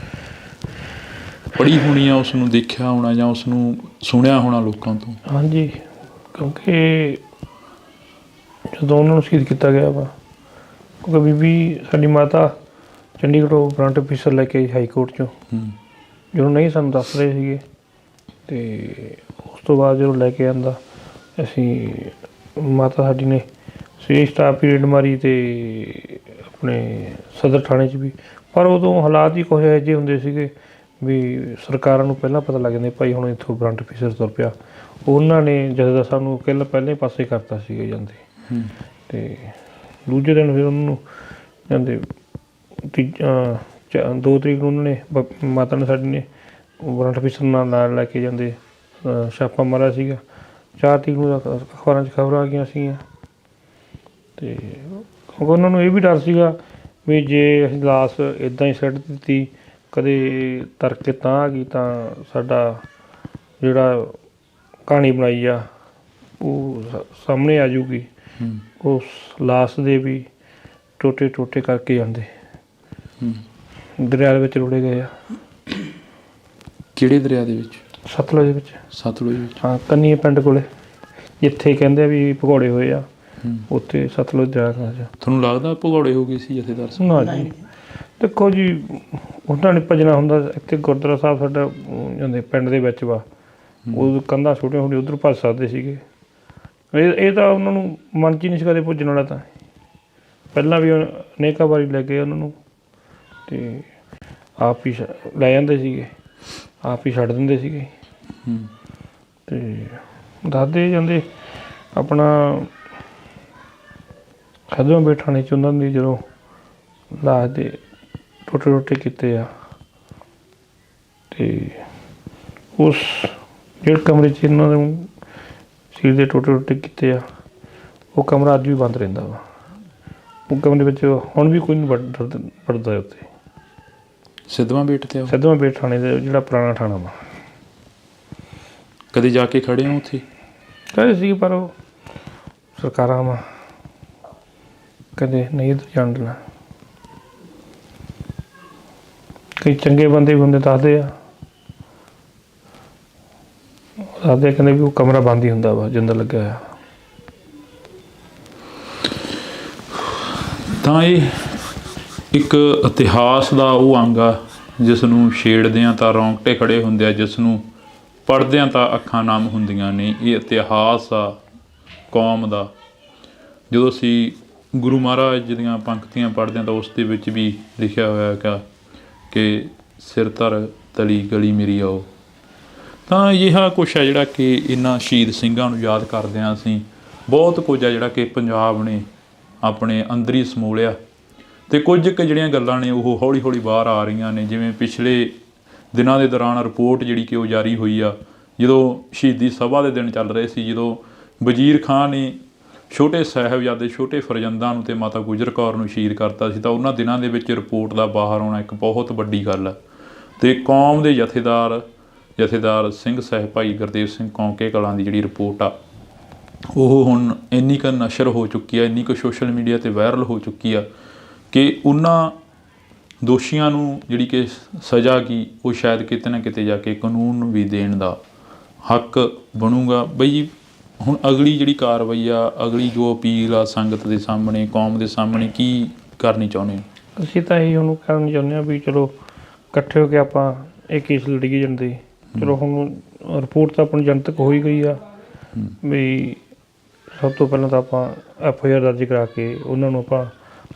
ਪੜ੍ਹੀ ਹੋਣੀ ਆ, ਉਸ ਨੂੰ ਦੇਖਿਆ ਹੋਣਾ ਜਾਂ ਉਸ ਨੂੰ ਸੁਣਿਆ ਹੋਣਾ ਲੋਕਾਂ ਤੋਂ। ਹਾਂਜੀ, ਕਿਉਂਕਿ ਜਦੋਂ ਉਹਨਾਂ ਨੂੰ ਸ਼ਹੀਦ ਕੀਤਾ ਗਿਆ ਵਾ, ਕਿਉਂਕਿ ਬੀਬੀ ਸਾਡੀ ਮਾਤਾ ਚੰਡੀਗੜ੍ਹੋਂ ਵਾਰੰਟ ਅਫੀਸਰ ਲੈ ਕੇ ਆਈ ਹਾਈ ਕੋਰਟ 'ਚੋਂ, ਜਦੋਂ ਨਹੀਂ ਸਾਨੂੰ ਦੱਸ ਰਹੇ ਸੀਗੇ। ਅਤੇ ਉਸ ਤੋਂ ਬਾਅਦ ਜਦੋਂ ਲੈ ਕੇ ਆਂਦਾ, ਅਸੀਂ ਮਾਤਾ ਸਾਡੀ ਨੇ ਸਵੇਰ ਸਟਾਫ ਪੀਰੀਅਡ ਮਾਰੀ ਅਤੇ ਆਪਣੇ ਸਦਰ ਥਾਣੇ 'ਚ ਵੀ। ਪਰ ਉਦੋਂ ਹਾਲਾਤ ਹੀ ਕੁਛ ਇਹੋ ਜਿਹੇ ਹੁੰਦੇ ਸੀਗੇ ਵੀ ਸਰਕਾਰਾਂ ਨੂੰ ਪਹਿਲਾਂ ਪਤਾ ਲੱਗ ਜਾਂਦਾ ਭਾਈ ਹੁਣ ਇੱਥੋਂ ਵਾਰੰਟ ਅਫੀਸਰ ਤੁਰ ਪਿਆ। ਉਹਨਾਂ ਨੇ ਜਥੇਦਾਰ ਸਾਹਿਬ ਨੂੰ ਪਹਿਲਾਂ ਹੀ ਪਾਸੇ ਕਰਤਾ ਸੀਗੇ ਜਾਂਦੇ। ਅਤੇ ਦੂਜੇ ਦਿਨ ਫਿਰ ਉਹਨਾਂ ਨੂੰ ਜਾਂਦੇ 2 ਤਰੀਕ ਨੂੰ ਉਹਨਾਂ ਨੇ ਮਾਤਾ ਨੇ ਸਾਡੀ ਨੇ ਵਾਰੰਟ ਅਫੀਸਰ ਨਾਲ ਲੈ ਕੇ ਜਾਂਦੇ ਛਾਪਾ ਮਾਰਿਆ ਸੀਗਾ। 4 ਤਰੀਕ ਨੂੰ ਅਖਬਾਰਾਂ 'ਚ ਖਬਰਾਂ ਆ ਗਈਆਂ ਸੀਗੀਆਂ। ਅਤੇ ਕਿਉਂਕਿ ਉਹਨਾਂ ਨੂੰ ਇਹ ਵੀ ਡਰ ਸੀਗਾ ਵੀ ਜੇ ਅਸੀਂ ਲਾਸ਼ ਇੱਦਾਂ ਹੀ ਸਿੱਟ ਦਿੱਤੀ, ਕਦੇ ਤੜਕੇ ਤਾਂ ਆ ਗਈ ਤਾਂ ਸਾਡਾ ਜਿਹੜਾ ਕਹਾਣੀ ਬਣਾਈ ਆ ਉਹ ਸਾਹਮਣੇ ਆ ਜਾਊਗੀ। ਉਸ ਲਾਸ਼ ਦੇ ਵੀ ਟੋਟੇ ਕਰਕੇ ਜਾਂਦੇ ਦਰਿਆ ਦੇ ਵਿੱਚ ਰੁੜੇ ਗਏ ਆ। ਕਿਹੜੇ ਦਰਿਆ ਦੇ ਵਿੱਚ? ਸਤਲੁਜ ਦੇ ਵਿੱਚ। ਸਤਲੁਜ ਵਿੱਚ? ਹਾਂ, ਕੰਨੀਏ ਪਿੰਡ ਕੋਲੇ, ਜਿੱਥੇ ਕਹਿੰਦੇ ਆ ਵੀ ਭਗੌੜੇ ਹੋਏ ਆ, ਉੱਥੇ ਸਤਲੁਜ ਦਰਿਆ। ਤੁਹਾਨੂੰ ਲੱਗਦਾ ਭਗੌੜੇ ਹੋ ਗਏ ਸੀ ਜਥੇਦਾਰ ਸਾਹਿਬ? ਨਾ ਜੀ, ਦੇਖੋ ਜੀ ਉਹਨਾਂ ਨੇ ਭੱਜਣਾ ਹੁੰਦਾ। ਇੱਥੇ ਗੁਰਦੁਆਰਾ ਸਾਹਿਬ ਸਾਡਾ ਜਾਂਦੇ ਪਿੰਡ ਦੇ ਵਿੱਚ ਵਾ, ਉਹ ਕੰਧਾਂ ਛੋਟੀਆਂ ਛੋਟੀਆਂ ਉੱਧਰ ਭੱਜ ਸਕਦੇ ਸੀਗੇ। ਇਹ ਤਾਂ ਉਹਨਾਂ ਨੂੰ ਮਨ 'ਚ ਹੀ ਨਹੀਂ ਸੀ ਕਦੇ ਭੱਜਣ ਵਾਲਾ। ਤਾਂ ਪਹਿਲਾਂ ਵੀ ਅਨੇਕਾਂ ਵਾਰੀ ਲੈ ਗਏ ਉਹਨਾਂ ਨੂੰ ਅਤੇ ਆਪ ਹੀ ਲੈ ਜਾਂਦੇ ਸੀਗੇ, ਆਪ ਹੀ ਛੱਡ ਦਿੰਦੇ ਸੀਗੇ। ਅਤੇ ਦੱਸਦੇ ਜਾਂਦੇ ਆਪਣਾ ਖਦਵਾਂ ਥਾਣੇ 'ਚ ਉਹਨਾਂ ਦੀ ਜਦੋਂ ਲਾਸ਼ ਦੇ ਟੋਟੇ ਕੀਤੇ ਆ, ਅਤੇ ਉਸ ਜਿਹੜੇ ਕਮਰੇ 'ਚ ਇਹਨਾਂ ਦੇ ਸੀਲ ਦੇ ਟੋਟੇ ਕੀਤੇ ਆ, ਉਹ ਕਮਰਾ ਅੱਜ ਵੀ ਬੰਦ ਰਹਿੰਦਾ ਵਾ। ਉਹ ਕਮਰੇ ਵਿੱਚ ਹੁਣ ਵੀ ਕੋਈ ਨਹੀਂ ਵੜਦਾ ਉੱਥੇ। ਸਿੱਧਵਾਂ ਬੇਟ 'ਤੇ? ਸਿੱਧਵਾਂ ਬੇਟ ਥਾਣੇ ਦਾ ਜਿਹੜਾ ਪੁਰਾਣਾ ਥਾਣਾ ਵਾ। ਕਦੇ ਜਾ ਕੇ ਖੜ੍ਹੇ ਹੋ ਉੱਥੇ? ਕਹਿੰਦੇ ਸੀ ਪਰ ਉਹ ਸਰਕਾਰਾਂ ਵਾ, ਕਦੇ ਨਹੀਂ ਇੱਧਰ ਜਾਣ ਦੇਣਾ। ਕਈ ਚੰਗੇ ਬੰਦੇ ਵੀ ਹੁੰਦੇ ਦੱਸਦੇ ਆ, ਕਹਿੰਦੇ ਵੀ ਉਹ ਕਮਰਾ ਬੰਦ ਹੀ ਹੁੰਦਾ ਵਾ ਜਿੰਦਾ ਲੱਗਿਆ ਹੋਇਆ। ਤਾਂ ਇਹ ਇੱਕ ਇਤਿਹਾਸ ਦਾ ਉਹ ਅੰਗ ਆ ਜਿਸ ਨੂੰ ਛੇੜਦਿਆਂ ਤਾਂ ਰੌਂਗਟੇ ਖੜ੍ਹੇ ਹੁੰਦੇ ਆ, ਜਿਸ ਨੂੰ ਪੜ੍ਹਦਿਆਂ ਤਾਂ ਅੱਖਾਂ ਨਮ ਹੁੰਦੀਆਂ ਨੇ। ਇਹ ਇਤਿਹਾਸ ਆ ਕੌਮ ਦਾ। ਜਦੋਂ ਅਸੀਂ ਗੁਰੂ ਮਹਾਰਾਜ ਦੀਆਂ ਪੰਕਤੀਆਂ ਪੜ੍ਹਦੇ ਹਾਂ ਤਾਂ ਉਸ ਦੇ ਵਿੱਚ ਵੀ ਲਿਖਿਆ ਹੋਇਆ ਹੈਗਾ ਕਿ ਸਿਰ ਧਰ ਤਲੀ ਗਲੀ ਮੇਰੀ ਆਓ। ਤਾਂ ਅਜਿਹਾ ਕੁਛ ਹੈ ਜਿਹੜਾ ਕਿ ਇਹਨਾਂ ਸ਼ਹੀਦ ਸਿੰਘਾਂ ਨੂੰ ਯਾਦ ਕਰਦਿਆਂ ਅਸੀਂ ਬਹੁਤ ਕੁਝ ਹੈ ਜਿਹੜਾ ਕਿ ਪੰਜਾਬ ਨੇ ਆਪਣੇ ਅੰਦਰ ਹੀ ਸਮੋਲਿਆ। ਅਤੇ ਕੁਝ ਕੁ ਜਿਹੜੀਆਂ ਗੱਲਾਂ ਨੇ ਉਹ ਹੌਲੀ ਹੌਲੀ ਬਾਹਰ ਆ ਰਹੀਆਂ ਨੇ। ਜਿਵੇਂ ਪਿਛਲੇ ਦਿਨਾਂ ਦੇ ਦੌਰਾਨ ਰਿਪੋਰਟ ਜਿਹੜੀ ਕਿ ਉਹ ਜਾਰੀ ਹੋਈ ਆ, ਜਦੋਂ ਸ਼ਹੀਦੀ ਸਭਾ ਦੇ ਦਿਨ ਚੱਲ ਰਹੇ ਸੀ, ਜਦੋਂ ਵਜ਼ੀਰ ਖਾਂ ਨੇ ਛੋਟੇ ਸਾਹਿਬਜ਼ਾਦੇ ਛੋਟੇ ਫਰਜ਼ੰਦਾਂ ਨੂੰ ਅਤੇ ਮਾਤਾ ਗੁਜਰ ਕੌਰ ਨੂੰ ਸ਼ਹੀਦ ਕਰਤਾ ਸੀ, ਤਾਂ ਉਹਨਾਂ ਦਿਨਾਂ ਦੇ ਵਿੱਚ ਰਿਪੋਰਟ ਦਾ ਬਾਹਰ ਆਉਣਾ ਇੱਕ ਬਹੁਤ ਵੱਡੀ ਗੱਲ ਹੈ। ਅਤੇ ਕੌਮ ਦੇ ਜਥੇਦਾਰ ਸਿੰਘ ਸਾਹਿਬ ਭਾਈ ਗੁਰਦੇਵ ਸਿੰਘ ਕੌਂਕੇ ਕਲਾਂ ਦੀ ਜਿਹੜੀ ਰਿਪੋਰਟ ਆ ਉਹ ਹੁਣ ਇੰਨੀ ਕੁ ਨਸ਼ਰ ਹੋ ਚੁੱਕੀ ਆ, ਇੰਨੀ ਕੁ ਸੋਸ਼ਲ ਮੀਡੀਆ 'ਤੇ ਵਾਇਰਲ ਹੋ ਚੁੱਕੀ ਆ ਕਿ ਉਹਨਾਂ ਦੋਸ਼ੀਆਂ ਨੂੰ ਜਿਹੜੀ ਕਿ ਸਜ਼ਾ ਕੀ ਉਹ ਸ਼ਾਇਦ ਕਿਤੇ ਨਾ ਕਿਤੇ ਜਾ ਕੇ ਕਾਨੂੰਨ ਨੂੰ ਵੀ ਦੇਣ ਦਾ ਹੱਕ ਬਣੂਗਾ। ਬਈ ਹੁਣ ਅਗਲੀ ਜਿਹੜੀ ਕਾਰਵਾਈ ਆ, ਅਗਲੀ ਜੋ ਅਪੀਲ ਆ ਸੰਗਤ ਦੇ ਸਾਹਮਣੇ, ਕੌਮ ਦੇ ਸਾਹਮਣੇ ਕੀ ਕਰਨੀ ਚਾਹੁੰਦੇ ਹੋ? ਅਸੀਂ ਤਾਂ ਇਹੀ ਉਹਨੂੰ ਕਰਨੀ ਚਾਹੁੰਦੇ ਹਾਂ ਵੀ ਚਲੋ ਇਕੱਠੇ ਹੋ ਕੇ ਆਪਾਂ ਇਹ ਕੇਸ ਲੜੀਏ ਜਾਂਦੇ। ਚਲੋ ਹੁਣ ਰਿਪੋਰਟ ਤਾਂ ਆਪਣੀ ਜਨਤਕ ਹੋ ਹੀ ਗਈ ਆ ਵੀ ਸਭ ਤੋਂ ਪਹਿਲਾਂ ਤਾਂ ਆਪਾਂ FIR ਦਰਜ ਕਰਾ ਕੇ ਉਹਨਾਂ ਨੂੰ ਆਪਾਂ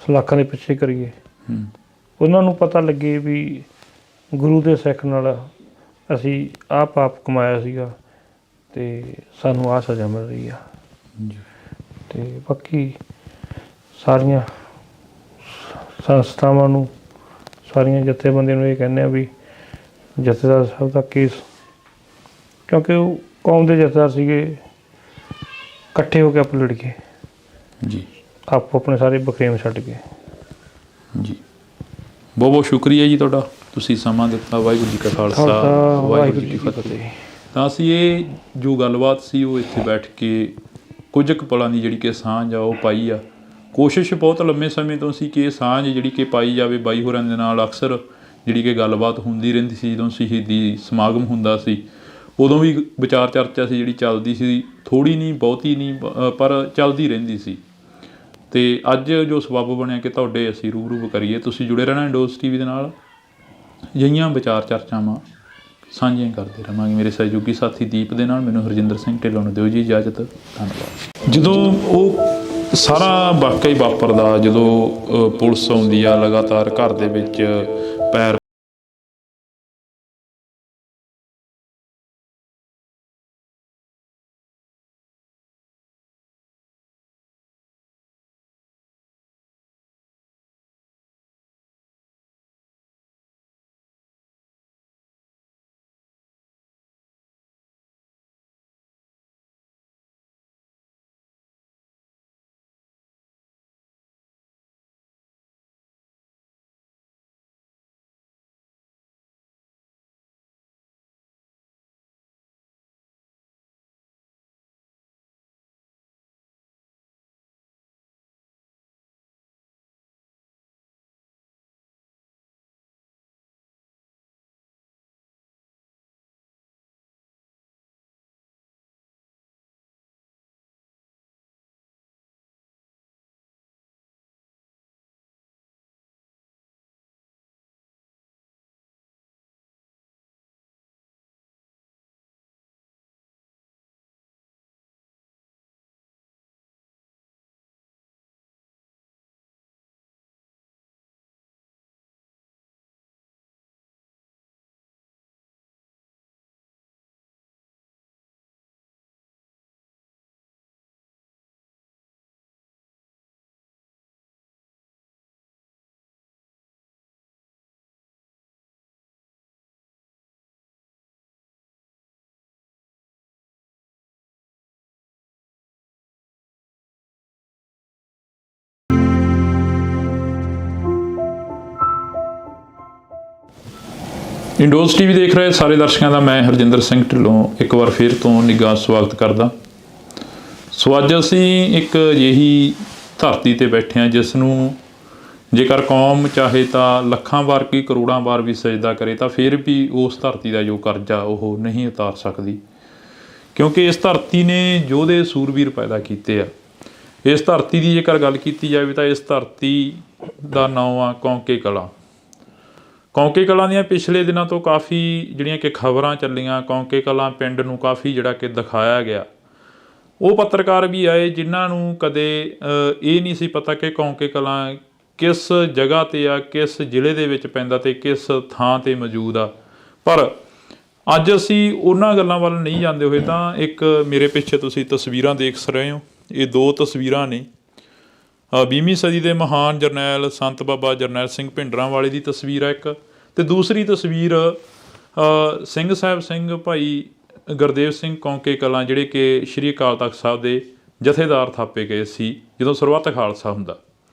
ਸਲਾਖਾਂ ਦੇ ਪਿੱਛੇ ਕਰੀਏ, ਉਹਨਾਂ ਨੂੰ ਪਤਾ ਲੱਗੇ ਵੀ ਗੁਰੂ ਦੇ ਸਿੱਖ ਨਾਲ ਅਸੀਂ ਆਹ ਪਾਪ ਕਮਾਇਆ ਸੀਗਾ ਅਤੇ ਸਾਨੂੰ ਆਹ ਸਜ਼ਾ ਮਿਲ ਰਹੀ ਆ। ਅਤੇ ਬਾਕੀ ਸਾਰੀਆਂ ਸੰਸਥਾਵਾਂ ਨੂੰ, ਸਾਰੀਆਂ ਜਥੇਬੰਦੀਆਂ ਨੂੰ ਇਹ ਕਹਿੰਦੇ ਆ ਵੀ ਜਥੇਦਾਰ ਸਾਹਿਬ ਦਾ ਕੇਸ, ਕਿਉਂਕਿ ਉਹ ਕੌਮ ਦੇ ਜਥੇਦਾਰ ਸੀਗੇ, ਇਕੱਠੇ ਹੋ ਕੇ ਆਪਾਂ ਲੜੀਏ ਜੀ, ਆਪੋ ਆਪਣੇ ਸਾਰੇ ਬਖਰੇਵੇਂ ਛੱਡ ਕੇ। ਜੀ ਬਹੁਤ ਬਹੁਤ ਸ਼ੁਕਰੀਆ ਜੀ ਤੁਹਾਡਾ, ਤੁਸੀਂ ਸਮਾਂ ਦਿੱਤਾ। ਵਾਹਿਗੁਰੂ ਜੀ ਕਾ ਖਾਲਸਾ, ਵਾਹਿਗੁਰੂ ਜੀ ਕੀ ਫਤਿਹ। ਤਾਂ ਅਸੀਂ ਇਹ ਜੋ ਗੱਲਬਾਤ ਸੀ ਉਹ ਇੱਥੇ ਬੈਠ ਕੇ ਕੁਝ ਕੁ ਪਲਾਂ ਦੀ ਜਿਹੜੀ ਕਿ ਸਾਂਝ ਆ ਉਹ ਪਾਈ ਆ। ਕੋਸ਼ਿਸ਼ ਬਹੁਤ ਲੰਮੇ ਸਮੇਂ ਤੋਂ ਸੀ ਕਿ ਇਹ ਸਾਂਝ ਜਿਹੜੀ ਕਿ ਪਾਈ ਜਾਵੇ। ਬਾਈ ਹੋਰਾਂ ਦੇ ਨਾਲ ਅਕਸਰ ਜਿਹੜੀ ਕਿ ਗੱਲਬਾਤ ਹੁੰਦੀ ਰਹਿੰਦੀ ਸੀ, ਜਦੋਂ ਸ਼ਹੀਦੀ ਸਮਾਗਮ ਹੁੰਦਾ ਸੀ ਉਦੋਂ ਵੀ ਵਿਚਾਰ ਚਰਚਾ ਸੀ ਜਿਹੜੀ ਚੱਲਦੀ ਸੀ, ਥੋੜ੍ਹੀ ਨਹੀਂ ਬਹੁਤੀ ਨਹੀਂ ਪਰ ਚੱਲਦੀ ਰਹਿੰਦੀ ਸੀ। ਅਤੇ ਅੱਜ ਜੋ ਸਬੱਬ ਬਣਿਆ ਕਿ ਤੁਹਾਡੇ ਅਸੀਂ ਰੂਬਰੂ ਕਰੀਏ, ਤੁਸੀਂ ਜੁੜੇ ਰਹਿਣਾ ਇੰਡੋਜ਼ TV ਦੇ ਨਾਲ। ਅਜਿਹੀਆਂ ਵਿਚਾਰ ਚਰਚਾਵਾਂ ਸਾਂਝੀਆਂ ਕਰਦੇ ਰਹਾਂਗੇ। ਮੇਰੇ ਸਹਿਯੋਗੀ ਸਾਥੀ ਦੀਪ ਦੇ ਨਾਲ ਮੈਨੂੰ ਹਰਜਿੰਦਰ ਸਿੰਘ ਢਿੱਲੋਂ ਨੂੰ ਦਿਓ ਜੀ ਇਜਾਜ਼ਤ। ਧੰਨਵਾਦ। ਜਦੋਂ ਉਹ ਸਾਰਾ ਵਾਕਿਆ ਹੀ ਵਾਪਰਦਾ, ਜਦੋਂ ਪੁਲਿਸ ਆਉਂਦੀ ਆ ਲਗਾਤਾਰ ਘਰ ਦੇ ਵਿੱਚ ਪੈਰ ਇੰਡੋਜ਼ TV ਦੇਖ ਰਹੇ ਸਾਰੇ ਦਰਸ਼ਕਾਂ ਦਾ ਮੈਂ ਹਰਜਿੰਦਰ ਸਿੰਘ ਢਿੱਲੋਂ ਇੱਕ ਵਾਰ ਫਿਰ ਤੋਂ ਨਿੱਘਾ ਸਵਾਗਤ ਕਰਦਾ। ਸੋ ਅੱਜ ਅਸੀਂ ਇੱਕ ਅਜਿਹੀ ਧਰਤੀ 'ਤੇ ਬੈਠੇ ਹਾਂ ਜਿਸ ਨੂੰ ਜੇਕਰ ਕੌਮ ਚਾਹੇ ਤਾਂ ਲੱਖਾਂ ਵਾਰ ਕੀ ਕਰੋੜਾਂ ਵਾਰ ਵੀ ਸਜਦਾ ਕਰੇ ਤਾਂ ਫਿਰ ਵੀ ਉਸ ਧਰਤੀ ਦਾ ਜੋ ਕਰਜ਼ਾ ਉਹ ਨਹੀਂ ਉਤਾਰ ਸਕਦੀ, ਕਿਉਂਕਿ ਇਸ ਧਰਤੀ ਨੇ ਯੋਧੇ ਸੂਰਬੀਰ ਪੈਦਾ ਕੀਤੇ ਆ। ਇਸ ਧਰਤੀ ਦੀ ਜੇਕਰ ਗੱਲ ਕੀਤੀ ਜਾਵੇ ਤਾਂ ਇਸ ਧਰਤੀ ਦਾ ਨਾਂ ਆ ਕੌਂਕੇ ਕਲਾਂ। ਕੌਂਕੇ ਕਲਾਂ ਦੀਆਂ ਪਿਛਲੇ ਦਿਨਾਂ ਤੋਂ ਕਾਫੀ ਜਿਹੜੀਆਂ ਕਿ ਖਬਰਾਂ ਚੱਲੀਆਂ, ਕੌਂਕੇ ਕਲਾਂ ਪਿੰਡ ਨੂੰ ਕਾਫੀ ਜਿਹੜਾ ਕਿ ਦਿਖਾਇਆ ਗਿਆ। ਉਹ ਪੱਤਰਕਾਰ ਵੀ ਆਏ ਜਿਨ੍ਹਾਂ ਨੂੰ ਕਦੇ ਇਹ ਨਹੀਂ ਸੀ ਪਤਾ ਕਿ ਕੌਂਕੇ ਕਲਾਂ ਕਿਸ ਜਗ੍ਹਾ 'ਤੇ ਆ, ਕਿਸ ਜ਼ਿਲ੍ਹੇ ਦੇ ਵਿੱਚ ਪੈਂਦਾ ਅਤੇ ਕਿਸ ਥਾਂ 'ਤੇ ਮੌਜੂਦ ਆ। ਪਰ ਅੱਜ ਅਸੀਂ ਉਹਨਾਂ ਗੱਲਾਂ ਵੱਲ ਨਹੀਂ ਜਾਂਦੇ ਹੋਏ ਤਾਂ ਇੱਕ ਮੇਰੇ ਪਿੱਛੇ ਤੁਸੀਂ ਤਸਵੀਰਾਂ ਦੇਖ ਰਹੇ ਹੋ, ਇਹ ਦੋ ਤਸਵੀਰਾਂ ਨੇ 20ਵੀਂ ਸਦੀ ਦੇ ਮਹਾਨ ਜਰਨੈਲ ਸੰਤ ਬਾਬਾ ਜਰਨੈਲ ਸਿੰਘ ਭਿੰਡਰਾਂਵਾਲੇ ਦੀ ਤਸਵੀਰ ਹੈ ਇੱਕ, ਅਤੇ ਦੂਸਰੀ ਤਸਵੀਰ ਸਿੰਘ ਸਾਹਿਬ ਸਿੰਘ ਭਾਈ ਗੁਰਦੇਵ ਸਿੰਘ ਕੌਂਕੇ ਕਲਾਂ ਜਿਹੜੇ ਕਿ ਸ਼੍ਰੀ ਅਕਾਲ ਤਖਤ ਸਾਹਿਬ ਦੇ ਜਥੇਦਾਰ ਥਾਪੇ ਗਏ ਸੀ ਜਦੋਂ ਸਰਬੱਤ ਖਾਲਸਾ ਹੁੰਦਾ।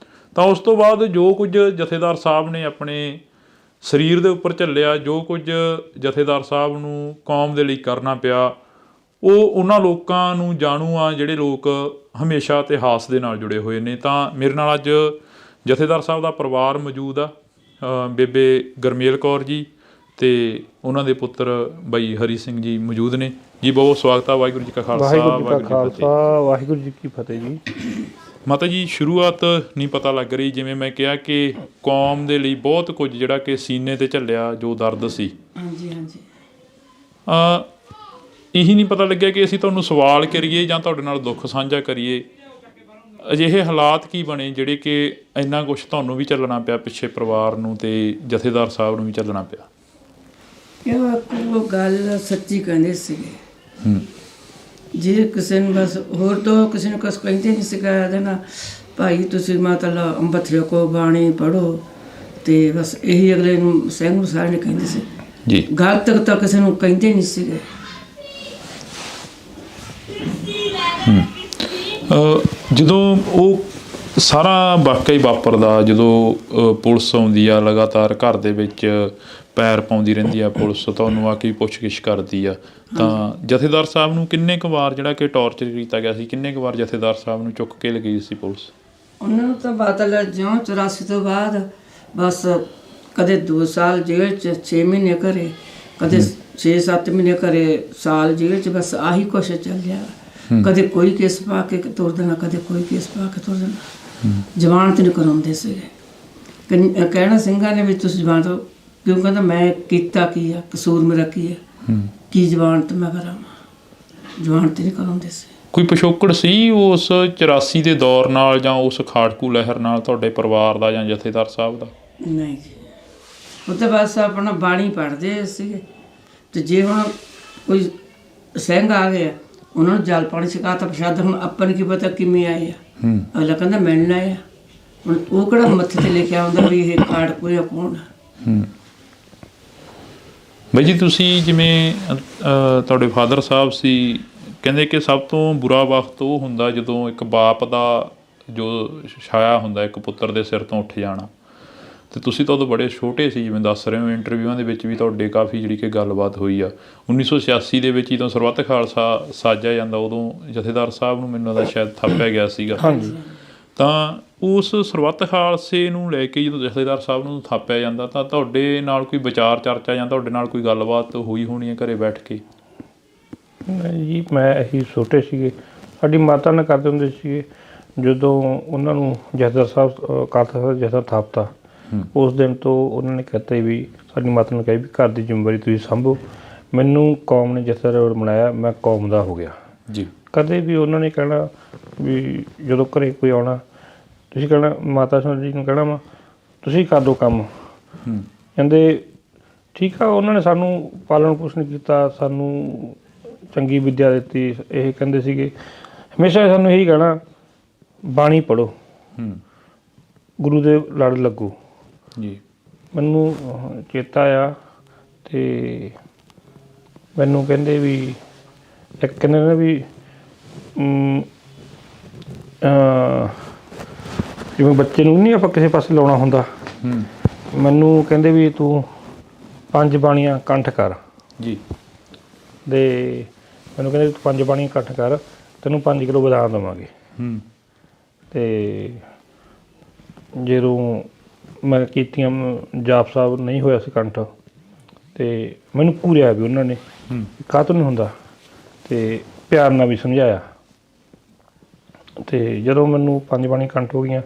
ਤਾਂ ਉਸ ਤੋਂ ਬਾਅਦ ਜੋ ਕੁਝ ਜਥੇਦਾਰ ਸਾਹਿਬ ਨੇ ਆਪਣੇ ਸਰੀਰ ਦੇ ਉੱਪਰ ਝੱਲਿਆ, ਜੋ ਕੁਝ ਜਥੇਦਾਰ ਸਾਹਿਬ ਨੂੰ ਕੌਮ ਦੇ ਲਈ ਕਰਨਾ ਪਿਆ, ਉਹ ਉਹਨਾਂ ਲੋਕਾਂ ਨੂੰ ਜਾਣੂ ਆ ਜਿਹੜੇ ਲੋਕ ਹਮੇਸ਼ਾ ਇਤਿਹਾਸ ਦੇ ਨਾਲ ਜੁੜੇ ਹੋਏ ਨੇ। ਤਾਂ ਮੇਰੇ ਨਾਲ ਅੱਜ ਜਥੇਦਾਰ ਸਾਹਿਬ ਦਾ ਪਰਿਵਾਰ ਮੌਜੂਦ ਆ, ਬੇਬੇ ਗੁਰਮੇਲ ਕੌਰ ਜੀ ਅਤੇ ਉਹਨਾਂ ਦੇ ਪੁੱਤਰ ਬਾਈ ਹਰੀ ਸਿੰਘ ਜੀ ਮੌਜੂਦ ਨੇ। ਜੀ ਬਹੁਤ ਸਵਾਗਤ ਆ। ਵਾਹਿਗੁਰੂ ਜੀ ਕਾ ਖਾਲਸਾ ਵਾਹਿਗੁਰੂ ਜੀ ਕਾ ਵਾਹਿਗੁਰੂ ਜੀ ਕੀ ਫਤਿਹ। ਖਾਲਸਾ ਵਾਹਿਗੁਰੂ ਜੀ ਕੀ ਫਤਿਹ ਜੀ। ਮਾਤਾ ਜੀ ਸ਼ੁਰੂਆਤ ਨਹੀਂ ਪਤਾ ਲੱਗ ਰਹੀ, ਜਿਵੇਂ ਮੈਂ ਕਿਹਾ ਕਿ ਕੌਮ ਦੇ ਲਈ ਬਹੁਤ ਕੁਝ ਜਿਹੜਾ ਕਿ ਸੀਨੇ ਤੇ ਝੱਲਿਆ, ਜੋ ਦਰਦ ਸੀ। ਹਾਂਜੀ ਹਾਂਜੀ। ਇਹੀ ਨਹੀਂ ਪਤਾ ਲੱਗਿਆ ਕਿ ਅਸੀਂ ਤੁਹਾਨੂੰ ਸਵਾਲ ਕਰੀਏ ਜਾਂ ਤੁਹਾਡੇ ਨਾਲ ਦੁੱਖ ਸਾਂਝਾ ਕਰੀਏ। ਅਜਿਹੇ ਹਾਲਾਤ ਕੀ ਬਣੇ ਜਿਹੜੇ ਕਿ ਇੰਨਾ ਕੁਛ ਤੁਹਾਨੂੰ ਵੀ ਝੱਲਣਾ ਪਿਆ, ਪਿੱਛੇ ਪਰਿਵਾਰ ਨੂੰ ਤੇ ਜਥੇਦਾਰ ਸਾਹਿਬ ਨੂੰ ਵੀ ਝੱਲਣਾ ਪਿਆ? ਉਹ ਗੱਲ ਸੱਚੀ ਕਹਿੰਦੇ ਸੀਗੇ। ਹੂੰ ਜੇ ਕਿਸੇ ਨੂੰ ਬਸ ਹੋਰ ਤੋਂ ਕਿਸੇ ਨੂੰ ਕੁਛ ਕਹਿੰਦੇ ਨਹੀਂ ਸੀਗਾ ਦੇਣਾ, ਭਾਈ ਤੁਸੀਂ ਮਤਲਬ ਅੰਬਥਰੇ ਕੋ ਬਾਣੀ ਪੜ੍ਹੋ, ਤੇ ਬਸ ਇਹੀ ਅਗਲੇ ਨੂੰ ਸਿੰਘ ਨੂੰ ਸਾਰੇ ਨੇ ਕਹਿੰਦੇ ਸੀ ਜੀ। ਗੱਲ ਤੱਕ ਤਾਂ ਕਿਸੇ ਨੂੰ ਕਹਿੰਦੇ ਨਹੀਂ ਸੀਗੇ। ਜਦੋਂ ਉਹ ਸਾਰਾ ਵਾਕਿਆ ਹੀ ਵਾਪਰਦਾ, ਜਦੋਂ ਪੁਲਿਸ ਆਉਂਦੀ ਆ ਲਗਾਤਾਰ ਘਰ ਦੇ ਵਿੱਚ ਪੈਰ ਪਾਉਂਦੀ ਰਹਿੰਦੀ ਆ ਪੁਲਿਸ, ਤੁਹਾਨੂੰ ਆ ਕੇ ਪੁੱਛਗਿੱਛ ਕਰਦੀ ਆ, ਤਾਂ ਜਥੇਦਾਰ ਸਾਹਿਬ ਨੂੰ ਕਿੰਨੇ ਕੁ ਵਾਰ ਜਿਹੜਾ ਕਿ ਟੌਰਚਰ ਕੀਤਾ ਗਿਆ ਸੀ? ਕਿੰਨੇ ਕੁ ਵਾਰ ਜਥੇਦਾਰ ਸਾਹਿਬ ਨੂੰ ਚੁੱਕ ਕੇ ਲਗਾਈ ਸੀ ਪੁਲਿਸ? ਉਹਨਾਂ ਨੂੰ ਤਾਂ ਬਾਦਲ ਜਿਉਂ 84 ਤੋਂ ਬਾਅਦ ਬਸ ਕਦੇ 2 ਸਾਲ ਜੇਲ੍ਹ 'ਚ, 6 ਮਹੀਨੇ ਘਰੇ, ਕਦੇ 6-7 ਮਹੀਨੇ ਘਰੇ, ਸਾਲ ਜੇਲ੍ਹ 'ਚ, ਬਸ ਆਹੀ ਕੁਛ ਚੱਲਿਆ। ਕਦੇ ਕੋਈ ਕੇਸ ਪਾ ਕੇ ਤੋਰ ਦੇਣਾ, ਕਦੇ ਕੋਈ ਕੇਸ ਪਾ ਕੇ ਤੋਰ ਦੇਣਾ। ਜ਼ਮਾਨਤ ਨਹੀਂ ਕਰਾਉਂਦੇ ਸੀਗੇ। ਕਹਿਣਾ ਸਿੰਘਾਂ ਨੇ ਵੀ ਤੁਸੀਂ ਜ਼ਮਾਨਤ ਕਿਉਂ? ਕਹਿੰਦਾ ਮੈਂ ਕੀਤਾ ਕੀ ਆ, ਕਸੂਰ ਮੇਰਾ ਕੀ ਆ, ਕੀ ਜ਼ਮਾਨਤ ਮੈਂ ਕਰਾਵਾਂ? ਜ਼ਮਾਨਤ ਨਹੀਂ ਕਰਾਉਂਦੇ ਸੀ। ਕੋਈ ਪਿਛੋਕੜ ਸੀ ਉਸ 84 ਦੇ ਦੌਰ ਨਾਲ ਜਾਂ ਉਸ ਖਾੜਕੂ ਲਹਿਰ ਨਾਲ ਤੁਹਾਡੇ ਪਰਿਵਾਰ ਦਾ ਜਾਂ ਜਥੇਦਾਰ ਸਾਹਿਬ ਦਾ? ਨਹੀਂ ਜੀ, ਉਹ ਤਾਂ ਬਸ ਆਪਣਾ ਬਾਣੀ ਪੜ੍ਹਦੇ ਸੀਗੇ। ਤੇ ਜੇ ਹੁਣ ਕੋਈ ਸਿੰਘ ਆ ਗਿਆ, ਉਹਨਾਂ ਨੂੰ ਜਲ ਪਾਣੀ ਛਕਾਤਾ, ਪ੍ਰਸ਼ਾਦ, ਹੁਣ ਆਪਾਂ ਨੂੰ ਕੀ ਪਤਾ ਕਿਵੇਂ ਆਏ ਆ। ਅਗਲਾ ਕਹਿੰਦਾ ਮਿਲਣ ਆਏ ਆ। ਹੁਣ ਉਹ ਕਿਹੜਾ ਮੱਥੇ ਤੇ ਲਿਖਿਆ ਹੁੰਦਾ ਵੀ ਇਹ ਖਾੜਕੂ ਜਾਂ ਕੌਣ ਆ। ਬਾਈ ਜੀ ਤੁਸੀਂ ਜਿਵੇਂ ਤੁਹਾਡੇ ਫਾਦਰ ਸਾਹਿਬ ਸੀ, ਕਹਿੰਦੇ ਕਿ ਸਭ ਤੋਂ ਬੁਰਾ ਵਕਤ ਉਹ ਹੁੰਦਾ ਜਦੋਂ ਇੱਕ ਬਾਪ ਦਾ ਜੋ ਛਾਇਆ ਹੁੰਦਾ ਇੱਕ ਪੁੱਤਰ ਦੇ ਸਿਰ ਤੋਂ ਉੱਠ ਜਾਣਾ। ਅਤੇ ਤੁਸੀਂ ਤਾਂ ਉਦੋਂ ਬੜੇ ਛੋਟੇ ਸੀ, ਜਿਵੇਂ ਦੱਸ ਰਹੇ ਹੋ ਇੰਟਰਵਿਊਆਂ ਦੇ ਵਿੱਚ ਵੀ ਤੁਹਾਡੇ ਕਾਫੀ ਜਿਹੜੀ ਕਿ ਗੱਲਬਾਤ ਹੋਈ ਆ। 1986 ਦੇ ਵਿੱਚ ਜਦੋਂ ਸਰਬੱਤ ਖਾਲਸਾ ਸਾਜਿਆ ਜਾਂਦਾ, ਉਦੋਂ ਜਥੇਦਾਰ ਸਾਹਿਬ ਨੂੰ ਮੈਨੂੰ ਲੱਗਦਾ ਸ਼ਾਇਦ ਥਾਪਿਆ ਗਿਆ ਸੀਗਾ। ਹਾਂਜੀ। ਤਾਂ ਉਸ ਸਰਬੱਤ ਖਾਲਸੇ ਨੂੰ ਲੈ ਕੇ ਜਦੋਂ ਜਥੇਦਾਰ ਸਾਹਿਬ ਨੂੰ ਥਾਪਿਆ ਜਾਂਦਾ, ਤਾਂ ਤੁਹਾਡੇ ਨਾਲ ਕੋਈ ਵਿਚਾਰ ਚਰਚਾ ਜਾਂ ਤੁਹਾਡੇ ਨਾਲ ਕੋਈ ਗੱਲਬਾਤ ਹੋਈ ਹੋਣੀ ਹੈ ਘਰੇ ਬੈਠ ਕੇ? ਨਹੀਂ ਜੀ, ਮੈਂ ਅਸੀਂ ਛੋਟੇ ਸੀਗੇ, ਸਾਡੀ ਮਾਤਾ ਨਾਲ ਕਰਦੇ ਹੁੰਦੇ ਸੀਗੇ। ਜਦੋਂ ਉਹਨਾਂ ਨੂੰ ਜਥੇਦਾਰ ਸਾਹਿਬ ਖਾਲਸਾ ਜਥਾ ਥਾਪਤਾ, ਉਸ ਦਿਨ ਤੋਂ ਉਹਨਾਂ ਨੇ ਕਹਿਤਾ ਵੀ, ਸਾਡੀ ਮਾਤਾ ਨੇ ਕਹੀ ਵੀ ਘਰ ਦੀ ਜ਼ਿੰਮੇਵਾਰੀ ਤੁਸੀਂ ਸਾਂਭੋ। ਮੈਨੂੰ ਕੌਮ ਨੇ ਜਥੇਦਾਰ ਬਣਾਇਆ, ਮੈਂ ਕੌਮ ਦਾ ਹੋ ਗਿਆ ਜੀ। ਕਦੇ ਵੀ ਉਹਨਾਂ ਨੇ ਕਹਿਣਾ ਵੀ ਜਦੋਂ ਘਰੇ ਕੋਈ ਆਉਣਾ, ਤੁਸੀਂ ਕਹਿਣਾ ਮਾਤਾ ਜੀ ਨੂੰ ਕਹਿਣਾ ਵਾ ਤੁਸੀਂ ਕਰ ਦਿਓ ਕੰਮ। ਕਹਿੰਦੇ ਠੀਕ ਆ। ਉਹਨਾਂ ਨੇ ਸਾਨੂੰ ਪਾਲਣ ਪੋਸ਼ਣ ਕੀਤਾ, ਸਾਨੂੰ ਚੰਗੀ ਵਿੱਦਿਆ ਦਿੱਤੀ। ਇਹ ਕਹਿੰਦੇ ਸੀਗੇ ਹਮੇਸ਼ਾ ਸਾਨੂੰ ਇਹੀ ਕਹਿਣਾ, ਬਾਣੀ ਪੜ੍ਹੋ, ਗੁਰੂ ਦੇ ਲੜ ਲੱਗੋ ਜੀ। ਮੈਨੂੰ ਚੇਤਾ ਆ, ਅਤੇ ਮੈਨੂੰ ਕਹਿੰਦੇ ਵੀ ਇੱਕ ਕਹਿੰਦੇ ਨੇ ਵੀ ਜਿਵੇਂ ਬੱਚੇ ਨੂੰ ਨਹੀਂ ਆਪਾਂ ਕਿਸੇ ਪਾਸੇ ਲਾਉਣਾ ਹੁੰਦਾ, ਮੈਨੂੰ ਕਹਿੰਦੇ ਵੀ ਤੂੰ 5 ਬਾਣੀਆਂ ਕੰਠ ਕਰ ਜੀ। ਅਤੇ ਮੈਨੂੰ ਕਹਿੰਦੇ ਤੂੰ 5 ਬਾਣੀਆਂ ਕੰਠ ਕਰ, ਤੈਨੂੰ 5 ਕਿਲੋ ਬਦਾਮ ਦੇਵਾਂਗੇ। ਅਤੇ ਜਦੋਂ ਮੈਂ ਕੀਤੀਆਂ, ਜਾਪ ਸਾਹਿਬ ਨਹੀਂ ਹੋਇਆ ਸੀ ਕੰਠ, ਅਤੇ ਮੈਨੂੰ ਘੂਰਿਆ ਵੀ ਉਹਨਾਂ ਨੇ, ਕਾਹਤੋਂ ਨਹੀਂ ਹੁੰਦਾ, ਅਤੇ ਪਿਆਰ ਨਾਲ ਵੀ ਸਮਝਾਇਆ। ਅਤੇ ਜਦੋਂ ਮੈਨੂੰ 5 ਬਾਣੀਆਂ ਕੰਠ ਹੋ ਗਈਆਂ,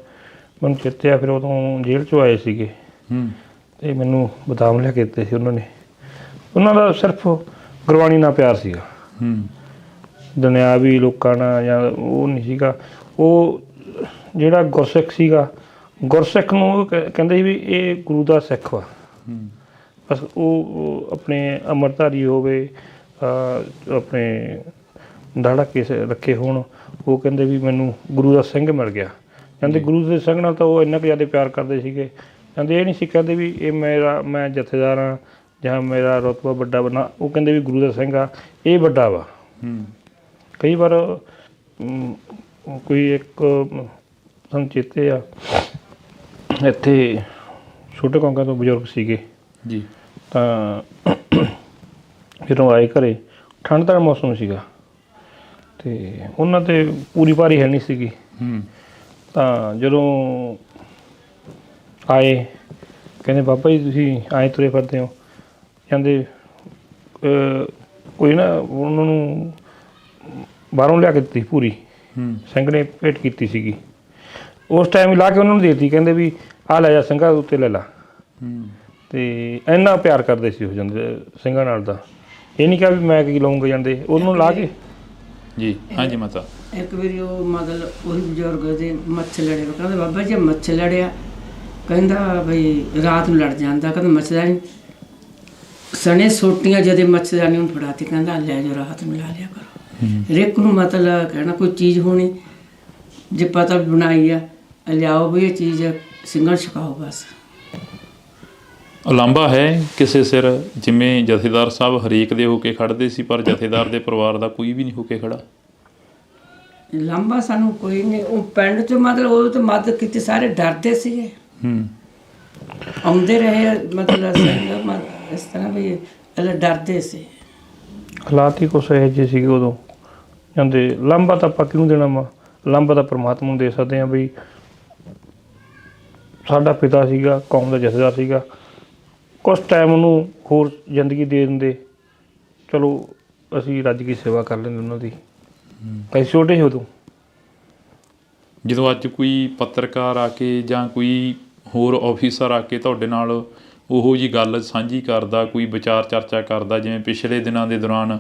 ਮੈਨੂੰ ਚੇਤੇ ਆ ਫਿਰ ਉਦੋਂ ਜੇਲ੍ਹ 'ਚੋਂ ਆਏ ਸੀਗੇ, ਅਤੇ ਮੈਨੂੰ ਬਦਾਮ ਲਿਆ ਕੇ ਦਿੱਤੇ ਸੀ ਉਹਨਾਂ ਨੇ। ਉਹਨਾਂ ਦਾ ਸਿਰਫ ਗੁਰਬਾਣੀ ਨਾਲ ਪਿਆਰ ਸੀਗਾ, ਦੁਨਿਆਵੀ ਲੋਕਾਂ ਨਾਲ ਜਾਂ ਉਹ ਨਹੀਂ ਸੀਗਾ। ਉਹ ਜਿਹੜਾ ਗੁਰਸਿੱਖ ਸੀਗਾ, ਗੁਰਸਿੱਖ ਨੂੰ ਉਹ ਕਹਿੰਦੇ ਸੀ ਵੀ ਇਹ ਗੁਰੂ ਦਾ ਸਿੱਖ ਵਾ। ਬਸ ਉਹ ਆਪਣੇ ਅੰਮ੍ਰਿਤਧਾਰੀ ਹੋਵੇ, ਆਪਣੇ ਦਾੜਾ ਕੇਸ ਰੱਖੇ ਹੋਣ, ਉਹ ਕਹਿੰਦੇ ਵੀ ਮੈਨੂੰ ਗੁਰੂ ਦਾ ਸਿੰਘ ਮਿਲ ਗਿਆ। ਕਹਿੰਦੇ ਗੁਰੂ ਦੇ ਸਿੰਘ ਨਾਲ ਤਾਂ ਉਹ ਇੰਨਾ ਕੁ ਜ਼ਿਆਦਾ ਪਿਆਰ ਕਰਦੇ ਸੀਗੇ। ਕਹਿੰਦੇ ਇਹ ਨਹੀਂ ਸੀ ਕਹਿੰਦੇ ਵੀ ਇਹ ਮੈਂ ਜਥੇਦਾਰ ਹਾਂ ਜਾਂ ਮੇਰਾ ਰੁਤਬਾ ਵੱਡਾ ਬਣਾ, ਉਹ ਕਹਿੰਦੇ ਵੀ ਗੁਰੂ ਦਾ ਸਿੰਘ ਆ, ਇਹ ਵੱਡਾ ਵਾ। ਕਈ ਵਾਰ ਕੋਈ ਇੱਕ ਸਾਨੂੰ ਚੇਤੇ ਆ, ਇੱਥੇ ਛੋਟੇ ਕੌਂਕਾਂ ਤੋਂ ਬਜ਼ੁਰਗ ਸੀਗੇ ਜੀ, ਤਾਂ ਜਦੋਂ ਆਏ ਘਰੇ, ਠੰਡ ਦਾ ਮੌਸਮ ਸੀਗਾ, ਅਤੇ ਉਹਨਾਂ 'ਤੇ ਪੂਰੀ ਭਾਰੀ ਹੈ ਨਹੀਂ ਸੀਗੀ। ਤਾਂ ਜਦੋਂ ਆਏ, ਕਹਿੰਦੇ ਬਾਬਾ ਜੀ ਤੁਸੀਂ ਆਏ ਤੁਰੇ ਫਿਰਦੇ ਹੋ, ਕਹਿੰਦੇ ਕੋਈ ਨਾ ਉਹਨਾਂ ਨੂੰ ਬਾਹਰੋਂ ਲਿਆ ਕੇ ਦਿੱਤੀ ਪੂਰੀ, ਸਿੰਘ ਨੇ ਭੇਟ ਕੀਤੀ ਸੀਗੀ। ਉਸ ਟਾਈਮ ਹੀ ਲਾ ਕੇ ਉਹਨਾਂ ਨੂੰ ਦੇ ਦਿੱਤੀ, ਕਹਿੰਦੇ ਵੀ ਆਹ ਲੈ ਜਾ ਸਿੰਘਾਂ ਉੱਤੇ ਲੈ ਲਾ। ਅਤੇ ਇੰਨਾ ਪਿਆਰ ਕਰਦੇ ਸੀ ਉਹ ਜਾਂਦੇ ਸਿੰਘਾਂ ਨਾਲ ਦਾ, ਇਹ ਨਹੀਂ ਕਿਹਾ ਵੀ ਮੈਂ ਕੀ ਲਾਉਂਗਾ, ਜਾਂਦੇ ਉਹਨੂੰ ਲਾ ਕੇ। ਜੀ ਹਾਂਜੀ ਮਾਤਾ। ਇੱਕ ਵਾਰੀ ਉਹ ਮਤਲਬ ਉਹੀ ਬਜ਼ੁਰਗ ਦੇ ਮੱਛਰ ਲੜੇ, ਕਹਿੰਦੇ ਬਾਬਾ ਜੀ ਮੱਛਰ ਲੜਿਆ, ਕਹਿੰਦਾ ਬਈ ਰਾਤ ਨੂੰ ਲੜ ਜਾਂਦਾ, ਕਹਿੰਦਾ ਮੱਛਰਦਾਨੀ ਸਣੇ ਸੋਟੀਆਂ ਜਦੇ ਮੱਛਰਦਾਨੀ ਨੂੰ ਫੜਾਤੀ, ਕਹਿੰਦਾ ਲੈ ਜਾਓ ਰਾਤ ਨੂੰ ਲਾ ਲਿਆ ਕਰੋ। ਹਰੇਕ ਨੂੰ ਮਤਲਬ ਕਹਿਣਾ ਕੋਈ ਚੀਜ਼ ਹੋਣੀ ਜੇ ਪਤਾ ਬਣਾਈ ਆ ਲਿਆਓ ਵੀ ਇਹ ਚੀਜ਼ ਸਿੰਘਾਂ ਛਕਾਓ ਬਸ। ਉਲਾਂਭਾ ਹੈ ਕਿਸੇ ਸਿਰ, ਜਿਵੇਂ ਜਥੇਦਾਰ ਸਾਹਿਬ ਹਰੇਕ ਦੇ ਹੋ ਕੇ ਖੜ੍ਹਦੇ ਸੀ ਪਰ ਜਥੇਦਾਰ ਦੇ ਪਰਿਵਾਰ ਦਾ ਕੋਈ ਵੀ ਨਹੀਂ ਹੋ ਕੇ ਖੜਾ? ਲਾਂਭਾ ਸਾਨੂੰ ਕੋਈ ਨਹੀਂ, ਉਹ ਪਿੰਡ 'ਚ ਮਤਲਬ ਉਹ ਤਾਂ ਮਦਦ ਕੀਤੀ, ਸਾਰੇ ਡਰਦੇ ਸੀਗੇ, ਆਉਂਦੇ ਰਹੇ ਮਤਲਬ ਇਸ ਤਰ੍ਹਾਂ ਵੀ ਡਰਦੇ ਸੀ। ਹਾਲਾਤ ਹੀ ਕੁਛ ਇਹੋ ਜਿਹੇ ਸੀਗੇ ਉਦੋਂ ਜਾਂਦੇ। ਲਾਂਭਾ ਤਾਂ ਆਪਾਂ ਕਿਹਨੂੰ ਦੇਣਾ ਵਾ, ਲਾਂਭਾ ਤਾਂ ਪਰਮਾਤਮਾ ਨੂੰ ਦੇ ਸਕਦੇ ਹਾਂ। ਬਈ ਸਾਡਾ ਪਿਤਾ ਸੀਗਾ, ਕੌਮ ਦਾ ਜਥੇਦਾਰ ਸੀਗਾ, ਕੁਛ ਟਾਈਮ ਉਹਨੂੰ ਹੋਰ ਜ਼ਿੰਦਗੀ ਦੇ ਦਿੰਦੇ, ਚਲੋ ਅਸੀਂ ਰੱਜ ਕੇ ਸੇਵਾ ਕਰ ਲੈਂਦੇ ਉਹਨਾਂ ਦੀ। ਅਸੀਂ ਛੋਟੇ ਸੀ ਉਦੋਂ। ਜਦੋਂ ਅੱਜ ਕੋਈ ਪੱਤਰਕਾਰ ਆ ਕੇ ਜਾਂ ਕੋਈ ਹੋਰ ਆਫੀਸਰ ਆ ਕੇ ਤੁਹਾਡੇ ਨਾਲ ਉਹੋ ਜਿਹੀ ਗੱਲ ਸਾਂਝੀ ਕਰਦਾ, ਕੋਈ ਵਿਚਾਰ ਚਰਚਾ ਕਰਦਾ, ਜਿਵੇਂ ਪਿਛਲੇ ਦਿਨਾਂ ਦੇ ਦੌਰਾਨ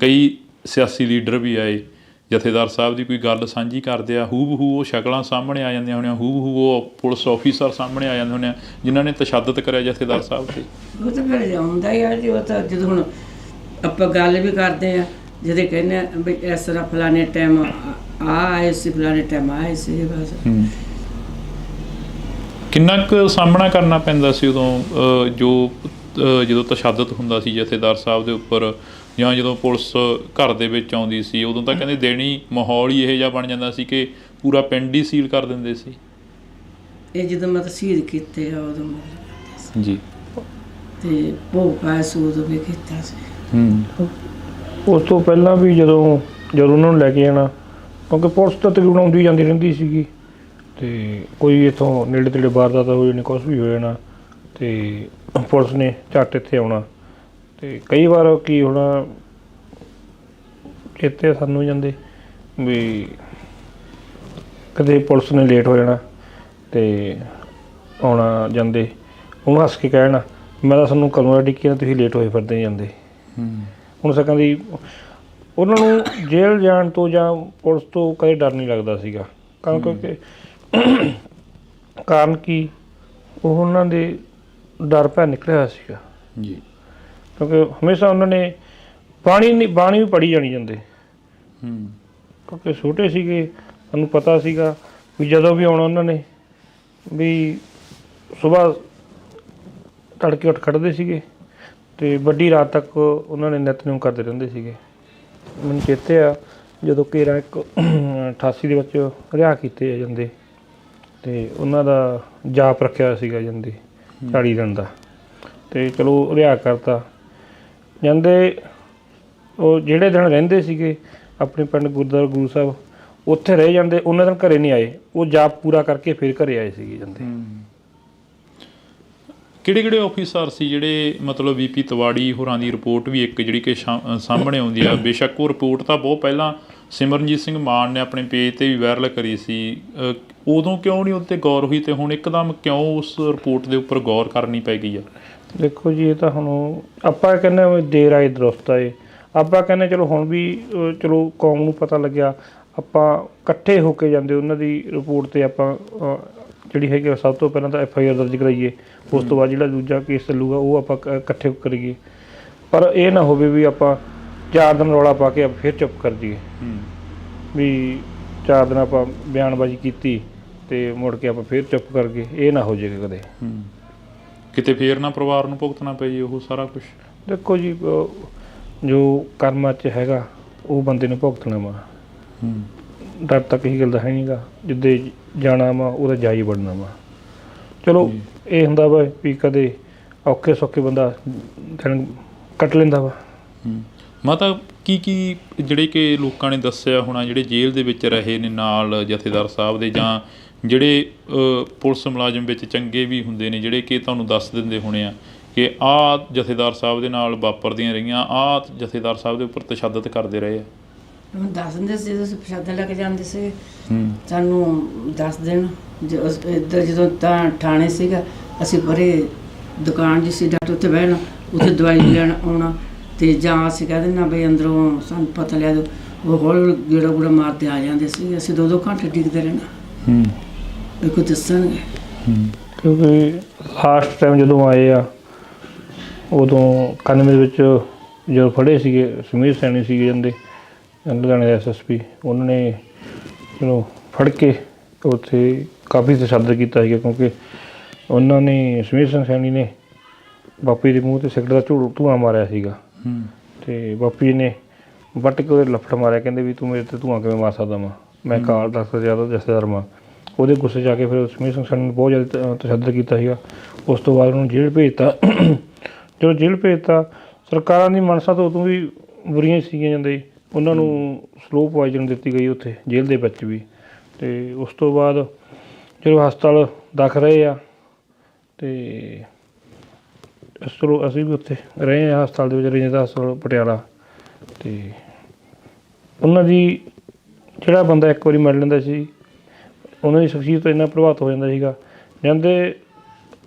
ਕਈ ਸਿਆਸੀ ਲੀਡਰ ਵੀ ਆਏ, ਜਥੇਦਾਰ ਸਾਹਿਬ ਦੀ ਕੋਈ ਗੱਲ ਸਾਂਝੀ ਕਰਦੇ ਆ, ਹੂ ਬਹੂ ਉਹ ਸ਼ਕਲਾਂ ਸਾਹਮਣੇ ਆ ਜਾਂਦੀਆਂ ਹੋਣੀਆਂ, ਹੂ ਬਹੂ ਉਹ ਪੁਲਿਸ ਆਫੀਸਰ ਸਾਹਮਣੇ ਆ ਜਾਂਦੇ ਹੋਣੇ ਜਿਨ੍ਹਾਂ ਨੇ ਤਸ਼ੱਦਦ ਕਰਿਆ ਜਥੇਦਾਰ ਸਾਹਿਬ 'ਤੇ। ਉਹ ਤਾਂ ਫਿਰ ਆਉਂਦਾ ਹੀ ਆ ਜੀ, ਉਹ ਤਾਂ ਜਦੋਂ ਹੁਣ ਆਪਾਂ ਗੱਲ ਵੀ ਕਰਦੇ ਆ, ਜਦੋਂ ਕਹਿੰਦੇ ਆ ਵੀ ਇਸ ਤਰ੍ਹਾਂ ਫਲਾਣੇ ਟਾਈਮ ਆਏ ਸੀ, ਫਲਾਣੇ ਟਾਈਮ ਆਏ ਸੀ, ਬਸ। ਕਿੰਨਾ ਕੁ ਸਾਹਮਣਾ ਕਰਨਾ ਪੈਂਦਾ ਸੀ ਉਦੋਂ ਜਦੋਂ ਤਸ਼ੱਦਦ ਹੁੰਦਾ ਸੀ ਜਥੇਦਾਰ ਸਾਹਿਬ ਦੇ ਉੱਪਰ, ਜਾਂ ਜਦੋਂ ਪੁਲਿਸ ਘਰ ਦੇ ਵਿੱਚ ਆਉਂਦੀ ਸੀ? ਉਦੋਂ ਤਾਂ ਕਹਿੰਦੇ ਦੇਣੀ ਮਾਹੌਲ ਹੀ ਇਹੋ ਜਿਹਾ ਬਣ ਜਾਂਦਾ ਸੀ ਕਿ ਪੂਰਾ ਪਿੰਡ ਹੀ ਸੀਲ ਕਰ ਦਿੰਦੇ ਸੀ। ਇਹ ਜਦੋਂ ਮਤਲਬ ਸ਼ਹੀਦ ਕੀਤੇ ਆ ਉਦੋਂ ਮਤਲਬ ਜੀ, ਤੇ ਭੋਗ ਪਾਇਆ ਸੀ ਉਦੋਂ ਵੀ ਕੀਤਾ ਸੀ। ਉਸ ਤੋਂ ਪਹਿਲਾਂ ਵੀ ਜਦੋਂ ਉਹਨਾਂ ਨੂੰ ਲੈ ਕੇ ਜਾਣਾ, ਕਿਉਂਕਿ ਪੁਲਿਸ ਤਾਂ ਤਕਰੀਬਨ ਆਉਂਦੀ ਜਾਂਦੀ ਰਹਿੰਦੀ ਸੀਗੀ, ਅਤੇ ਕੋਈ ਇੱਥੋਂ ਨੇੜੇ ਤੇੜੇ ਵਾਰਦਾਤ ਹੋ ਜਾਣੀ, ਕੁਛ ਵੀ ਹੋ ਜਾਣਾ, ਅਤੇ ਪੁਲਿਸ ਨੇ ਝੱਟ ਇੱਥੇ ਆਉਣਾ। ਅਤੇ ਕਈ ਵਾਰ ਕੀ ਹੋਣਾ, ਚੇਤੇ ਸਾਨੂੰ ਜਾਂਦੇ ਵੀ ਕਦੇ ਪੁਲਿਸ ਨੇ ਲੇਟ ਹੋ ਜਾਣਾ ਅਤੇ ਆਉਣਾ ਜਾਂਦੇ, ਉਹਨੂੰ ਹੱਸ ਕੇ ਕਹਿਣਾ ਮੈਂ ਤਾਂ ਤੁਹਾਨੂੰ ਕਦੋਂ ਡਿੱਕੀ ਨਾ, ਤੁਸੀਂ ਲੇਟ ਹੋਏ ਫਿਰਦੇ ਜਾਂਦੇ। ਹੁਣ ਸਕਾਂ ਦੀ ਉਹਨਾਂ ਨੂੰ ਜੇਲ੍ਹ ਜਾਣ ਤੋਂ ਜਾਂ ਪੁਲਿਸ ਤੋਂ ਕਦੇ ਡਰ ਨਹੀਂ ਲੱਗਦਾ ਸੀਗਾ, ਕਿਉਂਕਿ ਕਾਰਨ ਕੀ ਉਹ ਉਹਨਾਂ ਦੇ ਡਰ ਭੈ ਨਿਕਲਿਆ ਹੋਇਆ ਸੀਗਾ ਜੀ, ਕਿਉਂਕਿ ਹਮੇਸ਼ਾ ਉਹਨਾਂ ਨੇ ਬਾਣੀ ਵੀ ਪੜ੍ਹੀ ਜਾਣੀ ਜਾਂਦੇ, ਕਿਉਂਕਿ ਛੋਟੇ ਸੀਗੇ, ਸਾਨੂੰ ਪਤਾ ਸੀਗਾ ਵੀ ਜਦੋਂ ਵੀ ਆਉਣਾ ਉਹਨਾਂ ਨੇ ਵੀ ਸੁਬਾਹ ਤੜਕੇ ਉੱਠ ਖੜ੍ਹਦੇ ਸੀਗੇ ਅਤੇ ਵੱਡੀ ਰਾਤ ਤੱਕ ਉਹਨਾਂ ਨੇ ਨਿਤਨੇਮ ਕਰਦੇ ਰਹਿੰਦੇ ਸੀਗੇ। ਮੈਨੂੰ ਚੇਤੇ ਆ ਜਦੋਂ ਘੇਰਾ 88 ਦੇ ਵਿੱਚ ਰਿਹਾਅ ਕੀਤੇ ਜਾਂਦੇ, ਅਤੇ ਉਹਨਾਂ ਦਾ ਜਾਪ ਰੱਖਿਆ ਸੀਗਾ ਜਾਂਦੇ 40 ਦਿਨ ਦਾ, ਅਤੇ ਚਲੋ ਰਿਹਾਅ ਕਰਤਾ ਜਾਂਦੇ। ਉਹ ਜਿਹੜੇ ਦਿਨ ਰਹਿੰਦੇ ਸੀਗੇ ਆਪਣੇ ਪਿੰਡ ਗੁਰਦੁਆਰਾ ਗੁਰੂ ਸਾਹਿਬ, ਉੱਥੇ ਰਹਿ ਜਾਂਦੇ, ਉਹਨਾਂ ਦਿਨ ਘਰੇ ਨਹੀਂ ਆਏ, ਉਹ ਜਾਪ ਪੂਰਾ ਕਰਕੇ ਫਿਰ ਘਰੇ ਆਏ ਸੀਗੇ ਜਾਂਦੇ। ਕਿਹੜੇ ਆਫੀਸਰ ਸੀ ਜਿਹੜੇ ਮਤਲਬ ਵੀਪੀ ਤਿਵਾੜੀ ਹੋਰਾਂ ਦੀ ਰਿਪੋਰਟ ਵੀ ਇੱਕ ਜਿਹੜੀ ਕਿ ਸਾਹਮਣੇ ਆਉਂਦੀ ਆ, ਬੇਸ਼ੱਕ ਉਹ ਰਿਪੋਰਟ ਤਾਂ ਬਹੁਤ ਪਹਿਲਾਂ ਸਿਮਰਨਜੀਤ ਸਿੰਘ ਮਾਨ ਨੇ ਆਪਣੇ ਪੇਜ 'ਤੇ ਵੀ ਵਾਇਰਲ ਕਰੀ ਸੀ, ਉਦੋਂ ਕਿਉਂ ਨਹੀਂ ਉਹਦੇ 'ਤੇ ਗੌਰ ਹੋਈ ਅਤੇ ਹੁਣ ਇੱਕਦਮ ਕਿਉਂ ਉਸ ਰਿਪੋਰਟ ਦੇ ਉੱਪਰ ਗੌਰ ਕਰਨੀ ਪੈ ਗਈ ਆ? ਦੇਖੋ ਜੀ, ਇਹ ਤਾਂ ਹੁਣ ਆਪਾਂ ਕਹਿੰਦੇ ਦੇਰ ਆਏ ਦਰੁਸਤ ਆਏ, ਆਪਾਂ ਕਹਿੰਦੇ ਚਲੋ ਹੁਣ ਵੀ ਚਲੋ ਕੌਮ ਨੂੰ ਪਤਾ ਲੱਗਿਆ, ਆਪਾਂ ਇਕੱਠੇ ਹੋ ਕੇ ਜਾਂਦੇ ਉਹਨਾਂ ਦੀ ਰਿਪੋਰਟ 'ਤੇ ਆਪਾਂ ਜਿਹੜੀ ਹੈਗੀ ਸਭ ਤੋਂ ਪਹਿਲਾਂ ਤਾਂ FIR ਦਰਜ ਕਰਾਈਏ, ਉਸ ਤੋਂ ਬਾਅਦ ਜਿਹੜਾ ਦੂਜਾ ਕੇਸ ਚੱਲੂਗਾ ਉਹ ਆਪਾਂ ਇਕੱਠੇ ਕਰੀਏ। ਪਰ ਇਹ ਨਾ ਹੋਵੇ ਵੀ ਆਪਾਂ 4 ਦਿਨ ਰੌਲਾ ਪਾ ਕੇ ਫਿਰ ਚੁੱਪ ਕਰ ਜਾਈਏ, ਵੀ 4 ਦਿਨ ਆਪਾਂ ਬਿਆਨਬਾਜ਼ੀ ਕੀਤੀ ਅਤੇ ਮੁੜ ਕੇ ਆਪਾਂ ਫਿਰ ਚੁੱਪ ਕਰ ਗਏ, ਇਹ ਨਾ ਹੋ ਜਾਏਗਾ ਕਦੇ, ਕਿਤੇ ਫੇਰ ਨਾ ਪਰਿਵਾਰ ਨੂੰ ਭੁਗਤਣਾ ਪੈ ਜੇ ਉਹ ਸਾਰਾ ਕੁਛ। ਦੇਖੋ ਜੀ, ਜੋ ਕਰਮਾਂ 'ਚ ਹੈਗਾ ਉਹ ਬੰਦੇ ਨੂੰ ਭੁਗਤਣਾ ਵਾ, ਡਰ ਤਾਂ ਕਿਸੇ ਗੱਲ ਦਾ ਹੈ ਨਹੀਂ ਗਾ, ਜਿੱਦੇ ਜਾਣਾ ਵਾ ਉਹਦਾ ਜਾ ਹੀ ਵੜਨਾ ਵਾ। ਚਲੋ ਇਹ ਹੁੰਦਾ ਵਾ ਵੀ ਕਦੇ ਔਖੇ ਸੌਖੇ ਬੰਦਾ ਦਿਨ ਕੱਟ ਲੈਂਦਾ ਵਾ। ਮਾਤਾ ਕੀ ਜਿਹੜੇ ਕਿ ਲੋਕਾਂ ਨੇ ਦੱਸਿਆ ਹੋਣਾ, ਜਿਹੜੇ ਜੇਲ੍ਹ ਦੇ ਵਿੱਚ ਰਹੇ ਨੇ ਨਾਲ ਜਥੇਦਾਰ ਸਾਹਿਬ ਦੇ, ਜਾਂ ਜਿਹੜੇ ਪੁਲਿਸ ਮੁਲਾਜ਼ਮ ਵਿੱਚ ਚੰਗੇ ਵੀ ਹੁੰਦੇ ਨੇ ਜਿਹੜੇ ਕਿ ਤੁਹਾਨੂੰ ਦੱਸ ਦਿੰਦੇ ਹੋਣੇ ਆ ਕਿ ਆਹ ਜਥੇਦਾਰ ਸਾਹਿਬ ਦੇ ਨਾਲ ਵਾਪਰਦੀਆਂ ਰਹੀਆਂ, ਆਹ ਜਥੇਦਾਰ ਸਾਹਿਬ ਦੇ ਉੱਪਰ ਤਸ਼ੱਦਦ ਕਰਦੇ ਰਹੇ ਆ? ਹੁਣ ਦੱਸ ਦਿੰਦੇ ਸੀ, ਜਦੋਂ ਪ੍ਰਸ਼ਾਦਾ ਲੈ ਕੇ ਜਾਂਦੇ ਸੀ ਸਾਨੂੰ ਦੱਸ ਦੇਣ। ਇੱਧਰ ਜਦੋਂ ਤਾਂ ਥਾਣੇ ਸੀਗਾ, ਅਸੀਂ ਪਰੇ ਦੁਕਾਨ ਜੀ ਸੀ ਡਾਕਟਰ ਉੱਤੇ ਬਹਿਣਾ, ਉੱਥੇ ਦਵਾਈ ਲੈਣ ਆਉਣਾ, ਅਤੇ ਜਾਂ ਅਸੀਂ ਕਹਿ ਦੇਣਾ ਬਈ ਅੰਦਰੋਂ ਸਾਨੂੰ ਪਤਾ ਲਿਆ ਦਿਓ, ਉਹ ਹੌਲੀ ਗੇੜਾ ਗੂੜਾ ਮਾਰਦੇ ਆ ਜਾਂਦੇ ਸੀ। ਅਸੀਂ 2-2 ਘੰਟੇ ਡਿੱਗਦੇ ਰਹਿਣਾ ਵੀ ਕੋਈ ਦੱਸਣਗੇ। ਕਿਉਂਕਿ ਲਾਸਟ ਟਾਈਮ ਜਦੋਂ ਆਏ ਆ ਉਦੋਂ 91 ਦੇ ਵਿੱਚ ਜਦੋਂ ਫੜੇ ਸੀਗੇ ਸਮੀਰ ਸੈਣੀ ਸੀਗੇ ਜਾਂਦੇ ਲੁਧਿਆਣੇ ਦੇ SSP, ਉਹਨਾਂ ਨੇ ਚਲੋ ਫੜ ਕੇ ਉੱਥੇ ਕਾਫੀ ਤਸ਼ੱਦਦ ਕੀਤਾ ਸੀਗਾ, ਕਿਉਂਕਿ ਉਹਨਾਂ ਨੇ ਸਮੀਰ ਸਿੰਘ ਸੈਣੀ ਨੇ ਬਾਪੀ ਦੇ ਮੂੰਹ 'ਤੇ ਸਿਗਰਟ ਦਾ ਧੂੰਆਂ ਮਾਰਿਆ ਸੀਗਾ, ਅਤੇ ਬਾਪੀ ਨੇ ਵੱਟ ਕੇ ਉਹਦੇ ਲੱਫੜ ਮਾਰਿਆ, ਕਹਿੰਦੇ ਵੀ ਤੂੰ ਮੇਰੇ 'ਤੇ ਧੂੰਆਂ ਕਿਵੇਂ ਮਾਰ ਸਕਦਾ ਵਾਂ, ਮੈਂ ਕਾਲ ਤਖਤ ਜ਼ਿਆਦਾ ਜਥੇਦਾਰ ਵਾਂ। ਉਹਦੇ ਗੁੱਸੇ 'ਚ ਆ ਕੇ ਫਿਰ ਸਮੀਰ ਸਿੰਘ ਸੈਣੀ ਨੇ ਬਹੁਤ ਜ਼ਿਆਦਾ ਤਸ਼ੱਦਦ ਕੀਤਾ ਸੀਗਾ। ਉਸ ਤੋਂ ਬਾਅਦ ਉਹਨੂੰ ਜੇਲ੍ਹ ਭੇਜਤਾ। ਜਦੋਂ ਜੇਲ੍ਹ ਭੇਜਤਾ, ਸਰਕਾਰਾਂ ਦੀ ਮਨਸਾ ਤਾਂ ਉਦੋਂ ਵੀ ਬੁਰੀਆਂ ਸੀਗੀਆਂ ਜਾਂਦੇ, ਉਹਨਾਂ ਨੂੰ ਸਲੋ ਪੁਆਇਜ਼ਨ ਦਿੱਤੀ ਗਈ ਉੱਥੇ ਜੇਲ੍ਹ ਦੇ ਵਿੱਚ ਵੀ। ਅਤੇ ਉਸ ਤੋਂ ਬਾਅਦ ਜਦੋਂ ਹਸਪਤਾਲ ਦਾਖਲ ਰਹੇ ਆ, ਅਤੇ ਚਲੋ ਅਸੀਂ ਵੀ ਉੱਥੇ ਰਹੇ ਹਾਂ ਹਸਪਤਾਲ ਦੇ ਵਿੱਚ, ਰਜਿੰਦਰਾ ਹਸਪਤਾਲ ਪਟਿਆਲਾ। ਅਤੇ ਉਹਨਾਂ ਦੀ ਜਿਹੜਾ ਬੰਦਾ ਇੱਕ ਵਾਰੀ ਮਿਲ ਲੈਂਦਾ ਸੀ, ਉਹਨਾਂ ਦੀ ਸ਼ਖਸੀਅਤ ਇੰਨਾ ਪ੍ਰਭਾਵਿਤ ਹੋ ਜਾਂਦਾ ਸੀਗਾ, ਜਾਂਦੇ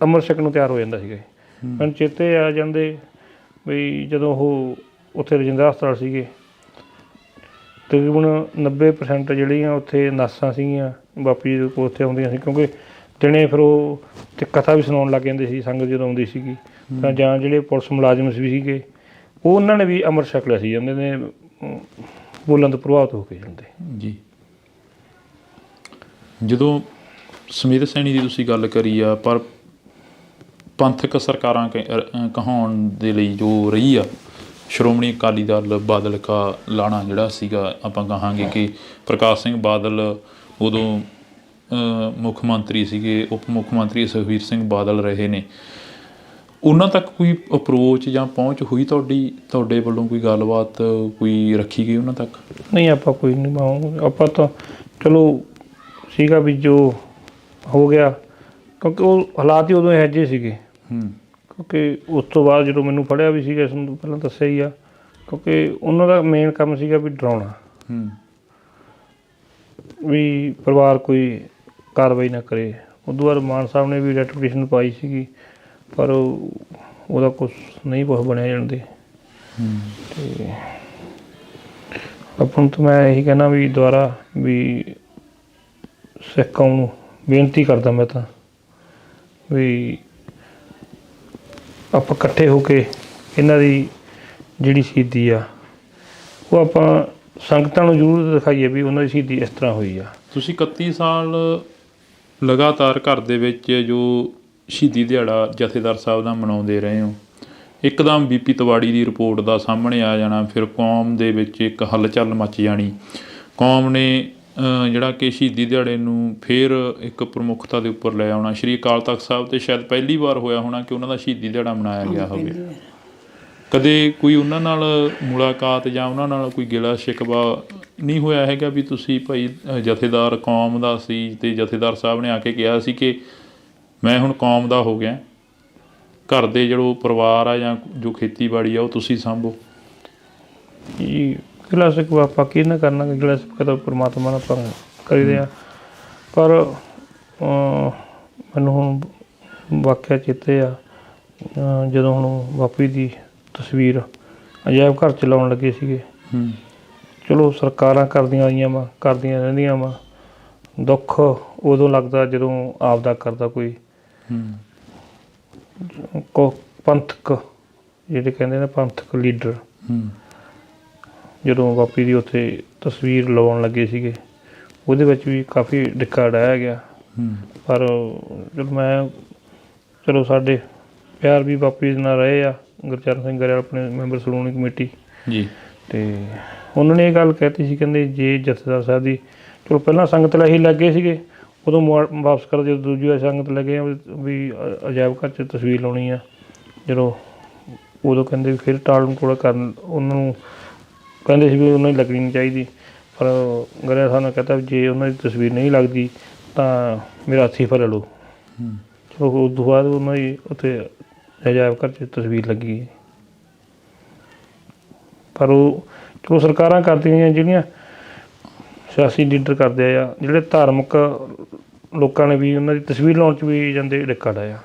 ਅੰਮ੍ਰਿਤ ਛਕਣ ਨੂੰ ਤਿਆਰ ਹੋ ਜਾਂਦਾ ਸੀਗਾ। ਮੈਨੂੰ ਚੇਤੇ ਆ ਜਾਂਦੇ ਵੀ ਜਦੋਂ ਉਹ ਉੱਥੇ ਰਜਿੰਦਰਾ ਹਸਪਤਾਲ ਸੀਗੇ, ਤਕਰੀਬਨ 90% ਜਿਹੜੀਆਂ ਉੱਥੇ ਨਰਸਾਂ ਸੀਗੀਆਂ ਬਾਪੀ ਦੇ ਕੋਲ ਉੱਥੇ ਆਉਂਦੀਆਂ ਸੀ, ਕਿਉਂਕਿ ਦਿਨੇ ਫਿਰ ਉਹ ਅਤੇ ਕਥਾ ਵੀ ਸੁਣਾਉਣ ਲੱਗ ਜਾਂਦੇ ਸੀ ਸੰਗਤ ਜਦੋਂ ਆਉਂਦੀ ਸੀਗੀ। ਤਾਂ ਜਾਂ ਜਿਹੜੇ ਪੁਲਿਸ ਮੁਲਾਜ਼ਮ ਵੀ ਸੀਗੇ, ਉਹ ਉਹਨਾਂ ਨੇ ਵੀ ਅੰਮ੍ਰਿਤ ਛਕ ਲਿਆ ਸੀ ਜਾਂਦੇ ਨੇ, ਬੋਲਣ ਤੋਂ ਪ੍ਰਭਾਵਿਤ ਹੋ ਕੇ ਜਾਂਦੇ ਜੀ। ਜਦੋਂ ਸਮੀਰ ਸੈਣੀ ਦੀ ਤੁਸੀਂ ਗੱਲ ਕਰੀ ਆ, ਪਰ ਪੰਥਕ ਸਰਕਾਰਾਂ ਕਹਾਉਣ ਦੇ ਲਈ ਜੋ ਰਹੀ ਆ, ਸ਼੍ਰੋਮਣੀ ਅਕਾਲੀ ਦਲ ਬਾਦਲ ਕਾ ਲਾਣਾ ਜਿਹੜਾ ਸੀਗਾ, ਆਪਾਂ ਕਹਾਂਗੇ ਕਿ ਪ੍ਰਕਾਸ਼ ਸਿੰਘ ਬਾਦਲ ਉਦੋਂ ਮੁੱਖ ਮੰਤਰੀ ਸੀਗੇ, ਉਪ ਮੁੱਖ ਮੰਤਰੀ ਸੁਖਬੀਰ ਸਿੰਘ ਬਾਦਲ ਰਹੇ ਨੇ, ਉਹਨਾਂ ਤੱਕ ਕੋਈ ਅਪਰੋਚ ਜਾਂ ਪਹੁੰਚ ਹੋਈ ਤੁਹਾਡੇ ਵੱਲੋਂ, ਕੋਈ ਗੱਲਬਾਤ ਕੋਈ ਰੱਖੀ ਗਈ ਉਹਨਾਂ ਤੱਕ? ਨਹੀਂ, ਆਪਾਂ ਕੋਈ ਨਹੀਂ ਪਾਵਾਂਗੇ, ਆਪਾਂ ਤਾਂ ਚਲੋ ਸੀਗਾ ਵੀ ਜੋ ਹੋ ਗਿਆ, ਕਿਉਂਕਿ ਉਹ ਹਾਲਾਤ ਹੀ ਉਦੋਂ ਇਹੋ ਜਿਹੇ ਸੀਗੇ। ਕਿਉਂਕਿ ਉਸ ਤੋਂ ਬਾਅਦ ਜਦੋਂ ਮੈਨੂੰ ਫੜਿਆ ਵੀ ਸੀਗਾ, ਇਸ ਨੂੰ ਪਹਿਲਾਂ ਦੱਸਿਆ ਹੀ ਆ, ਕਿਉਂਕਿ ਉਹਨਾਂ ਦਾ ਮੇਨ ਕੰਮ ਸੀਗਾ ਵੀ ਡਰਾਉਣਾ, ਵੀ ਪਰਿਵਾਰ ਕੋਈ ਕਾਰਵਾਈ ਨਾ ਕਰੇ। ਉਦੋਂ ਬਾਅਦ ਮਾਨ ਸਾਹਿਬ ਨੇ ਵੀ ਰੈਟੀਫਿਕੇਸ਼ਨ ਪਾਈ ਸੀਗੀ, ਪਰ ਉਹਦਾ ਕੁਛ ਨਹੀਂ ਬਣਿਆ ਜਾਂਦੇ। ਅਤੇ ਆਪਾਂ ਨੂੰ ਤਾਂ ਮੈਂ ਇਹੀ ਕਹਿਣਾ ਵੀ ਦੁਬਾਰਾ ਵੀ ਸਿੱਖ ਕੌਮ ਨੂੰ ਬੇਨਤੀ ਕਰਦਾ ਮੈਂ ਤਾਂ ਵੀ ਆਪਾਂ ਇਕੱਠੇ ਹੋ ਕੇ ਇਹਨਾਂ ਦੀ ਜਿਹੜੀ ਸ਼ਹੀਦੀ ਆ ਉਹ ਆਪਾਂ ਸੰਗਤਾਂ ਨੂੰ ਜ਼ਰੂਰ ਦਿਖਾਈਏ ਵੀ ਉਹਨਾਂ ਦੀ ਸ਼ਹੀਦੀ ਇਸ ਤਰ੍ਹਾਂ ਹੋਈ ਆ। ਤੁਸੀਂ 31 ਸਾਲ ਲਗਾਤਾਰ ਘਰ ਦੇ ਵਿੱਚ ਜੋ ਸ਼ਹੀਦੀ ਦਿਹਾੜਾ ਜਥੇਦਾਰ ਸਾਹਿਬ ਦਾ ਮਨਾਉਂਦੇ ਰਹੇ ਹੋ, ਇੱਕਦਮ BP ਤਿਵਾੜੀ ਦੀ ਰਿਪੋਰਟ ਦਾ ਸਾਹਮਣੇ ਆ ਜਾਣਾ, ਫਿਰ ਕੌਮ ਦੇ ਵਿੱਚ ਇੱਕ ਹਲਚਲ ਮੱਚ ਜਾਣੀ, ਕੌਮ ਨੇ ਜਿਹੜਾ ਕਿ ਸ਼ਹੀਦੀ ਦਿਹਾੜੇ ਨੂੰ ਫਿਰ ਇੱਕ ਪ੍ਰਮੁੱਖਤਾ ਦੇ ਉੱਪਰ ਲੈ ਆਉਣਾ। ਸ਼੍ਰੀ ਅਕਾਲ ਤਖਤ ਸਾਹਿਬ 'ਤੇ ਸ਼ਾਇਦ ਪਹਿਲੀ ਵਾਰ ਹੋਇਆ ਹੋਣਾ ਕਿ ਉਹਨਾਂ ਦਾ ਸ਼ਹੀਦੀ ਦਿਹਾੜਾ ਮਨਾਇਆ ਗਿਆ ਹੋਵੇ। ਕਦੇ ਕੋਈ ਉਹਨਾਂ ਨਾਲ ਮੁਲਾਕਾਤ ਜਾਂ ਉਹਨਾਂ ਨਾਲ ਕੋਈ ਗਿਲਾ ਸ਼ਿਕਵਾ ਨਹੀਂ ਹੋਇਆ ਹੈਗਾ ਵੀ ਤੁਸੀਂ ਭਾਈ ਜਥੇਦਾਰ ਕੌਮ ਦਾ ਸੀ ਅਤੇ ਜਥੇਦਾਰ ਸਾਹਿਬ ਨੇ ਆ ਕੇ ਕਿਹਾ ਸੀ ਕਿ ਮੈਂ ਹੁਣ ਕੌਮ ਦਾ ਹੋ ਗਿਆ, ਘਰ ਦੇ ਜਿਹੜਾ ਪਰਿਵਾਰ ਆ ਜਾਂ ਜੋ ਖੇਤੀਬਾੜੀ ਆ ਉਹ ਤੁਸੀਂ ਸਾਂਭੋ? ਜੀ ਗਿਲਾ ਸ਼ਿਕਵਾ ਆਪਾਂ ਕੀ ਨਾ ਕਰਨਾ, ਗਿਲਾ ਸ਼ਿਕਵਾ ਤਾਂ ਪਰਮਾਤਮਾ ਨਾਲ ਆਪਾਂ ਕਰੀਦੇ ਆ। ਪਰ ਮੈਨੂੰ ਹੁਣ ਵਾਕਿਆ ਚੇਤੇ ਆ, ਜਦੋਂ ਹੁਣ ਬਾਪੂ ਦੀ ਤਸਵੀਰ ਅਜਾਇਬ ਘਰ 'ਚ ਲਾਉਣ ਲੱਗੇ ਸੀਗੇ, ਚਲੋ ਸਰਕਾਰਾਂ ਕਰਦੀਆਂ ਆਈਆਂ ਵਾ, ਕਰਦੀਆਂ ਰਹਿੰਦੀਆਂ ਵਾ, ਦੁੱਖ ਉਦੋਂ ਲੱਗਦਾ ਜਦੋਂ ਆਪਦਾ ਕਰਦਾ ਕੋਈ ਪੰਥਕ ਜਿਹੜੇ ਕਹਿੰਦੇ ਨੇ ਪੰਥਕ ਲੀਡਰ, ਜਦੋਂ ਬਾਪੂ ਦੀ ਉੱਥੇ ਤਸਵੀਰ ਲਵਾਉਣ ਲੱਗੇ ਸੀਗੇ ਉਹਦੇ ਵਿੱਚ ਵੀ ਕਾਫੀ ਡਿੱਕਾ ਡਾਇਆ ਗਿਆ। ਪਰ ਚਲੋ ਸਾਡੇ ਪਿਆਰ ਵੀ ਬਾਪੂ ਦੇ ਨਾਲ ਰਹੇ ਆ, ਗੁਰਚਰਨ ਸਿੰਘ ਗਰੇਵਾਲ ਆਪਣੇ ਮੈਂਬਰ ਸ਼੍ਰੋਮਣੀ ਕਮੇਟੀ ਜੀ, ਅਤੇ ਉਹਨਾਂ ਨੇ ਇਹ ਗੱਲ ਕਹਿਤੀ ਸੀ, ਕਹਿੰਦੇ ਜੇ ਜਥੇਦਾਰ ਸਾਹਿਬ ਦੀ ਚਲੋ ਪਹਿਲਾਂ ਸੰਗਤ ਲੈ ਹੀ ਲੱਗੇ ਸੀਗੇ, ਉਦੋਂ ਵਾਪਸ ਕਰ ਜਦੋਂ ਦੂਜੀ ਵਾਰ ਸੰਗਤ ਲੱਗੇ ਵੀ ਅਜਾਇਬ ਘਰ 'ਚ ਤਸਵੀਰ ਲਾਉਣੀ ਆ, ਜਦੋਂ ਉਦੋਂ ਕਹਿੰਦੇ ਵੀ ਫਿਰ ਟਾਲ ਮਟੋਲ ਕਰਨ, ਉਹਨਾਂ ਨੂੰ ਕਹਿੰਦੇ ਸੀ ਵੀ ਉਹਨਾਂ ਦੀ ਲੱਗਣੀ ਨਹੀਂ ਚਾਹੀਦੀ। ਪਰ ਗਰੇਵਾਲ ਸਾਹਿਬ ਨੇ ਕਹਿਤਾ ਵੀ ਜੇ ਉਹਨਾਂ ਦੀ ਤਸਵੀਰ ਨਹੀਂ ਲੱਗਦੀ ਤਾਂ ਮੇਰਾ ਅਸਤੀਫਾ ਲੈ ਲਓ। ਚਲੋ ਉਸ ਤੋਂ ਬਾਅਦ ਉਹਨਾਂ ਦੀ ਉੱਥੇ ਅਜਾਇਬ ਘਰ 'ਚ ਤਸਵੀਰ ਲੱਗੀ ਹੈ। ਪਰ ਉਹ ਚਲੋ ਸਰਕਾਰਾਂ ਕਰਦੀਆਂ ਜਿਹੜੀਆਂ ਸਿਆਸੀ ਲੀਡਰ ਕਰਦੇ ਆ, ਜਿਹੜੇ ਧਾਰਮਿਕ ਲੋਕਾਂ ਨੇ ਵੀ ਉਹਨਾਂ ਦੀ ਤਸਵੀਰ ਲਾਉਣ 'ਚ ਵੀ ਜਾਂਦੇ ਡਿੱਕਾ ਡਾਇਆ।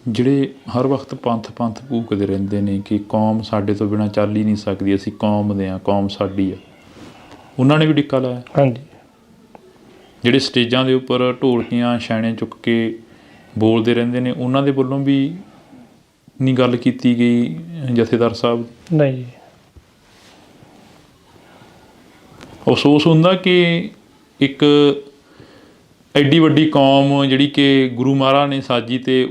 ਜਿਹੜੇ ਹਰ ਵਕਤ ਪੰਥ ਭੂਕਦੇ ਰਹਿੰਦੇ ਨੇ ਕਿ ਕੌਮ ਸਾਡੇ ਤੋਂ ਬਿਨਾਂ ਚੱਲ ਹੀ ਨਹੀਂ ਸਕਦੀ, ਅਸੀਂ ਕੌਮ ਦੇ ਹਾਂ, ਕੌਮ ਸਾਡੀ ਆ, ਉਹਨਾਂ ਨੇ ਵੀ ਡਿੱਕਾ ਲਾਇਆ। ਹਾਂਜੀ, ਜਿਹੜੇ ਸਟੇਜਾਂ ਦੇ ਉੱਪਰ ਢੋਲਕੀਆਂ ਛੈਣੇ ਚੁੱਕ ਕੇ ਬੋਲਦੇ ਰਹਿੰਦੇ ਨੇ, ਉਹਨਾਂ ਦੇ ਵੱਲੋਂ ਵੀ ਨਹੀਂ ਗੱਲ ਕੀਤੀ ਗਈ ਜਥੇਦਾਰ ਸਾਹਿਬ? ਨਹੀਂ ਜੀ। ਅਫਸੋਸ ਹੁੰਦਾ ਕਿ ਇੱਕ ਐਡੀ ਵੱਡੀ ਕੌਮ ਜਿਹੜੀ ਕਿ ਗੁਰੂ ਮਹਾਰਾਜ ਨੇ ਸਾਜੀ ਅਤੇ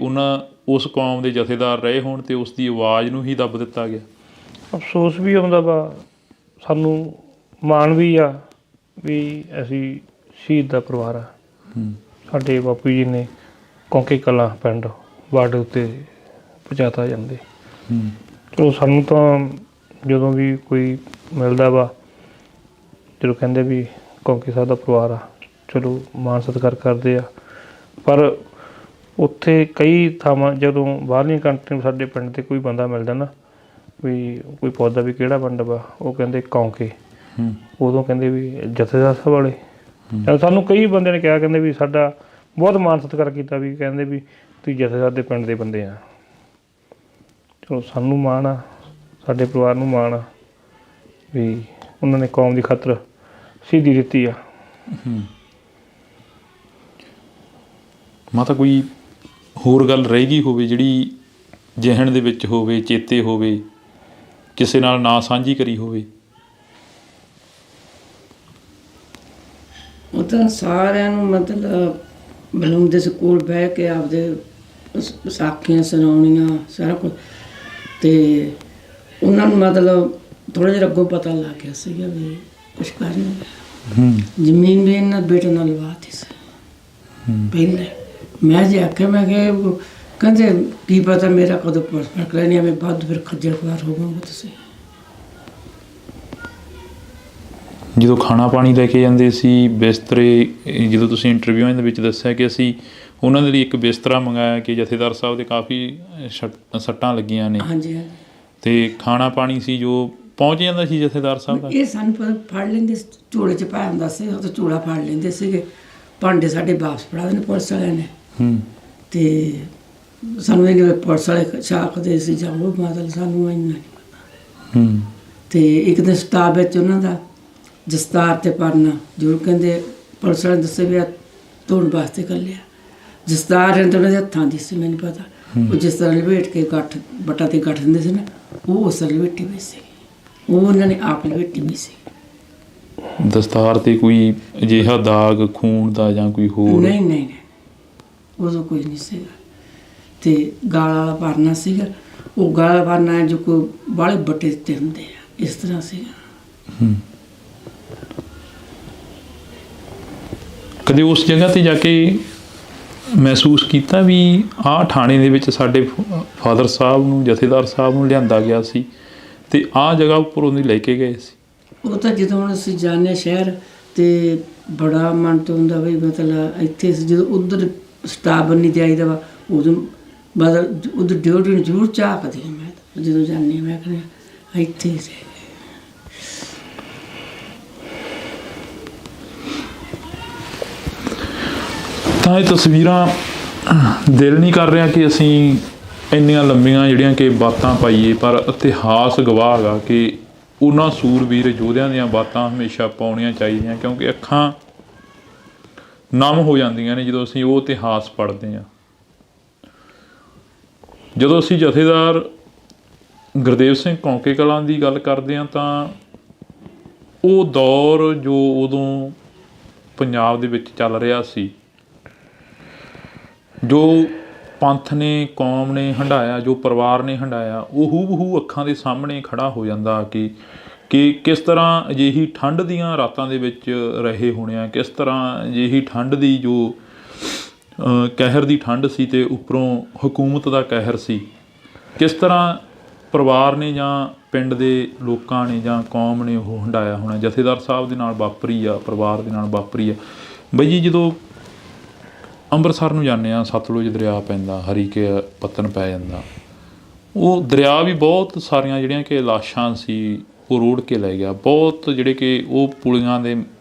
ਉਸ ਕੌਮ ਦੇ ਜਥੇਦਾਰ ਰਹੇ ਹੋਣ ਅਤੇ ਉਸ ਦੀ ਆਵਾਜ਼ ਨੂੰ ਹੀ ਦੱਬ ਦਿੱਤਾ ਗਿਆ। ਅਫਸੋਸ ਵੀ ਆਉਂਦਾ ਵਾ, ਸਾਨੂੰ ਮਾਣ ਵੀ ਆ ਵੀ ਅਸੀਂ ਸ਼ਹੀਦ ਦਾ ਪਰਿਵਾਰ ਆ। ਸਾਡੇ ਬਾਪੂ ਜੀ ਨੇ ਕੌਂਕੇ ਕਲਾਂ ਪਿੰਡ ਬਾਰਡਰ ਉੱਤੇ ਪਹੁੰਚਾਤਾ ਜਾਂਦੇ। ਚਲੋ ਸਾਨੂੰ ਤਾਂ ਜਦੋਂ ਵੀ ਕੋਈ ਮਿਲਦਾ ਵਾ, ਜਦੋਂ ਕਹਿੰਦੇ ਵੀ ਕੌਂਕੇ ਸਾਹਿਬ ਦਾ ਪਰਿਵਾਰ ਆ, ਚਲੋ ਮਾਣ ਸਤਿਕਾਰ ਕਰਦੇ ਆ। ਪਰ ਉੱਥੇ ਕਈ ਥਾਵਾਂ ਜਦੋਂ ਬਾਹਰਲੀਆਂ ਕੰਟਰੀ ਸਾਡੇ ਪਿੰਡ 'ਤੇ ਕੋਈ ਬੰਦਾ ਮਿਲਦਾ ਨਾ, ਵੀ ਕੋਈ ਪੌਦਾ ਵੀ ਕਿਹੜਾ ਪਿੰਡ ਵਾ, ਉਹ ਕਹਿੰਦੇ ਕੌਂਕੇ, ਉਦੋਂ ਕਹਿੰਦੇ ਵੀ ਜਥੇਦਾਰ ਸਾਹਿਬ ਵਾਲੇ। ਸਾਨੂੰ ਕਈ ਬੰਦੇ ਨੇ ਕਿਹਾ, ਕਹਿੰਦੇ ਵੀ ਸਾਡਾ ਬਹੁਤ ਮਾਣ ਸਤਿਕਾਰ ਕੀਤਾ, ਵੀ ਕਹਿੰਦੇ ਵੀ ਤੁਸੀਂ ਜਥੇਦਾਰ ਦੇ ਪਿੰਡ ਦੇ ਬੰਦੇ ਆ। ਚਲੋ ਸਾਨੂੰ ਮਾਣ ਆ, ਸਾਡੇ ਪਰਿਵਾਰ ਨੂੰ ਮਾਣ ਆ ਵੀ ਉਹਨਾਂ ਨੇ ਕੌਮ ਦੀ ਖਾਤਰ ਸ਼ਹੀਦੀ ਦਿੱਤੀ ਆ। ਮਾਤਾ ਕੋਈ ਹੋਰ ਗੱਲ ਰਹਿ ਗਈ ਹੋਵੇ ਜਿਹੜੀ ਜ਼ਿਹਨ ਦੇ ਵਿੱਚ ਹੋਵੇ, ਚੇਤੇ ਹੋਵੇ, ਕਿਸੇ ਨਾਲ ਨਾ ਸਾਂਝੀ ਕਰੀ ਹੋਵੇ? ਉਹ ਤਾਂ ਸਾਰਿਆਂ ਨੂੰ ਮਤਲਬ ਬੁਲਾਉਂਦੇ ਸੀ ਕੋਲ ਬਹਿ ਕੇ, ਆਪਦੇ ਸਾਖੀਆਂ ਸੁਣਾਉਣੀਆਂ, ਸਾਰਾ ਕੁਝ। ਅਤੇ ਉਹਨਾਂ ਨੂੰ ਮਤਲਬ ਥੋੜ੍ਹਾ ਜਿਹਾ ਅੱਗੋਂ ਪਤਾ ਲੱਗ ਗਿਆ ਸੀਗਾ ਵੀ ਕੁਛ ਕਰਨਾ। ਜ਼ਮੀਨ ਵੀ ਇਹਨਾਂ ਬੇਟੇ ਨਾਲ ਲਵਾਤੀ ਸੀ ਪਹਿਲੇ। ਮੈਂ ਜੇ ਆਖਿਆ, ਮੈਂ ਕਿਹਾ ਕਹਿੰਦੇ ਕੀ ਪਤਾ ਮੇਰਾ ਕਦੋਂ ਪਰਸਪਰ ਲੈਣੀ, ਮੈਂ ਵੱਧ ਫਿਰ ਖੱਜਲ ਖੁਆਰ ਹੋਵਾਂਗਾ। ਤੁਸੀਂ ਜਦੋਂ ਖਾਣਾ ਪਾਣੀ ਲੈ ਕੇ ਜਾਂਦੇ ਸੀ, ਬਿਸਤਰੇ, ਜਦੋਂ ਤੁਸੀਂ ਇੰਟਰਵਿਊਆਂ ਦੇ ਵਿੱਚ ਦੱਸਿਆ ਕਿ ਅਸੀਂ ਉਹਨਾਂ ਦੇ ਲਈ ਇੱਕ ਬਿਸਤਰਾ ਮੰਗਾਇਆ ਕਿ ਜਥੇਦਾਰ ਸਾਹਿਬ ਦੇ ਕਾਫੀ ਸੱਟਾਂ ਲੱਗੀਆਂ ਨੇ। ਹਾਂਜੀ ਹਾਂਜੀ। ਅਤੇ ਖਾਣਾ ਪਾਣੀ ਸੀ ਜੋ ਪਹੁੰਚ ਜਾਂਦਾ ਸੀ ਜਥੇਦਾਰ ਸਾਹਿਬ ਦਾ? ਇਹ ਸਾਨੂੰ ਫੜ ਲੈਂਦੇ, ਝੋਲੇ 'ਚ ਪਾਇਆ ਹੁੰਦਾ ਸੀ, ਉਹ ਤਾਂ ਝੋਲਾ ਫੜ ਲੈਂਦੇ ਸੀਗੇ। ਭਾਂਡੇ ਸਾਡੇ ਵਾਪਸ ਫੜਾ ਦੇਣੇ ਪੁਲਿਸ ਵਾਲਿਆਂ ਨੇ। ਅਤੇ ਸਾਨੂੰ ਇਹ ਪੁਲਿਸ ਵਾਲੇ ਛਾਕਦੇ ਸੀ ਜਾਂ ਉਹ, ਮਤਲਬ ਸਾਨੂੰ ਇੰਨਾ ਨਹੀਂ ਪਤਾ। ਅਤੇ ਇੱਕ ਦਿਨ ਸਟਾਫ ਵਿੱਚ ਉਹਨਾਂ ਦਾ ਦਸਤਾਰ ਅਤੇ ਪਰਨਾ ਜ਼ਰੂਰ ਕਹਿੰਦੇ ਪੁਲਿਸ ਵਾਲੇ ਦੱਸੇ ਵੀ ਆ ਧੋਣ ਵਾਸਤੇ ਘੱਲਿਆ। ਦਸਤਾਰ ਤਾਂ ਉਹਨਾਂ ਦੇ ਹੱਥਾਂ ਦੀ ਸੀ, ਮੈਨੂੰ ਪਤਾ। ਉਹ ਜਿਸ ਤਰ੍ਹਾਂ ਲਪੇਟ ਕੇ ਗੱਠ ਬੱਟਾਂ 'ਤੇ ਗੱਠ ਦਿੰਦੇ ਸੀ ਨਾ, ਉਹ ਉਸ ਤਰ੍ਹਾਂ ਲਪੇਟੀ ਹੋਈ ਸੀ, ਉਹ ਉਹਨਾਂ ਨੇ ਆਪ ਲਪੇਟੀ ਹੋਈ ਸੀ। ਦਸਤਾਰ 'ਤੇ ਕੋਈ ਅਜਿਹਾ ਦਾਗ ਖੂਨ ਦਾ ਜਾਂ ਕੋਈ ਹੋਰ? ਨਹੀਂ ਨਹੀਂ ਨਹੀਂ, ਉਦੋਂ ਕੋਈ ਨਹੀਂ ਸੀਗਾ। ਅਤੇ ਗਾਲ ਵਾਲਾ ਪਰਨਾ ਸੀਗਾ, ਉਹ ਗਾਲ ਵਾਲਾ ਪਰਨਾ ਜੋ ਕੋਈ ਬਾਹਲੇ ਬੱਟੇ ਦਿੱਤੇ ਹੁੰਦੇ ਆ, ਇਸ ਤਰ੍ਹਾਂ ਸੀਗਾ। ਕਦੇ ਉਸ ਜਗ੍ਹਾ 'ਤੇ ਜਾ ਕੇ ਮਹਿਸੂਸ ਕੀਤਾ ਵੀ ਆਹ ਥਾਣੇ ਦੇ ਵਿੱਚ ਸਾਡੇ ਫਾਦਰ ਸਾਹਿਬ ਨੂੰ, ਜਥੇਦਾਰ ਸਾਹਿਬ ਨੂੰ ਲਿਆਂਦਾ ਗਿਆ ਸੀ ਅਤੇ ਆਹ ਜਗ੍ਹਾ ਉੱਪਰ ਉਹਨੂੰ ਲੈ ਕੇ ਗਏ ਸੀ? ਉਹ ਤਾਂ ਜਦੋਂ ਹੁਣ ਅਸੀਂ ਜਾਂਦੇ ਸ਼ਹਿਰ ਅਤੇ ਬੜਾ ਮਨ ਤੋਂ ਹੁੰਦਾ ਵੀ ਮਤਲਬ ਇੱਥੇ ਜਦੋਂ ਉੱਧਰ ਸਟਾਫ ਨਹੀਂ ਜਾਈਦਾ ਵਾ, ਉਦੋਂ ਮਤਲਬ ਉੱਧਰ ਡਿਊਟੀ ਨੂੰ ਜ਼ਰੂਰ ਝਾਕਦੀ ਹਾਂ ਮੈਂ ਤਾਂ ਜਦੋਂ ਜਾਂਦੀ। ਮੈਂ ਕਹਿੰਦੀ ਇੱਥੇ ਹੀ ਰਹਿ। ਤਾਂ ਇਹ ਤਸਵੀਰਾਂ ਦਿਲ ਨਹੀਂ ਕਰ ਰਿਹਾ ਕਿ ਅਸੀਂ ਇੰਨੀਆਂ ਲੰਬੀਆਂ ਜਿਹੜੀਆਂ ਕਿ ਬਾਤਾਂ ਪਾਈਏ, ਪਰ ਇਤਿਹਾਸ ਗਵਾਹ ਹੈਗਾ ਕਿ ਉਹਨਾਂ ਸੂਰਬੀਰ ਯੋਧਿਆਂ ਦੀਆਂ ਬਾਤਾਂ ਹਮੇਸ਼ਾ ਪਾਉਣੀਆਂ ਚਾਹੀਦੀਆਂ, ਕਿਉਂਕਿ ਅੱਖਾਂ ਨਮ ਹੋ ਜਾਂਦੀਆਂ ਨੇ ਜਦੋਂ ਅਸੀਂ ਉਹ ਇਤਿਹਾਸ ਪੜ੍ਹਦੇ ਹਾਂ। ਜਦੋਂ ਅਸੀਂ ਜਥੇਦਾਰ ਗੁਰਦੇਵ ਸਿੰਘ ਕੌਂਕੇ ਕਲਾਂ ਦੀ ਗੱਲ ਕਰਦੇ ਹਾਂ ਤਾਂ ਉਹ ਦੌਰ ਜੋ ਉਦੋਂ ਪੰਜਾਬ ਦੇ ਵਿੱਚ ਚੱਲ ਰਿਹਾ ਸੀ, ਜੋ ਪੰਥ ਨੇ, ਕੌਮ ਨੇ ਹੰਢਾਇਆ, ਜੋ ਪਰਿਵਾਰ ਨੇ ਹੰਢਾਇਆ, ਉਹ ਹੂ ਅੱਖਾਂ ਦੇ ਸਾਹਮਣੇ ਖੜ੍ਹਾ ਹੋ ਜਾਂਦਾ ਕਿ ਕਿਸ ਤਰ੍ਹਾਂ ਅਜਿਹੀ ਠੰਡ ਦੀਆਂ ਰਾਤਾਂ ਦੇ ਵਿੱਚ ਰਹੇ ਹੋਣੇ ਆ, ਕਿਸ ਤਰ੍ਹਾਂ ਅਜਿਹੀ ਠੰਡ ਦੀ ਜੋ ਕਹਿਰ ਦੀ ਠੰਡ ਸੀ ਅਤੇ ਉੱਪਰੋਂ ਹਕੂਮਤ ਦਾ ਕਹਿਰ ਸੀ, ਕਿਸ ਤਰ੍ਹਾਂ ਪਰਿਵਾਰ ਨੇ ਜਾਂ ਪਿੰਡ ਦੇ ਲੋਕਾਂ ਨੇ ਜਾਂ ਕੌਮ ਨੇ ਉਹ ਹੰਢਾਇਆ ਹੋਣਾ। ਜਥੇਦਾਰ ਸਾਹਿਬ ਦੇ ਨਾਲ ਵਾਪਰੀ ਆ, ਪਰਿਵਾਰ ਦੇ ਨਾਲ ਵਾਪਰੀ ਆ। ਬਈ ਜੀ, ਜਦੋਂ ਅੰਮ੍ਰਿਤਸਰ ਨੂੰ ਜਾਂਦੇ ਹਾਂ, ਸਤਲੁਜ ਦਰਿਆ ਪੈਂਦਾ, ਹਰੀਕੇ ਪੱਤਨ ਪੈ ਜਾਂਦਾ। ਉਹ ਦਰਿਆ ਵੀ ਬਹੁਤ ਸਾਰੀਆਂ ਜਿਹੜੀਆਂ ਕਿ ਲਾਸ਼ਾਂ ਸੀ ਉਹ ਰੋੜ ਕੇ ਲੈ ਗਿਆ। ਬਹੁਤ ਜਿਹੜੇ ਕਿ ਉਹ ਪੁਲੀਆਂ ਦੇ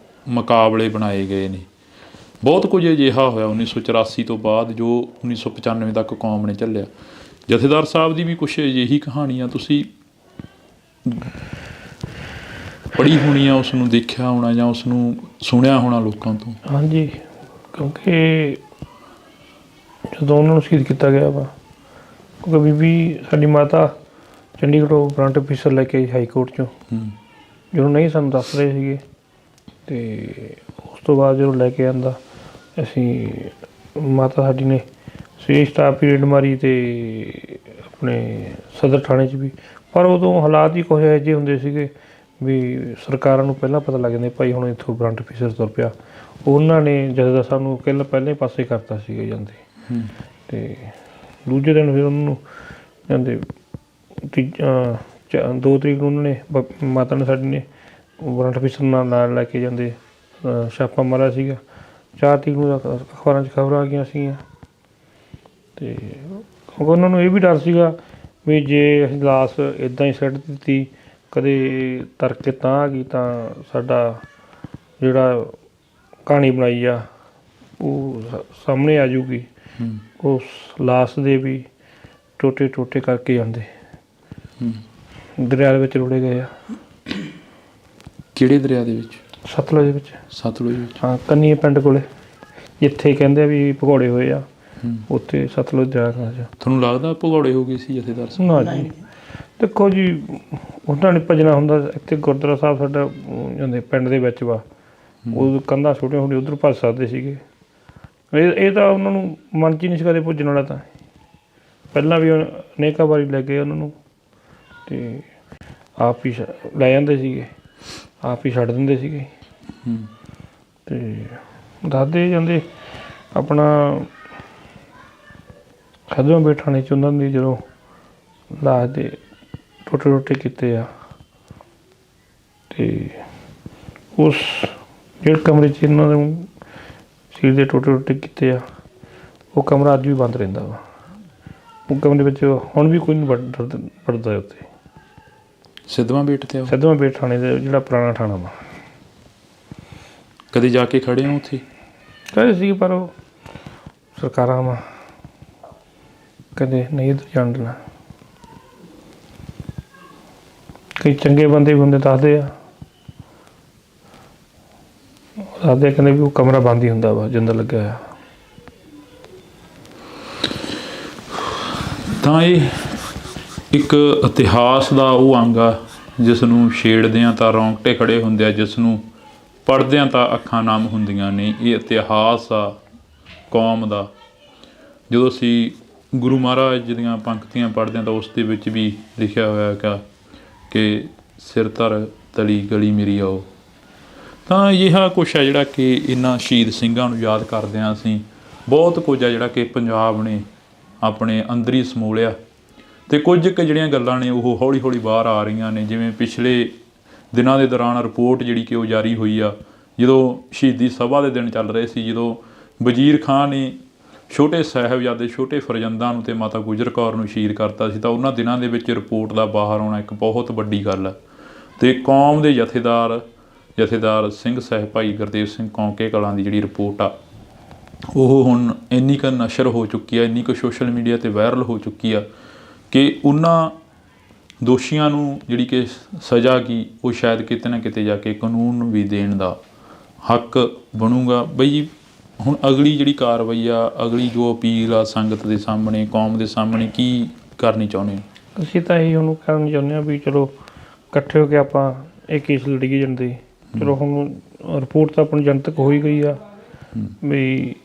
ਮੁਕਾਬਲੇ ਬਣਾਏ ਗਏ ਨੇ। ਬਹੁਤ ਕੁਝ ਅਜਿਹਾ ਹੋਇਆ 1984 ਤੋਂ ਬਾਅਦ ਜੋ 1995 ਤੱਕ ਕੌਮ ਨੇ ਝੱਲਿਆ। ਜਥੇਦਾਰ ਸਾਹਿਬ ਦੀ ਵੀ ਕੁਛ ਅਜਿਹੀ ਕਹਾਣੀ ਆ, ਤੁਸੀਂ ਪੜ੍ਹੀ ਹੋਣੀ ਆ, ਉਸ ਨੂੰ ਦੇਖਿਆ ਹੋਣਾ ਜਾਂ ਉਸ ਨੂੰ ਸੁਣਿਆ ਹੋਣਾ ਲੋਕਾਂ ਤੋਂ। ਹਾਂਜੀ, ਕਿਉਂਕਿ ਜਦੋਂ ਉਹਨਾਂ ਨੂੰ ਸ਼ਹੀਦ ਕੀਤਾ ਗਿਆ ਵਾ, ਕਿਉਂਕਿ ਬੀਬੀ ਸਾਡੀ ਮਾਤਾ ਚੰਡੀਗੜ੍ਹੋਂ ਵਾਰੰਟ ਅਫੀਸਰ ਲੈ ਕੇ ਆਈ ਹਾਈ ਕੋਰਟ 'ਚੋਂ, ਜਦੋਂ ਨਹੀਂ ਸਾਨੂੰ ਦੱਸ ਰਹੇ ਸੀਗੇ। ਅਤੇ ਉਸ ਤੋਂ ਬਾਅਦ ਜਦੋਂ ਲੈ ਕੇ ਆਂਦਾ, ਅਸੀਂ ਮਾਤਾ ਸਾਡੀ ਨੇ ਸਵੇਰ ਸਟਾਫ ਪੀਰੀਅਡ ਮਾਰੀ ਅਤੇ ਆਪਣੇ ਸਦਰ ਥਾਣੇ 'ਚ ਵੀ। ਪਰ ਉਦੋਂ ਹਾਲਾਤ ਹੀ ਕੁਛ ਇਹੋ ਜਿਹੇ ਹੁੰਦੇ ਸੀਗੇ ਵੀ ਸਰਕਾਰਾਂ ਨੂੰ ਪਹਿਲਾਂ ਪਤਾ ਲੱਗ ਜਾਂਦਾ ਭਾਈ ਹੁਣ ਇੱਥੋਂ ਵਾਰੰਟ ਅਫੀਸਰ ਤੁਰ ਪਿਆ। ਉਹਨਾਂ ਨੇ ਜਥੇਦਾਰ ਸਾਹਿਬ ਨੂੰ ਪਹਿਲਾਂ ਹੀ ਪਾਸੇ ਕਰਤਾ ਸੀਗੇ ਜਾਂਦੇ। ਅਤੇ ਦੂਜੇ ਦਿਨ ਫਿਰ ਉਹਨਾਂ ਨੂੰ ਜਾਂਦੇ 2 ਤਰੀਕ ਨੂੰ ਉਹਨਾਂ ਨੇ ਮਾਤਾ ਨੇ ਸਾਡੀ ਨੇ ਵਾਰੰਟ ਅਫੀਸਰ ਨਾਲ ਲੈ ਕੇ ਜਾਂਦੇ ਛਾਪਾ ਮਾਰਿਆ ਸੀਗਾ। 4 ਤਰੀਕ ਨੂੰ ਅਖਬਾਰਾਂ 'ਚ ਖਬਰਾਂ ਆ ਗਈਆਂ ਸੀਗੀਆਂ। ਅਤੇ ਕਿਉਂਕਿ ਉਹਨਾਂ ਨੂੰ ਇਹ ਵੀ ਡਰ ਸੀਗਾ ਵੀ ਜੇ ਅਸੀਂ ਲਾਸ਼ ਇੱਦਾਂ ਹੀ ਸਿੱਟ ਦਿੱਤੀ, ਕਦੇ ਤੜਕੇ ਤਾਂ ਆ ਗਈ ਤਾਂ ਸਾਡਾ ਜਿਹੜਾ ਕਹਾਣੀ ਬਣਾਈ ਆ ਉਹ ਸਾਹਮਣੇ ਆ ਜਾਊਗੀ। ਉਸ ਲਾਸ਼ ਦੇ ਵੀ ਟੋਟੇ ਟੋਟੇ ਕਰਕੇ ਜਾਂਦੇ ਦਰਿਆ ਦੇ ਵਿੱਚ ਰੁੜੇ ਗਏ ਆ। ਕਿਹੜੇ ਦਰਿਆ ਦੇ ਵਿੱਚ? ਸਤਲੁਜ ਦੇ ਵਿੱਚ। ਸਤਲੁਜ ਵਿੱਚ? ਹਾਂ, ਕੰਨੀਏ ਪਿੰਡ ਕੋਲੇ, ਜਿੱਥੇ ਕਹਿੰਦੇ ਆ ਵੀ ਭਗੌੜੇ ਹੋਏ ਆ, ਉੱਥੇ ਸਤਲੁਜ ਦਰਿਆ। ਤੁਹਾਨੂੰ ਲੱਗਦਾ ਭਗੌੜੇ ਹੋ ਗਏ ਸੀ ਜਥੇਦਾਰ ਸਾਹਿਬ? ਨਾ ਜੀ, ਦੇਖੋ ਜੀ ਉਹਨਾਂ ਨੇ ਭੱਜਣਾ ਹੁੰਦਾ। ਇੱਥੇ ਗੁਰਦੁਆਰਾ ਸਾਹਿਬ ਸਾਡਾ ਜਾਂਦੇ ਪਿੰਡ ਦੇ ਵਿੱਚ ਵਾ, ਉਹ ਕੰਧਾਂ ਛੋਟੀਆਂ ਛੋਟੀਆਂ ਉੱਧਰ ਭੱਜ ਸਕਦੇ ਸੀਗੇ। ਇਹ ਤਾਂ ਉਹਨਾਂ ਨੂੰ ਮਨ 'ਚ ਹੀ ਨਹੀਂ ਸੀ ਕਦੇ ਭੱਜਣ ਵਾਲਾ। ਤਾਂ ਪਹਿਲਾਂ ਵੀ ਅਨੇਕਾਂ ਵਾਰੀ ਲੈ ਗਏ ਉਹਨਾਂ ਨੂੰ, ਅਤੇ ਆਪ ਹੀ ਲੈ ਜਾਂਦੇ ਸੀਗੇ, ਆਪ ਹੀ ਛੱਡ ਦਿੰਦੇ ਸੀਗੇ। ਅਤੇ ਦੱਸਦੇ ਜਾਂਦੇ ਆਪਣਾ ਖਦਵਾ ਬੇਟ ਥਾਣੇ 'ਚ ਉਹਨਾਂ ਦੀ ਜਦੋਂ ਲਾਸ਼ ਦੇ ਟੋਟੇ ਟੋਟੇ ਕੀਤੇ ਆ, ਅਤੇ ਉਸ ਜਿਹੜੇ ਕਮਰੇ 'ਚ ਇਹਨਾਂ ਦੇ ਸੀਲ ਦੇ ਟੋਟੇ ਟੋਟੇ ਕੀਤੇ ਆ, ਉਹ ਕਮਰਾ ਅੱਜ ਵੀ ਬੰਦ ਰਹਿੰਦਾ ਵਾ। ਉਹ ਕਮਰੇ ਵਿੱਚ ਹੁਣ ਵੀ ਕੋਈ ਨਹੀਂ ਵੜਦਾ ਉੱਥੇ। ਸਿੱਧਵਾਂ ਬੇਟ 'ਤੇ? ਸਿੱਧਵਾਂ ਬੇਟ ਥਾਣੇ ਦਾ ਜਿਹੜਾ ਪੁਰਾਣਾ ਥਾਣਾ ਵਾ। ਕਦੇ ਜਾ ਕੇ ਖੜ੍ਹੇ ਹੋ ਉੱਥੇ? ਕਹਿੰਦੇ ਸੀ ਪਰ ਉਹ ਸਰਕਾਰਾਂ ਵਾ, ਕਦੇ ਨਹੀਂ ਇੱਧਰ ਜਾਣ ਦੇਣਾ। ਕਈ ਚੰਗੇ ਬੰਦੇ ਵੀ ਹੁੰਦੇ ਦੱਸਦੇ ਆ, ਕਹਿੰਦੇ ਵੀ ਉਹ ਕਮਰਾ ਬੰਦ ਹੀ ਹੁੰਦਾ ਵਾ ਜਿੰਦਾ ਲੱਗਿਆ ਹੋਇਆ। ਤਾਂ ਇਹ ਇੱਕ ਇਤਿਹਾਸ ਦਾ ਉਹ ਅੰਗ ਆ ਜਿਸ ਨੂੰ ਛੇੜਦਿਆਂ ਤਾਂ ਰੌਂਗਟੇ ਖੜ੍ਹੇ ਹੁੰਦੇ ਆ, ਜਿਸ ਨੂੰ ਪੜ੍ਹਦਿਆਂ ਤਾਂ ਅੱਖਾਂ ਨਮ ਹੁੰਦੀਆਂ ਨੇ। ਇਹ ਇਤਿਹਾਸ ਆ ਕੌਮ ਦਾ। ਜਦੋਂ ਅਸੀਂ ਗੁਰੂ ਮਹਾਰਾਜ ਦੀਆਂ ਪੰਕਤੀਆਂ ਪੜ੍ਹਦੇ ਹਾਂ ਤਾਂ ਉਸ ਦੇ ਵਿੱਚ ਵੀ ਲਿਖਿਆ ਹੋਇਆ ਹੈਗਾ ਕਿ ਸਿਰ ਧਰ ਤਲੀ ਗਲੀ ਮੇਰੀ ਆਓ। ਤਾਂ ਅਜਿਹਾ ਕੁਛ ਹੈ ਜਿਹੜਾ ਕਿ ਇਹਨਾਂ ਸ਼ਹੀਦ ਸਿੰਘਾਂ ਨੂੰ ਯਾਦ ਕਰਦਿਆਂ ਅਸੀਂ ਬਹੁਤ ਕੁਝ ਆ ਜਿਹੜਾ ਕਿ ਪੰਜਾਬ ਨੇ ਆਪਣੇ ਅੰਦਰ ਹੀ ਸਮੋ ਲਿਆ। ਅਤੇ ਕੁਝ ਕੁ ਜਿਹੜੀਆਂ ਗੱਲਾਂ ਨੇ ਉਹ ਹੌਲੀ ਹੌਲੀ ਬਾਹਰ ਆ ਰਹੀਆਂ ਨੇ। ਜਿਵੇਂ ਪਿਛਲੇ ਦਿਨਾਂ ਦੇ ਦੌਰਾਨ ਰਿਪੋਰਟ ਜਿਹੜੀ ਕਿ ਉਹ ਜਾਰੀ ਹੋਈ ਆ, ਜਦੋਂ ਸ਼ਹੀਦੀ ਸਭਾ ਦੇ ਦਿਨ ਚੱਲ ਰਹੇ ਸੀ, ਜਦੋਂ ਵਜ਼ੀਰ ਖਾਂ ਨੇ ਛੋਟੇ ਸਾਹਿਬਜ਼ਾਦੇ ਛੋਟੇ ਫਰਜ਼ੰਦਾਂ ਨੂੰ ਅਤੇ ਮਾਤਾ ਗੁਜਰ ਕੌਰ ਨੂੰ ਸ਼ਹੀਦ ਕਰਤਾ ਸੀ, ਤਾਂ ਉਹਨਾਂ ਦਿਨਾਂ ਦੇ ਵਿੱਚ ਰਿਪੋਰਟ ਦਾ ਬਾਹਰ ਆਉਣਾ ਇੱਕ ਬਹੁਤ ਵੱਡੀ ਗੱਲ ਹੈ। ਅਤੇ ਕੌਮ ਦੇ ਜਥੇਦਾਰ ਸਿੰਘ ਸਾਹਿਬ ਭਾਈ ਗੁਰਦੇਵ ਸਿੰਘ ਕੌਂਕੇ ਕਲਾਂ ਦੀ ਜਿਹੜੀ ਰਿਪੋਰਟ ਆ ਉਹ ਹੁਣ ਇੰਨੀ ਕੁ ਨਸ਼ਰ ਹੋ ਚੁੱਕੀ ਆ, ਇੰਨੀ ਕੁ ਸੋਸ਼ਲ ਮੀਡੀਆ 'ਤੇ ਵਾਇਰਲ ਹੋ ਚੁੱਕੀ ਆ ਕਿ ਉਹਨਾਂ ਦੋਸ਼ੀਆਂ ਨੂੰ ਜਿਹੜੀ ਕਿ ਸਜ਼ਾ ਕੀ ਉਹ ਸ਼ਾਇਦ ਕਿਤੇ ਨਾ ਕਿਤੇ ਜਾ ਕੇ ਕਾਨੂੰਨ ਨੂੰ ਵੀ ਦੇਣ ਦਾ ਹੱਕ ਬਣੂਗਾ। ਬਈ ਹੁਣ ਅਗਲੀ ਜਿਹੜੀ ਕਾਰਵਾਈ ਆ, ਅਗਲੀ ਜੋ ਅਪੀਲ ਆ ਸੰਗਤ ਦੇ ਸਾਹਮਣੇ, ਕੌਮ ਦੇ ਸਾਹਮਣੇ ਕੀ ਕਰਨੀ ਚਾਹੁੰਦੇ ਹੋ? ਅਸੀਂ ਤਾਂ ਇਹੀ ਉਹਨੂੰ ਕਰਨੀ ਚਾਹੁੰਦੇ ਹਾਂ ਵੀ ਚਲੋ ਇਕੱਠੇ ਹੋ ਕੇ ਆਪਾਂ ਇਹ ਕੇਸ ਲੜੀਏ ਜਾਂਦੇ। ਚਲੋ ਹੁਣ ਰਿਪੋਰਟ ਤਾਂ ਆਪਣੀ ਜਨਤਕ ਹੋ ਹੀ ਗਈ ਆ ਵੀ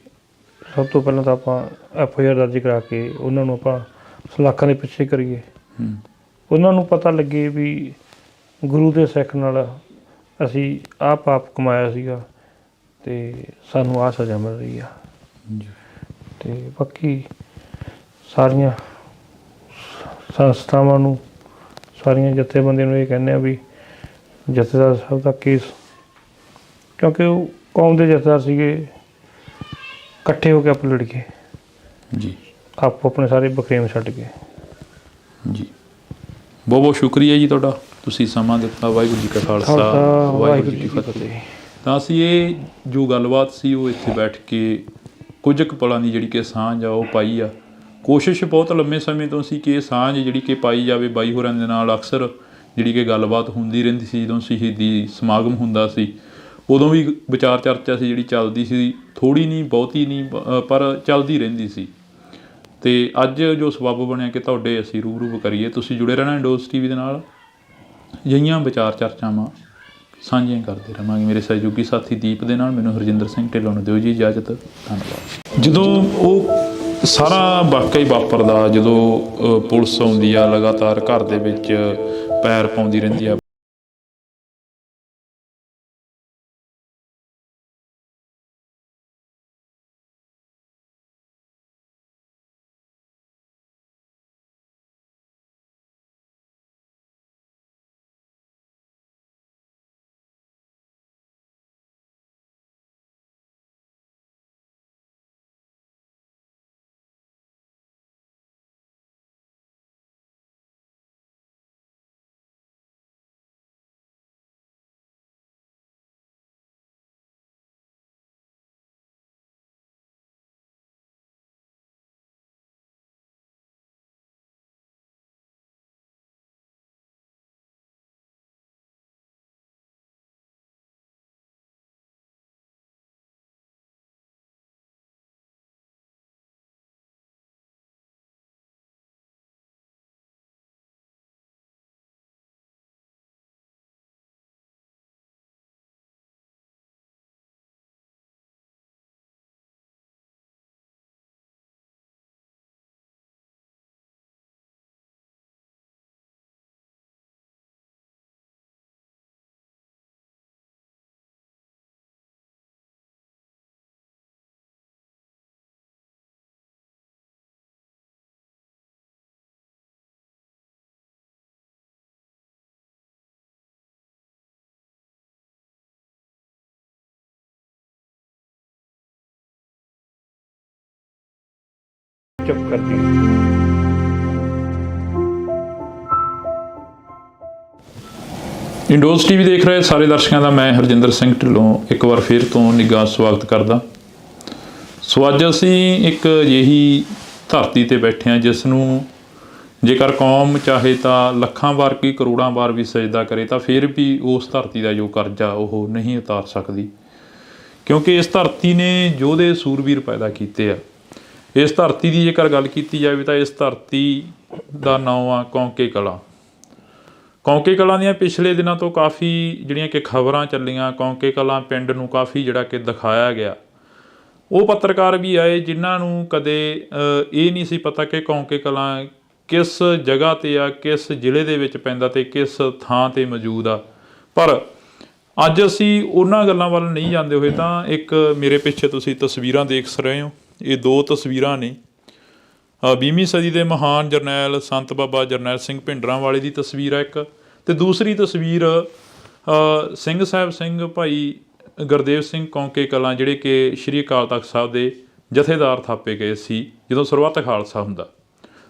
ਸਭ ਤੋਂ ਪਹਿਲਾਂ ਤਾਂ ਆਪਾਂ FIR ਦਰਜ ਕਰਾ ਕੇ ਉਹਨਾਂ ਨੂੰ ਆਪਾਂ ਸਲਾਖਾਂ ਦੇ ਪਿੱਛੇ ਕਰੀਏ। ਉਹਨਾਂ ਨੂੰ ਪਤਾ ਲੱਗੇ ਵੀ ਗੁਰੂ ਦੇ ਸਿੱਖ ਨਾਲ ਅਸੀਂ ਆਹ ਪਾਪ ਕਮਾਇਆ ਸੀਗਾ ਅਤੇ ਸਾਨੂੰ ਆਹ ਸਜ਼ਾ ਮਿਲ ਰਹੀ ਆ। ਅਤੇ ਬਾਕੀ ਸਾਰੀਆਂ ਸੰਸਥਾਵਾਂ ਨੂੰ, ਸਾਰੀਆਂ ਜਥੇਬੰਦੀਆਂ ਨੂੰ ਇਹ ਕਹਿੰਦੇ ਆ ਵੀ ਜਥੇਦਾਰ ਸਾਹਿਬ ਦਾ ਕੇਸ, ਕਿਉਂਕਿ ਉਹ ਕੌਮ ਦੇ ਜਥੇਦਾਰ ਸੀਗੇ, ਇਕੱਠੇ ਹੋ ਕੇ ਆਪਾਂ ਲੜ ਗਏ, ਜੀ ਆਪੋ ਆਪਣੇ ਸਾਰੇ ਬਖਰੇਵੇਂ ਛੱਡ ਕੇ। ਜੀ ਬਹੁਤ ਬਹੁਤ ਸ਼ੁਕਰੀਆ ਜੀ ਤੁਹਾਡਾ, ਤੁਸੀਂ ਸਮਾਂ ਦਿੱਤਾ। ਵਾਹਿਗੁਰੂ ਜੀ ਕਾ ਖਾਲਸਾ, ਵਾਹਿਗੁਰੂ ਜੀ ਕੀ ਫਤਿਹ। ਤਾਂ ਅਸੀਂ ਇਹ ਜੋ ਗੱਲਬਾਤ ਸੀ ਉਹ ਇੱਥੇ ਬੈਠ ਕੇ ਕੁਝ ਕੁ ਪਲਾਂ ਦੀ ਜਿਹੜੀ ਕਿ ਸਾਂਝ ਆ ਉਹ ਪਾਈ ਆ। ਕੋਸ਼ਿਸ਼ ਬਹੁਤ ਲੰਮੇ ਸਮੇਂ ਤੋਂ ਸੀ ਕਿ ਇਹ ਸਾਂਝ ਜਿਹੜੀ ਕਿ ਪਾਈ ਜਾਵੇ। ਬਾਈ ਹੋਰਾਂ ਦੇ ਨਾਲ ਅਕਸਰ ਜਿਹੜੀ ਕਿ ਗੱਲਬਾਤ ਹੁੰਦੀ ਰਹਿੰਦੀ ਸੀ। ਜਦੋਂ ਸ਼ਹੀਦੀ ਸਮਾਗਮ ਹੁੰਦਾ ਸੀ ਉਦੋਂ ਵੀ ਵਿਚਾਰ ਚਰਚਾ ਸੀ ਜਿਹੜੀ ਚੱਲਦੀ ਸੀ, ਥੋੜ੍ਹੀ ਨਹੀਂ ਬਹੁਤੀ ਨਹੀਂ ਪਰ ਚੱਲਦੀ ਰਹਿੰਦੀ ਸੀ। ਅਤੇ ਅੱਜ ਜੋ ਸਬੱਬ ਬਣਿਆ ਕਿ ਤੁਹਾਡੇ ਅਸੀਂ ਰੂਬਰੂ ਕਰੀਏ, ਤੁਸੀਂ ਜੁੜੇ ਰਹਿਣਾ ਇੰਡੋਜ਼ TV ਦੇ ਨਾਲ। ਅਜਿਹੀਆਂ ਵਿਚਾਰ ਚਰਚਾਵਾਂ ਸਾਂਝੀਆਂ ਕਰਦੇ ਰਹਾਂਗੇ। ਮੇਰੇ ਸਹਿਯੋਗੀ ਸਾਥੀ ਦੀਪ ਦੇ ਨਾਲ ਮੈਨੂੰ ਹਰਜਿੰਦਰ ਸਿੰਘ ਢਿੱਲੋਂ ਨੂੰ ਦਿਓ ਜੀ ਇਜਾਜ਼ਤ। ਧੰਨਵਾਦ। ਜਦੋਂ ਉਹ ਸਾਰਾ ਵਾਕਿਆ ਹੀ ਵਾਪਰਦਾ, ਜਦੋਂ ਪੁਲਿਸ ਆਉਂਦੀ ਆ, ਲਗਾਤਾਰ ਘਰ ਦੇ ਵਿੱਚ ਪੈਰ ਪਾਉਂਦੀ ਰਹਿੰਦੀ ਆ, ਚੁੱਪ ਕਰਦੀ। ਇੰਡੋਜ਼ TV ਦੇਖ ਰਹੇ ਸਾਰੇ ਦਰਸ਼ਕਾਂ ਦਾ ਮੈਂ ਹਰਜਿੰਦਰ ਸਿੰਘ ਢਿੱਲੋਂ ਇੱਕ ਵਾਰ ਫਿਰ ਤੋਂ ਨਿੱਘਾ ਸਵਾਗਤ ਕਰਦਾ। ਸੋ ਅੱਜ ਅਸੀਂ ਇੱਕ ਅਜਿਹੀ ਧਰਤੀ 'ਤੇ ਬੈਠੇ ਹਾਂ ਜਿਸ ਨੂੰ ਜੇਕਰ ਕੌਮ ਚਾਹੇ ਤਾਂ ਲੱਖਾਂ ਵਾਰ ਕੀ ਕਰੋੜਾਂ ਵਾਰ ਵੀ ਸਜਦਾ ਕਰੇ ਤਾਂ ਫਿਰ ਵੀ ਉਸ ਧਰਤੀ ਦਾ ਜੋ ਕਰਜ਼ਾ ਉਹ ਨਹੀਂ ਉਤਾਰ ਸਕਦੀ, ਕਿਉਂਕਿ ਇਸ ਧਰਤੀ ਨੇ ਯੋਧੇ ਸੂਰਬੀਰ ਪੈਦਾ ਕੀਤੇ ਆ। ਇਸ ਧਰਤੀ ਦੀ ਜੇਕਰ ਗੱਲ ਕੀਤੀ ਜਾਵੇ ਤਾਂ ਇਸ ਧਰਤੀ ਦਾ ਨਾਂ ਆ ਕੌਂਕੇ ਕਲਾਂ। ਕੌਂਕੇ ਕਲਾਂ ਦੀਆਂ ਪਿਛਲੇ ਦਿਨਾਂ ਤੋਂ ਕਾਫੀ ਜਿਹੜੀਆਂ ਕਿ ਖਬਰਾਂ ਚੱਲੀਆਂ, ਕੌਂਕੇ ਕਲਾਂ ਪਿੰਡ ਨੂੰ ਕਾਫੀ ਜਿਹੜਾ ਕਿ ਦਿਖਾਇਆ ਗਿਆ। ਉਹ ਪੱਤਰਕਾਰ ਵੀ ਆਏ ਜਿਨ੍ਹਾਂ ਨੂੰ ਕਦੇ ਇਹ ਨਹੀਂ ਸੀ ਪਤਾ ਕਿ ਕੌਂਕੇ ਕਲਾਂ ਕਿਸ ਜਗ੍ਹਾ 'ਤੇ ਆ, ਕਿਸ ਜ਼ਿਲ੍ਹੇ ਦੇ ਵਿੱਚ ਪੈਂਦਾ ਅਤੇ ਕਿਸ ਥਾਂ 'ਤੇ ਮੌਜੂਦ ਆ। ਪਰ ਅੱਜ ਅਸੀਂ ਉਹਨਾਂ ਗੱਲਾਂ ਵੱਲ ਨਹੀਂ ਜਾਂਦੇ ਹੋਏ ਤਾਂ ਇੱਕ ਮੇਰੇ ਪਿੱਛੇ ਤੁਸੀਂ ਤਸਵੀਰਾਂ ਦੇਖ ਰਹੇ ਹੋ। ਇਹ ਦੋ ਤਸਵੀਰਾਂ ਨੇ 20ਵੀਂ ਸਦੀ ਦੇ ਮਹਾਨ ਜਰਨੈਲ ਸੰਤ ਬਾਬਾ ਜਰਨੈਲ ਸਿੰਘ ਭਿੰਡਰਾਂਵਾਲੇ ਦੀ ਤਸਵੀਰ ਹੈ ਇੱਕ, ਅਤੇ ਦੂਸਰੀ ਤਸਵੀਰ ਸਿੰਘ ਸਾਹਿਬ ਸਿੰਘ ਭਾਈ ਗੁਰਦੇਵ ਸਿੰਘ ਕੌਂਕੇ ਕਲਾਂ ਜਿਹੜੇ ਕਿ ਸ਼੍ਰੀ ਅਕਾਲ ਤਖਤ ਸਾਹਿਬ ਦੇ ਜਥੇਦਾਰ ਥਾਪੇ ਗਏ ਸੀ ਜਦੋਂ ਸਰਬੱਤ ਖਾਲਸਾ ਹੁੰਦਾ।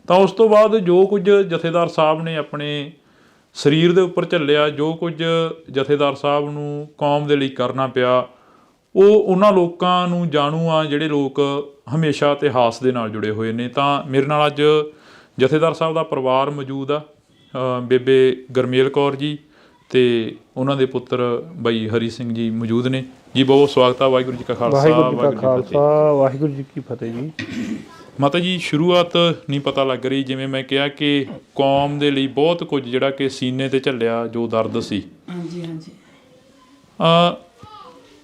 ਤਾਂ ਉਸ ਤੋਂ ਬਾਅਦ ਜੋ ਕੁਝ ਜਥੇਦਾਰ ਸਾਹਿਬ ਨੇ ਆਪਣੇ ਸਰੀਰ ਦੇ ਉੱਪਰ ਝੱਲਿਆ, ਜੋ ਕੁਝ ਜਥੇਦਾਰ ਸਾਹਿਬ ਨੂੰ ਕੌਮ ਦੇ ਲਈ ਕਰਨਾ ਪਿਆ, ਉਹ ਉਹਨਾਂ ਲੋਕਾਂ ਨੂੰ ਜਾਣੂ ਆ ਜਿਹੜੇ ਲੋਕ ਹਮੇਸ਼ਾ ਇਤਿਹਾਸ ਦੇ ਨਾਲ ਜੁੜੇ ਹੋਏ ਨੇ। ਤਾਂ ਮੇਰੇ ਨਾਲ ਅੱਜ ਜਥੇਦਾਰ ਸਾਹਿਬ ਦਾ ਪਰਿਵਾਰ ਮੌਜੂਦ ਆ, ਬੇਬੇ ਗੁਰਮੇਲ ਕੌਰ ਜੀ ਅਤੇ ਉਹਨਾਂ ਦੇ ਪੁੱਤਰ ਬਾਈ ਹਰੀ ਸਿੰਘ ਜੀ ਮੌਜੂਦ ਨੇ ਜੀ। ਬਹੁਤ ਸਵਾਗਤ ਆ। ਵਾਹਿਗੁਰੂ ਜੀ ਕਾ ਖਾਲਸਾ, ਵਾਹਿਗੁਰੂ ਜੀ ਕੀ ਫਤਿਹ ਜੀ। ਮਾਤਾ ਜੀ, ਸ਼ੁਰੂਆਤ ਨਹੀਂ ਪਤਾ ਲੱਗ ਰਹੀ, ਜਿਵੇਂ ਮੈਂ ਕਿਹਾ ਕਿ ਕੌਮ ਦੇ ਲਈ ਬਹੁਤ ਕੁਝ ਜਿਹੜਾ ਕਿ ਸੀਨੇ 'ਤੇ ਝੱਲਿਆ, ਜੋ ਦਰਦ ਸੀ। ਹਾਂਜੀ ਹਾਂਜੀ।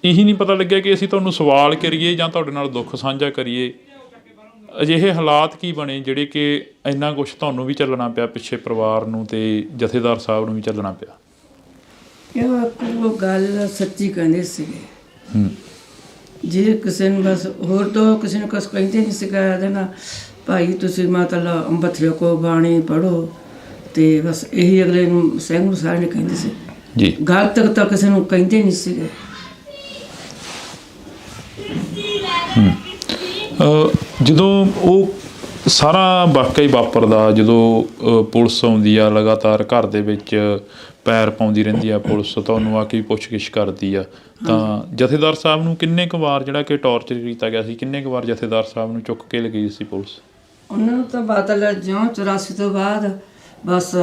ਇਹੀ ਨਹੀਂ ਪਤਾ ਲੱਗਿਆ ਕਿ ਅਸੀਂ ਤੁਹਾਨੂੰ ਸਵਾਲ ਕਰੀਏ ਜਾਂ ਤੁਹਾਡੇ ਨਾਲ ਦੁੱਖ ਸਾਂਝਾ ਕਰੀਏ। ਅਜਿਹੇ ਹਾਲਾਤ ਕੀ ਬਣੇ ਜਿਹੜੇ ਕਿ ਇੰਨਾ ਕੁਛ ਤੁਹਾਨੂੰ ਵੀ ਝੱਲਣਾ ਪਿਆ, ਪਿੱਛੇ ਪਰਿਵਾਰ ਨੂੰ ਅਤੇ ਜਥੇਦਾਰ ਸਾਹਿਬ ਨੂੰ ਵੀ ਝੱਲਣਾ ਪਿਆ? ਉਹ ਗੱਲ ਸੱਚੀ ਕਹਿੰਦੇ ਸੀਗੇ। ਜੇ ਕਿਸੇ ਨੂੰ ਬਸ ਹੋਰ ਤੋਂ ਕਿਸੇ ਨੂੰ ਕੁਛ ਕਹਿੰਦੇ ਨਹੀਂ ਸੀਗਾ ਦੇਣਾ ਭਾਈ ਤੁਸੀਂ ਮਤਲਬ ਅੰਬਥਰੇ ਕੋ ਬਾਣੀ ਪੜ੍ਹੋ, ਅਤੇ ਬਸ ਇਹੀ ਅਗਲੇ ਨੂੰ ਸਿੰਘ ਨੂੰ ਸਾਰੇ ਨੇ ਕਹਿੰਦੇ ਸੀ ਜੀ। ਗਲਤ ਤਾਂ ਕਿਸੇ ਨੂੰ ਕਹਿੰਦੇ ਨਹੀਂ ਸੀਗੇ। ਜਦੋਂ ਉਹ ਸਾਰਾ ਵਾਕਿਆ ਹੀ ਵਾਪਰਦਾ, ਜਦੋਂ ਪੁਲਿਸ ਆਉਂਦੀ ਆ ਲਗਾਤਾਰ ਘਰ ਦੇ ਵਿੱਚ ਪੈਰ ਪਾਉਂਦੀ ਰਹਿੰਦੀ ਆ ਪੁਲਿਸ, ਤੁਹਾਨੂੰ ਆ ਕੇ ਪੁੱਛਗਿੱਛ ਕਰਦੀ ਆ, ਤਾਂ ਜਥੇਦਾਰ ਸਾਹਿਬ ਨੂੰ ਕਿੰਨੇ ਕੁ ਵਾਰ ਜਿਹੜਾ ਕਿ ਟੌਰਚਰ ਕੀਤਾ ਗਿਆ ਸੀ, ਕਿੰਨੇ ਕੁ ਵਾਰ ਜਥੇਦਾਰ ਸਾਹਿਬ ਨੂੰ ਚੁੱਕ ਕੇ ਲਗਾਈ ਸੀ ਪੁਲਿਸ? ਉਹਨਾਂ ਨੂੰ ਤਾਂ ਬਾਦਲ ਜਿਉਂ 84 ਤੋਂ ਬਾਅਦ ਬਸ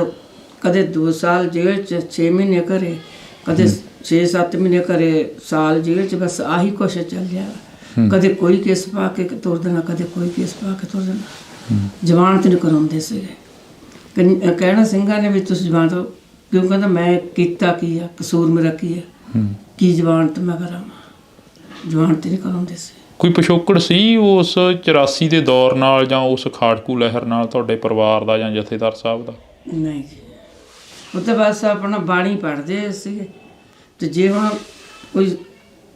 ਕਦੇ 2 ਸਾਲ ਜੇਲ੍ਹ 'ਚ, 6 ਮਹੀਨੇ ਘਰੇ, ਕਦੇ 6-7 ਮਹੀਨੇ ਘਰੇ, ਸਾਲ ਜੇਲ੍ਹ 'ਚ, ਬਸ ਆਹੀ ਕੁਛ ਚੱਲਿਆ। ਕਦੇ ਕੋਈ ਕੇਸ ਪਾ ਕੇ ਤੁਰ ਦੇਣਾ, ਕਦੇ ਕੋਈ ਕੇਸ ਪਾ ਕੇ ਤੁਰ ਦੇਣਾ। ਜ਼ਮਾਨਤ ਨਹੀਂ ਕਰਾਉਂਦੇ ਸੀਗੇ। ਕਹਿਣਾ ਸਿੰਘਾਂ ਨੇ ਵੀ ਤੁਸੀਂ ਜ਼ਮਾਨਤ ਕਿਉਂ? ਕਹਿੰਦਾ ਮੈਂ ਕੀਤਾ ਕੀ ਆ, ਕਸੂਰ ਮੇਰਾ ਕੀ ਆ, ਕੀ ਜ਼ਮਾਨਤ ਮੈਂ ਕਰਾਵਾਂ? ਜ਼ਮਾਨਤ ਨਹੀਂ ਕਰਾਉਂਦੇ ਸੀ। ਕੋਈ ਪਿਛੋਕੜ ਸੀ ਉਸ 84 ਦੇ ਦੌਰ ਨਾਲ ਜਾਂ ਉਸ ਖਾੜਕੂ ਲਹਿਰ ਨਾਲ ਤੁਹਾਡੇ ਪਰਿਵਾਰ ਦਾ ਜਾਂ ਜਥੇਦਾਰ ਸਾਹਿਬ ਦਾ? ਨਹੀਂ ਜੀ, ਉਹ ਤਾਂ ਬਸ ਆਪਣਾ ਬਾਣੀ ਪੜ੍ਹਦੇ ਸੀਗੇ, ਤੇ ਜੇ ਹੁਣ ਕੋਈ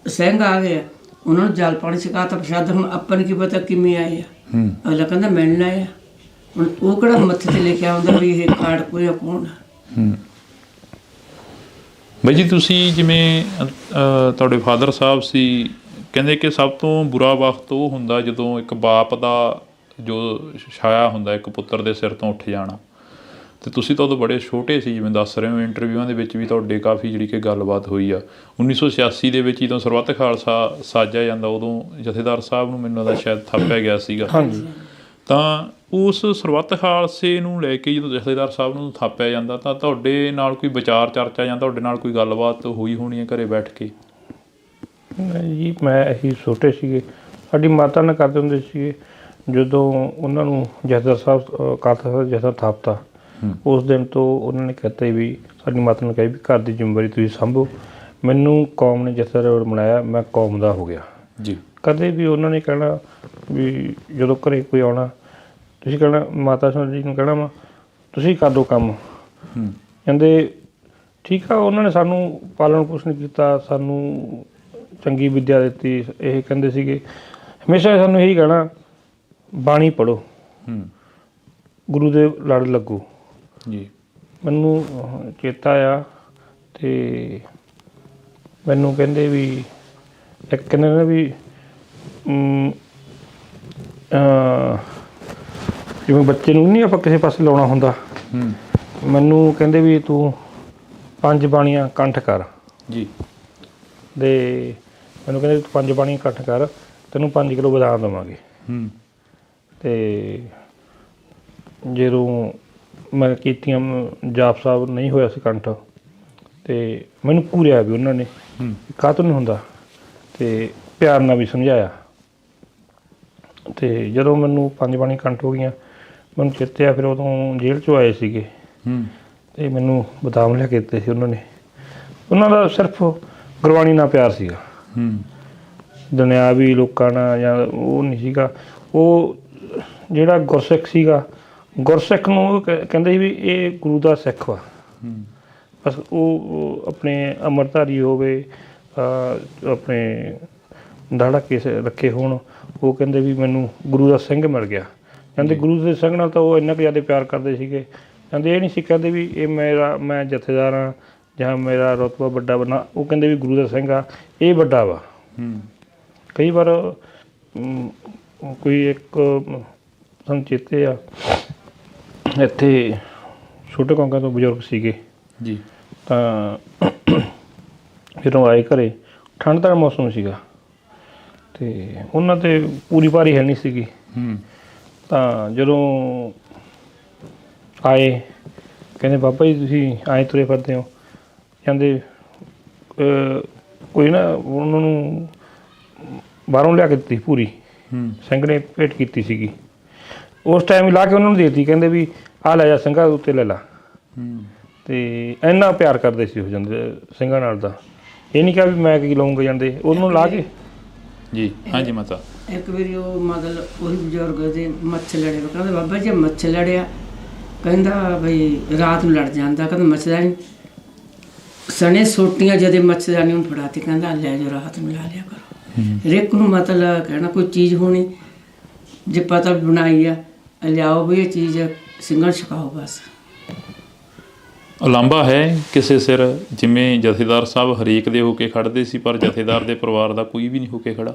ਸਿੰਘ ਆ ਗਿਆ ਉਹਨਾਂ ਨੂੰ ਜਲ ਪਾਣੀ ਛਕਾ ਤਾ ਪ੍ਰਸ਼ਾਦ, ਹੁਣ ਆਪਾਂ ਨੂੰ ਕੀ ਪਤਾ ਕਿਵੇਂ ਆਏ ਆ। ਅਗਲਾ ਕਹਿੰਦਾ ਮਿਲਣਾ ਆ, ਹੁਣ ਉਹ ਕਿਹੜਾ ਮੱਥੇ ਤੇ ਲਿਖਿਆ ਹੁੰਦਾ ਵੀ ਇਹ ਖਾੜਕੂ ਜਾਂ ਕੌਣ ਆ। ਬਾਈ ਜੀ, ਤੁਸੀਂ ਜਿਵੇਂ ਤੁਹਾਡੇ ਫਾਦਰ ਸਾਹਿਬ ਸੀ, ਕਹਿੰਦੇ ਕਿ ਸਭ ਤੋਂ ਬੁਰਾ ਵਕਤ ਉਹ ਹੁੰਦਾ ਜਦੋਂ ਇੱਕ ਬਾਪ ਦਾ ਜੋ ਛਾਇਆ ਹੁੰਦਾ ਇੱਕ ਪੁੱਤਰ ਦੇ ਸਿਰ ਤੋਂ ਉੱਠ ਜਾਣਾ, ਅਤੇ ਤੁਸੀਂ ਤਾਂ ਉਦੋਂ ਬੜੇ ਛੋਟੇ ਸੀ, ਜਿਵੇਂ ਦੱਸ ਰਹੇ ਹੋ ਇੰਟਰਵਿਊਆਂ ਦੇ ਵਿੱਚ ਵੀ ਤੁਹਾਡੇ ਕਾਫੀ ਜਿਹੜੀ ਕਿ ਗੱਲਬਾਤ ਹੋਈ ਆ। 1986 ਦੇ ਵਿੱਚ ਜਦੋਂ ਸਰਬੱਤ ਖਾਲਸਾ ਸਾਜਿਆ ਜਾਂਦਾ, ਉਦੋਂ ਜਥੇਦਾਰ ਸਾਹਿਬ ਨੂੰ ਮੈਨੂੰ ਲੱਗਦਾ ਸ਼ਾਇਦ ਥਾਪਿਆ ਗਿਆ ਸੀਗਾ। ਹਾਂਜੀ। ਤਾਂ ਉਸ ਸਰਬੱਤ ਖਾਲਸੇ ਨੂੰ ਲੈ ਕੇ ਜਦੋਂ ਜਥੇਦਾਰ ਸਾਹਿਬ ਨੂੰ ਥਾਪਿਆ ਜਾਂਦਾ, ਤਾਂ ਤੁਹਾਡੇ ਨਾਲ ਕੋਈ ਵਿਚਾਰ ਚਰਚਾ ਜਾਂ ਤੁਹਾਡੇ ਨਾਲ ਕੋਈ ਗੱਲਬਾਤ ਹੋਈ ਹੋਣੀ ਹੈ ਘਰੇ ਬੈਠ ਕੇ? ਜੀ ਮੈਂ ਅਸੀਂ ਛੋਟੇ ਸੀਗੇ, ਸਾਡੀ ਮਾਤਾ ਨਾਲ ਕਰਦੇ ਹੁੰਦੇ ਸੀਗੇ। ਜਦੋਂ ਉਹਨਾਂ ਨੂੰ ਜਥੇਦਾਰ ਸਾਹਿਬ ਖਾਲਸਾ ਜਥਾ ਥਾਪਤਾ, ਉਸ ਦਿਨ ਤੋਂ ਉਹਨਾਂ ਨੇ ਕਹਿਤਾ ਵੀ, ਸਾਡੀ ਮਾਤਾ ਨੇ ਕਿਹਾ ਵੀ ਘਰ ਦੀ ਜ਼ਿੰਮੇਵਾਰੀ ਤੁਸੀਂ ਸੰਭੋ। ਮੈਨੂੰ ਕੌਮ ਨੇ ਜਥੇਦਾਰ ਬਣਾਇਆ, ਮੈਂ ਕੌਮ ਦਾ ਹੋ ਗਿਆ ਜੀ। ਕਦੇ ਵੀ ਉਹਨਾਂ ਨੇ ਕਹਿਣਾ ਵੀ ਜਦੋਂ ਘਰੇ ਕੋਈ ਆਉਣਾ, ਤੁਸੀਂ ਕਹਿਣਾ ਮਾਤਾ ਜੀ ਨੂੰ ਕਹਿਣਾ ਵਾ ਤੁਸੀਂ ਕਰ ਦਿਓ ਕੰਮ। ਕਹਿੰਦੇ ਠੀਕ ਆ। ਉਹਨਾਂ ਨੇ ਸਾਨੂੰ ਪਾਲਣ ਪੋਸ਼ਣ ਕੀਤਾ, ਸਾਨੂੰ ਚੰਗੀ ਵਿੱਦਿਆ ਦਿੱਤੀ। ਇਹ ਕਹਿੰਦੇ ਸੀਗੇ ਹਮੇਸ਼ਾ ਸਾਨੂੰ ਇਹੀ ਕਹਿਣਾ, ਬਾਣੀ ਪੜ੍ਹੋ, ਗੁਰੂ ਦੇ ਲੜ ਲੱਗੋ ਜੀ। ਮੈਨੂੰ ਚੇਤਾ ਆ, ਅਤੇ ਮੈਨੂੰ ਕਹਿੰਦੇ ਵੀ ਇੱਕ ਕਹਿੰਦੇ ਨੇ ਵੀ ਜਿਵੇਂ ਬੱਚੇ ਨੂੰ ਨਹੀਂ ਆਪਾਂ ਕਿਸੇ ਪਾਸੇ ਲਾਉਣਾ ਹੁੰਦਾ, ਮੈਨੂੰ ਕਹਿੰਦੇ ਵੀ ਤੂੰ 5 ਬਾਣੀਆਂ ਕੰਠ ਕਰ ਜੀ। ਅਤੇ ਮੈਨੂੰ ਕਹਿੰਦੇ ਤੂੰ 5 ਬਾਣੀਆਂ ਕੰਠ ਕਰ, ਤੈਨੂੰ 5 ਕਿਲੋ ਬਦਾਮ ਦੇਵਾਂਗੇ। ਅਤੇ ਜਦੋਂ ਮੈਂ ਕੀਤੀਆਂ, ਜਾਪ ਸਾਹਿਬ ਨਹੀਂ ਹੋਇਆ ਸੀ ਕੰਠ, ਅਤੇ ਮੈਨੂੰ ਘੂਰਿਆ ਵੀ ਉਹਨਾਂ ਨੇ, ਕਾਹਤੋਂ ਨਹੀਂ ਹੁੰਦਾ, ਅਤੇ ਪਿਆਰ ਨਾਲ ਵੀ ਸਮਝਾਇਆ। ਅਤੇ ਜਦੋਂ ਮੈਨੂੰ 5 ਬਾਣੀ ਕੰਠ ਹੋ ਗਈਆਂ, ਮੈਨੂੰ ਚੇਤੇ ਆ ਫਿਰ ਉਦੋਂ ਜੇਲ੍ਹ 'ਚੋਂ ਆਏ ਸੀਗੇ, ਅਤੇ ਮੈਨੂੰ ਬਦਾਮ ਲਿਆ ਕੇ ਦਿੱਤੇ ਸੀ ਉਹਨਾਂ ਨੇ। ਉਹਨਾਂ ਦਾ ਸਿਰਫ ਗੁਰਬਾਣੀ ਨਾਲ ਪਿਆਰ ਸੀਗਾ, ਦੁਨਿਆਵੀ ਲੋਕਾਂ ਨਾਲ ਜਾਂ ਉਹ ਨਹੀਂ ਸੀਗਾ। ਉਹ ਜਿਹੜਾ ਗੁਰਸਿੱਖ ਸੀਗਾ, ਗੁਰਸਿੱਖ ਨੂੰ ਉਹ ਕਹਿੰਦੇ ਸੀ ਵੀ ਇਹ ਗੁਰੂ ਦਾ ਸਿੱਖ ਵਾ। ਬਸ ਉਹ ਆਪਣੇ ਅੰਮ੍ਰਿਤਧਾਰੀ ਹੋਵੇ, ਆਪਣੇ ਦਾੜਾ ਕੇਸ ਰੱਖੇ ਹੋਣ, ਉਹ ਕਹਿੰਦੇ ਵੀ ਮੈਨੂੰ ਗੁਰੂ ਦਾ ਸਿੰਘ ਮਿਲ ਗਿਆ। ਕਹਿੰਦੇ ਗੁਰੂ ਦੇ ਸਿੰਘ ਨਾਲ ਤਾਂ ਉਹ ਇੰਨਾ ਕੁ ਜ਼ਿਆਦਾ ਪਿਆਰ ਕਰਦੇ ਸੀਗੇ। ਕਹਿੰਦੇ ਇਹ ਨਹੀਂ ਸੀ ਕਹਿੰਦੇ ਵੀ ਇਹ ਮੈਂ ਜਥੇਦਾਰ ਹਾਂ ਜਾਂ ਮੇਰਾ ਰੁਤਬਾ ਵੱਡਾ ਬਣਾ, ਉਹ ਕਹਿੰਦੇ ਵੀ ਗੁਰੂ ਦਾ ਸਿੰਘ ਆ, ਇਹ ਵੱਡਾ ਵਾ। ਕਈ ਵਾਰ ਕੋਈ ਇੱਕ ਸਾਨੂੰ ਚੇਤੇ ਆ, ਇੱਥੇ ਛੋਟੇ ਕੌਂਕਾਂ ਤੋਂ ਬਜ਼ੁਰਗ ਸੀਗੇ ਜੀ, ਤਾਂ ਜਦੋਂ ਆਏ ਘਰੇ, ਠੰਡ ਦਾ ਮੌਸਮ ਸੀਗਾ, ਅਤੇ ਉਹਨਾਂ 'ਤੇ ਪੂਰੀ ਭਾਰੀ ਹੈ ਨਹੀਂ ਸੀਗੀ। ਤਾਂ ਜਦੋਂ ਆਏ, ਕਹਿੰਦੇ ਬਾਬਾ ਜੀ ਤੁਸੀਂ ਆਏ ਤੁਰੇ ਫਿਰਦੇ ਹੋ, ਕਹਿੰਦੇ ਕੋਈ ਨਾ ਉਹਨਾਂ ਨੂੰ ਬਾਹਰੋਂ ਲਿਆ ਕੇ ਦਿੱਤੀ ਪੂਰੀ, ਸਿੰਘ ਨੇ ਭੇਟ ਕੀਤੀ ਸੀਗੀ। ਉਸ ਟਾਈਮ ਹੀ ਲਾ ਕੇ ਉਹਨਾਂ ਨੂੰ ਦੇ ਦਿੱਤੀ, ਕਹਿੰਦੇ ਵੀ ਆਹ ਲੈ ਜਾ ਸਿੰਘਾਂ ਉੱਤੇ ਲੈ ਲਾ। ਅਤੇ ਇੰਨਾ ਪਿਆਰ ਕਰਦੇ ਸੀ ਉਹ ਜਾਂਦੇ ਸਿੰਘਾਂ ਨਾਲ ਦਾ, ਇਹ ਨਹੀਂ ਕਿਹਾ ਵੀ ਮੈਂ ਕੀ ਲਊਂਗਾ, ਜਾਂਦੇ ਉਹਨੂੰ ਲਾ ਕੇ ਜੀ। ਹਾਂਜੀ ਮਾਤਾ, ਇੱਕ ਵਾਰੀ ਉਹ ਮਤਲਬ ਉਹੀ ਬਜ਼ੁਰਗ ਦੇ ਮੱਛਰ ਲੜੇ, ਕਹਿੰਦੇ ਬਾਬਾ ਜੀ ਮੱਛਰ ਲੜਿਆ, ਕਹਿੰਦਾ ਬਈ ਰਾਤ ਨੂੰ ਲੜ ਜਾਂਦਾ, ਕਹਿੰਦਾ ਮੱਛਰਦਾਨੀ ਸਣੇ ਸੋਟੀਆਂ ਜਦੇ ਮੱਛਰਦਾਨੀ ਨੂੰ ਫੜਾਤੀ, ਕਹਿੰਦਾ ਲੈ ਜਾਓ ਰਾਤ ਨੂੰ ਲਾ ਲਿਆ ਕਰੋ। ਹਰੇਕ ਨੂੰ ਮਤਲਬ ਕਹਿਣਾ ਕੋਈ ਚੀਜ਼ ਹੋਣੀ, ਜੇ ਪਤਾ ਬਣਾਈ ਆ ਲਿਆਓ ਵੀ ਇਹ ਚੀਜ਼ ਸਿੰਘਾਂ ਛਕਾਓ। ਬਸ ਉਲਾਂਭਾ ਹੈ ਕਿਸੇ ਸਿਰ, ਜਿਵੇਂ ਜਥੇਦਾਰ ਸਾਹਿਬ ਹਰੇਕ ਦੇ ਹੋ ਕੇ ਖੜ੍ਹਦੇ ਸੀ, ਪਰ ਜਥੇਦਾਰ ਦੇ ਪਰਿਵਾਰ ਦਾ ਕੋਈ ਵੀ ਨਹੀਂ ਹੋ ਕੇ ਖੜਾ?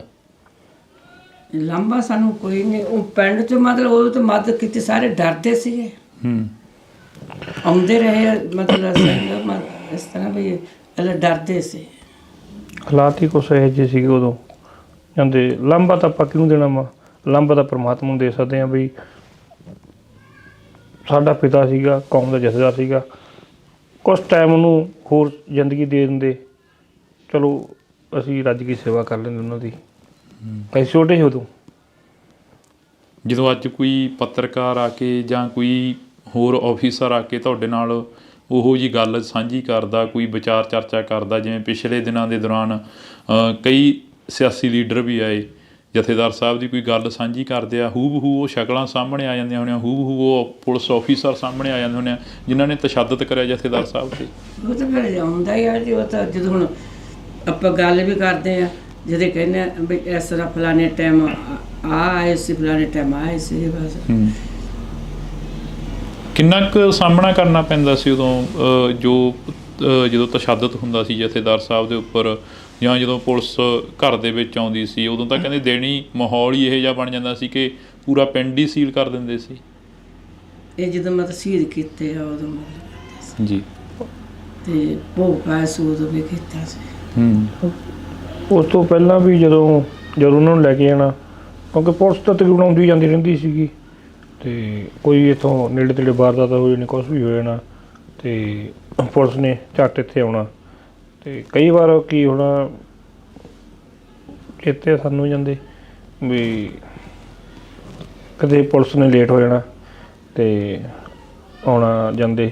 ਲਾਂਭਾ ਸਾਨੂੰ ਕੋਈ ਨਹੀਂ, ਉਹ ਪਿੰਡ 'ਚ ਮਤਲਬ ਉਹ ਤਾਂ ਮਦਦ ਕੀਤੀ, ਸਾਰੇ ਡਰਦੇ ਸੀਗੇ, ਆਉਂਦੇ ਰਹੇ ਮਤਲਬ ਇਸ ਤਰ੍ਹਾਂ ਵੀ ਪਹਿਲਾਂ ਡਰਦੇ ਸੀ। ਹਾਲਾਤ ਹੀ ਕੁਛ ਇਹੋ ਜਿਹੇ ਸੀਗੇ ਉਦੋਂ, ਕਹਿੰਦੇ ਲਾਂਭਾ ਤਾਂ ਆਪਾਂ ਕਿਹਨੂੰ ਦੇਣਾ ਵਾ, ਲਾਂਭਾ ਤਾਂ ਪਰਮਾਤਮਾ ਨੂੰ ਦੇ ਸਕਦੇ ਹਾਂ। ਵੀ ਸਾਡਾ ਪਿਤਾ ਸੀਗਾ, ਕੌਮ ਦਾ ਜਥੇਦਾਰ ਸੀਗਾ, ਕੁਛ ਟਾਈਮ ਉਹਨੂੰ ਹੋਰ ਜ਼ਿੰਦਗੀ ਦੇ ਦਿੰਦੇ, ਚਲੋ ਅਸੀਂ ਰੱਜ ਕੇ ਸੇਵਾ ਕਰ ਲੈਂਦੇ ਉਹਨਾਂ ਦੀ। ਅਸੀਂ ਛੋਟੇ ਸੀ ਉਦੋਂ। ਜਦੋਂ ਅੱਜ ਕੋਈ ਪੱਤਰਕਾਰ ਆ ਕੇ ਜਾਂ ਕੋਈ ਹੋਰ ਆਫੀਸਰ ਆ ਕੇ ਤੁਹਾਡੇ ਨਾਲ ਉਹੋ ਜਿਹੀ ਗੱਲ ਸਾਂਝੀ ਕਰਦਾ, ਕੋਈ ਵਿਚਾਰ ਚਰਚਾ ਕਰਦਾ, ਜਿਵੇਂ ਪਿਛਲੇ ਦਿਨਾਂ ਦੇ ਦੌਰਾਨ ਕਈ ਸਿਆਸੀ ਲੀਡਰ ਵੀ ਆਏ, ਜਥੇਦਾਰ ਸਾਹਿਬ ਦੀ ਕੋਈ ਗੱਲ ਸਾਂਝੀ ਕਰਦੇ ਆ, ਹੂ ਬਹੂ ਉਹ ਸ਼ਕਲਾਂ ਸਾਹਮਣੇ ਆ ਜਾਂਦੀਆਂ ਹੋਣੀਆਂ, ਹੂ ਬਹੂ ਉਹ ਪੁਲਿਸ ਆਫੀਸਰ ਸਾਹਮਣੇ ਆ ਜਾਂਦੇ ਹੋਣੇ ਜਿਨ੍ਹਾਂ ਨੇ ਤਸ਼ੱਦਦ ਕਰਿਆ ਜਥੇਦਾਰ ਸਾਹਿਬ 'ਤੇ। ਉਹ ਤਾਂ ਫਿਰ ਆਉਂਦਾ ਹੀ ਆ ਜੀ, ਉਹ ਤਾਂ ਜਦੋਂ ਹੁਣ ਆਪਾਂ ਗੱਲ ਵੀ ਕਰਦੇ ਆ, ਜਦੋਂ ਕਹਿੰਦੇ ਆ ਵੀ ਇਸ ਤਰ੍ਹਾਂ ਫਲਾਣੇ ਟਾਈਮ ਆਏ ਸੀ, ਫਲਾਣੇ ਟਾਈਮ ਆਏ ਸੀ, ਬਸ। ਕਿੰਨਾ ਕੁ ਸਾਹਮਣਾ ਕਰਨਾ ਪੈਂਦਾ ਸੀ ਉਦੋਂ ਜਦੋਂ ਤਸ਼ੱਦਦ ਹੁੰਦਾ ਸੀ ਜਥੇਦਾਰ ਸਾਹਿਬ ਦੇ ਉੱਪਰ, ਜਾਂ ਜਦੋਂ ਪੁਲਿਸ ਘਰ ਦੇ ਵਿੱਚ ਆਉਂਦੀ ਸੀ, ਉਦੋਂ ਤਾਂ ਕਹਿੰਦੇ ਦੇਣੀ ਮਾਹੌਲ ਹੀ ਇਹੋ ਜਿਹਾ ਬਣ ਜਾਂਦਾ ਸੀ ਕਿ ਪੂਰਾ ਪਿੰਡ ਹੀ ਸੀਲ ਕਰ ਦਿੰਦੇ ਸੀ। ਇਹ ਜਦੋਂ ਮਤਲਬ ਸ਼ਹੀਦ ਕੀਤੇ ਆ ਉਦੋਂ ਮਤਲਬ ਜੀ, ਤੇ ਭੋਗ ਪਾਇਆ ਸੀ ਉਦੋਂ ਵੀ ਕੀਤਾ ਸੀ। ਉਸ ਤੋਂ ਪਹਿਲਾਂ ਵੀ ਜਦੋਂ ਉਹਨਾਂ ਨੂੰ ਲੈ ਕੇ ਜਾਣਾ, ਕਿਉਂਕਿ ਪੁਲਿਸ ਤਾਂ ਤਕਰੀਬਨ ਆਉਂਦੀ ਜਾਂਦੀ ਰਹਿੰਦੀ ਸੀਗੀ, ਅਤੇ ਕੋਈ ਇੱਥੋਂ ਨੇੜੇ ਤੇੜੇ ਵਾਰਦਾਤ ਹੋ ਜਾਣੀ, ਕੁਛ ਵੀ ਹੋ ਜਾਣਾ, ਅਤੇ ਪੁਲਿਸ ਨੇ ਝੱਟ ਇੱਥੇ ਆਉਣਾ। ਅਤੇ ਕਈ ਵਾਰ ਕੀ ਹੋਣਾ, ਚੇਤੇ ਸਾਨੂੰ ਜਾਂਦੇ ਵੀ ਕਦੇ ਪੁਲਿਸ ਨੇ ਲੇਟ ਹੋ ਜਾਣਾ ਅਤੇ ਆਉਣਾ ਜਾਂਦੇ,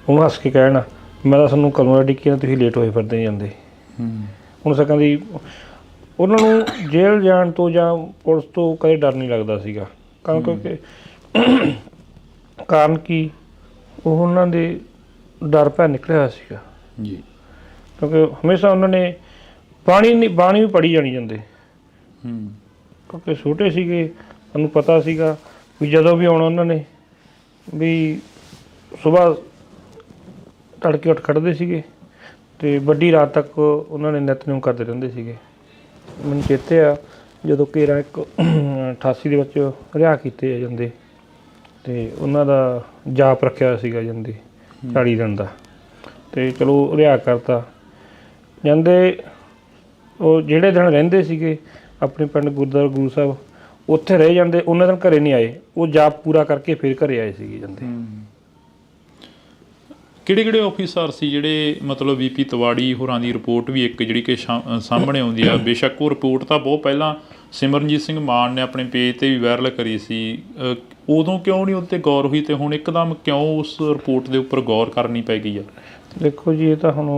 ਉਹਨੂੰ ਹੱਸ ਕੇ ਕਹਿਣਾ ਮੈਂ ਤਾਂ ਸਾਨੂੰ ਕਦੋਂ ਦਾ ਡਿੱਕੀ ਨਾ, ਤੁਸੀਂ ਲੇਟ ਹੋਏ ਫਿਰਦੇ ਜਾਂਦੇ। ਹੁਣ ਸਕਾਂ ਦੀ ਉਹਨਾਂ ਨੂੰ ਜੇਲ੍ਹ ਜਾਣ ਤੋਂ ਜਾਂ ਪੁਲਿਸ ਤੋਂ ਕਦੇ ਡਰ ਨਹੀਂ ਲੱਗਦਾ ਸੀਗਾ, ਕਿਉਂਕਿ ਕਾਰਨ ਕੀ, ਉਹ ਉਹਨਾਂ ਦੇ ਡਰ ਭੈ ਨਿਕਲਿਆ ਹੋਇਆ ਸੀਗਾ ਜੀ, ਕਿਉਂਕਿ ਹਮੇਸ਼ਾ ਉਹਨਾਂ ਨੇ ਬਾਣੀ ਵੀ ਪੜ੍ਹੀ ਜਾਣੀ ਜਾਂਦੇ, ਕਿਉਂਕਿ ਛੋਟੇ ਸੀਗੇ, ਸਾਨੂੰ ਪਤਾ ਸੀਗਾ ਵੀ ਜਦੋਂ ਵੀ ਆਉਣਾ ਉਹਨਾਂ ਨੇ ਵੀ ਸੁਬਾਹ ਤੜਕੇ ਉੱਠ ਖੜ੍ਹਦੇ ਸੀਗੇ ਅਤੇ ਵੱਡੀ ਰਾਤ ਤੱਕ ਉਹਨਾਂ ਨੇ ਨਿਤਨੇਮ ਕਰਦੇ ਰਹਿੰਦੇ ਸੀਗੇ। ਮੈਨੂੰ ਚੇਤੇ ਆ ਜਦੋਂ ਘੇਰਾ 88 ਦੇ ਵਿੱਚ ਰਿਹਾਅ ਕੀਤੇ ਜਾਂਦੇ, ਅਤੇ ਉਹਨਾਂ ਦਾ ਜਾਪ ਰੱਖਿਆ ਸੀਗਾ ਜਾਂਦੇ 40 ਦਿਨ ਦਾ, ਅਤੇ ਚਲੋ ਰਿਹਾਅ ਕਰਤਾ ਜਾਂਦੇ। ਉਹ ਜਿਹੜੇ ਦਿਨ ਰਹਿੰਦੇ ਸੀਗੇ ਆਪਣੇ ਪਿੰਡ ਗੁਰਦੁਆਰਾ ਗੁਰੂ ਸਾਹਿਬ, ਉੱਥੇ ਰਹਿ ਜਾਂਦੇ, ਉਹਨਾਂ ਦਿਨ ਘਰੇ ਨਹੀਂ ਆਏ, ਉਹ ਜਾਪ ਪੂਰਾ ਕਰਕੇ ਫਿਰ ਘਰੇ ਆਏ ਸੀਗੇ ਜਾਂਦੇ। ਕਿਹੜੇ ਆਫੀਸਰ ਸੀ ਜਿਹੜੇ ਮਤਲਬ VP ਤਵਾੜੀ ਹੋਰਾਂ ਦੀ ਰਿਪੋਰਟ ਵੀ ਇੱਕ ਜਿਹੜੀ ਕਿ ਸਾਹਮਣੇ ਆਉਂਦੀ ਆ, ਬੇਸ਼ੱਕ ਉਹ ਰਿਪੋਰਟ ਤਾਂ ਬਹੁਤ ਪਹਿਲਾਂ ਸਿਮਰਨਜੀਤ ਸਿੰਘ ਮਾਨ ਨੇ ਆਪਣੇ ਪੇਜ 'ਤੇ ਵੀ ਵਾਇਰਲ ਕਰੀ ਸੀ, ਉਦੋਂ ਕਿਉਂ ਨਹੀਂ ਉੱਤੇ ਗੌਰ ਹੋਈ ਅਤੇ ਹੁਣ ਇੱਕਦਮ ਕਿਉਂ ਉਸ ਰਿਪੋਰਟ ਦੇ ਉੱਪਰ ਗੌਰ ਕਰਨੀ ਪੈ ਗਈ ਆ? ਦੇਖੋ ਜੀ, ਇਹ ਤਾਂ ਹੁਣ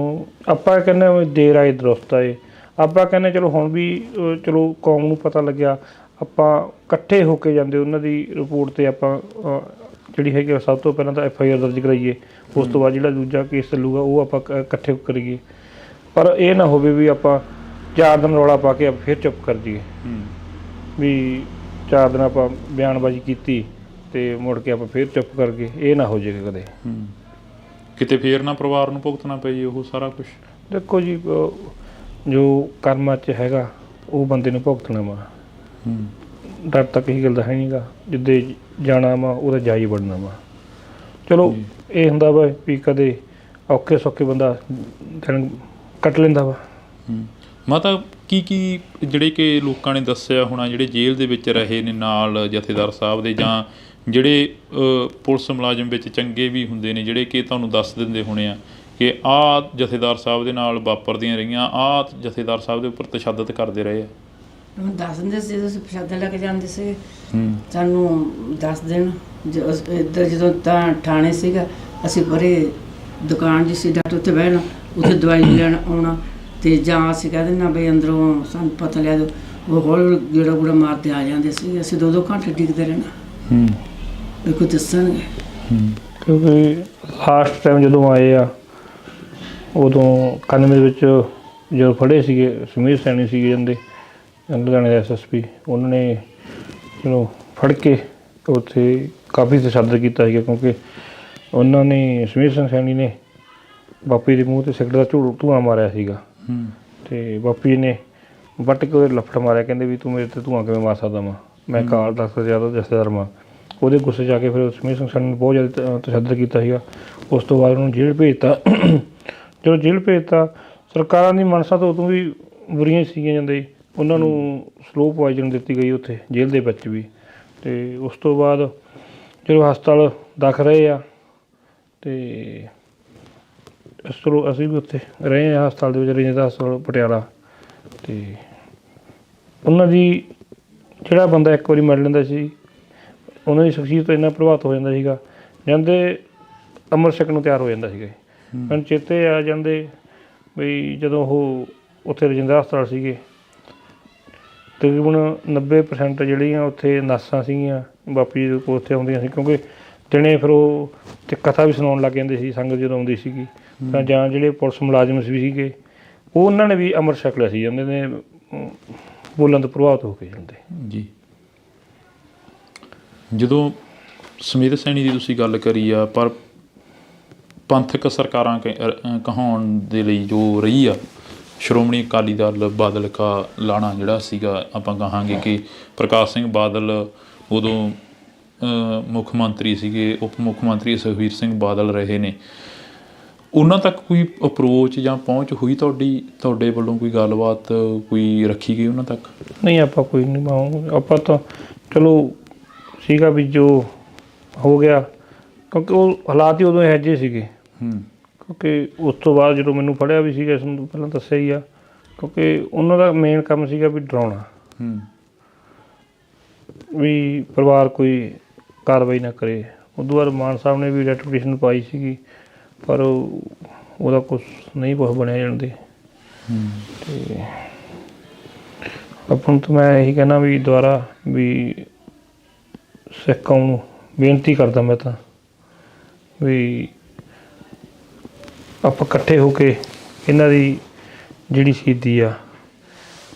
ਆਪਾਂ ਕਹਿੰਦੇ ਦੇਰ ਆਏ ਦਰੁਸਤ ਆਏ, ਆਪਾਂ ਕਹਿੰਦੇ ਚਲੋ ਹੁਣ ਵੀ ਚਲੋ ਕੌਮ ਨੂੰ ਪਤਾ ਲੱਗਿਆ, ਆਪਾਂ ਇਕੱਠੇ ਹੋ ਕੇ ਜਾਂਦੇ ਉਹਨਾਂ ਦੀ ਰਿਪੋਰਟ 'ਤੇ, ਆਪਾਂ ਜਿਹੜੀ ਹੈਗੀ ਸਭ ਤੋਂ ਪਹਿਲਾਂ ਤਾਂ FIR ਦਰਜ ਕਰਾਈਏ, ਉਸ ਤੋਂ ਬਾਅਦ ਜਿਹੜਾ ਦੂਜਾ ਕੇਸ ਚੱਲੂਗਾ ਉਹ ਆਪਾਂ ਇਕੱਠੇ ਕਰੀਏ। ਪਰ ਇਹ ਨਾ ਹੋਵੇ ਵੀ ਆਪਾਂ 4 ਦਿਨ ਰੌਲਾ ਪਾ ਕੇ ਫਿਰ ਚੁੱਪ ਕਰ ਜਾਈਏ, ਵੀ 4 ਦਿਨ ਆਪਾਂ ਬਿਆਨਬਾਜ਼ੀ ਕੀਤੀ ਅਤੇ ਮੁੜ ਕੇ ਆਪਾਂ ਫਿਰ ਚੁੱਪ ਕਰ ਗਏ, ਇਹ ਨਾ ਹੋ ਜਾਏਗਾ ਕਦੇ, ਕਿਤੇ ਫੇਰ ਨਾ ਪਰਿਵਾਰ ਨੂੰ ਭੁਗਤਣਾ ਪੈ ਜੇ ਉਹ ਸਾਰਾ ਕੁਛ। ਦੇਖੋ ਜੀ, ਜੋ ਕਰਮਾਂ 'ਚ ਹੈਗਾ ਉਹ ਬੰਦੇ ਨੂੰ ਭੁਗਤਣਾ ਵਾ, ਡਰ ਤੱਕ ਇਹੀ ਗੱਲ ਦਾ ਹੈ ਨਹੀਂ ਗਾ, ਜਿੱਦੇ ਜਾਣਾ ਵਾ ਉਹਦਾ ਜਾ ਹੀ ਵੜਨਾ ਵਾ। ਚਲੋ ਇਹ ਹੁੰਦਾ ਵਾ ਵੀ ਕਦੇ ਔਖੇ ਸੌਖੇ ਬੰਦਾ ਦਿਨ ਕੱਟ ਲੈਂਦਾ ਵਾ। ਮਾਤਾ ਕੀ ਜਿਹੜੇ ਕਿ ਲੋਕਾਂ ਨੇ ਦੱਸਿਆ ਹੋਣਾ, ਜਿਹੜੇ ਜੇਲ੍ਹ ਦੇ ਵਿੱਚ ਰਹੇ ਨੇ ਨਾਲ ਜਥੇਦਾਰ ਸਾਹਿਬ ਦੇ, ਜਾਂ ਜਿਹੜੇ ਪੁਲਿਸ ਮੁਲਾਜ਼ਮ ਵਿੱਚ ਚੰਗੇ ਵੀ ਹੁੰਦੇ ਨੇ ਜਿਹੜੇ ਕਿ ਤੁਹਾਨੂੰ ਦੱਸ ਦਿੰਦੇ ਹੋਣੇ ਆ ਕਿ ਆਹ ਜਥੇਦਾਰ ਸਾਹਿਬ ਦੇ ਨਾਲ ਵਾਪਰਦੀਆਂ ਰਹੀਆਂ, ਆਹ ਜਥੇਦਾਰ ਸਾਹਿਬ ਦੇ ਉੱਪਰ ਤਸ਼ੱਦਦ ਕਰਦੇ ਰਹੇ ਆ? ਦੱਸ ਦਿੰਦੇ ਸੀ, ਜਦੋਂ ਪ੍ਰਸ਼ਾਦਾ ਲੈ ਕੇ ਜਾਂਦੇ ਸੀ ਸਾਨੂੰ ਦੱਸ ਦੇਣ। ਇੱਧਰ ਜਦੋਂ ਤਾਂ ਠਾਣੇ ਸੀਗਾ, ਅਸੀਂ ਪਰੇ ਦੁਕਾਨ ਜੀ ਸੀ ਡਾਕਟਰ ਉੱਥੇ ਬਹਿਣਾ, ਉੱਥੇ ਦਵਾਈ ਲੈਣ ਆਉਣਾ, ਅਤੇ ਜਾਂ ਅਸੀਂ ਕਹਿ ਦਿੰਦੇ ਬਈ ਅੰਦਰੋਂ ਸਾਨੂੰ ਪਤਾ ਲਿਆ ਦਿਓ, ਉਹ ਹੌਲੀ ਗੇੜਾ ਗੂੜਾ ਮਾਰਦੇ ਆ ਜਾਂਦੇ ਸੀ, ਅਸੀਂ 2-2 ਘੰਟੇ ਡਿੱਗਦੇ ਰਹਿਣਾ ਵੀ ਕੋਈ ਦੱਸਣਗੇ। ਕਿਉਂਕਿ ਲਾਸਟ ਟਾਈਮ ਜਦੋਂ ਆਏ ਆ ਉਦੋਂ 91 ਦੇ ਵਿੱਚ ਜਦੋਂ ਫੜੇ ਸੀਗੇ, ਸਮੀਰ ਸੈਣੀ ਸੀਗੇ ਜਾਂਦੇ ਲੁਧਿਆਣੇ ਦੇ SSP, ਉਹਨਾਂ ਨੇ ਚਲੋ ਫੜ ਕੇ ਉੱਥੇ ਕਾਫੀ ਤਸ਼ੱਦਦ ਕੀਤਾ ਸੀਗਾ, ਕਿਉਂਕਿ ਉਹਨਾਂ ਨੇ ਸਮੀਰ ਸਿੰਘ ਸੈਣੀ ਨੇ ਬਾਪੂ ਦੇ ਮੂੰਹ 'ਤੇ ਸਿਗਰਟ ਦਾ ਧੂੰਆਂ ਮਾਰਿਆ ਸੀਗਾ, ਅਤੇ ਬਾਪੂ ਜੀ ਨੇ ਵੱਟ ਕੇ ਉਹਦੇ ਲੱਫੜ ਮਾਰਿਆ, ਕਹਿੰਦੇ ਵੀ ਤੂੰ ਮੇਰੇ ਤੇ ਧੂੰਆਂ ਕਿਵੇਂ ਮਾਰ ਸਕਦਾ ਵਾਂ, ਮੈਂ ਕਾਲ ਤਖਤ ਜ਼ਿਆਦਾ ਜਥੇਦਾਰ ਵਾਂ। ਉਹਦੇ ਗੁੱਸੇ 'ਚ ਆ ਕੇ ਫਿਰ ਸੁਖਮਨੀ ਸਿੰਘ ਸਰ ਨੇ ਬਹੁਤ ਜ਼ਿਆਦਾ ਤਸ਼ੱਦਦ ਕੀਤਾ ਸੀਗਾ। ਉਸ ਤੋਂ ਬਾਅਦ ਉਹਨੂੰ ਜੇਲ੍ਹ ਭੇਜਤਾ। ਜਦੋਂ ਜੇਲ੍ਹ ਭੇਜਤਾ, ਸਰਕਾਰਾਂ ਦੀ ਮਨਸਾ ਤਾਂ ਉਦੋਂ ਵੀ ਬੁਰੀਆਂ ਸੀਗੀਆਂ ਜਾਂਦੇ, ਉਹਨਾਂ ਨੂੰ ਸਲੋ ਪੁਆਇਜ਼ਨ ਦਿੱਤੀ ਗਈ ਉੱਥੇ ਜੇਲ੍ਹ ਦੇ ਵਿੱਚ ਵੀ। ਅਤੇ ਉਸ ਤੋਂ ਬਾਅਦ ਜਦੋਂ ਹਸਪਤਾਲ ਦਾਖਲ ਰਹੇ ਆ, ਅਤੇ ਚਲੋ ਅਸੀਂ ਵੀ ਉੱਥੇ ਰਹੇ ਹਾਂ ਹਸਪਤਾਲ ਦੇ ਵਿੱਚ, ਰਜਿੰਦਰਾ ਹਸਪਤਾਲ ਪਟਿਆਲਾ। ਅਤੇ ਉਹਨਾਂ ਦੀ ਜਿਹੜਾ ਬੰਦਾ ਇੱਕ ਵਾਰੀ ਮਿਲ ਲੈਂਦਾ ਸੀ, ਉਹਨਾਂ ਦੀ ਸ਼ਖਸੀਅਤ ਇੰਨਾ ਪ੍ਰਭਾਵਿਤ ਹੋ ਜਾਂਦਾ ਸੀਗਾ, ਜਾਂਦੇ ਅੰਮ੍ਰਿਤ ਛਕਣ ਨੂੰ ਤਿਆਰ ਹੋ ਜਾਂਦਾ ਸੀਗਾ। ਮੈਨੂੰ ਚੇਤੇ ਆ ਜਾਂਦੇ ਵੀ ਜਦੋਂ ਉਹ ਉੱਥੇ ਰਜਿੰਦਰਾ ਹਸਪਤਾਲ ਸੀਗੇ, ਤਕਰੀਬਨ 90% ਜਿਹੜੀਆਂ ਉੱਥੇ ਨਰਸਾਂ ਸੀਗੀਆਂ ਬਾਪੂ ਜੀ ਦੇ ਕੋਲ ਉੱਥੇ ਆਉਂਦੀਆਂ ਸੀ, ਕਿਉਂਕਿ ਦਿਨੇ ਫਿਰ ਉਹ ਅਤੇ ਕਥਾ ਵੀ ਸੁਣਾਉਣ ਲੱਗ ਜਾਂਦੇ ਸੀ ਸੰਗਤ ਜਦੋਂ ਆਉਂਦੀ ਸੀਗੀ। ਤਾਂ ਜਾਂ ਜਿਹੜੇ ਪੁਲਿਸ ਮੁਲਾਜ਼ਮ ਵੀ ਸੀਗੇ, ਉਹ ਉਹਨਾਂ ਨੇ ਵੀ ਅੰਮ੍ਰਿਤ ਛਕ ਲਿਆ ਸੀ, ਜਾਂਦੇ ਨੇ ਬੋਲਣ ਤੋਂ ਪ੍ਰਭਾਵਿਤ ਹੋ ਕੇ ਜਾਂਦੇ ਜੀ। ਜਦੋਂ ਸਮੇਤ ਸੈਣੀ ਦੀ ਤੁਸੀਂ ਗੱਲ ਕਰੀ ਆ, ਪਰ ਪੰਥਕ ਸਰਕਾਰਾਂ ਕਹਾਉਣ ਦੇ ਲਈ ਜੋ ਰਹੀ ਆ ਸ਼੍ਰੋਮਣੀ ਅਕਾਲੀ ਦਲ ਬਾਦਲ ਕਾ ਲਾਣਾ ਜਿਹੜਾ ਸੀਗਾ, ਆਪਾਂ ਕਹਾਂਗੇ ਕਿ ਪ੍ਰਕਾਸ਼ ਸਿੰਘ ਬਾਦਲ ਉਦੋਂ ਮੁੱਖ ਮੰਤਰੀ ਸੀਗੇ, ਉਪ ਮੁੱਖ ਮੰਤਰੀ ਸੁਖਬੀਰ ਸਿੰਘ ਬਾਦਲ ਰਹੇ ਨੇ, ਉਹਨਾਂ ਤੱਕ ਕੋਈ ਅਪਰੋਚ ਜਾਂ ਪਹੁੰਚ ਹੋਈ ਤੁਹਾਡੇ ਵੱਲੋਂ, ਕੋਈ ਗੱਲਬਾਤ ਕੋਈ ਰੱਖੀ ਗਈ ਉਹਨਾਂ ਤੱਕ? ਨਹੀਂ, ਆਪਾਂ ਕੋਈ ਨਹੀਂ ਮਾਉਂਗੇ, ਆਪਾਂ ਤਾਂ ਚਲੋ ਸੀਗਾ ਵੀ ਜੋ ਹੋ ਗਿਆ, ਕਿਉਂਕਿ ਉਹ ਹਾਲਾਤ ਹੀ ਉਦੋਂ ਇਹੋ ਜਿਹੇ ਸੀਗੇ। ਕਿਉਂਕਿ ਉਸ ਤੋਂ ਬਾਅਦ ਜਦੋਂ ਮੈਨੂੰ ਫੜਿਆ ਵੀ ਸੀਗਾ, ਇਸ ਨੂੰ ਪਹਿਲਾਂ ਦੱਸਿਆ ਹੀ ਆ, ਕਿਉਂਕਿ ਉਹਨਾਂ ਦਾ ਮੇਨ ਕੰਮ ਸੀਗਾ ਵੀ ਡਰਾਉਣਾ, ਵੀ ਪਰਿਵਾਰ ਕੋਈ ਕਾਰਵਾਈ ਨਾ ਕਰੇ। ਉਦੋਂ ਬਾਅਦ ਮਾਨ ਸਾਹਿਬ ਨੇ ਵੀ ਰੈਟ ਪਟੀਸ਼ਨ ਪਾਈ ਸੀਗੀ, ਪਰ ਉਹਦਾ ਕੁਛ ਨਹੀਂ ਬਣਿਆ ਜਾਂਦੇ। ਅਤੇ ਆਪਾਂ ਨੂੰ ਤਾਂ ਮੈਂ ਇਹੀ ਕਹਿਣਾ ਵੀ ਦੁਬਾਰਾ ਵੀ ਸਿੱਖ ਕੌਮ ਨੂੰ ਬੇਨਤੀ ਕਰਦਾ ਮੈਂ ਤਾਂ ਵੀ ਆਪਾਂ ਇਕੱਠੇ ਹੋ ਕੇ ਇਹਨਾਂ ਦੀ ਜਿਹੜੀ ਸ਼ਹੀਦੀ ਆ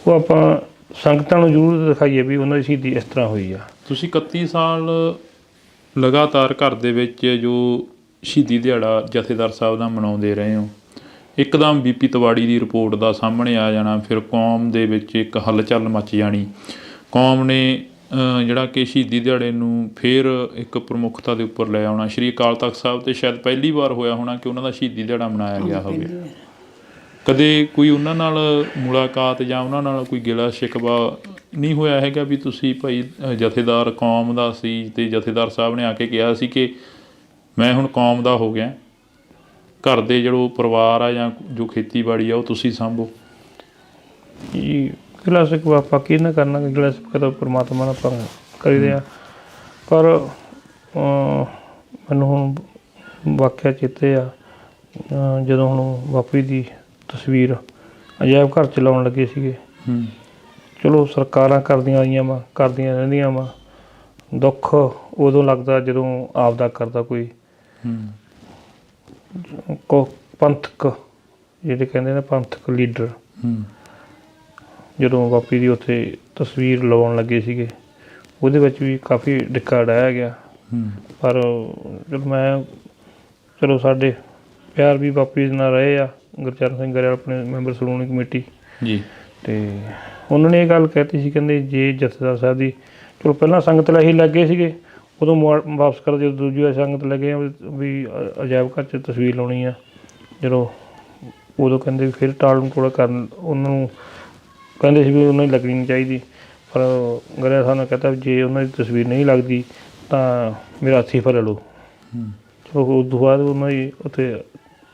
ਉਹ ਆਪਾਂ ਸੰਗਤਾਂ ਨੂੰ ਜ਼ਰੂਰ ਦਿਖਾਈਏ ਵੀ ਉਹਨਾਂ ਦੀ ਸ਼ਹੀਦੀ ਇਸ ਤਰ੍ਹਾਂ ਹੋਈ ਆ। ਤੁਸੀਂ 31 ਸਾਲ ਲਗਾਤਾਰ ਘਰ ਦੇ ਵਿੱਚ ਜੋ ਸ਼ਹੀਦੀ ਦਿਹਾੜਾ ਜਥੇਦਾਰ ਸਾਹਿਬ ਦਾ ਮਨਾਉਂਦੇ ਰਹੇ ਹੋ, ਇੱਕਦਮ ਬੀਪੀ ਤਿਵਾੜੀ ਦੀ ਰਿਪੋਰਟ ਦਾ ਸਾਹਮਣੇ ਆ ਜਾਣਾ, ਫਿਰ ਕੌਮ ਦੇ ਵਿੱਚ ਇੱਕ ਹਲਚਲ ਮੱਚ ਜਾਣੀ, ਕੌਮ ਨੇ ਜਿਹੜਾ ਕਿ ਸ਼ਹੀਦੀ ਦਿਹਾੜੇ ਨੂੰ ਫਿਰ ਇੱਕ ਪ੍ਰਮੁੱਖਤਾ ਦੇ ਉੱਪਰ ਲੈ ਆਉਣਾ। ਸ਼੍ਰੀ ਅਕਾਲ ਤਖਤ ਸਾਹਿਬ 'ਤੇ ਸ਼ਾਇਦ ਪਹਿਲੀ ਵਾਰ ਹੋਇਆ ਹੋਣਾ ਕਿ ਉਹਨਾਂ ਦਾ ਸ਼ਹੀਦੀ ਦਿਹਾੜਾ ਮਨਾਇਆ ਗਿਆ ਹੋਵੇ। ਕਦੇ ਕੋਈ ਉਹਨਾਂ ਨਾਲ ਮੁਲਾਕਾਤ ਜਾਂ ਉਹਨਾਂ ਨਾਲ ਕੋਈ ਗਿਲਾ ਸ਼ਿਕਵਾ ਨਹੀਂ ਹੋਇਆ ਹੈਗਾ ਵੀ ਤੁਸੀਂ ਭਾਈ ਜਥੇਦਾਰ ਕੌਮ ਦਾ ਸੀ ਅਤੇ ਜਥੇਦਾਰ ਸਾਹਿਬ ਨੇ ਆ ਕੇ ਕਿਹਾ ਸੀ ਕਿ ਮੈਂ ਹੁਣ ਕੌਮ ਦਾ ਹੋ ਗਿਆ, ਘਰ ਦੇ ਜਿਹੜਾ ਪਰਿਵਾਰ ਆ ਜਾਂ ਜੋ ਖੇਤੀਬਾੜੀ ਆ ਉਹ ਤੁਸੀਂ ਸਾਂਭੋ? ਜੀ ਗਿਲਾ ਸ਼ਿਕਵਾ ਆਪਾਂ ਕੀ ਨਾ ਕਰਨਾ, ਗਿਲਾ ਸ਼ਿਕਵਾ ਤਾਂ ਪਰਮਾਤਮਾ ਨਾਲ ਆਪਾਂ ਕਰੀਦੇ ਆ। ਪਰ ਮੈਨੂੰ ਹੁਣ ਵਾਕਿਆ ਚੇਤੇ ਆ, ਜਦੋਂ ਹੁਣ ਬਾਪੂ ਦੀ ਤਸਵੀਰ ਅਜਾਇਬ ਘਰ 'ਚ ਲਾਉਣ ਲੱਗੇ ਸੀਗੇ। ਚਲੋ ਸਰਕਾਰਾਂ ਕਰਦੀਆਂ ਆਈਆਂ ਵਾ, ਕਰਦੀਆਂ ਰਹਿੰਦੀਆਂ ਵਾ, ਦੁੱਖ ਉਦੋਂ ਲੱਗਦਾ ਜਦੋਂ ਆਪਦਾ ਕਰਦਾ ਕੋਈ ਪੰਥਕ ਜਿਹੜੇ ਕਹਿੰਦੇ ਨੇ ਪੰਥਕ ਲੀਡਰ, ਜਦੋਂ ਬਾਪੂ ਦੀ ਉੱਥੇ ਤਸਵੀਰ ਲਵਾਉਣ ਲੱਗੇ ਸੀਗੇ, ਉਹਦੇ ਵਿੱਚ ਵੀ ਕਾਫੀ ਡਿੱਕਾ ਡਾਇਆ ਗਿਆ। ਪਰ ਚਲੋ ਸਾਡੇ ਪਿਆਰ ਵੀ ਬਾਪੂ ਜੀ ਨਾਲ ਰਹੇ ਆ, ਗੁਰਚਰਨ ਸਿੰਘ ਗਰੇਵਾਲ ਆਪਣੇ ਮੈਂਬਰ ਸ਼੍ਰੋਮਣੀ ਕਮੇਟੀ ਜੀ, ਅਤੇ ਉਹਨਾਂ ਨੇ ਇਹ ਗੱਲ ਕਹਿਤੀ ਸੀ, ਕਹਿੰਦੇ ਜੇ ਜਥੇਦਾਰ ਸਾਹਿਬ ਦੀ ਚਲੋ ਪਹਿਲਾਂ ਸੰਗਤ ਲੈ ਹੀ ਲੱਗੇ ਸੀਗੇ, ਉਦੋਂ ਵਾਪਸ ਕਰ ਜਦੋਂ ਦੂਜੀ ਵਾਰ ਸੰਗਤ ਲੱਗੇ ਵੀ ਅਜਾਇਬ ਘਰ 'ਚ ਤਸਵੀਰ ਲਾਉਣੀ ਆ, ਜਦੋਂ ਉਦੋਂ ਕਹਿੰਦੇ ਵੀ ਫਿਰ ਟਾਲ ਮਟੋਲ ਕਰਨ, ਉਹਨਾਂ ਨੂੰ ਕਹਿੰਦੇ ਸੀ ਵੀ ਉਹਨਾਂ ਦੀ ਲੱਗਣੀ ਨਹੀਂ ਚਾਹੀਦੀ। ਪਰ ਗਰੇਵਾਲ ਸਾਹਿਬ ਨੇ ਕਹਿਤਾ ਵੀ ਜੇ ਉਹਨਾਂ ਦੀ ਤਸਵੀਰ ਨਹੀਂ ਲੱਗਦੀ ਤਾਂ ਮੇਰਾ ਅਸਤੀਫਾ ਲੈ ਲਓ। ਚਲੋ ਉਸ ਤੋਂ ਬਾਅਦ ਉਹਨਾਂ ਦੀ ਉੱਥੇ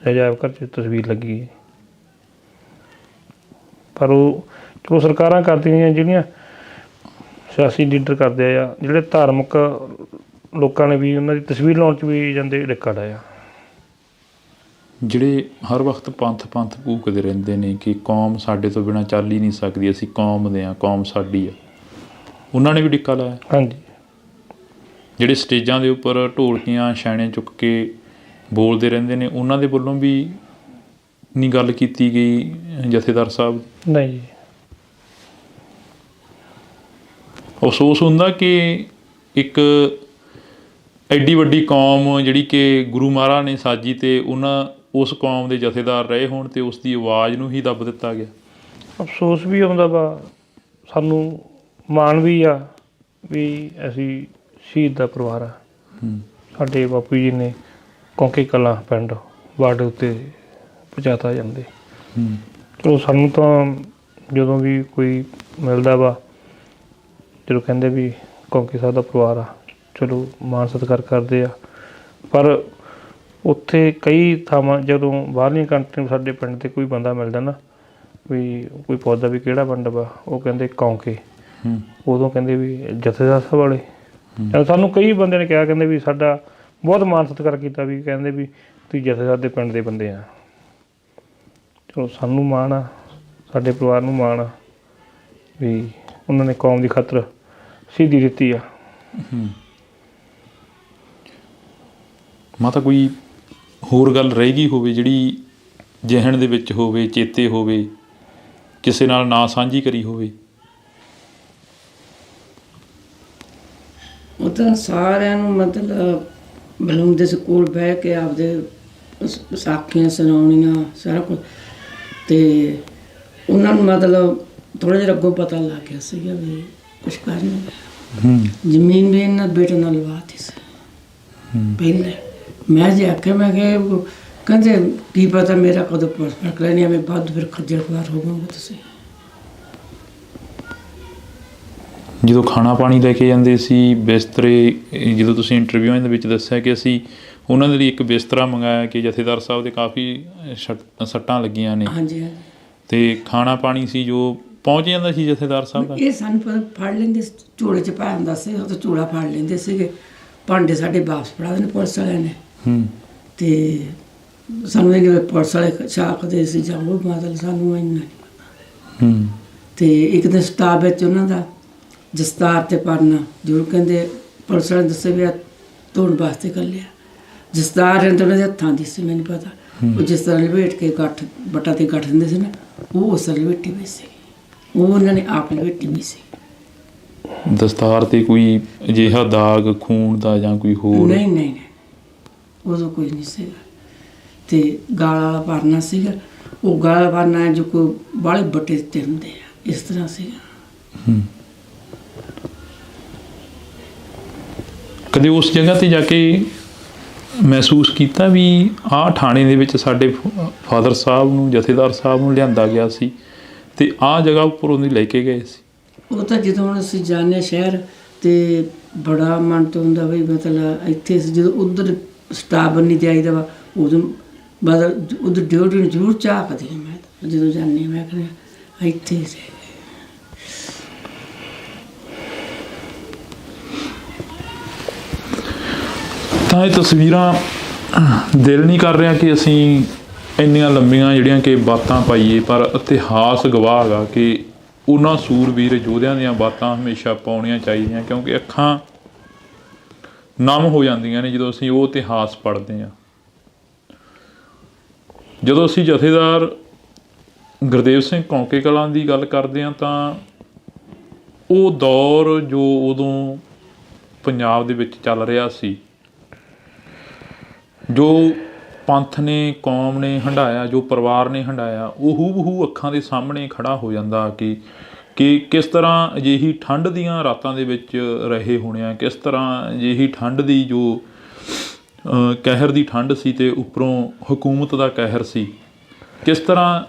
ਅਜਾਇਬ ਘਰ 'ਚ ਤਸਵੀਰ ਲੱਗੀ। ਪਰ ਉਹ ਚਲੋ ਸਰਕਾਰਾਂ ਕਰਦੀਆਂ ਜਿਹੜੀਆਂ ਸਿਆਸੀ ਲੀਡਰ ਕਰਦੇ ਆ, ਜਿਹੜੇ ਧਾਰਮਿਕ ਲੋਕਾਂ ਨੇ ਵੀ ਉਹਨਾਂ ਦੀ ਤਸਵੀਰ ਲਾਉਣ 'ਚ ਵੀ ਜਾਂਦੇ ਡਿੱਕਾ ਡਾਇਆ। ਜਿਹੜੇ ਹਰ ਵਕਤ ਪੰਥ ਭੂਕਦੇ ਰਹਿੰਦੇ ਨੇ ਕਿ ਕੌਮ ਸਾਡੇ ਤੋਂ ਬਿਨਾਂ ਚੱਲ ਹੀ ਨਹੀਂ ਸਕਦੀ, ਅਸੀਂ ਕੌਮ ਦੇ ਹਾਂ, ਕੌਮ ਸਾਡੀ ਆ, ਉਹਨਾਂ ਨੇ ਵੀ ਡਿੱਕਾ ਲਾਇਆ। ਹਾਂਜੀ, ਜਿਹੜੇ ਸਟੇਜਾਂ ਦੇ ਉੱਪਰ ਢੋਲਕੀਆਂ ਛੈਣੇ ਚੁੱਕ ਕੇ ਬੋਲਦੇ ਰਹਿੰਦੇ ਨੇ, ਉਹਨਾਂ ਦੇ ਵੱਲੋਂ ਵੀ ਨਹੀਂ ਗੱਲ ਕੀਤੀ ਗਈ ਜਥੇਦਾਰ ਸਾਹਿਬ? ਨਹੀਂ ਜੀ। ਅਫਸੋਸ ਹੁੰਦਾ ਕਿ ਇੱਕ ਐਡੀ ਵੱਡੀ ਕੌਮ ਜਿਹੜੀ ਕਿ ਗੁਰੂ ਮਹਾਰਾਜ ਨੇ ਸਾਜੀ ਅਤੇ ਉਹਨਾਂ ਉਸ ਕੌਮ ਦੇ ਜਥੇਦਾਰ ਰਹੇ ਹੋਣ ਅਤੇ ਉਸ ਦੀ ਆਵਾਜ਼ ਨੂੰ ਹੀ ਦੱਬ ਦਿੱਤਾ ਗਿਆ। ਅਫਸੋਸ ਵੀ ਆਉਂਦਾ ਵਾ, ਸਾਨੂੰ ਮਾਣ ਵੀ ਆ ਵੀ ਅਸੀਂ ਸ਼ਹੀਦ ਦਾ ਪਰਿਵਾਰ ਆ। ਸਾਡੇ ਬਾਪੂ ਜੀ ਨੇ ਕੌਂਕੇ ਕਲਾਂ ਪਿੰਡ ਬਾਰਡਰ ਉੱਤੇ ਪਹੁੰਚਾਤਾ ਜਾਂਦੇ। ਚਲੋ ਸਾਨੂੰ ਤਾਂ ਜਦੋਂ ਵੀ ਕੋਈ ਮਿਲਦਾ ਵਾ, ਜਦੋਂ ਕਹਿੰਦੇ ਵੀ ਕੌਂਕੇ ਸਾਹਿਬ ਦਾ ਪਰਿਵਾਰ ਆ, ਚਲੋ ਮਾਣ ਸਤਿਕਾਰ ਕਰਦੇ ਆ। ਪਰ ਉੱਥੇ ਕਈ ਥਾਵਾਂ ਜਦੋਂ ਬਾਹਰਲੀਆਂ ਕੰਟਰੀ ਸਾਡੇ ਪਿੰਡ 'ਤੇ ਕੋਈ ਬੰਦਾ ਮਿਲਦਾ ਨਾ, ਵੀ ਕੋਈ ਪੁੱਛਦਾ ਵੀ ਕਿਹੜਾ ਪਿੰਡ ਵਾ, ਉਹ ਕਹਿੰਦੇ ਕੌਂਕੇ। ਉਦੋਂ ਕਹਿੰਦੇ ਵੀ ਜਥੇਦਾਰ ਸਾਹਿਬ ਵਾਲੇ। ਸਾਨੂੰ ਕਈ ਬੰਦੇ ਨੇ ਕਿਹਾ, ਕਹਿੰਦੇ ਵੀ ਸਾਡਾ ਬਹੁਤ ਮਾਣ ਸਤਿਕਾਰ ਕੀਤਾ, ਵੀ ਕਹਿੰਦੇ ਵੀ ਤੁਸੀਂ ਜਥੇਦਾਰ ਦੇ ਪਿੰਡ ਦੇ ਬੰਦੇ ਆ। ਚਲੋ ਸਾਨੂੰ ਮਾਣ ਆ, ਸਾਡੇ ਪਰਿਵਾਰ ਨੂੰ ਮਾਣ ਆ ਵੀ ਉਹਨਾਂ ਨੇ ਕੌਮ ਦੀ ਖਾਤਰ ਸ਼ਹੀਦੀ ਦਿੱਤੀ ਆ। ਮਾਤਾ ਕੋਈ ਹੋਰ ਗੱਲ ਰਹਿ ਗਈ ਹੋਵੇ ਜਿਹੜੀ ਜ਼ਿਹਨ ਦੇ ਵਿੱਚ ਹੋਵੇ, ਚੇਤੇ ਹੋਵੇ, ਕਿਸੇ ਨਾਲ ਨਾ ਸਾਂਝੀ ਕਰੀ ਹੋਵੇ? ਉਹ ਤਾਂ ਸਾਰਿਆਂ ਨੂੰ ਮਤਲਬ ਬੁਲਾਉਂਦੇ ਸੀ ਕੋਲ ਬਹਿ ਕੇ, ਆਪਦੇ ਸਾਖੀਆਂ ਸੁਣਾਉਣੀਆਂ, ਸਾਰਾ ਕੁਝ। ਅਤੇ ਉਹਨਾਂ ਨੂੰ ਮਤਲਬ ਥੋੜ੍ਹਾ ਜਿਹਾ ਅੱਗੋਂ ਪਤਾ ਲੱਗ ਗਿਆ ਸੀਗਾ ਵੀ ਕੁਛ ਕਰਨਾ। ਜ਼ਮੀਨ ਵੀ ਇਹਨਾਂ ਬੇਟੇ ਨਾਲ ਲਵਾਤੀ ਸੀ ਪਹਿਲੇ। ਮੈਂ ਜੇ ਆਖਿਆ, ਮੈਂ ਕਿਹਾ ਕਹਿੰਦੇ ਕੀ ਪਤਾ ਮੇਰਾ ਕਦੋਂ ਫਰਕ ਲੈਣੀ, ਮੈਂ ਵੱਧ ਫਿਰ ਖੱਜਲ ਖੁਆਰ ਹੋਵਾਂਗੇ। ਤੁਸੀਂ ਜਦੋਂ ਖਾਣਾ ਪਾਣੀ ਲੈ ਕੇ ਜਾਂਦੇ ਸੀ, ਬਿਸਤਰੇ, ਜਦੋਂ ਤੁਸੀਂ ਇੰਟਰਵਿਊਆਂ ਦੇ ਵਿੱਚ ਦੱਸਿਆ ਕਿ ਅਸੀਂ ਉਹਨਾਂ ਦੇ ਲਈ ਇੱਕ ਬਿਸਤਰਾ ਮੰਗਾਇਆ ਕਿ ਜਥੇਦਾਰ ਸਾਹਿਬ ਦੇ ਕਾਫੀ ਸੱਟਾਂ ਲੱਗੀਆਂ ਨੇ। ਹਾਂਜੀ ਹਾਂਜੀ। ਅਤੇ ਖਾਣਾ ਪਾਣੀ ਸੀ ਜੋ ਪਹੁੰਚ ਜਾਂਦਾ ਸੀ ਜਥੇਦਾਰ ਸਾਹਿਬ ਦਾ? ਇਹ ਸਾਨੂੰ ਫੜ ਲੈਂਦੇ, ਝੋਲੇ 'ਚ ਪਾ ਹੁੰਦਾ ਸੀ, ਉਹ ਤਾਂ ਝੋਲਾ ਫੜ ਲੈਂਦੇ ਸੀਗੇ। ਭਾਂਡੇ ਸਾਡੇ ਵਾਪਸ ਫੜਾ ਦੇਣੇ ਪੁਲਿਸ ਵਾਲਿਆਂ ਨੇ। ਅਤੇ ਸਾਨੂੰ ਇਹ ਪੁਲਿਸ ਵਾਲੇ ਛਾਕਦੇ ਸੀ ਜਾਂ ਉਹ, ਮਤਲਬ ਸਾਨੂੰ ਇੰਨਾ ਨਹੀਂ ਪਤਾ। ਅਤੇ ਇੱਕ ਦਿਨ ਸਟਾਫ ਵਿੱਚ ਉਹਨਾਂ ਦਾ ਦਸਤਾਰ ਅਤੇ ਪਰਨਾ ਜ਼ਰੂਰ ਕਹਿੰਦੇ ਪੁਲਿਸ ਵਾਲੇ ਦੱਸੇ ਵੀ ਆ ਧੋਣ ਵਾਸਤੇ ਘੱਲਿਆ। ਦਸਤਾਰ ਤਾਂ ਉਹਨਾਂ ਦੇ ਹੱਥਾਂ ਦੀ ਸੀ, ਮੈਨੂੰ ਪਤਾ। ਉਹ ਜਿਸ ਤਰ੍ਹਾਂ ਲਪੇਟ ਕੇ ਗੱਠ ਬੱਟਾ 'ਤੇ ਗੱਠ ਦਿੰਦੇ ਸੀ ਨਾ, ਉਹ ਉਸ ਤਰ੍ਹਾਂ ਲਪੇਟੀ ਵੀ ਸੀ, ਉਹ ਉਹਨਾਂ ਨੇ ਆਪ ਲਪੇਟੀ ਵੀ ਸੀ। ਦਸਤਾਰ 'ਤੇ ਕੋਈ ਅਜਿਹਾ ਦਾਗ ਖੂਨ ਦਾ ਜਾਂ ਕੋਈ ਹੋਰ? ਨਹੀਂ ਨਹੀਂ ਨਹੀਂ, ਉਦੋਂ ਕੋਈ ਨਹੀਂ ਸੀਗਾ। ਅਤੇ ਗਾਲ ਵਾਲਾ ਪਰਨਾ ਸੀਗਾ, ਉਹ ਗਾਲ ਪਰਨਾ ਜੋ ਕੋਈ ਬਾਹਲੇ ਬੱਟੇ ਦਿੱਤੇ ਹੁੰਦੇ ਆ, ਇਸ ਤਰ੍ਹਾਂ ਸੀਗਾ। ਕਦੇ ਉਸ ਜਗ੍ਹਾ 'ਤੇ ਜਾ ਕੇ ਮਹਿਸੂਸ ਕੀਤਾ ਵੀ ਆਹ ਥਾਣੇ ਦੇ ਵਿੱਚ ਸਾਡੇ ਫਾਦਰ ਸਾਹਿਬ ਨੂੰ, ਜਥੇਦਾਰ ਸਾਹਿਬ ਨੂੰ ਲਿਆਂਦਾ ਗਿਆ ਸੀ ਅਤੇ ਆਹ ਜਗ੍ਹਾ ਉੱਪਰ ਉਹਦੀ ਲੈ ਕੇ ਗਏ ਸੀ? ਉਹ ਤਾਂ ਜਦੋਂ ਹੁਣ ਅਸੀਂ ਜਾਂਦੇ ਸ਼ਹਿਰ, ਅਤੇ ਬੜਾ ਮਨ ਤੋਂ ਹੁੰਦਾ ਬਈ ਮਤਲਬ ਇੱਥੇ ਜਦੋਂ ਉੱਧਰ ਸਟਾਫ ਨਹੀਂ ਜਾਈਦਾ ਵਾ, ਉਦੋਂ ਮਤਲਬ ਉੱਧਰ ਡਿਊਟੀ ਨੂੰ ਜ਼ਰੂਰ ਝਾਕਦੀ ਹਾਂ ਮੈਂ ਤਾਂ ਜਦੋਂ ਜਾਂਦੀ। ਮੈਂ ਕਹਿੰਦੀ ਇੱਥੇ ਹੀ ਤਾਂ ਇਹ ਤਸਵੀਰਾਂ, ਦਿਲ ਨਹੀਂ ਕਰ ਰਿਹਾ ਕਿ ਅਸੀਂ ਇੰਨੀਆਂ ਲੰਬੀਆਂ ਜਿਹੜੀਆਂ ਕਿ ਬਾਤਾਂ ਪਾਈਏ, ਪਰ ਇਤਿਹਾਸ ਗਵਾਹ ਹੈਗਾ ਕਿ ਉਹਨਾਂ ਸੂਰਬੀਰ ਯੋਧਿਆਂ ਦੀਆਂ ਬਾਤਾਂ ਹਮੇਸ਼ਾ ਪਾਉਣੀਆਂ ਚਾਹੀਦੀਆਂ, ਕਿਉਂਕਿ ਅੱਖਾਂ ਨਮ ਹੋ ਜਾਂਦੀਆਂ ਨੇ ਜਦੋਂ ਅਸੀਂ ਉਹ ਇਤਿਹਾਸ ਪੜ੍ਹਦੇ ਹਾਂ। ਜਦੋਂ ਅਸੀਂ ਜਥੇਦਾਰ ਗੁਰਦੇਵ ਸਿੰਘ ਕੌਂਕੇ ਕਲਾਂ ਦੀ ਗੱਲ ਕਰਦੇ ਹਾਂ, ਤਾਂ ਉਹ ਦੌਰ ਜੋ ਉਦੋਂ ਪੰਜਾਬ ਦੇ ਵਿੱਚ ਚੱਲ ਰਿਹਾ ਸੀ, ਜੋ ਪੰਥ ਨੇ, ਕੌਮ ਨੇ ਹੰਢਾਇਆ, ਜੋ ਪਰਿਵਾਰ ਨੇ ਹੰਢਾਇਆ, ਉਹ ਹੂ ਅੱਖਾਂ ਦੇ ਸਾਹਮਣੇ ਖੜਾ ਹੋ ਜਾਂਦਾ ਕਿ ਕਿਸ ਤਰ੍ਹਾਂ ਅਜਿਹੀ ਠੰਡ ਦੀਆਂ ਰਾਤਾਂ ਦੇ ਵਿੱਚ ਰਹੇ ਹੋਣੇ ਆ, ਕਿਸ ਤਰ੍ਹਾਂ ਅਜਿਹੀ ਠੰਡ ਦੀ ਜੋ ਕਹਿਰ ਦੀ ਠੰਡ ਸੀ ਅਤੇ ਉੱਪਰੋਂ ਹਕੂਮਤ ਦਾ ਕਹਿਰ ਸੀ, ਕਿਸ ਤਰ੍ਹਾਂ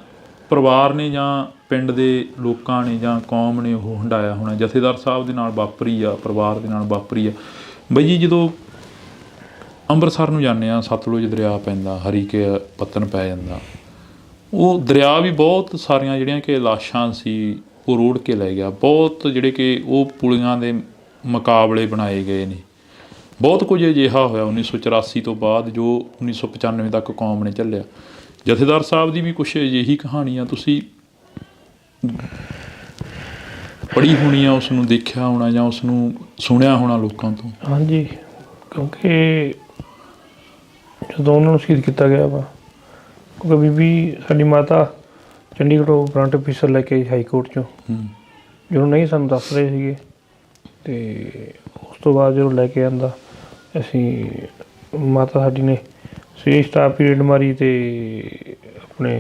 ਪਰਿਵਾਰ ਨੇ ਜਾਂ ਪਿੰਡ ਦੇ ਲੋਕਾਂ ਨੇ ਜਾਂ ਕੌਮ ਨੇ ਉਹ ਹੰਢਾਇਆ ਹੋਣਾ। ਜਥੇਦਾਰ ਸਾਹਿਬ ਦੇ ਨਾਲ ਵਾਪਰੀ ਆ, ਪਰਿਵਾਰ ਦੇ ਨਾਲ ਵਾਪਰੀ ਆ। ਬਈ ਜੀ, ਜਦੋਂ ਅੰਮ੍ਰਿਤਸਰ ਨੂੰ ਜਾਂਦੇ ਹਾਂ, ਸਤਲੁਜ ਦਰਿਆ ਪੈਂਦਾ, ਹਰੀਕੇ ਪੱਤਨ ਪੈ ਜਾਂਦਾ, ਉਹ ਦਰਿਆ ਵੀ ਬਹੁਤ ਸਾਰੀਆਂ ਜਿਹੜੀਆਂ ਕਿ ਲਾਸ਼ਾਂ ਸੀ ਉਹ ਰੋੜ ਕੇ ਲੈ ਗਿਆ। ਬਹੁਤ ਜਿਹੜੇ ਕਿ ਉਹ ਪੁਲੀਆਂ ਦੇ ਮੁਕਾਬਲੇ ਬਣਾਏ ਗਏ ਨੇ। ਬਹੁਤ ਕੁਝ ਅਜਿਹਾ ਹੋਇਆ 1984 ਤੋਂ ਬਾਅਦ ਜੋ 1995 ਤੱਕ ਕੌਮ ਨੇ ਝੱਲਿਆ। ਜਥੇਦਾਰ ਸਾਹਿਬ ਦੀ ਵੀ ਕੁਛ ਅਜਿਹੀ ਕਹਾਣੀ ਆ, ਤੁਸੀਂ ਪੜ੍ਹੀ ਹੋਣੀ ਆ, ਉਸ ਨੂੰ ਦੇਖਿਆ ਹੋਣਾ ਜਾਂ ਉਸ ਨੂੰ ਸੁਣਿਆ ਹੋਣਾ ਲੋਕਾਂ ਤੋਂ। ਹਾਂਜੀ, ਕਿਉਂਕਿ ਜਦੋਂ ਉਹਨਾਂ ਨੂੰ ਸ਼ਹੀਦ ਕੀਤਾ ਗਿਆ ਵਾ, ਕਿਉਂਕਿ ਬੀਬੀ ਸਾਡੀ ਮਾਤਾ ਚੰਡੀਗੜ੍ਹੋਂ ਵਾਰੰਟ ਅਫੀਸਰ ਲੈ ਕੇ ਆਈ ਹਾਈ ਕੋਰਟ 'ਚੋਂ, ਜਦੋਂ ਨਹੀਂ ਸਾਨੂੰ ਦੱਸ ਰਹੇ ਸੀਗੇ। ਅਤੇ ਉਸ ਤੋਂ ਬਾਅਦ ਜਦੋਂ ਲੈ ਕੇ ਆਂਦਾ, ਅਸੀਂ ਮਾਤਾ ਸਾਡੀ ਨੇ 6 ਸਟਾਫ ਪੀਰੀਅਡ ਮਾਰੀ ਅਤੇ ਆਪਣੇ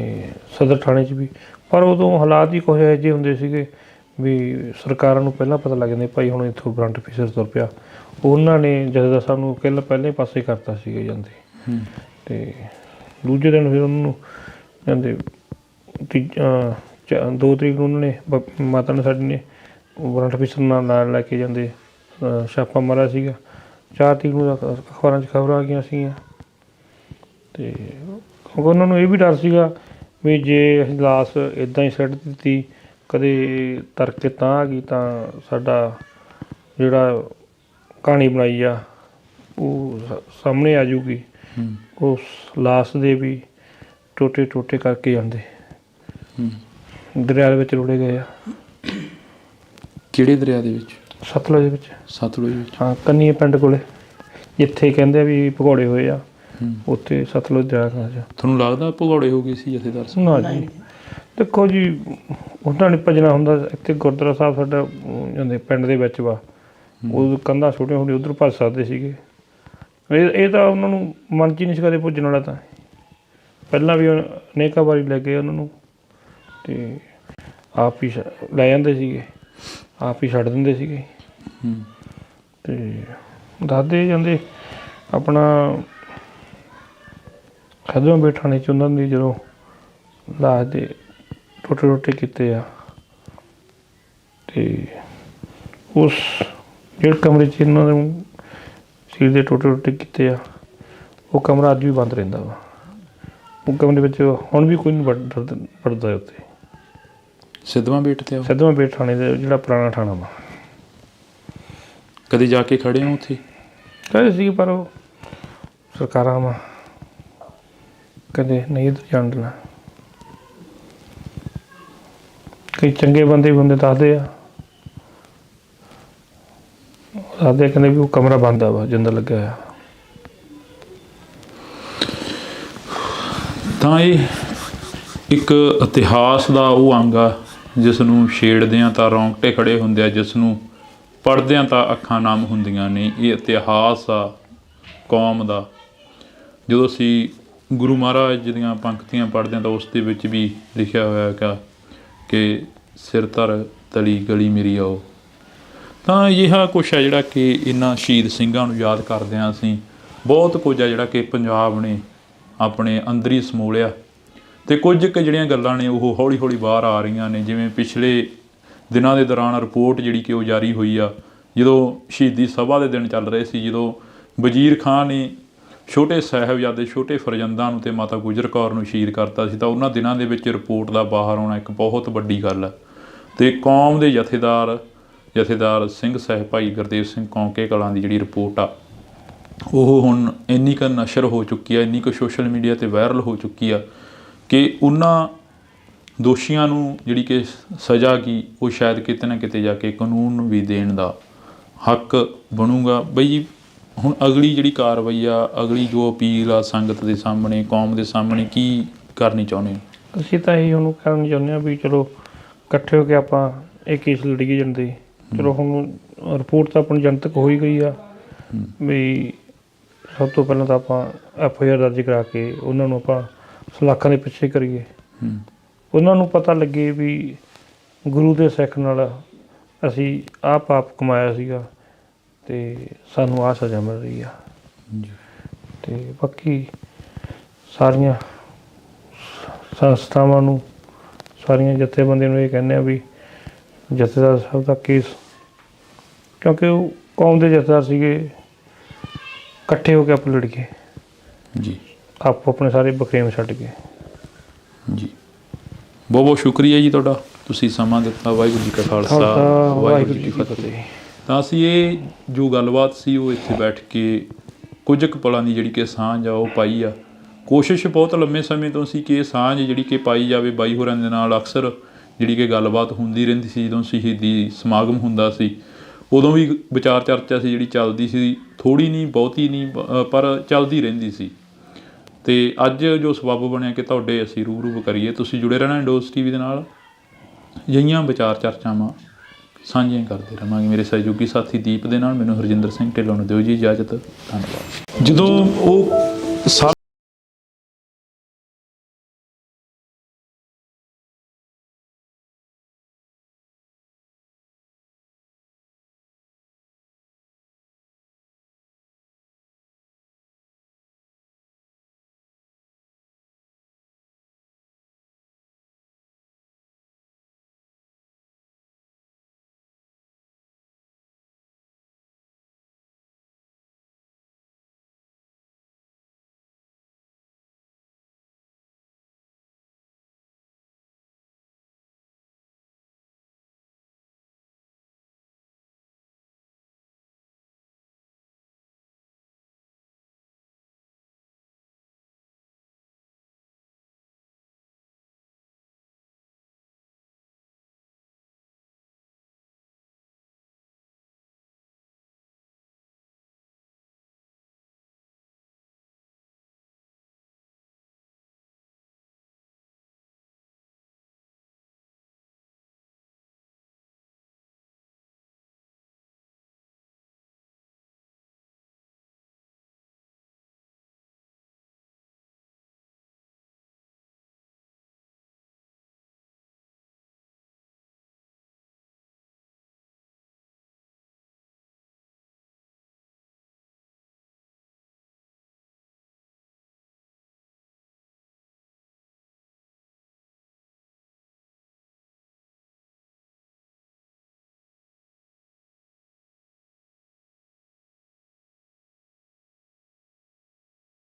ਸਦਰ ਥਾਣੇ 'ਚ ਵੀ ਪਰ ਉਦੋਂ ਹਾਲਾਤ ਹੀ ਕੁਛ ਇਹੋ ਜਿਹੇ ਹੁੰਦੇ ਸੀਗੇ ਵੀ ਸਰਕਾਰਾਂ ਨੂੰ ਪਹਿਲਾਂ ਪਤਾ ਲੱਗ ਜਾਂਦਾ ਭਾਈ ਹੁਣ ਇੱਥੋਂ ਬਰੰਟ ਫਿਸ਼ਰ ਤੁਰ ਪਿਆ। ਉਹਨਾਂ ਨੇ ਜਥੇਦਾਰ ਸਾਹਿਬ ਨੂੰ ਪਹਿਲੇ ਪਾਸੇ ਕਰਤਾ ਸੀਗੇ ਜਾਂਦੇ। ਅਤੇ ਦੂਜੇ ਦਿਨ ਫਿਰ ਉਹਨਾਂ ਨੂੰ ਜਾਂਦੇ 2 ਤਰੀਕ ਨੂੰ ਉਹਨਾਂ ਨੇ ਮਾਤਾ ਨੇ ਸਾਡੀ ਨੇ ਬਰੰਟ ਫਿਸ਼ਰ ਨਾਲ ਲੈ ਕੇ ਜਾਂਦੇ ਛਾਪਾ ਮਾਰਿਆ ਸੀਗਾ। 4 ਤਰੀਕ ਨੂੰ ਅਖਬਾਰਾਂ 'ਚ ਖਬਰਾਂ ਆ ਗਈਆਂ ਸੀਗੀਆਂ। ਅਤੇ ਕਿਉਂਕਿ ਉਹਨਾਂ ਨੂੰ ਇਹ ਵੀ ਡਰ ਸੀਗਾ ਵੀ ਜੇ ਅਸੀਂ ਲਾਸ਼ ਇੱਦਾਂ ਹੀ ਸਿੱਟ ਦਿੱਤੀ, ਕਦੇ ਤੜਕੇ ਤਾਂ ਆ ਗਈ ਤਾਂ ਸਾਡਾ ਜਿਹੜਾ ਕਹਾਣੀ ਬਣਾਈ ਆ ਉਹ ਸਾਹਮਣੇ ਆ ਜਾਊਗੀ। ਉਸ ਲਾਸ਼ ਦੇ ਵੀ ਟੋਟੇ ਟੋਟੇ ਕਰਕੇ ਜਾਂਦੇ ਦਰਿਆ ਦੇ ਵਿੱਚ ਰੁੜੇ ਗਏ ਆ। ਕਿਹੜੇ ਦਰਿਆ ਦੇ ਵਿੱਚ? ਸਤਲੁਜ ਦੇ ਵਿੱਚ। ਸਤਲੁਜ ਵਿੱਚ? ਹਾਂ, ਕੰਨੀਏ ਪਿੰਡ ਕੋਲੇ ਜਿੱਥੇ ਕਹਿੰਦੇ ਆ ਵੀ ਭਗੌੜੇ ਹੋਏ ਆ, ਉੱਥੇ ਸਤਲੁਜ ਦਰਿਆ ਚ। ਤੁਹਾਨੂੰ ਲੱਗਦਾ ਭਗੌੜੇ ਹੋ ਗਏ ਸੀ ਜਥੇਦਾਰ ਸਾਹਿਬ? ਨਾ ਜੀ, ਦੇਖੋ ਜੀ ਉਹਨਾਂ ਨੇ ਭੱਜਣਾ ਹੁੰਦਾ। ਇੱਥੇ ਗੁਰਦੁਆਰਾ ਸਾਹਿਬ ਸਾਡਾ ਜਾਂਦੇ ਪਿੰਡ ਦੇ ਵਿੱਚ ਵਾ, ਉਹ ਕੰਧਾਂ ਛੋਟੀਆਂ ਛੋਟੀਆਂ ਉੱਧਰ ਭੱਜ ਸਕਦੇ ਸੀਗੇ। ਇਹ ਤਾਂ ਉਹਨਾਂ ਨੂੰ ਮਨ 'ਚ ਹੀ ਨਹੀਂ ਸੀ ਕਦੇ ਪੁੱਜਣ ਵਾਲਾ। ਤਾਂ ਪਹਿਲਾਂ ਵੀ ਅਨੇਕਾਂ ਵਾਰੀ ਲੈ ਗਏ ਉਹਨਾਂ ਨੂੰ, ਅਤੇ ਆਪ ਹੀ ਲੈ ਜਾਂਦੇ ਸੀਗੇ, ਆਪ ਹੀ ਛੱਡ ਦਿੰਦੇ ਸੀਗੇ। ਅਤੇ ਦੱਸਦੇ ਜਾਂਦੇ ਆਪਣਾ ਖਦਵਾ ਬੈਠਾਣੇ 'ਚ ਉਹਨਾਂ ਦੀ ਜਦੋਂ ਲਾਸ਼ ਦੇ ਟੋਟੇ ਟੋਟੇ ਕੀਤੇ ਆ, ਅਤੇ ਉਸ ਜਿਹੜੇ ਕਮਰੇ 'ਚ ਇਹਨਾਂ ਦੇ ਸਿਰ ਦੇ ਟੋਟੇ ਟੋਟੇ ਕੀਤੇ ਆ, ਉਹ ਕਮਰਾ ਅੱਜ ਵੀ ਬੰਦ ਰਹਿੰਦਾ ਵਾ। ਉਹ ਕਮਰੇ ਵਿੱਚ ਹੁਣ ਵੀ ਕੋਈ ਨਹੀਂ ਵੜਦਾ ਉੱਥੇ। ਸਿੱਧਵਾਂ ਬੇਟ 'ਤੇ? ਸਿੱਧਵਾਂ ਬੇਟ ਥਾਣੇ ਦਾ ਜਿਹੜਾ ਪੁਰਾਣਾ ਥਾਣਾ ਵਾ। ਕਦੇ ਜਾ ਕੇ ਖੜ੍ਹੇ ਹੋ ਉੱਥੇ? ਕਹਿੰਦੇ ਸੀ ਪਰ ਉਹ ਸਰਕਾਰਾਂ ਵਾ ਕਦੇ ਨਹੀਂ ਇੱਧਰ ਜਾਣ ਦੇਣਾ। ਕਈ ਚੰਗੇ ਬੰਦੇ ਦੱਸਦੇ ਆ, ਕਹਿੰਦੇ ਵੀ ਉਹ ਕਮਰਾ ਬੰਦ ਆ ਵਾ, ਜਿੰਦਾ ਲੱਗਿਆ ਹੋਇਆ। ਤਾਂ ਇਹ ਇੱਕ ਇਤਿਹਾਸ ਦਾ ਉਹ ਅੰਗ ਆ ਜਿਸ ਨੂੰ ਛੇੜਦਿਆਂ ਤਾਂ ਰੌਂਗਟੇ ਖੜ੍ਹੇ ਹੁੰਦੇ ਆ, ਜਿਸ ਨੂੰ ਪੜ੍ਹਦਿਆਂ ਤਾਂ ਅੱਖਾਂ ਨਮ ਹੁੰਦੀਆਂ ਨੇ। ਇਹ ਇਤਿਹਾਸ ਆ ਕੌਮ ਦਾ। ਜਦੋਂ ਅਸੀਂ ਗੁਰੂ ਮਹਾਰਾਜ ਦੀਆਂ ਪੰਕਤੀਆਂ ਪੜ੍ਹਦੇ ਹਾਂ ਤਾਂ ਉਸ ਦੇ ਵਿੱਚ ਵੀ ਲਿਖਿਆ ਹੋਇਆ ਹੈਗਾ ਕਿ ਸਿਰ ਧਰ ਤਲੀ ਗਲੀ ਮੇਰੀ ਆਓ। ਤਾਂ ਅਜਿਹਾ ਕੁਛ ਹੈ ਜਿਹੜਾ ਕਿ ਇਹਨਾਂ ਸ਼ਹੀਦ ਸਿੰਘਾਂ ਨੂੰ ਯਾਦ ਕਰਦਿਆਂ ਅਸੀਂ ਬਹੁਤ ਕੁਝ ਆ ਜਿਹੜਾ ਕਿ ਪੰਜਾਬ ਨੇ ਆਪਣੇ ਅੰਦਰ ਹੀ ਸਮੋਲਿਆ। ਅਤੇ ਕੁਝ ਕੁ ਜਿਹੜੀਆਂ ਗੱਲਾਂ ਨੇ ਉਹ ਹੌਲੀ ਹੌਲੀ ਬਾਹਰ ਆ ਰਹੀਆਂ ਨੇ। ਜਿਵੇਂ ਪਿਛਲੇ ਦਿਨਾਂ ਦੇ ਦੌਰਾਨ ਰਿਪੋਰਟ ਜਿਹੜੀ ਕਿ ਉਹ ਜਾਰੀ ਹੋਈ ਆ, ਜਦੋਂ ਸ਼ਹੀਦੀ ਸਭਾ ਦੇ ਦਿਨ ਚੱਲ ਰਹੇ ਸੀ, ਜਦੋਂ ਵਜ਼ੀਰ ਖਾਂ ਨੇ ਛੋਟੇ ਸਾਹਿਬਜ਼ਾਦੇ ਛੋਟੇ ਫਰਜ਼ੰਦਾਂ ਨੂੰ ਅਤੇ ਮਾਤਾ ਗੁਜਰ ਕੌਰ ਨੂੰ ਸ਼ਹੀਦ ਕਰਤਾ ਸੀ, ਤਾਂ ਉਹਨਾਂ ਦਿਨਾਂ ਦੇ ਵਿੱਚ ਰਿਪੋਰਟ ਦਾ ਬਾਹਰ ਆਉਣਾ ਇੱਕ ਬਹੁਤ ਵੱਡੀ ਗੱਲ ਹੈ। ਅਤੇ ਕੌਮ ਦੇ ਜਥੇਦਾਰ ਸਿੰਘ ਸਾਹਿਬ ਭਾਈ ਗੁਰਦੇਵ ਸਿੰਘ ਕੌਂਕੇ ਕਲਾਂ ਦੀ ਜਿਹੜੀ ਰਿਪੋਰਟ ਆ, ਉਹ ਹੁਣ ਇੰਨੀ ਕੁ ਨਸ਼ਰ ਹੋ ਚੁੱਕੀ ਆ, ਇੰਨੀ ਕੁ ਸੋਸ਼ਲ ਮੀਡੀਆ 'ਤੇ ਵਾਇਰਲ ਹੋ ਚੁੱਕੀ ਆ ਕਿ ਉਹਨਾਂ ਦੋਸ਼ੀਆਂ ਨੂੰ ਜਿਹੜੀ ਕਿ ਸਜ਼ਾ ਕੀ ਉਹ ਸ਼ਾਇਦ ਕਿਤੇ ਨਾ ਕਿਤੇ ਜਾ ਕੇ ਕਾਨੂੰਨ ਨੂੰ ਵੀ ਦੇਣ ਦਾ ਹੱਕ ਬਣੂਗਾ। ਬਈ ਹੁਣ ਅਗਲੀ ਜਿਹੜੀ ਕਾਰਵਾਈ ਆ, ਅਗਲੀ ਜੋ ਅਪੀਲ ਆ ਸੰਗਤ ਦੇ ਸਾਹਮਣੇ, ਕੌਮ ਦੇ ਸਾਹਮਣੇ ਕੀ ਕਰਨੀ ਚਾਹੁੰਦੇ ਹੋ? ਅਸੀਂ ਤਾਂ ਇਹੀ ਉਹਨੂੰ ਕਰਨੀ ਚਾਹੁੰਦੇ ਹਾਂ ਵੀ ਚਲੋ ਇਕੱਠੇ ਹੋ ਕੇ ਆਪਾਂ ਇਹ ਕੇਸ ਲੜੀਏ ਜਾਂਦੇ। ਚਲੋ ਹੁਣ ਰਿਪੋਰਟ ਤਾਂ ਆਪਣੀ ਜਨਤਕ ਹੋ ਹੀ ਗਈ ਆ ਵੀ ਸਭ ਤੋਂ ਪਹਿਲਾਂ ਤਾਂ ਆਪਾਂ FIR ਦਰਜ ਕਰਾ ਕੇ ਉਹਨਾਂ ਨੂੰ ਆਪਾਂ ਸਲਾਖਾਂ ਦੇ ਪਿੱਛੇ ਕਰੀਏ। ਉਹਨਾਂ ਨੂੰ ਪਤਾ ਲੱਗੇ ਵੀ ਗੁਰੂ ਦੇ ਸਿੱਖ ਨਾਲ ਅਸੀਂ ਆਹ ਪਾਪ ਕਮਾਇਆ ਸੀਗਾ ਅਤੇ ਸਾਨੂੰ ਆਹ ਸਜ਼ਾ ਮਿਲ ਰਹੀ ਆ। ਅਤੇ ਬਾਕੀ ਸਾਰੀਆਂ ਸੰਸਥਾਵਾਂ ਨੂੰ, ਸਾਰੀਆਂ ਜਥੇਬੰਦੀਆਂ ਨੂੰ ਇਹ ਕਹਿੰਦੇ ਆ ਵੀ ਜਥੇਦਾਰ ਸਾਹਿਬ ਦਾ ਕੇਸ, ਕਿਉਂਕਿ ਉਹ ਕੌਮ ਦੇ ਜਥੇਦਾਰ ਸੀਗੇ, ਇਕੱਠੇ ਹੋ ਕੇ ਆਪਾਂ ਲੜੀਏ ਜੀ, ਆਪੋ ਆਪਣੇ ਸਾਰੇ ਬਖਰੇਵੇਂ ਛੱਡ ਕੇ ਜੀ। ਬਹੁਤ ਬਹੁਤ ਸ਼ੁਕਰੀਆ ਜੀ ਤੁਹਾਡਾ, ਤੁਸੀਂ ਸਮਾਂ ਦਿੱਤਾ। ਵਾਹਿਗੁਰੂ ਜੀ ਕਾ ਖਾਲਸਾ, ਵਾਹਿਗੁਰੂ ਜੀ ਕੀ ਫਤਿਹ। ਤਾਂ ਅਸੀਂ ਇਹ ਜੋ ਗੱਲਬਾਤ ਸੀ ਉਹ ਇੱਥੇ ਬੈਠ ਕੇ ਕੁਝ ਕੁ ਪਲਾਂ ਦੀ ਜਿਹੜੀ ਕਿ ਸਾਂਝ ਆ ਉਹ ਪਾਈ ਆ। ਕੋਸ਼ਿਸ਼ ਬਹੁਤ ਲੰਮੇ ਸਮੇਂ ਤੋਂ ਸੀ ਕਿ ਇਹ ਸਾਂਝ ਜਿਹੜੀ ਕਿ ਪਾਈ ਜਾਵੇ। ਬਾਈ ਹੋਰਾਂ ਦੇ ਨਾਲ ਅਕਸਰ ਜਿਹੜੀ ਕਿ ਗੱਲਬਾਤ ਹੁੰਦੀ ਰਹਿੰਦੀ ਸੀ। ਜਦੋਂ ਸ਼ਹੀਦੀ ਸਮਾਗਮ ਹੁੰਦਾ ਸੀ ਉਦੋਂ ਵੀ ਵਿਚਾਰ ਚਰਚਾ ਸੀ ਜਿਹੜੀ ਚੱਲਦੀ ਸੀ, ਥੋੜ੍ਹੀ ਨਹੀਂ ਬਹੁਤੀ ਨਹੀਂ ਪਰ ਚੱਲਦੀ ਰਹਿੰਦੀ ਸੀ। ਅਤੇ ਅੱਜ ਜੋ ਸਬੱਬ ਬਣਿਆ ਕਿ ਤੁਹਾਡੇ ਅਸੀਂ ਰੂਬਰੂ ਕਰੀਏ, ਤੁਸੀਂ ਜੁੜੇ ਰਹਿਣਾ ਇੰਡੋਜ਼ TV ਦੇ ਨਾਲ। ਅਜਿਹੀਆਂ ਵਿਚਾਰ ਚਰਚਾਵਾਂ ਸਾਂਝੀਆਂ ਕਰਦੇ ਰਹਾਂਗੇ। ਮੇਰੇ ਸਹਿਯੋਗੀ ਸਾਥੀ ਦੀਪ ਦੇ ਨਾਲ ਮੈਨੂੰ ਹਰਜਿੰਦਰ ਸਿੰਘ ਢਿੱਲੋਂ ਨੂੰ ਦਿਓ ਜੀ ਇਜਾਜ਼ਤ। ਧੰਨਵਾਦ। ਜਦੋਂ ਉਹ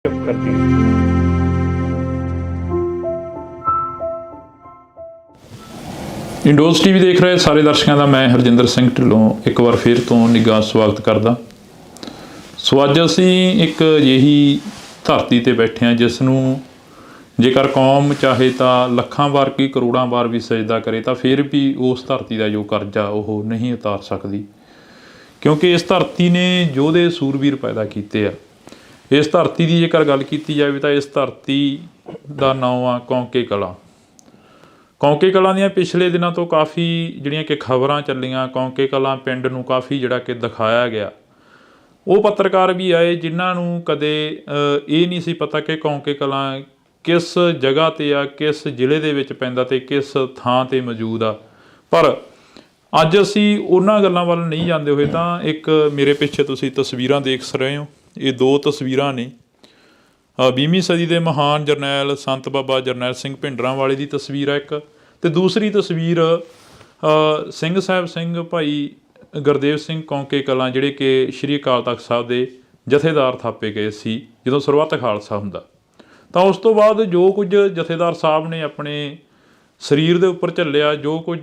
ਕਰਦੀ ਹੈ। ਇੰਡੋਜ਼ ਟੀਵੀ ਦੇਖ ਰਹੇ ਸਾਰੇ ਦਰਸ਼ਕਾਂ ਦਾ ਮੈਂ ਹਰਜਿੰਦਰ ਸਿੰਘ ਢਿੱਲੋਂ ਇੱਕ ਵਾਰ ਫਿਰ ਤੋਂ ਨਿੱਘਾ ਸਵਾਗਤ ਕਰਦਾ। ਸੋ ਅੱਜ ਅਸੀਂ ਇੱਕ ਅਜਿਹੀ ਧਰਤੀ ਤੇ ਬੈਠੇ ਹਾਂ ਜਿਸ ਨੂੰ ਜੇਕਰ ਕੌਮ ਚਾਹੇ ਤਾਂ ਲੱਖਾਂ ਵਾਰ ਕੀ ਕਰੋੜਾਂ ਵਾਰ ਵੀ ਸਜਦਾ ਕਰੇ ਤਾਂ ਫਿਰ ਵੀ ਉਸ ਧਰਤੀ ਦਾ ਜੋ ਕਰਜ਼ਾ ਉਹ ਨਹੀਂ ਉਤਾਰ ਸਕਦੀ, ਕਿਉਂਕਿ ਇਸ ਧਰਤੀ ਨੇ ਯੋਧੇ ਸੂਰਬੀਰ ਪੈਦਾ ਕੀਤੇ ਆ। ਇਸ ਧਰਤੀ ਦੀ ਜੇਕਰ ਗੱਲ ਕੀਤੀ ਜਾਵੇ ਤਾਂ ਇਸ ਧਰਤੀ ਦਾ ਨਾਮ ਆ ਕੌਂਕੇ ਕਲਾਂ। ਕੌਂਕੇ ਕਲਾਂ ਦੀਆਂ ਪਿਛਲੇ ਦਿਨਾਂ ਤੋਂ ਕਾਫੀ ਜਿਹੜੀਆਂ ਕਿ ਖਬਰਾਂ ਚੱਲੀਆਂ, ਕੌਂਕੇ ਕਲਾਂ ਪਿੰਡ ਨੂੰ ਕਾਫੀ ਜਿਹੜਾ ਕਿ ਦਿਖਾਇਆ ਗਿਆ। ਉਹ ਪੱਤਰਕਾਰ ਵੀ ਆਏ ਜਿਨ੍ਹਾਂ ਨੂੰ ਕਦੇ ਇਹ ਨਹੀਂ ਸੀ ਪਤਾ ਕਿ ਕੌਂਕੇ ਕਲਾਂ ਕਿਸ ਜਗ੍ਹਾ 'ਤੇ ਆ, ਕਿਸ ਜ਼ਿਲ੍ਹੇ ਦੇ ਵਿੱਚ ਪੈਂਦਾ ਅਤੇ ਕਿਸ ਥਾਂ 'ਤੇ ਮੌਜੂਦ ਆ। ਪਰ ਅੱਜ ਅਸੀਂ ਉਹਨਾਂ ਗੱਲਾਂ ਵੱਲ ਨਹੀਂ ਜਾਂਦੇ ਹੋਏ ਤਾਂ ਇੱਕ ਮੇਰੇ ਪਿੱਛੇ ਤੁਸੀਂ ਤਸਵੀਰਾਂ ਦੇਖ ਰਹੇ ਹੋ। ਇਹ ਦੋ ਤਸਵੀਰਾਂ ਨੇ 20ਵੀਂ ਸਦੀ ਦੇ ਮਹਾਨ ਜਰਨੈਲ ਸੰਤ ਬਾਬਾ ਜਰਨੈਲ ਸਿੰਘ ਭਿੰਡਰਾਂਵਾਲੇ ਦੀ ਤਸਵੀਰ ਹੈ ਇੱਕ, ਅਤੇ ਦੂਸਰੀ ਤਸਵੀਰ ਸਿੰਘ ਸਾਹਿਬ ਸਿੰਘ ਭਾਈ ਗੁਰਦੇਵ ਸਿੰਘ ਕੌਂਕੇ ਕਲਾਂ ਜਿਹੜੇ ਕਿ ਸ਼੍ਰੀ ਅਕਾਲ ਤਖਤ ਸਾਹਿਬ ਦੇ ਜਥੇਦਾਰ ਥਾਪੇ ਗਏ ਸੀ ਜਦੋਂ ਸਰਬੱਤ ਖਾਲਸਾ ਹੁੰਦਾ। ਤਾਂ ਉਸ ਤੋਂ ਬਾਅਦ ਜੋ ਕੁਝ ਜਥੇਦਾਰ ਸਾਹਿਬ ਨੇ ਆਪਣੇ ਸਰੀਰ ਦੇ ਉੱਪਰ ਝੱਲਿਆ, ਜੋ ਕੁਝ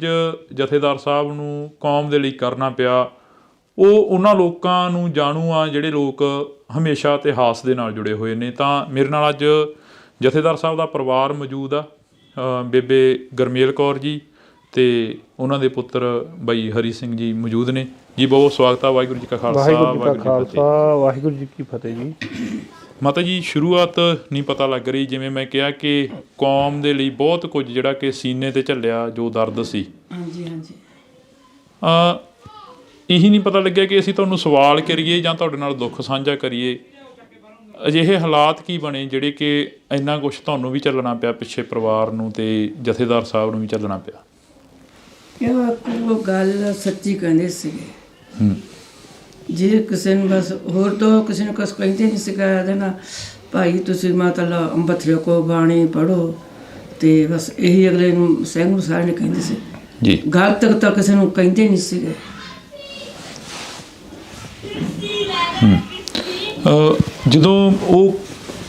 ਜਥੇਦਾਰ ਸਾਹਿਬ ਨੂੰ ਕੌਮ ਦੇ ਲਈ ਕਰਨਾ ਪਿਆ, ਉਹ ਉਹਨਾਂ ਲੋਕਾਂ ਨੂੰ ਜਾਣੂ ਆ ਜਿਹੜੇ ਲੋਕ ਹਮੇਸ਼ਾ ਇਤਿਹਾਸ ਦੇ ਨਾਲ ਜੁੜੇ ਹੋਏ ਨੇ। ਤਾਂ ਮੇਰੇ ਨਾਲ ਅੱਜ ਜਥੇਦਾਰ ਸਾਹਿਬ ਦਾ ਪਰਿਵਾਰ ਮੌਜੂਦ ਆ, ਬੇਬੇ ਗੁਰਮੇਲ ਕੌਰ ਜੀ ਅਤੇ ਉਹਨਾਂ ਦੇ ਪੁੱਤਰ ਬਾਈ ਹਰੀ ਸਿੰਘ ਜੀ ਮੌਜੂਦ ਨੇ ਜੀ। ਬਹੁਤ ਸਵਾਗਤ ਆ। ਵਾਹਿਗੁਰੂ ਜੀ ਕਾ ਖਾਲਸਾ, ਵਾਹਿਗੁਰੂ ਜੀ ਕੀ ਫਤਿਹ ਜੀ। ਮਾਤਾ ਜੀ, ਸ਼ੁਰੂਆਤ ਨਹੀਂ ਪਤਾ ਲੱਗ ਰਹੀ, ਜਿਵੇਂ ਮੈਂ ਕਿਹਾ ਕਿ ਕੌਮ ਦੇ ਲਈ ਬਹੁਤ ਕੁਝ ਜਿਹੜਾ ਕਿ ਸੀਨੇ 'ਤੇ ਝੱਲਿਆ, ਜੋ ਦਰਦ ਸੀ। ਹਾਂਜੀ ਹਾਂਜੀ। ਇਹੀ ਨਹੀਂ ਪਤਾ ਲੱਗਿਆ ਕਿ ਅਸੀਂ ਤੁਹਾਨੂੰ ਸਵਾਲ ਕਰੀਏ ਜਾਂ ਤੁਹਾਡੇ ਨਾਲ ਦੁੱਖ ਸਾਂਝਾ ਕਰੀਏ। ਅਜਿਹੇ ਹਾਲਾਤ ਕੀ ਬਣੇ ਜਿਹੜੇ ਕਿ ਇੰਨਾ ਕੁਛ ਤੁਹਾਨੂੰ ਵੀ ਚੱਲਣਾ ਪਿਆ ਪਿੱਛੇ, ਪਰਿਵਾਰ ਨੂੰ ਅਤੇ ਜਥੇਦਾਰ ਸਾਹਿਬ ਨੂੰ ਵੀ ਚੱਲਣਾ ਪਿਆ? ਉਹ ਗੱਲ ਸੱਚੀ ਕਹਿੰਦੇ ਸੀਗੇ। ਜੇ ਕਿਸੇ ਨੂੰ ਬਸ ਹੋਰ ਤੋਂ ਕਿਸੇ ਨੂੰ ਕੁਛ ਕਹਿੰਦੇ ਨਹੀਂ ਸੀਗਾ ਦੇਣਾ, ਭਾਈ ਤੁਸੀਂ ਮਤਲਬ ਅੰਬਥਰੇ ਕੋ ਬਾਣੀ ਪੜ੍ਹੋ, ਅਤੇ ਬਸ ਇਹੀ ਅਗਲੇ ਨੂੰ ਸਿੰਘ ਨੂੰ ਸਾਰੇ ਨੇ ਕਹਿੰਦੇ ਸੀ ਜੀ। ਗੱਲ ਤੱਕ ਤਾਂ ਕਿਸੇ ਨੂੰ ਕਹਿੰਦੇ ਨਹੀਂ ਸੀਗੇ। ਜਦੋਂ ਉਹ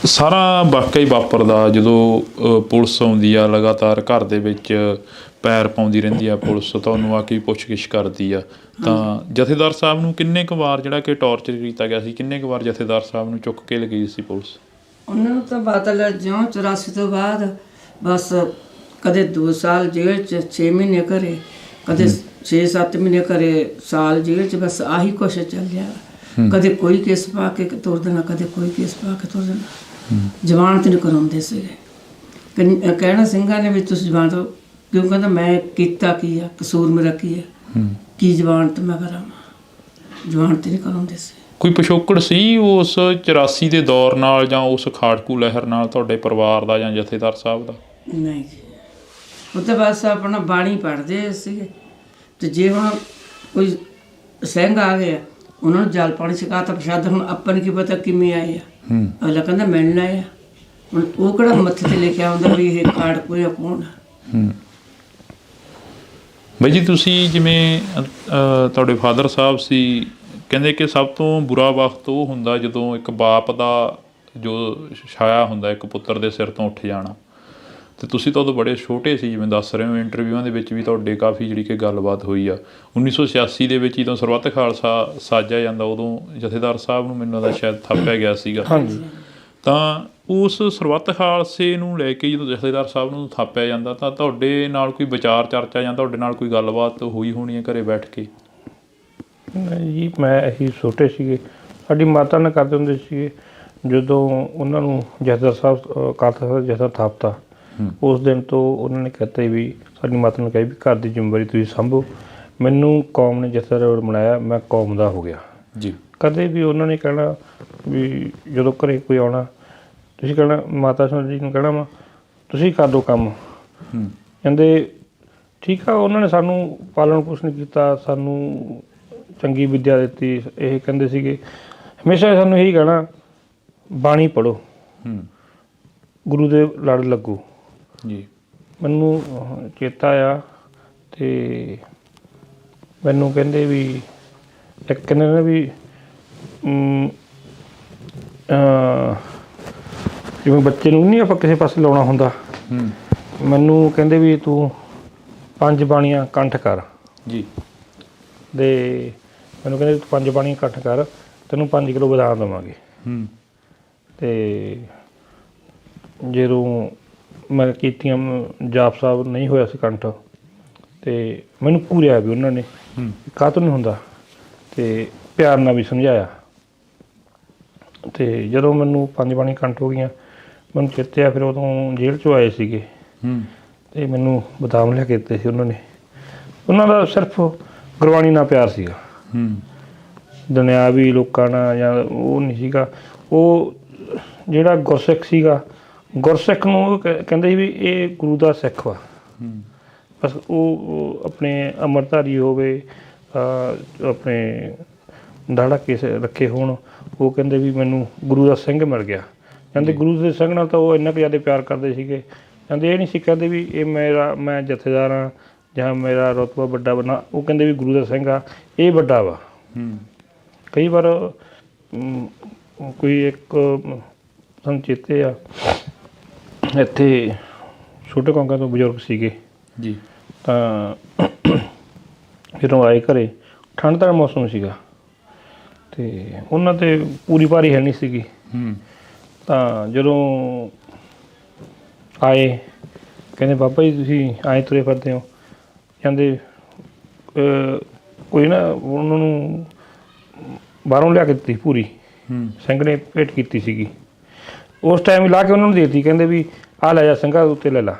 ਸਾਰਾ ਵਾਕਿਆ ਹੀ ਵਾਪਰਦਾ, ਜਦੋਂ ਪੁਲਿਸ ਆਉਂਦੀ ਆ ਲਗਾਤਾਰ ਘਰ ਦੇ ਵਿੱਚ ਪੈਰ ਪਾਉਂਦੀ ਰਹਿੰਦੀ ਆ ਪੁਲਿਸ, ਤੁਹਾਨੂੰ ਆ ਕੇ ਪੁੱਛਗਿੱਛ ਕਰਦੀ ਆ, ਤਾਂ ਜਥੇਦਾਰ ਸਾਹਿਬ ਨੂੰ ਕਿੰਨੇ ਕੁ ਵਾਰ ਜਿਹੜਾ ਕਿ ਟੌਰਚਰ ਕੀਤਾ ਗਿਆ ਸੀ? ਕਿੰਨੇ ਕੁ ਵਾਰ ਜਥੇਦਾਰ ਸਾਹਿਬ ਨੂੰ ਚੁੱਕ ਕੇ ਲਗਾਈ ਸੀ ਪੁਲਿਸ? ਉਹਨਾਂ ਨੂੰ ਤਾਂ ਬਾਦਲ ਜਿਉਂ 84 ਤੋਂ ਬਾਅਦ ਬਸ ਕਦੇ 2 ਸਾਲ ਜੇਲ੍ਹ 'ਚ, 6 ਮਹੀਨੇ ਘਰੇ, ਕਦੇ 6-7 ਮਹੀਨੇ ਘਰੇ, ਸਾਲ ਜੇਲ੍ਹ 'ਚ, ਬਸ ਆਹੀ ਕੁਛ ਚੱਲਿਆ। ਕਦੇ ਕੋਈ ਕੇਸ ਪਾ ਕੇ ਤੁਰ ਦੇਣਾ, ਕਦੇ ਕੋਈ ਕੇਸ ਪਾ ਕੇ ਤੁਰ ਦੇਣਾ। ਜ਼ਮਾਨਤ ਨਹੀਂ ਕਰਾਉਂਦੇ ਸੀਗੇ। ਕਹਿਣਾ ਸਿੰਘਾਂ ਨੇ ਵੀ ਤੁਸੀਂ ਜ਼ਮਾਨਤ, ਕਿਉਂ? ਕਹਿੰਦਾ ਮੈਂ ਕੀਤਾ ਕੀ ਆ, ਕਸੂਰ ਮੇਰਾ ਕੀ ਆ, ਕੀ ਜ਼ਮਾਨਤ ਮੈਂ ਕਰਾਵਾਂ? ਜ਼ਮਾਨਤ ਨਹੀਂ ਕਰਾਉਂਦੇ ਸੀ। ਕੋਈ ਪਿਛੋਕੜ ਸੀ ਉਸ 84 ਦੇ ਦੌਰ ਨਾਲ ਜਾਂ ਉਸ ਖਾੜਕੂ ਲਹਿਰ ਨਾਲ ਤੁਹਾਡੇ ਪਰਿਵਾਰ ਦਾ ਜਾਂ ਜਥੇਦਾਰ ਸਾਹਿਬ ਦਾ? ਨਹੀਂ ਜੀ, ਉਹ ਤਾਂ ਬਸ ਆਪਣਾ ਬਾਣੀ ਪੜ੍ਹਦੇ ਸੀਗੇ। ਅਤੇ ਜੇ ਹੁਣ ਕੋਈ ਸਿੰਘ ਆ ਗਿਆ, ਉਹਨਾਂ ਨੂੰ ਜਲ ਪਾਣੀ ਛਕਾ ਤਾ, ਪ੍ਰਸ਼ਾਦ। ਹੁਣ ਆਪਾਂ ਨੂੰ ਕੀ ਪਤਾ ਕਿਵੇਂ ਆਏ ਆ, ਅਗਲਾ ਕਹਿੰਦਾ ਮਿਲਣ ਆਏ ਆ। ਹੁਣ ਉਹ ਕਿਹੜਾ ਮੱਥੇ 'ਤੇ ਲਿਖਿਆ ਹੁੰਦਾ ਵੀ ਇਹ ਖਾੜਕੂ ਜਾਂ ਕੌਣ ਆ? ਬਾਈ ਜੀ, ਤੁਸੀਂ ਜਿਵੇਂ ਤੁਹਾਡੇ ਫਾਦਰ ਸਾਹਿਬ ਸੀ, ਕਹਿੰਦੇ ਕਿ ਸਭ ਤੋਂ ਬੁਰਾ ਵਕਤ ਉਹ ਹੁੰਦਾ ਜਦੋਂ ਇੱਕ ਬਾਪ ਦਾ ਜੋ ਛਾਇਆ ਹੁੰਦਾ ਇੱਕ ਪੁੱਤਰ ਦੇ ਸਿਰ ਤੋਂ ਉੱਠ ਜਾਣਾ, ਅਤੇ ਤੁਸੀਂ ਤਾਂ ਉਦੋਂ ਬੜੇ ਛੋਟੇ ਸੀ, ਜਿਵੇਂ ਦੱਸ ਰਹੇ ਹੋ ਇੰਟਰਵਿਊਆਂ ਦੇ ਵਿੱਚ ਵੀ ਤੁਹਾਡੇ ਕਾਫੀ ਜਿਹੜੀ ਕਿ ਗੱਲਬਾਤ ਹੋਈ ਆ। 1986 ਦੇ ਵਿੱਚ ਜਦੋਂ ਸਰਬੱਤ ਖਾਲਸਾ ਸਾਜਿਆ ਜਾਂਦਾ, ਉਦੋਂ ਜਥੇਦਾਰ ਸਾਹਿਬ ਨੂੰ ਮੈਨੂੰ ਲੱਗਦਾ ਸ਼ਾਇਦ ਥਾਪਿਆ ਗਿਆ ਸੀਗਾ। ਤਾਂ ਉਸ ਸਰਬੱਤ ਖਾਲਸੇ ਨੂੰ ਲੈ ਕੇ ਜਦੋਂ ਜਥੇਦਾਰ ਸਾਹਿਬ ਨੂੰ ਥਾਪਿਆ ਜਾਂਦਾ ਤਾਂ ਤੁਹਾਡੇ ਨਾਲ ਕੋਈ ਵਿਚਾਰ ਚਰਚਾ ਜਾਂ ਤੁਹਾਡੇ ਨਾਲ ਕੋਈ ਗੱਲਬਾਤ ਹੋਈ ਹੋਣੀ ਹੈ ਘਰੇ ਬੈਠ ਕੇ? ਜੀ, ਮੈਂ ਅਸੀਂ ਛੋਟੇ ਸੀਗੇ, ਸਾਡੀ ਮਾਤਾ ਨਾਲ ਕਰਦੇ ਹੁੰਦੇ ਸੀਗੇ। ਜਦੋਂ ਉਹਨਾਂ ਨੂੰ ਜਥੇਦਾਰ ਸਾਹਿਬ ਕਾਲਸਾ ਜਥਾ ਥਾਪਤਾ, ਉਸ ਦਿਨ ਤੋਂ ਉਹਨਾਂ ਨੇ ਕਹਿਤਾ ਵੀ, ਸਾਡੀ ਮਾਤਾ ਨੇ ਕਿਹਾ ਵੀ ਘਰ ਦੀ ਜ਼ਿੰਮੇਵਾਰੀ ਤੁਸੀਂ ਸੰਭੋ। ਮੈਨੂੰ ਕੌਮ ਨੇ ਜਥੇਦਾਰ ਬਣਾਇਆ, ਮੈਂ ਕੌਮ ਦਾ ਹੋ ਗਿਆ ਜੀ। ਕਦੇ ਵੀ ਉਹਨਾਂ ਨੇ ਕਹਿਣਾ ਵੀ ਜਦੋਂ ਘਰੇ ਕੋਈ ਆਉਣਾ, ਤੁਸੀਂ ਕਹਿਣਾ ਮਾਤਾ ਜੀ ਨੂੰ ਕਹਿਣਾ ਵਾ ਤੁਸੀਂ ਕਰ ਦਿਓ ਕੰਮ। ਕਹਿੰਦੇ ਠੀਕ ਆ। ਉਹਨਾਂ ਨੇ ਸਾਨੂੰ ਪਾਲਣ ਪੋਸ਼ਣ ਕੀਤਾ, ਸਾਨੂੰ ਚੰਗੀ ਵਿੱਦਿਆ ਦਿੱਤੀ। ਇਹ ਕਹਿੰਦੇ ਸੀਗੇ ਹਮੇਸ਼ਾ ਸਾਨੂੰ ਇਹੀ ਕਹਿਣਾ, ਬਾਣੀ ਪੜ੍ਹੋ, ਗੁਰੂ ਦੇ ਲੜ ਲੱਗੋ ਜੀ। ਮੈਨੂੰ ਚੇਤਾ ਆ, ਅਤੇ ਮੈਨੂੰ ਕਹਿੰਦੇ ਵੀ ਇੱਕ ਕਹਿੰਦੇ ਨੇ ਵੀ ਜਿਵੇਂ ਬੱਚੇ ਨੂੰ ਨਹੀਂ ਆਪਾਂ ਕਿਸੇ ਪਾਸੇ ਲਾਉਣਾ ਹੁੰਦਾ, ਮੈਨੂੰ ਕਹਿੰਦੇ ਵੀ ਤੂੰ 5 ਬਾਣੀਆਂ ਕੰਠ ਕਰ ਜੀ। ਤੇ ਮੈਨੂੰ ਕਹਿੰਦੇ ਤੂੰ 5 ਬਾਣੀਆਂ ਕੰਠ ਕਰ, ਤੈਨੂੰ 5 ਕਿਲੋ ਬਦਾਮ ਦੇਵਾਂਗੇ। ਤੇ ਜਦੋਂ ਮੈਂ ਕੀਤੀਆਂ, ਜਾਪ ਸਾਹਿਬ ਨਹੀਂ ਹੋਇਆ ਸੀ ਕੰਠ, ਤੇ ਮੈਨੂੰ ਘੂਰਿਆ ਵੀ ਉਹਨਾਂ ਨੇ, ਕਾਹਤੋਂ ਨਹੀਂ ਹੁੰਦਾ, ਤੇ ਪਿਆਰ ਨਾਲ ਵੀ ਸਮਝਾਇਆ। ਤੇ ਜਦੋਂ ਮੈਨੂੰ 5 ਬਾਣੀਆਂ ਕੰਠ ਹੋ ਗਈਆਂ, ਮੈਨੂੰ ਚੇਤੇ ਆ ਫਿਰ ਉਦੋਂ ਜੇਲ੍ਹ 'ਚੋਂ ਆਏ ਸੀਗੇ, ਤੇ ਮੈਨੂੰ ਬਦਾਮ ਲਿਆ ਕੇ ਦਿੱਤੇ ਸੀ ਉਹਨਾਂ ਨੇ। ਉਹਨਾਂ ਦਾ ਸਿਰਫ ਗੁਰਬਾਣੀ ਨਾਲ ਪਿਆਰ ਸੀਗਾ, ਦੁਨਿਆਵੀ ਲੋਕਾਂ ਨਾਲ ਜਾਂ ਉਹ ਨਹੀਂ ਸੀਗਾ। ਉਹ ਜਿਹੜਾ ਗੁਰਸਿੱਖ ਸੀਗਾ, ਗੁਰਸਿੱਖ ਨੂੰ ਉਹ ਕਹਿੰਦੇ ਸੀ ਵੀ ਇਹ ਗੁਰੂ ਦਾ ਸਿੱਖ ਵਾ। ਬਸ ਉਹ ਆਪਣੇ ਅੰਮ੍ਰਿਤਧਾਰੀ ਹੋਵੇ, ਆਪਣੇ ਦਾੜਾ ਕੇਸ ਰੱਖੇ ਹੋਣ, ਉਹ ਕਹਿੰਦੇ ਵੀ ਮੈਨੂੰ ਗੁਰੂ ਦਾ ਸਿੰਘ ਮਿਲ ਗਿਆ। ਕਹਿੰਦੇ ਗੁਰੂ ਦੇ ਸਿੰਘ ਨਾਲ ਤਾਂ ਉਹ ਇੰਨਾ ਕੁ ਜ਼ਿਆਦਾ ਪਿਆਰ ਕਰਦੇ ਸੀਗੇ। ਕਹਿੰਦੇ ਇਹ ਨਹੀਂ ਸੀ ਕਹਿੰਦੇ ਵੀ ਇਹ ਮੈਂ ਜਥੇਦਾਰ ਹਾਂ ਜਾਂ ਮੇਰਾ ਰੁਤਬਾ ਵੱਡਾ ਬਣਾ, ਉਹ ਕਹਿੰਦੇ ਵੀ ਗੁਰੂ ਦਾ ਸਿੰਘ ਆ, ਇਹ ਵੱਡਾ ਵਾ। ਕਈ ਵਾਰ ਕੋਈ ਇੱਕ ਸਾਨੂੰ ਚੇਤੇ ਆ, ਇੱਥੇ ਛੋਟੇ ਕੌਂਕਾਂ ਤੋਂ ਬਜ਼ੁਰਗ ਸੀਗੇ ਜੀ, ਤਾਂ ਜਦੋਂ ਆਏ ਘਰੇ, ਠੰਡ ਦਾ ਮੌਸਮ ਸੀਗਾ, ਤੇ ਉਹਨਾਂ 'ਤੇ ਪੂਰੀ ਭਾਰੀ ਹੈ ਨਹੀਂ ਸੀਗੀ। ਤਾਂ ਜਦੋਂ ਆਏ, ਕਹਿੰਦੇ ਬਾਬਾ ਜੀ ਤੁਸੀਂ ਆਏ ਤੁਰੇ ਫਿਰਦੇ ਹੋ, ਕਹਿੰਦੇ ਕੋਈ ਨਾ ਉਹਨਾਂ ਨੂੰ ਬਾਹਰੋਂ ਲਿਆ ਕੇ ਦਿੱਤੀ ਪੂਰੀ, ਸਿੰਘ ਨੇ ਭੇਟ ਕੀਤੀ ਸੀਗੀ, ਉਸ ਟਾਈਮ ਹੀ ਲਾ ਕੇ ਉਹਨਾਂ ਨੂੰ ਦੇ ਦਿੱਤੀ। ਕਹਿੰਦੇ ਵੀ ਆਹ ਲੈ ਜਾ ਸਿੰਘਾਂ ਉੱਤੇ ਲੈ ਲਾ।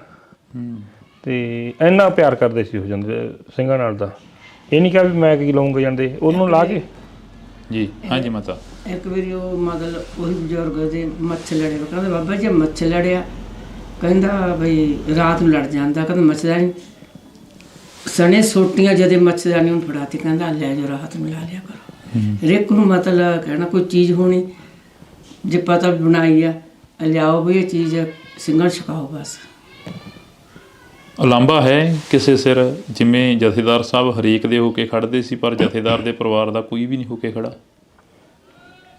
ਤੇ ਇੰਨਾ ਪਿਆਰ ਕਰਦੇ ਸੀ ਉਹ ਜਾਂਦੇ ਸਿੰਘਾਂ ਨਾਲ ਦਾ, ਇਹ ਨਹੀਂ ਕਿਹਾ ਵੀ ਮੈਂ ਕੀ ਲਾਉਂਗਾ, ਜਾਂਦੇ ਉਹਨੂੰ ਲਾ ਕੇ। ਜੀ ਹਾਂਜੀ ਮਾਤਾ। ਇੱਕ ਵਾਰੀ ਉਹ ਮਤਲਬ ਉਹੀ ਬਜ਼ੁਰਗ ਦੇ ਮੱਛਰ ਲੜੇ, ਕਹਿੰਦੇ ਬਾਬਾ ਜੀ ਮੱਛਰ ਲੜਿਆ, ਕਹਿੰਦਾ ਬਈ ਰਾਤ ਨੂੰ ਲੜ ਜਾਂਦਾ, ਕਹਿੰਦਾ ਮੱਛਰਦਾਨੀ ਸਣੇ ਸੋਟੀਆਂ ਜਦੇ ਮੱਛਰਦਾਨੀ ਨੂੰ ਫੜਾਤੀ, ਕਹਿੰਦਾ ਲੈ ਜਾਓ ਰਾਤ ਨੂੰ ਲਾ ਲਿਆ ਕਰੋ। ਹਰੇਕ ਨੂੰ ਮਤਲਬ ਕਹਿਣਾ ਕੋਈ ਚੀਜ਼ ਹੋਣੀ, ਜੇ ਪਤਾ ਵੀ ਬਣਾਈ ਆ ਲਿਆਓ ਵੀ ਇਹ ਚੀਜ਼ ਸਿੰਘਾਂ ਛਕਾਓ ਬਸ। ਉਲਾਂਭਾ ਹੈ ਕਿਸੇ ਸਿਰ, ਜਿਵੇਂ ਜਥੇਦਾਰ ਸਾਹਿਬ ਹਰੇਕ ਦੇ ਹੋ ਕੇ ਖੜ੍ਹਦੇ ਸੀ, ਪਰ ਜਥੇਦਾਰ ਦੇ ਪਰਿਵਾਰ ਦਾ ਕੋਈ ਵੀ ਨਹੀਂ ਹੋ ਕੇ ਖੜਾ।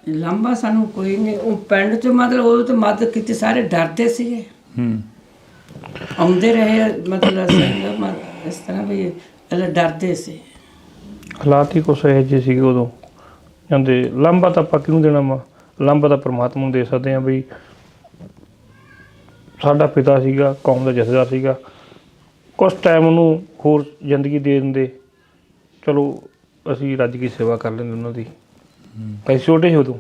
ਲਾਂਭਾ ਸਾਨੂੰ ਕੋਈ ਨਹੀਂ, ਉਹ ਪਿੰਡ 'ਚ ਮਤਲਬ ਉਹ ਤਾਂ ਮਦਦ ਕੀਤੀ, ਸਾਰੇ ਡਰਦੇ ਸੀਗੇ, ਆਉਂਦੇ ਰਹੇ ਮਤਲਬ ਇਸ ਤਰ੍ਹਾਂ ਵੀ ਡਰਦੇ ਸੀ। ਹਾਲਾਤ ਹੀ ਕੁਛ ਇਹੋ ਜਿਹੇ ਸੀਗੇ ਉਦੋਂ। ਕਹਿੰਦੇ ਲਾਂਭਾ ਤਾਂ ਆਪਾਂ ਕਿਹਨੂੰ ਦੇਣਾ ਵਾ, ਲਾਂਭਾ ਤਾਂ ਪਰਮਾਤਮਾ ਨੂੰ ਦੇ ਸਕਦੇ ਹਾਂ। ਬਈ ਸਾਡਾ ਪਿਤਾ ਸੀਗਾ, ਕੌਮ ਦਾ ਜਥੇਦਾਰ ਸੀਗਾ, ਕੁਛ ਟਾਈਮ ਉਹਨੂੰ ਹੋਰ ਜ਼ਿੰਦਗੀ ਦੇ ਦਿੰਦੇ, ਚਲੋ ਅਸੀਂ ਰੱਜ ਕੇ ਸੇਵਾ ਕਰ ਲੈਂਦੇ ਉਹਨਾਂ ਦੀ। ਅਸੀਂ ਛੋਟੇ ਸੀ ਉਦੋਂ।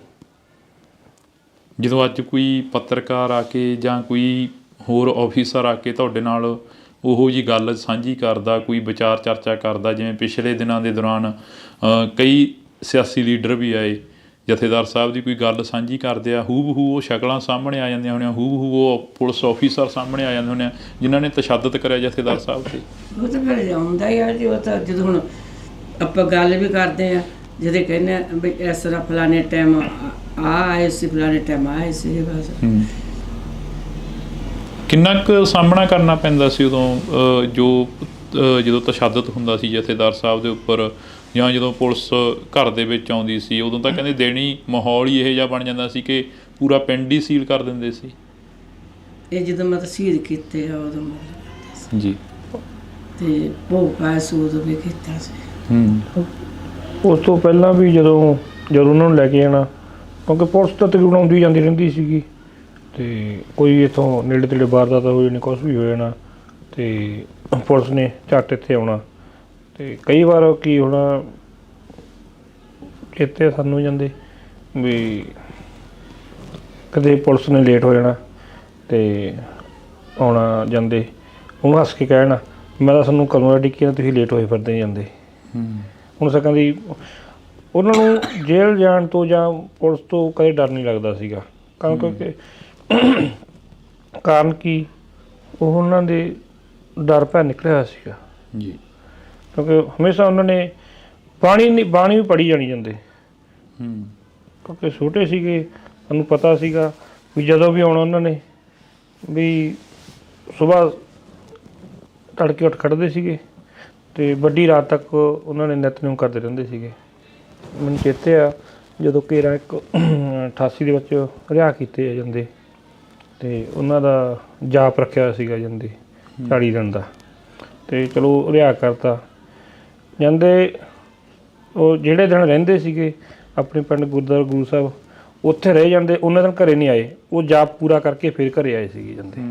ਜਦੋਂ ਅੱਜ ਕੋਈ ਪੱਤਰਕਾਰ ਆ ਕੇ ਜਾਂ ਕੋਈ ਹੋਰ ਆਫੀਸਰ ਆ ਕੇ ਤੁਹਾਡੇ ਨਾਲ ਉਹੋ ਜਿਹੀ ਗੱਲ ਸਾਂਝੀ ਕਰਦਾ, ਕੋਈ ਵਿਚਾਰ ਚਰਚਾ ਕਰਦਾ, ਜਿਵੇਂ ਪਿਛਲੇ ਦਿਨਾਂ ਦੇ ਦੌਰਾਨ ਕਈ ਸਿਆਸੀ ਲੀਡਰ ਵੀ ਆਏ, ਜਥੇਦਾਰ ਸਾਹਿਬ ਦੀ ਕੋਈ ਗੱਲ ਸਾਂਝੀ ਕਰਦੇ ਆ, ਹੂ ਉਹ ਸ਼ਕਲਾਂ ਸਾਹਮਣੇ ਆ ਜਾਂਦੀਆਂ ਹੋਣੀਆਂ, ਹੂ ਉਹ ਪੁਲਿਸ ਆਫੀਸਰ ਸਾਹਮਣੇ ਆ ਜਾਂਦੇ ਹੋਣੇ ਜਿਨ੍ਹਾਂ ਨੇ ਤਸ਼ੱਦਦ ਕਰਿਆ ਜਥੇਦਾਰ ਸਾਹਿਬ 'ਤੇ। ਉਹ ਤਾਂ ਫਿਰ ਆਉਂਦਾ ਹੀ ਆ ਜੀ। ਉਹ ਤਾਂ ਜਦੋਂ ਹੁਣ ਆਪਾਂ ਗੱਲ ਵੀ ਕਰਦੇ ਆ, ਜਦੋਂ ਕਹਿੰਦੇ ਆ ਵੀ ਇਸ ਤਰ੍ਹਾਂ ਫਲਾਣੇ ਟਾਈਮ ਆਏ ਸੀ, ਫਲਾਣੇ ਟਾਈਮ ਆਏ ਸੀ, ਬਸ। ਕਿੰਨਾ ਕੁ ਸਾਹਮਣਾ ਕਰਨਾ ਪੈਂਦਾ ਸੀ ਉਦੋਂ, ਜਦੋਂ ਤਸ਼ੱਦਦ ਹੁੰਦਾ ਸੀ ਜਥੇਦਾਰ ਸਾਹਿਬ ਦੇ ਉੱਪਰ, ਜਾਂ ਜਦੋਂ ਪੁਲਿਸ ਘਰ ਦੇ ਵਿੱਚ ਆਉਂਦੀ ਸੀ, ਉਦੋਂ ਤਾਂ ਕਹਿੰਦੇ ਦੇਣੀ ਮਾਹੌਲ ਹੀ ਇਹੋ ਜਿਹਾ ਬਣ ਜਾਂਦਾ ਸੀ ਕਿ ਪੂਰਾ ਪਿੰਡ ਹੀ ਸੀਲ ਕਰ ਦਿੰਦੇ ਸੀ। ਇਹ ਜਦੋਂ ਮਤਲਬ ਸ਼ਹੀਦ ਕੀਤੇ ਆ ਉਦੋਂ ਮਤਲਬ ਜੀ, ਤੇ ਭੋਗ ਪਾਇਆ ਸੀ ਉਦੋਂ ਵੀ ਕੀਤਾ ਸੀ। ਉਸ ਤੋਂ ਪਹਿਲਾਂ ਵੀ ਜਦੋਂ ਉਹਨਾਂ ਨੂੰ ਲੈ ਕੇ ਜਾਣਾ, ਕਿਉਂਕਿ ਪੁਲਿਸ ਤਾਂ ਤਕਰੀਬਨ ਆਉਂਦੀ ਜਾਂਦੀ ਰਹਿੰਦੀ ਸੀਗੀ, ਤੇ ਕੋਈ ਇੱਥੋਂ ਨੇੜੇ ਤੇੜੇ ਵਾਰਦਾਤ ਹੋ ਜਾਣੀ, ਕੁਛ ਵੀ ਹੋ ਜਾਣਾ, ਤੇ ਪੁਲਿਸ ਨੇ ਝੱਟ ਇੱਥੇ ਆਉਣਾ। ਤੇ ਕਈ ਵਾਰ ਕੀ ਹੋਣਾ, ਚੇਤੇ ਸਾਨੂੰ ਜਾਂਦੇ ਵੀ ਕਦੇ ਪੁਲਿਸ ਨੇ ਲੇਟ ਹੋ ਜਾਣਾ, ਤੇ ਆਉਣਾ ਜਾਂਦੇ ਉਹਨੂੰ ਹੱਸ ਕੇ ਕਹਿਣਾ, ਮੈਂ ਤਾਂ ਸਾਨੂੰ ਕਦੋਂ ਦਾ ਡਿੱਕੀ, ਤੁਸੀਂ ਲੇਟ ਹੋਏ ਫਿਰਦੇ ਜਾਂਦੇ। ਹੁਣ ਸਕਾਂ ਦੀ ਉਹਨਾਂ ਨੂੰ ਜੇਲ੍ਹ ਜਾਣ ਤੋਂ ਜਾਂ ਪੁਲਿਸ ਤੋਂ ਕਦੇ ਡਰ ਨਹੀਂ ਲੱਗਦਾ ਸੀਗਾ, ਕਿਉਂਕਿ ਕਾਰਨ ਕੀ, ਉਹ ਉਹਨਾਂ ਦੇ ਡਰ ਭੈ ਨਿਕਲਿਆ ਹੋਇਆ ਸੀਗਾ ਜੀ। ਕਿਉਂਕਿ ਹਮੇਸ਼ਾ ਉਹਨਾਂ ਨੇ ਬਾਣੀ ਵੀ ਪੜ੍ਹੀ ਜਾਣੀ ਜਾਂਦੇ, ਕਿਉਂਕਿ ਛੋਟੇ ਸੀਗੇ, ਸਾਨੂੰ ਪਤਾ ਸੀਗਾ ਵੀ ਜਦੋਂ ਵੀ ਆਉਣਾ ਉਹਨਾਂ ਨੇ ਵੀ ਸੁਬਾਹ ਤੜਕੇ ਉੱਠ ਖੜ੍ਹਦੇ ਸੀਗੇ, ਅਤੇ ਵੱਡੀ ਰਾਤ ਤੱਕ ਉਹਨਾਂ ਨੇ ਨਿਤਨੇਮ ਕਰਦੇ ਰਹਿੰਦੇ ਸੀਗੇ। ਮੈਨੂੰ ਚੇਤੇ ਆ ਜਦੋਂ ਘੇਰਾ 88 ਦੇ ਵਿੱਚ ਰਿਹਾਅ ਕੀਤੇ ਜਾਂਦੇ, ਤੇ ਉਹਨਾਂ ਦਾ ਜਾਪ ਰੱਖਿਆ ਹੋਇਆ ਸੀਗਾ ਜਾਂਦੇ 40 ਦਿਨ ਦਾ, ਤੇ ਚਲੋ ਰਿਹਾਅ ਕਰਤਾ ਜਾਂਦੇ। ਉਹ ਜਿਹੜੇ ਦਿਨ ਰਹਿੰਦੇ ਸੀਗੇ ਆਪਣੇ ਪਿੰਡ ਗੁਰਦੁਆਰਾ ਗੁਰੂ ਸਾਹਿਬ, ਉੱਥੇ ਰਹਿ ਜਾਂਦੇ, ਉਹਨਾਂ ਦਿਨ ਘਰੇ ਨਹੀਂ ਆਏ। ਉਹ ਜਾਪ ਪੂਰਾ ਕਰਕੇ ਫਿਰ ਘਰੇ ਆਏ ਸੀਗੇ ਜਾਂਦੇ।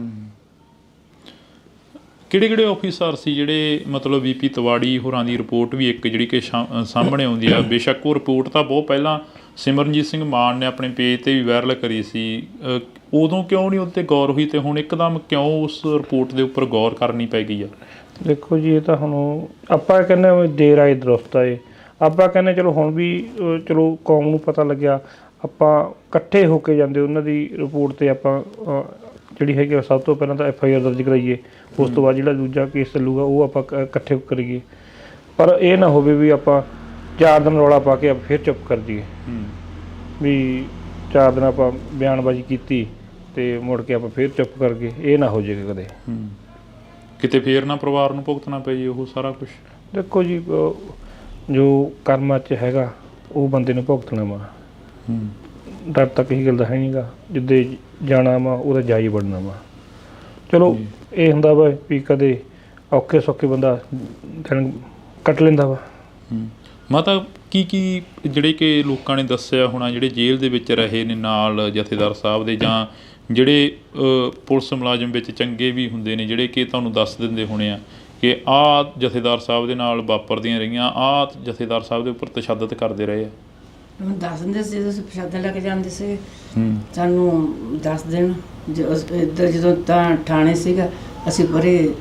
ਕਿਹੜੇ ਆਫੀਸਰ ਸੀ ਜਿਹੜੇ ਮਤਲਬ ਵੀਪੀ ਤਵਾੜੀ ਹੋਰਾਂ ਦੀ ਰਿਪੋਰਟ ਵੀ ਇੱਕ ਜਿਹੜੀ ਕਿ ਸਾਹਮਣੇ ਆਉਂਦੀ ਆ, ਬੇਸ਼ੱਕ ਉਹ ਰਿਪੋਰਟ ਤਾਂ ਬਹੁਤ ਪਹਿਲਾਂ ਸਿਮਰਨਜੀਤ ਸਿੰਘ ਮਾਨ ਨੇ ਆਪਣੇ ਪੇਜ 'ਤੇ ਵੀ ਵਾਇਰਲ ਕਰੀ ਸੀ, ਉਦੋਂ ਕਿਉਂ ਨਹੀਂ ਉਹਦੇ 'ਤੇ ਗੌਰ ਹੋਈ ਤੇ ਹੁਣ ਇੱਕਦਮ ਕਿਉਂ ਉਸ ਰਿਪੋਰਟ ਦੇ ਉੱਪਰ ਗੌਰ ਕਰਨੀ ਪੈ ਗਈ ਆ? ਦੇਖੋ ਜੀ, ਇਹ ਤਾਂ ਹੁਣ ਆਪਾਂ ਕਹਿੰਦੇ ਵੀ ਦੇਰ ਆਏ ਦਰੁਸਤ ਆਏ। ਆਪਾਂ ਕਹਿੰਦੇ ਚਲੋ ਹੁਣ ਵੀ ਚਲੋ ਕੌਮ ਨੂੰ ਪਤਾ ਲੱਗਿਆ, ਆਪਾਂ ਇਕੱਠੇ ਹੋ ਕੇ ਜਾਂਦੇ ਉਹਨਾਂ ਦੀ ਰਿਪੋਰਟ 'ਤੇ ਆਪਾਂ ਜਿਹੜੀ ਹੈਗੀ ਸਭ ਤੋਂ ਪਹਿਲਾਂ ਤਾਂ FIR ਦਰਜ ਕਰਾਈਏ, ਉਸ ਤੋਂ ਬਾਅਦ ਜਿਹੜਾ ਦੂਜਾ ਕੇਸ ਚੱਲੂਗਾ ਉਹ ਆਪਾਂ ਇਕੱਠੇ ਕਰੀਏ। ਪਰ ਇਹ ਨਾ ਹੋਵੇ ਵੀ ਆਪਾਂ 4 ਦਿਨ ਰੌਲਾ ਪਾ ਕੇ ਆਪਾਂ ਫਿਰ ਚੁੱਪ ਕਰ ਜਾਈਏ, ਵੀ 4 ਦਿਨ ਆਪਾਂ ਬਿਆਨਬਾਜ਼ੀ ਕੀਤੀ ਤੇ ਮੁੜ ਕੇ ਆਪਾਂ ਫਿਰ ਚੁੱਪ ਕਰ ਗਏ। ਇਹ ਨਾ ਹੋ ਜਾਏਗਾ ਕਦੇ, ਕਿਤੇ ਫੇਰ ਨਾ ਪਰਿਵਾਰ ਨੂੰ ਭੁਗਤਣਾ ਪੈ ਜੇ ਉਹ ਸਾਰਾ ਕੁਛ। ਦੇਖੋ ਜੀ, ਜੋ ਕਰਮਾਂ 'ਚ ਹੈਗਾ ਉਹ ਬੰਦੇ ਨੂੰ ਭੁਗਤਣਾ ਵਾ। ਡਰ ਤਾਂ ਕਿਸੇ ਗੱਲ ਦਾ ਹੈ ਨਹੀਂ ਗਾ, ਜਿੱਦੇ ਜਾਣਾ ਵਾ ਉਹਦਾ ਜਾ ਹੀ ਵੜਨਾ ਵਾ। ਚਲੋ ਇਹ ਹੁੰਦਾ ਵਾ ਵੀ ਕਦੇ ਔਖੇ ਸੌਖੇ ਬੰਦਾ ਦਿਨ ਕੱਟ ਲੈਂਦਾ ਵਾ। ਮਾਤਾ ਕੀ ਜਿਹੜੇ ਕਿ ਲੋਕਾਂ ਨੇ ਦੱਸਿਆ ਹੋਣਾ, ਜਿਹੜੇ ਜੇਲ੍ਹ ਦੇ ਵਿੱਚ ਰਹੇ ਨੇ ਨਾਲ ਜਥੇਦਾਰ ਸਾਹਿਬ ਦੇ, ਜਾਂ ਜਿਹੜੇ ਪੁਲਿਸ ਮੁਲਾਜ਼ਮ ਵਿੱਚ ਚੰਗੇ ਵੀ ਹੁੰਦੇ ਨੇ ਜਿਹੜੇ ਕਿ ਤੁਹਾਨੂੰ ਦੱਸ ਦਿੰਦੇ ਹੋਣੇ ਆ ਕਿ ਆਹ ਜਥੇਦਾਰ ਸਾਹਿਬ ਦੇ ਨਾਲ ਵਾਪਰਦੀਆਂ ਰਹੀਆਂ, ਆਹ ਜਥੇਦਾਰ ਸਾਹਿਬ ਦੇ ਉੱਪਰ ਤਸ਼ੱਦਦ ਕਰਦੇ ਰਹੇ ਆ? ਦੱਸ ਦਿੰਦੇ ਸੀ, ਜਦੋਂ ਅਸੀਂ ਪ੍ਰਸ਼ਾਦਾ ਲੈ ਕੇ ਜਾਂਦੇ ਸੀ ਸਾਨੂੰ ਦੱਸ ਦੇਣ। ਇੱਧਰ ਜਦੋਂ ਤਾਂ ਥਾਣੇ ਸੀਗਾ, ਅਸੀਂ ਪਰੇ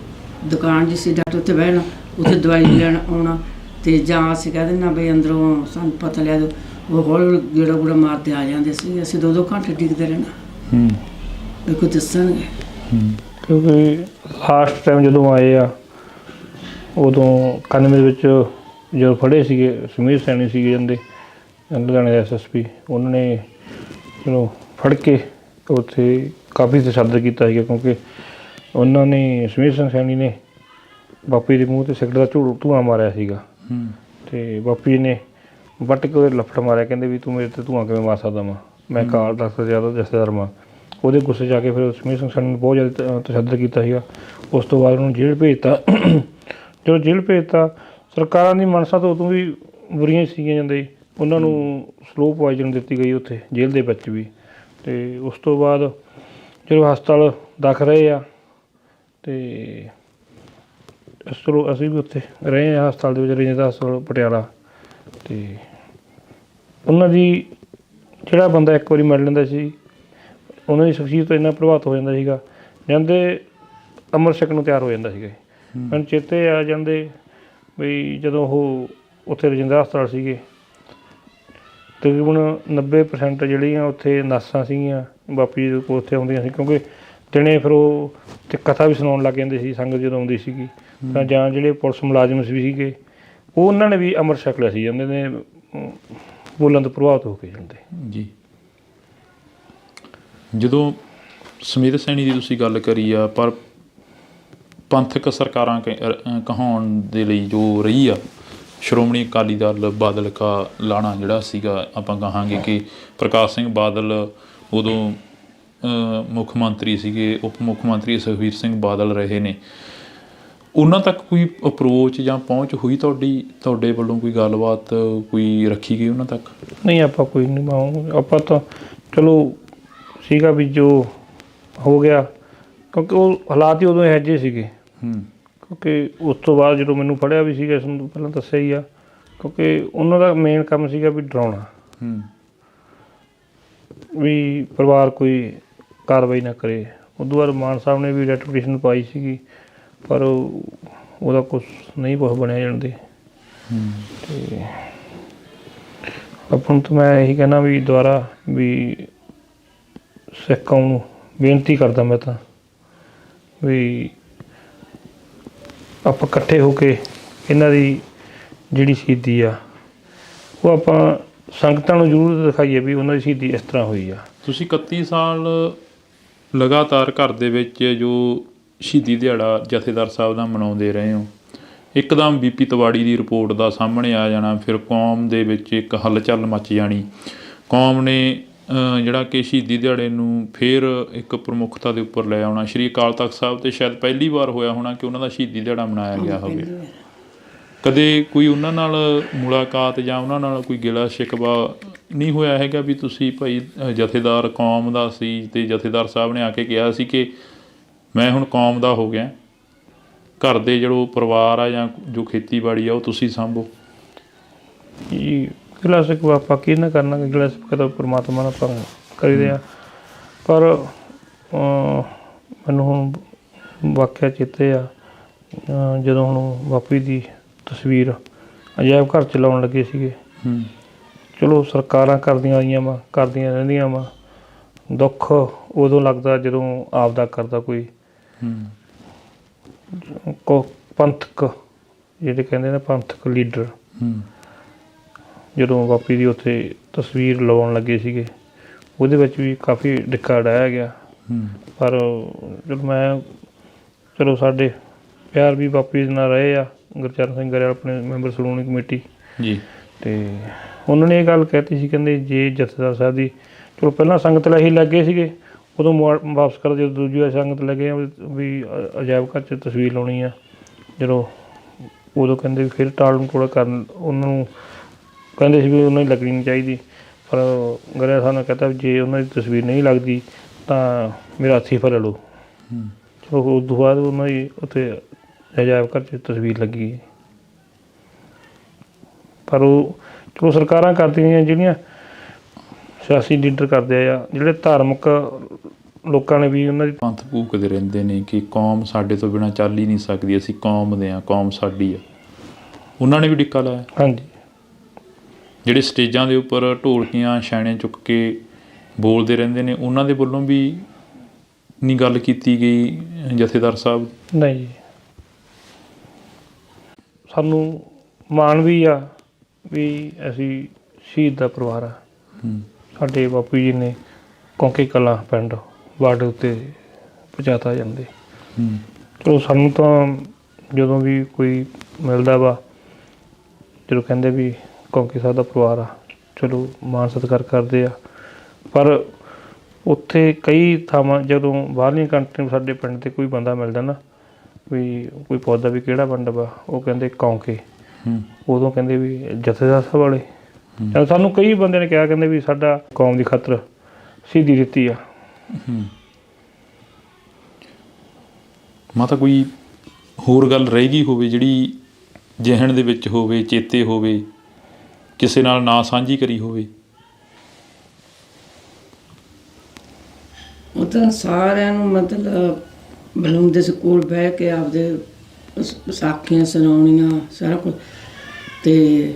ਦੁਕਾਨ ਜੀ ਸੀ ਡਾਕਟਰ ਉੱਤੇ ਬਹਿਣਾ, ਉੱਥੇ ਦਵਾਈ ਲੈਣ ਆਉਣਾ, ਤੇ ਜਾਂ ਅਸੀਂ ਕਹਿ ਦਿੰਦਾ ਬਈ ਅੰਦਰੋਂ ਸਾਨੂੰ ਪਤਾ ਲਿਆ ਦਿਓ, ਉਹ ਹੌਲੀ ਗੇੜਾ ਗੂੜਾ ਮਾਰਦੇ ਆ ਜਾਂਦੇ ਸੀ। ਅਸੀਂ 2-2 ਘੰਟੇ ਡਿੱਗਦੇ ਰਹਿਣਾ ਵੀ ਕੋਈ ਦੱਸਣਗੇ। ਕਿਉਂਕਿ ਲਾਸਟ ਟਾਈਮ ਜਦੋਂ ਆਏ ਆ ਉਦੋਂ 91 ਦੇ ਵਿੱਚ ਜਦੋਂ ਫੜੇ ਸੀਗੇ ਸਮੀਰ ਸੈਣੀ ਸੀਗੇ ਜਾਂਦੇ ਲੁਧਿਆਣੇ ਦੇ SSP, ਉਹਨਾਂ ਨੇ ਚਲੋ ਫੜ ਕੇ ਉੱਥੇ ਕਾਫੀ ਤਸ਼ੱਦਦ ਕੀਤਾ ਸੀਗਾ, ਕਿਉਂਕਿ ਉਹਨਾਂ ਨੇ ਸਮੀਰ ਸਿੰਘ ਸੈਣੀ ਨੇ ਬਾਪੀ ਦੇ ਮੂੰਹ 'ਤੇ ਸਿਗਰਟ ਦਾ ਧੂੰਆਂ ਮਾਰਿਆ ਸੀਗਾ, ਅਤੇ ਬਾਪੀ ਨੇ ਵੱਟ ਕੇ ਉਹਦੇ ਲੱਫੜ ਮਾਰਿਆ, ਕਹਿੰਦੇ ਵੀ ਤੂੰ ਮੇਰੇ 'ਤੇ ਧੂੰਆਂ ਕਿਵੇਂ ਮਾਰ ਸਕਦਾ ਵਾ, ਮੈਂ ਕਾਲ ਦਖਤ ਜ਼ਿਆਦਾ ਜਥੇਦਾਰ ਵਾਂ। ਉਹਦੇ ਗੁੱਸੇ 'ਚ ਆ ਕੇ ਫਿਰ ਸਮੀਰ ਸਿੰਘ ਸੈਣੀ ਨੇ ਬਹੁਤ ਜ਼ਿਆਦਾ ਤਸ਼ੱਦਦ ਕੀਤਾ ਸੀਗਾ। ਉਸ ਤੋਂ ਬਾਅਦ ਉਹਨੂੰ ਜੇਲ੍ਹ ਭੇਜਤਾ। ਜਦੋਂ ਜੇਲ੍ਹ ਭੇਜਤਾ, ਸਰਕਾਰਾਂ ਦੀ ਮਨਸਾ ਤਾਂ ਉਦੋਂ ਵੀ ਬੁਰੀਆਂ ਸੀਗੀਆਂ ਜਾਂਦੇ, ਉਹਨਾਂ ਨੂੰ ਸਲੋ ਪੁਆਇਜ਼ਨ ਦਿੱਤੀ ਗਈ ਉੱਥੇ ਜੇਲ੍ਹ ਦੇ ਵਿੱਚ ਵੀ। ਅਤੇ ਉਸ ਤੋਂ ਬਾਅਦ ਜਦੋਂ ਹਸਪਤਾਲ ਦਾਖਲ ਰਹੇ ਆ, ਅਤੇ ਚਲੋ ਅਸੀਂ ਵੀ ਉੱਥੇ ਰਹੇ ਹਾਂ ਹਸਪਤਾਲ ਦੇ ਵਿੱਚ, ਰਜਿੰਦਰਾ ਹਸਪਤਾਲ ਪਟਿਆਲਾ। ਅਤੇ ਉਹਨਾਂ ਦੀ ਜਿਹੜਾ ਬੰਦਾ ਇੱਕ ਵਾਰੀ ਮਿਲ ਲੈਂਦਾ ਸੀ, ਉਹਨਾਂ ਦੀ ਸ਼ਖਸੀਅਤ ਇੰਨਾ ਪ੍ਰਭਾਵਿਤ ਹੋ ਜਾਂਦਾ ਸੀਗਾ, ਜਾਂਦੇ ਅੰਮ੍ਰਿਤ ਛਕਣ ਨੂੰ ਤਿਆਰ ਹੋ ਜਾਂਦਾ ਸੀਗਾ। ਮੈਨੂੰ ਚੇਤੇ ਆ ਜਾਂਦੇ ਵੀ ਜਦੋਂ ਉਹ ਉੱਥੇ ਰਜਿੰਦਰਾ ਹਸਪਤਾਲ ਸੀਗੇ, ਤਕਰੀਬਨ 90% ਜਿਹੜੀਆਂ ਉੱਥੇ ਨਰਸਾਂ ਸੀਗੀਆਂ ਬਾਪੀ ਜੀ ਕੋਲ ਉੱਥੇ ਆਉਂਦੀਆਂ ਸੀ, ਕਿਉਂਕਿ ਦਿਨੇ ਫਿਰ ਉਹ ਅਤੇ ਕਥਾ ਵੀ ਸੁਣਾਉਣ ਲੱਗ ਜਾਂਦੇ ਸੀ ਸੰਗਤ ਜਦੋਂ ਆਉਂਦੀ ਸੀਗੀ। ਤਾਂ ਜਾਂ ਜਿਹੜੇ ਪੁਲਿਸ ਮੁਲਾਜ਼ਮ ਵੀ ਸੀਗੇ ਉਹ ਉਹਨਾਂ ਨੇ ਵੀ ਅੰਮ੍ਰਿਤ ਛਕ ਲਿਆ ਸੀ ਜਾਂਦੇ ਨੇ, ਬੋਲਣ ਤੋਂ ਪ੍ਰਭਾਵਿਤ ਹੋ ਕੇ ਜਾਂਦੇ ਜੀ। ਜਦੋਂ ਸਮੀਰ ਸੈਣੀ ਦੀ ਤੁਸੀਂ ਗੱਲ ਕਰੀ ਆ, ਪਰ ਪੰਥਕ ਸਰਕਾਰਾਂ ਕਹਾਉਣ ਦੇ ਲਈ ਜੋ ਰਹੀ ਆ ਸ਼੍ਰੋਮਣੀ ਅਕਾਲੀ ਦਲ ਬਾਦਲ ਕਾ ਲਾਣਾ ਜਿਹੜਾ ਸੀਗਾ, ਆਪਾਂ ਕਹਾਂਗੇ ਕਿ ਪ੍ਰਕਾਸ਼ ਸਿੰਘ ਬਾਦਲ ਉਦੋਂ ਮੁੱਖ ਮੰਤਰੀ ਸੀਗੇ, ਉਪ ਮੁੱਖ ਮੰਤਰੀ ਸੁਖਬੀਰ ਸਿੰਘ ਬਾਦਲ ਰਹੇ ਨੇ, ਉਹਨਾਂ ਤੱਕ ਕੋਈ ਅਪਰੋਚ ਜਾਂ ਪਹੁੰਚ ਹੋਈ ਤੁਹਾਡੇ ਵੱਲੋਂ, ਕੋਈ ਗੱਲਬਾਤ ਕੋਈ ਰੱਖੀ ਗਈ ਉਹਨਾਂ ਤੱਕ? ਨਹੀਂ, ਆਪਾਂ ਕੋਈ ਨਹੀਂ, ਆਪਾਂ ਤਾਂ ਚਲੋ ਸੀਗਾ ਵੀ ਜੋ ਹੋ ਗਿਆ, ਕਿਉਂਕਿ ਉਹ ਹਾਲਾਤ ਹੀ ਉਦੋਂ ਇਹੋ ਜਿਹੇ ਸੀਗੇ। ਕਿਉਂਕਿ ਉਸ ਤੋਂ ਬਾਅਦ ਜਦੋਂ ਮੈਨੂੰ ਫੜਿਆ ਵੀ ਸੀਗਾ, ਇਸ ਨੂੰ ਪਹਿਲਾਂ ਦੱਸਿਆ ਹੀ ਆ, ਕਿਉਂਕਿ ਉਹਨਾਂ ਦਾ ਮੇਨ ਕੰਮ ਸੀਗਾ ਵੀ ਡਰਾਉਣਾ, ਵੀ ਪਰਿਵਾਰ ਕੋਈ ਕਾਰਵਾਈ ਨਾ ਕਰੇ। ਉਦੋਂ ਬਾਅਦ ਮਾਨ ਸਾਹਿਬ ਨੇ ਵੀ ਰੈਟ ਪਟੀਸ਼ਨ ਪਾਈ ਸੀਗੀ, ਪਰ ਉਹਦਾ ਕੁਛ ਨਹੀਂ ਕੁਛ ਬਣਿਆ ਜਾਂਦੇ। ਅਤੇ ਆਪਾਂ ਨੂੰ ਤਾਂ ਮੈਂ ਇਹੀ ਕਹਿਣਾ ਵੀ ਦੁਬਾਰਾ ਵੀ ਸਿੱਖ ਕੌਮ ਨੂੰ ਬੇਨਤੀ ਕਰਦਾ ਮੈਂ ਤਾਂ ਵੀ ਆਪਾਂ ਇਕੱਠੇ ਹੋ ਕੇ ਇਹਨਾਂ ਦੀ ਜਿਹੜੀ ਸ਼ਹੀਦੀ ਆ ਉਹ ਆਪਾਂ ਸੰਗਤਾਂ ਨੂੰ ਜ਼ਰੂਰ ਦਿਖਾਈਏ ਵੀ ਉਹਨਾਂ ਦੀ ਸ਼ਹੀਦੀ ਇਸ ਤਰ੍ਹਾਂ ਹੋਈ ਆ। ਤੁਸੀਂ 31 ਸਾਲ ਲਗਾਤਾਰ ਘਰ ਦੇ ਵਿੱਚ ਜੋ ਸ਼ਹੀਦੀ ਦਿਹਾੜਾ ਜਥੇਦਾਰ ਸਾਹਿਬ ਦਾ ਮਨਾਉਂਦੇ ਰਹੇ ਹੋ, ਇੱਕਦਮ ਬੀਪੀ ਤਵਾੜੀ ਦੀ ਰਿਪੋਰਟ ਦਾ ਸਾਹਮਣੇ ਆ ਜਾਣਾ, ਫਿਰ ਕੌਮ ਦੇ ਵਿੱਚ ਇੱਕ ਹਲਚਲ ਮੱਚ ਜਾਣੀ, ਕੌਮ ਨੇ ਜਿਹੜਾ ਕਿ ਸ਼ਹੀਦੀ ਦਿਹਾੜੇ ਨੂੰ ਫਿਰ ਇੱਕ ਪ੍ਰਮੁੱਖਤਾ ਦੇ ਉੱਪਰ ਲੈ ਆਉਣਾ, ਸ਼੍ਰੀ ਅਕਾਲ ਤਖਤ ਸਾਹਿਬ 'ਤੇ ਸ਼ਾਇਦ ਪਹਿਲੀ ਵਾਰ ਹੋਇਆ ਹੋਣਾ ਕਿ ਉਹਨਾਂ ਦਾ ਸ਼ਹੀਦੀ ਦਿਹਾੜਾ ਮਨਾਇਆ ਗਿਆ ਹੋਵੇ। ਕਦੇ ਕੋਈ ਉਹਨਾਂ ਨਾਲ ਮੁਲਾਕਾਤ ਜਾਂ ਉਹਨਾਂ ਨਾਲ ਕੋਈ ਗਿਲਾ ਸ਼ਿਕਵਾ ਨਹੀਂ ਹੋਇਆ ਹੈਗਾ ਵੀ ਤੁਸੀਂ ਭਾਈ ਜਥੇਦਾਰ ਕੌਮ ਦਾ ਸੀ ਅਤੇ ਜਥੇਦਾਰ ਸਾਹਿਬ ਨੇ ਆ ਕੇ ਕਿਹਾ ਸੀ ਕਿ ਮੈਂ ਹੁਣ ਕੌਮ ਦਾ ਹੋ ਗਿਆ, ਘਰ ਦੇ ਜਿਹੜਾ ਪਰਿਵਾਰ ਆ ਜਾਂ ਜੋ ਖੇਤੀਬਾੜੀ ਆ ਉਹ ਤੁਸੀਂ ਸਾਂਭੋ? ਜੀ ਗਿਲਾ ਸ਼ਿਕਵਾ ਆਪਾਂ ਕੀ ਨਾ ਕਰਨਾ, ਗਿਲਾ ਸ਼ਿਕਵਾ ਤਾਂ ਪਰਮਾਤਮਾ ਨਾਲ ਆਪਾਂ ਕਰੀਦੇ ਆ। ਪਰ ਮੈਨੂੰ ਹੁਣ ਵਾਕਿਆ ਚੇਤੇ ਆ ਜਦੋਂ ਹੁਣ ਬਾਪੂ ਦੀ ਤਸਵੀਰ ਅਜਾਇਬ ਘਰ 'ਚ ਲਾਉਣ ਲੱਗੇ ਸੀਗੇ। ਚਲੋ ਸਰਕਾਰਾਂ ਕਰਦੀਆਂ ਆਈਆਂ ਵਾ, ਕਰਦੀਆਂ ਰਹਿੰਦੀਆਂ ਵਾ, ਦੁੱਖ ਉਦੋਂ ਲੱਗਦਾ ਜਦੋਂ ਆਪਦਾ ਕਰਦਾ ਕੋਈ ਪੰਥਕ ਜਿਹੜੇ ਕਹਿੰਦੇ ਨੇ ਪੰਥਕ ਲੀਡਰ, ਜਦੋਂ ਬਾਪੂ ਦੀ ਉੱਥੇ ਤਸਵੀਰ ਲਵਾਉਣ ਲੱਗੇ ਸੀਗੇ ਉਹਦੇ ਵਿੱਚ ਵੀ ਕਾਫੀ ਡਿੱਕਾ ਡਾਇਆ ਗਿਆ। ਪਰ ਚਲੋ ਸਾਡੇ ਪਿਆਰ ਵੀ ਬਾਪੂ ਜੀ ਨਾਲ ਰਹੇ ਆ। ਗੁਰਚਰਨ ਸਿੰਘ ਗਰੇਵਾਲ ਆਪਣੇ ਮੈਂਬਰ ਸ਼੍ਰੋਮਣੀ ਕਮੇਟੀ ਜੀ, ਅਤੇ ਉਹਨਾਂ ਨੇ ਇਹ ਗੱਲ ਕਹਿਤੀ ਸੀ, ਕਹਿੰਦੇ ਜੇ ਜਥੇਦਾਰ ਸਾਹਿਬ ਦੀ ਚਲੋ ਪਹਿਲਾਂ ਸੰਗਤ ਲਈ ਹੀ ਲੱਗੇ ਸੀਗੇ, ਉਦੋਂ ਵਾਪਸ ਕਰ ਜਦੋਂ ਦੂਜੀ ਵਾਰ ਸੰਗਤ ਲੱਗੇ ਵੀ ਅਜਾਇਬ ਘਰ 'ਚ ਤਸਵੀਰ ਲਾਉਣੀ ਆ, ਜਦੋਂ ਉਦੋਂ ਕਹਿੰਦੇ ਵੀ ਫਿਰ ਟਾਲ ਮਟੋਲ ਕਰਨ ਉਹਨਾਂ ਨੂੰ ਕਹਿੰਦੇ ਸੀ ਵੀ ਉਹਨਾਂ ਦੀ ਲੱਗਣੀ ਨਹੀਂ ਚਾਹੀਦੀ। ਪਰ ਗਰੇਵਾਲ ਸਾਹਿਬ ਨੇ ਕਹਿਤਾ ਵੀ ਜੇ ਉਹਨਾਂ ਦੀ ਤਸਵੀਰ ਨਹੀਂ ਲੱਗਦੀ ਤਾਂ ਮੇਰਾ ਹੱਥੀਂ ਫੜ ਲਓ। ਚਲੋ ਉਸ ਤੋਂ ਬਾਅਦ ਉਹਨਾਂ ਦੀ ਉੱਥੇ ਅਜਾਇਬ ਘਰ 'ਚ ਤਸਵੀਰ ਲੱਗੀ। ਪਰ ਉਹ ਚਲੋ ਸਰਕਾਰਾਂ ਕਰਦੀਆਂ ਜਿਹੜੀਆਂ ਸਿਆਸੀ ਲੀਡਰ ਕਰਦੇ ਆ, ਜਿਹੜੇ ਧਾਰਮਿਕ ਲੋਕਾਂ ਨੇ ਵੀ ਉਹਨਾਂ ਦੀ ਪੰਥ ਭੂਕਦੇ ਰਹਿੰਦੇ ਨੇ ਕਿ ਕੌਮ ਸਾਡੇ ਤੋਂ ਬਿਨਾਂ ਚੱਲ ਹੀ ਨਹੀਂ ਸਕਦੀ, ਅਸੀਂ ਕੌਮ ਦੇ ਹਾਂ, ਕੌਮ ਸਾਡੀ ਆ। ਉਹਨਾਂ ਨੇ ਵੀ ਡਿੱਕਾ ਲਾਇਆ। ਹਾਂਜੀ, ਜਿਹੜੇ ਸਟੇਜਾਂ ਦੇ ਉੱਪਰ ਢੋਲਕੀਆਂ ਛੈਣੇ ਚੁੱਕ ਕੇ ਬੋਲਦੇ ਰਹਿੰਦੇ ਨੇ, ਉਹਨਾਂ ਦੇ ਵੱਲੋਂ ਵੀ ਨਹੀਂ ਗੱਲ ਕੀਤੀ ਗਈ ਜਥੇਦਾਰ ਸਾਹਿਬ? ਨਹੀਂ ਜੀ, ਸਾਨੂੰ ਮਾਣ ਵੀ ਆ ਵੀ ਅਸੀਂ ਸ਼ਹੀਦ ਦਾ ਪਰਿਵਾਰ ਆ। ਸਾਡੇ ਬਾਪੂ ਜੀ ਨੇ ਕੌਂਕੇ ਕਲਾਂ ਪਿੰਡ ਬਾਰਡਰ ਉੱਤੇ ਪਹੁੰਚਾਤਾ ਜਾਂਦੇ। ਚਲੋ ਸਾਨੂੰ ਤਾਂ ਜਦੋਂ ਵੀ ਕੋਈ ਮਿਲਦਾ ਵਾ, ਜਦੋਂ ਕਹਿੰਦੇ ਵੀ ਕੌਂਕੇ ਸਾਹਿਬ ਦਾ ਪਰਿਵਾਰ ਆ, ਚਲੋ ਮਾਣ ਸਤਿਕਾਰ ਕਰਦੇ ਆ। ਪਰ ਉੱਥੇ ਕਈ ਥਾਵਾਂ ਜਦੋਂ ਬਾਹਰਲੀਆਂ ਕੰਟਰੀਆਂ ਸਾਡੇ ਪਿੰਡ 'ਤੇ ਕੋਈ ਬੰਦਾ ਮਿਲਦਾ ਨਾ, ਵੀ ਕੋਈ ਪੌਦਾ ਵੀ ਕਿਹੜਾ ਪਿੰਡ ਵਾ, ਉਹ ਕਹਿੰਦੇ ਕੌਂਕੇ, ਉਦੋਂ ਕਹਿੰਦੇ ਵੀ ਜਥੇਦਾਰ ਸਾਹਿਬ ਵਾਲੇ। ਸਾਨੂੰ ਕਈ ਬੰਦੇ ਨੇ ਕਿਹਾ, ਕਹਿੰਦੇ ਵੀ ਸਾਡਾ ਕੌਮ ਦੀ ਖਾਤਰ ਸ਼ਹੀਦੀ ਦਿੱਤੀ ਆ। ਮਾਤਾ ਕੋਈ ਹੋਰ ਗੱਲ ਰਹਿ ਗਈ ਹੋਵੇ ਜਿਹੜੀ ਜ਼ਿਹਨ ਦੇ ਵਿੱਚ ਹੋਵੇ, ਚੇਤੇ ਹੋਵੇ, ਕਿਸੇ ਨਾਲ ਨਾ ਸਾਂਝੀ ਕਰੀ ਹੋਵੇ? ਉਹ ਤਾਂ ਸਾਰਿਆਂ ਨੂੰ ਮਤਲਬ ਬੁਲਾਉਂਦੇ ਸੀ ਕੋਲ ਬਹਿ ਕੇ, ਆਪਦੇ ਸਾਖੀਆਂ ਸੁਣਾਉਣੀਆਂ, ਸਾਰਾ ਕੁਝ। ਅਤੇ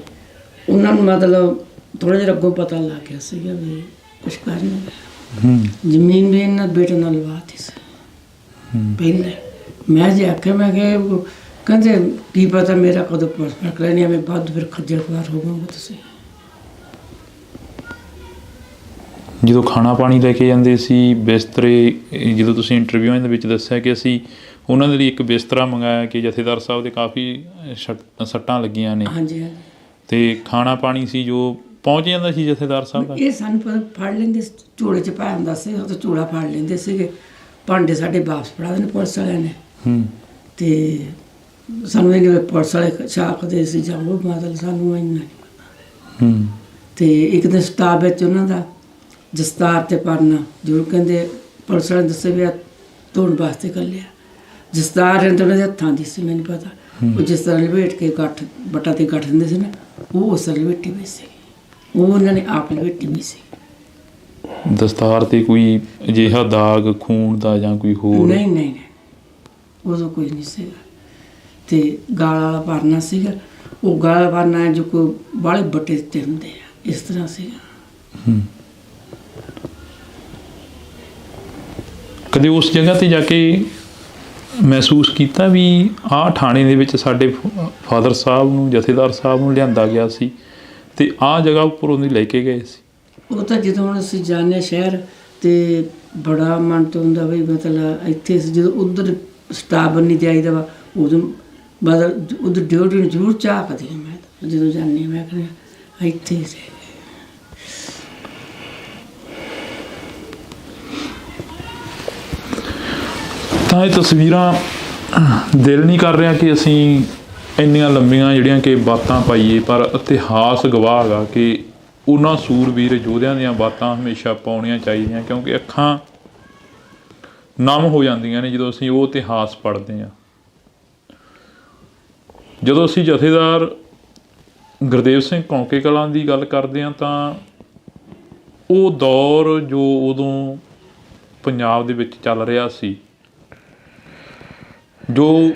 ਉਹਨਾਂ ਨੂੰ ਮਤਲਬ ਥੋੜ੍ਹਾ ਜਿਹਾ ਅੱਗੋਂ ਪਤਾ ਲੱਗ ਗਿਆ ਸੀਗਾ ਵੀ ਕੁਛ ਕਰ ਨਹੀਂ। ਜ਼ਮੀਨ ਵੀ ਇਹਨਾਂ ਬੇਟੇ ਨਾਲ ਲਵਾਤੀ ਸੀ ਪਹਿਲੇ। ਮੈਂ ਜੇ ਆਖਿਆ, ਮੈਂ ਕਿਹਾ ਕਹਿੰਦੇ ਕੀ ਪਤਾ ਮੇਰਾ ਕਦੋਂ ਪਰਸਪਰ ਲੈਣੀ, ਮੈਂ ਬਾਅਦ ਫਿਰ ਖੱਜਲ ਖੁਆਰ ਹੋਵਾਂਗਾ। ਤੁਸੀਂ ਜਦੋਂ ਖਾਣਾ ਪਾਣੀ ਲੈ ਕੇ ਜਾਂਦੇ ਸੀ, ਬਿਸਤਰੇ, ਜਦੋਂ ਤੁਸੀਂ ਇੰਟਰਵਿਊਆਂ ਦੇ ਵਿੱਚ ਦੱਸਿਆ ਕਿ ਅਸੀਂ ਉਹਨਾਂ ਦੇ ਲਈ ਇੱਕ ਬਿਸਤਰਾ ਮੰਗਾਇਆ ਕਿ ਜਥੇਦਾਰ ਸਾਹਿਬ ਦੇ ਕਾਫੀ ਸੱਟਾਂ ਲੱਗੀਆਂ ਨੇ। ਹਾਂਜੀ ਹਾਂਜੀ। ਅਤੇ ਖਾਣਾ ਪਾਣੀ ਸੀ ਜੋ ਪਹੁੰਚ ਜਾਂਦਾ ਸੀ ਜਥੇਦਾਰ ਸਾਹਿਬ ਦਾ? ਇਹ ਸਾਨੂੰ ਫੜ ਲੈਂਦੇ, ਝੋਲੇ 'ਚ ਪਾਇਆ ਹੁੰਦਾ ਸੀ, ਉਹ ਤਾਂ ਝੋਲਾ ਫੜ ਲੈਂਦੇ ਸੀਗੇ। ਭਾਂਡੇ ਸਾਡੇ ਵਾਪਸ ਫੜਾ ਦੇਣੇ ਪੁਲਿਸ ਵਾਲਿਆਂ ਨੇ। ਅਤੇ ਸਾਨੂੰ ਇਹ ਪੁਲਿਸ ਵਾਲੇ ਛਾਕਦੇ ਸੀ ਜਾਂ ਉਹ, ਮਤਲਬ ਸਾਨੂੰ ਇੰਨਾ ਨਹੀਂ ਪਤਾ। ਅਤੇ ਇੱਕ ਦਿਨ ਸਟਾਫ ਵਿੱਚ ਉਹਨਾਂ ਦਾ ਦਸਤਾਰ ਅਤੇ ਪਰਨਾ ਜ਼ਰੂਰ ਕਹਿੰਦੇ ਪੁਲਿਸ ਵਾਲੇ ਦੱਸੇ ਵੀ ਆ ਧੋਣ ਵਾਸਤੇ ਘੱਲਿਆ। ਦਸਤਾਰ ਤਾਂ ਉਹਨਾਂ ਦੇ ਹੱਥਾਂ ਦੀ ਸੀ, ਮੈਨੂੰ ਪਤਾ। ਉਹ ਜਿਸ ਤਰ੍ਹਾਂ ਲਪੇਟ ਕੇ ਗੱਠ ਬੱਟਾ 'ਤੇ ਗੱਠ ਦਿੰਦੇ ਸੀ ਨਾ, ਉਹ ਉਸ ਤਰ੍ਹਾਂ ਲਪੇਟੀ ਵੀ ਸੀ, ਉਹ ਉਹਨਾਂ ਨੇ ਆਪ ਲਪੇਟੀ ਵੀ ਸੀ। ਦਸਤਾਰ 'ਤੇ ਕੋਈ ਅਜਿਹਾ ਦਾਗ ਖੂਨ ਦਾ ਜਾਂ ਕੋਈ ਹੋਰ? ਨਹੀਂ ਨਹੀਂ ਨਹੀਂ, ਉਦੋਂ ਕੋਈ ਨਹੀਂ ਸੀਗਾ। ਅਤੇ ਗਾਲ ਵਾਲਾ ਪਰਨਾ ਸੀਗਾ, ਉਹ ਗਾਲ ਵਾਲਾ ਪਰਨਾ ਜੋ ਕੋਈ ਬਾਹਲੇ ਬੱਟੇ ਦਿੱਤੇ ਹੁੰਦੇ ਆ, ਇਸ ਤਰ੍ਹਾਂ ਸੀਗਾ। ਕਦੇ ਉਸ ਜਗ੍ਹਾ 'ਤੇ ਜਾ ਕੇ ਮਹਿਸੂਸ ਕੀਤਾ ਵੀ ਆਹ ਥਾਣੇ ਦੇ ਵਿੱਚ ਸਾਡੇ ਫਾਦਰ ਸਾਹਿਬ ਨੂੰ, ਜਥੇਦਾਰ ਸਾਹਿਬ ਨੂੰ ਲਿਆਂਦਾ ਗਿਆ ਸੀ ਅਤੇ ਆਹ ਜਗ੍ਹਾ ਉੱਪਰ ਉਹਨੂੰ ਲੈ ਕੇ ਗਏ ਸੀ? ਉਹ ਤਾਂ ਜਦੋਂ ਹੁਣ ਅਸੀਂ ਜਾਂਦੇ ਸ਼ਹਿਰ ਅਤੇ ਬੜਾ ਮਨ ਤੋਂ ਹੁੰਦਾ ਬਈ ਮਤਲਬ ਇੱਥੇ ਜਦੋਂ ਉੱਧਰ ਸਟਾਫ ਨਹੀਂ ਜਾਈਦਾ ਵਾ, ਉਦੋਂ ਮਤਲਬ ਉੱਧਰ ਡਿਊਟੀ ਨੂੰ ਜ਼ਰੂਰ ਝਾਕਦੀ ਹਾਂ ਮੈਂ ਜਦੋਂ ਜਾਂਦੀ ਹਾਂ। ਮੈਂ ਕਹਿੰਦੀ ਇੱਥੇ ਤਾਂ ਇਹ ਤਸਵੀਰਾਂ ਦਿਲ ਨਹੀਂ ਕਰ ਰਿਹਾ ਕਿ ਅਸੀਂ ਇੰਨੀਆਂ ਲੰਬੀਆਂ ਜਿਹੜੀਆਂ ਕਿ ਬਾਤਾਂ ਪਾਈਏ, ਪਰ ਇਤਿਹਾਸ ਗਵਾਹ ਹੈਗਾ ਕਿ ਉਹਨਾਂ ਸੂਰਬੀਰ ਯੋਧਿਆਂ ਦੀਆਂ ਬਾਤਾਂ ਹਮੇਸ਼ਾ ਪਾਉਣੀਆਂ ਚਾਹੀਦੀਆਂ, ਕਿਉਂਕਿ ਅੱਖਾਂ ਨਮ ਹੋ ਜਾਂਦੀਆਂ ਨੇ ਜਦੋਂ ਅਸੀਂ ਉਹ ਇਤਿਹਾਸ ਪੜ੍ਹਦੇ ਹਾਂ। ਜਦੋਂ ਅਸੀਂ ਜਥੇਦਾਰ ਗੁਰਦੇਵ ਸਿੰਘ ਕੌਂਕੇ ਕਲਾਂ ਦੀ ਗੱਲ ਕਰਦੇ ਹਾਂ ਤਾਂ ਉਹ ਦੌਰ ਜੋ ਉਦੋਂ ਪੰਜਾਬ ਦੇ ਵਿੱਚ ਚੱਲ ਰਿਹਾ ਸੀ, ਜੋ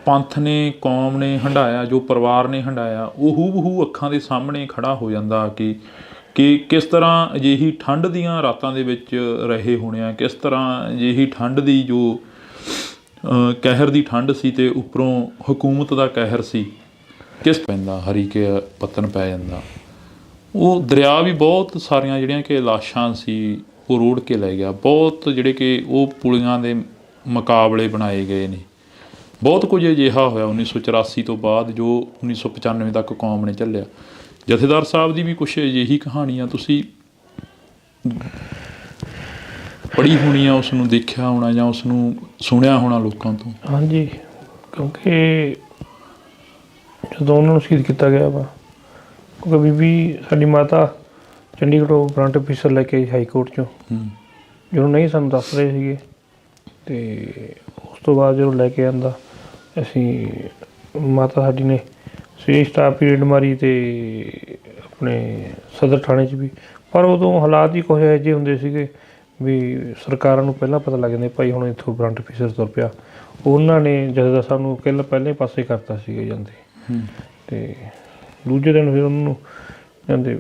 ਪੰਥ ਨੇ, ਕੌਮ ਨੇ ਹੰਢਾਇਆ, ਜੋ ਪਰਿਵਾਰ ਨੇ ਹੰਢਾਇਆ, ਉਹ ਹੂ-ਬ-ਹੂ ਅੱਖਾਂ ਦੇ ਸਾਹਮਣੇ ਖੜਾ ਹੋ ਜਾਂਦਾ ਕਿ ਕਿਸ ਤਰ੍ਹਾਂ ਅਜਿਹੀ ਠੰਡ ਦੀਆਂ ਰਾਤਾਂ ਦੇ ਵਿੱਚ ਰਹੇ ਹੋਣੇ ਆ, ਕਿਸ ਤਰ੍ਹਾਂ ਅਜਿਹੀ ਠੰਡ ਦੀ ਜੋ ਕਹਿਰ ਦੀ ਠੰਡ ਸੀ ਅਤੇ ਉੱਪਰੋਂ ਹਕੂਮਤ ਦਾ ਕਹਿਰ ਸੀ, ਕਿਸ ਪੈਂਦਾ ਹਰੀਕੇ ਪੱਤਨ ਪੈ ਜਾਂਦਾ। ਉਹ ਦਰਿਆ ਵੀ ਬਹੁਤ ਸਾਰੀਆਂ ਜਿਹੜੀਆਂ ਕਿ ਲਾਸ਼ਾਂ ਸੀ ਉਹ ਰੋੜ ਕੇ ਲੈ ਗਿਆ। ਬਹੁਤ ਜਿਹੜੇ ਕਿ ਉਹ ਪੁਲੀਆਂ ਦੇ ਮੁਕਾਬਲੇ ਬਣਾਏ ਗਏ ਨੇ। ਬਹੁਤ ਕੁਝ ਅਜਿਹਾ ਹੋਇਆ 1984 ਤੋਂ ਬਾਅਦ ਜੋ 1995 ਤੱਕ ਕੌਮ ਨੇ ਝੱਲਿਆ। ਜਥੇਦਾਰ ਸਾਹਿਬ ਦੀ ਵੀ ਕੁਛ ਅਜਿਹੀ ਕਹਾਣੀ ਆ, ਤੁਸੀਂ ਪੜ੍ਹੀ ਹੋਣੀ ਆ, ਉਸ ਨੂੰ ਦੇਖਿਆ ਹੋਣਾ ਜਾਂ ਉਸ ਨੂੰ ਸੁਣਿਆ ਹੋਣਾ ਲੋਕਾਂ ਤੋਂ। ਹਾਂਜੀ, ਕਿਉਂਕਿ ਜਦੋਂ ਉਹਨਾਂ ਨੂੰ ਸ਼ਹੀਦ ਕੀਤਾ ਗਿਆ ਵਾ, ਕਿਉਂਕਿ ਬੀਬੀ ਸਾਡੀ ਮਾਤਾ ਚੰਡੀਗੜ੍ਹੋਂ ਵਾਰੰਟ ਅਫੀਸਰ ਲੈ ਕੇ ਹਾਈ ਕੋਰਟ 'ਚੋਂ, ਜਦੋਂ ਨਹੀਂ ਸਾਨੂੰ ਦੱਸ ਰਹੇ ਸੀਗੇ, ਅਤੇ ਉਸ ਤੋਂ ਬਾਅਦ ਜਦੋਂ ਲੈ ਕੇ ਆਂਦਾ, ਅਸੀਂ ਮਾਤਾ ਸਾਡੀ ਨੇ ਸਵੇਰ ਸਟਾਫ ਪੀਰੀਅਡ ਮਾਰੀ ਅਤੇ ਆਪਣੇ ਸਦਰ ਥਾਣੇ 'ਚ ਵੀ, ਪਰ ਉਦੋਂ ਹਾਲਾਤ ਹੀ ਕੁਛ ਇਹੋ ਜਿਹੇ ਹੁੰਦੇ ਸੀਗੇ ਵੀ ਸਰਕਾਰਾਂ ਨੂੰ ਪਹਿਲਾਂ ਪਤਾ ਲੱਗ ਜਾਂਦਾ ਭਾਈ ਹੁਣ ਇੱਥੋਂ ਵਾਰੰਟ ਅਫੀਸਰ ਤੁਰ ਪਿਆ। ਉਹਨਾਂ ਨੇ ਜਥੇਦਾਰ ਸਾਹਿਬ ਨੂੰ ਪਹਿਲੇ ਪਾਸੇ ਕਰਤਾ ਸੀਗੇ ਜਾਂਦੇ, ਅਤੇ ਦੂਜੇ ਦਿਨ ਫਿਰ ਉਹਨਾਂ ਨੂੰ ਜਾਂਦੇ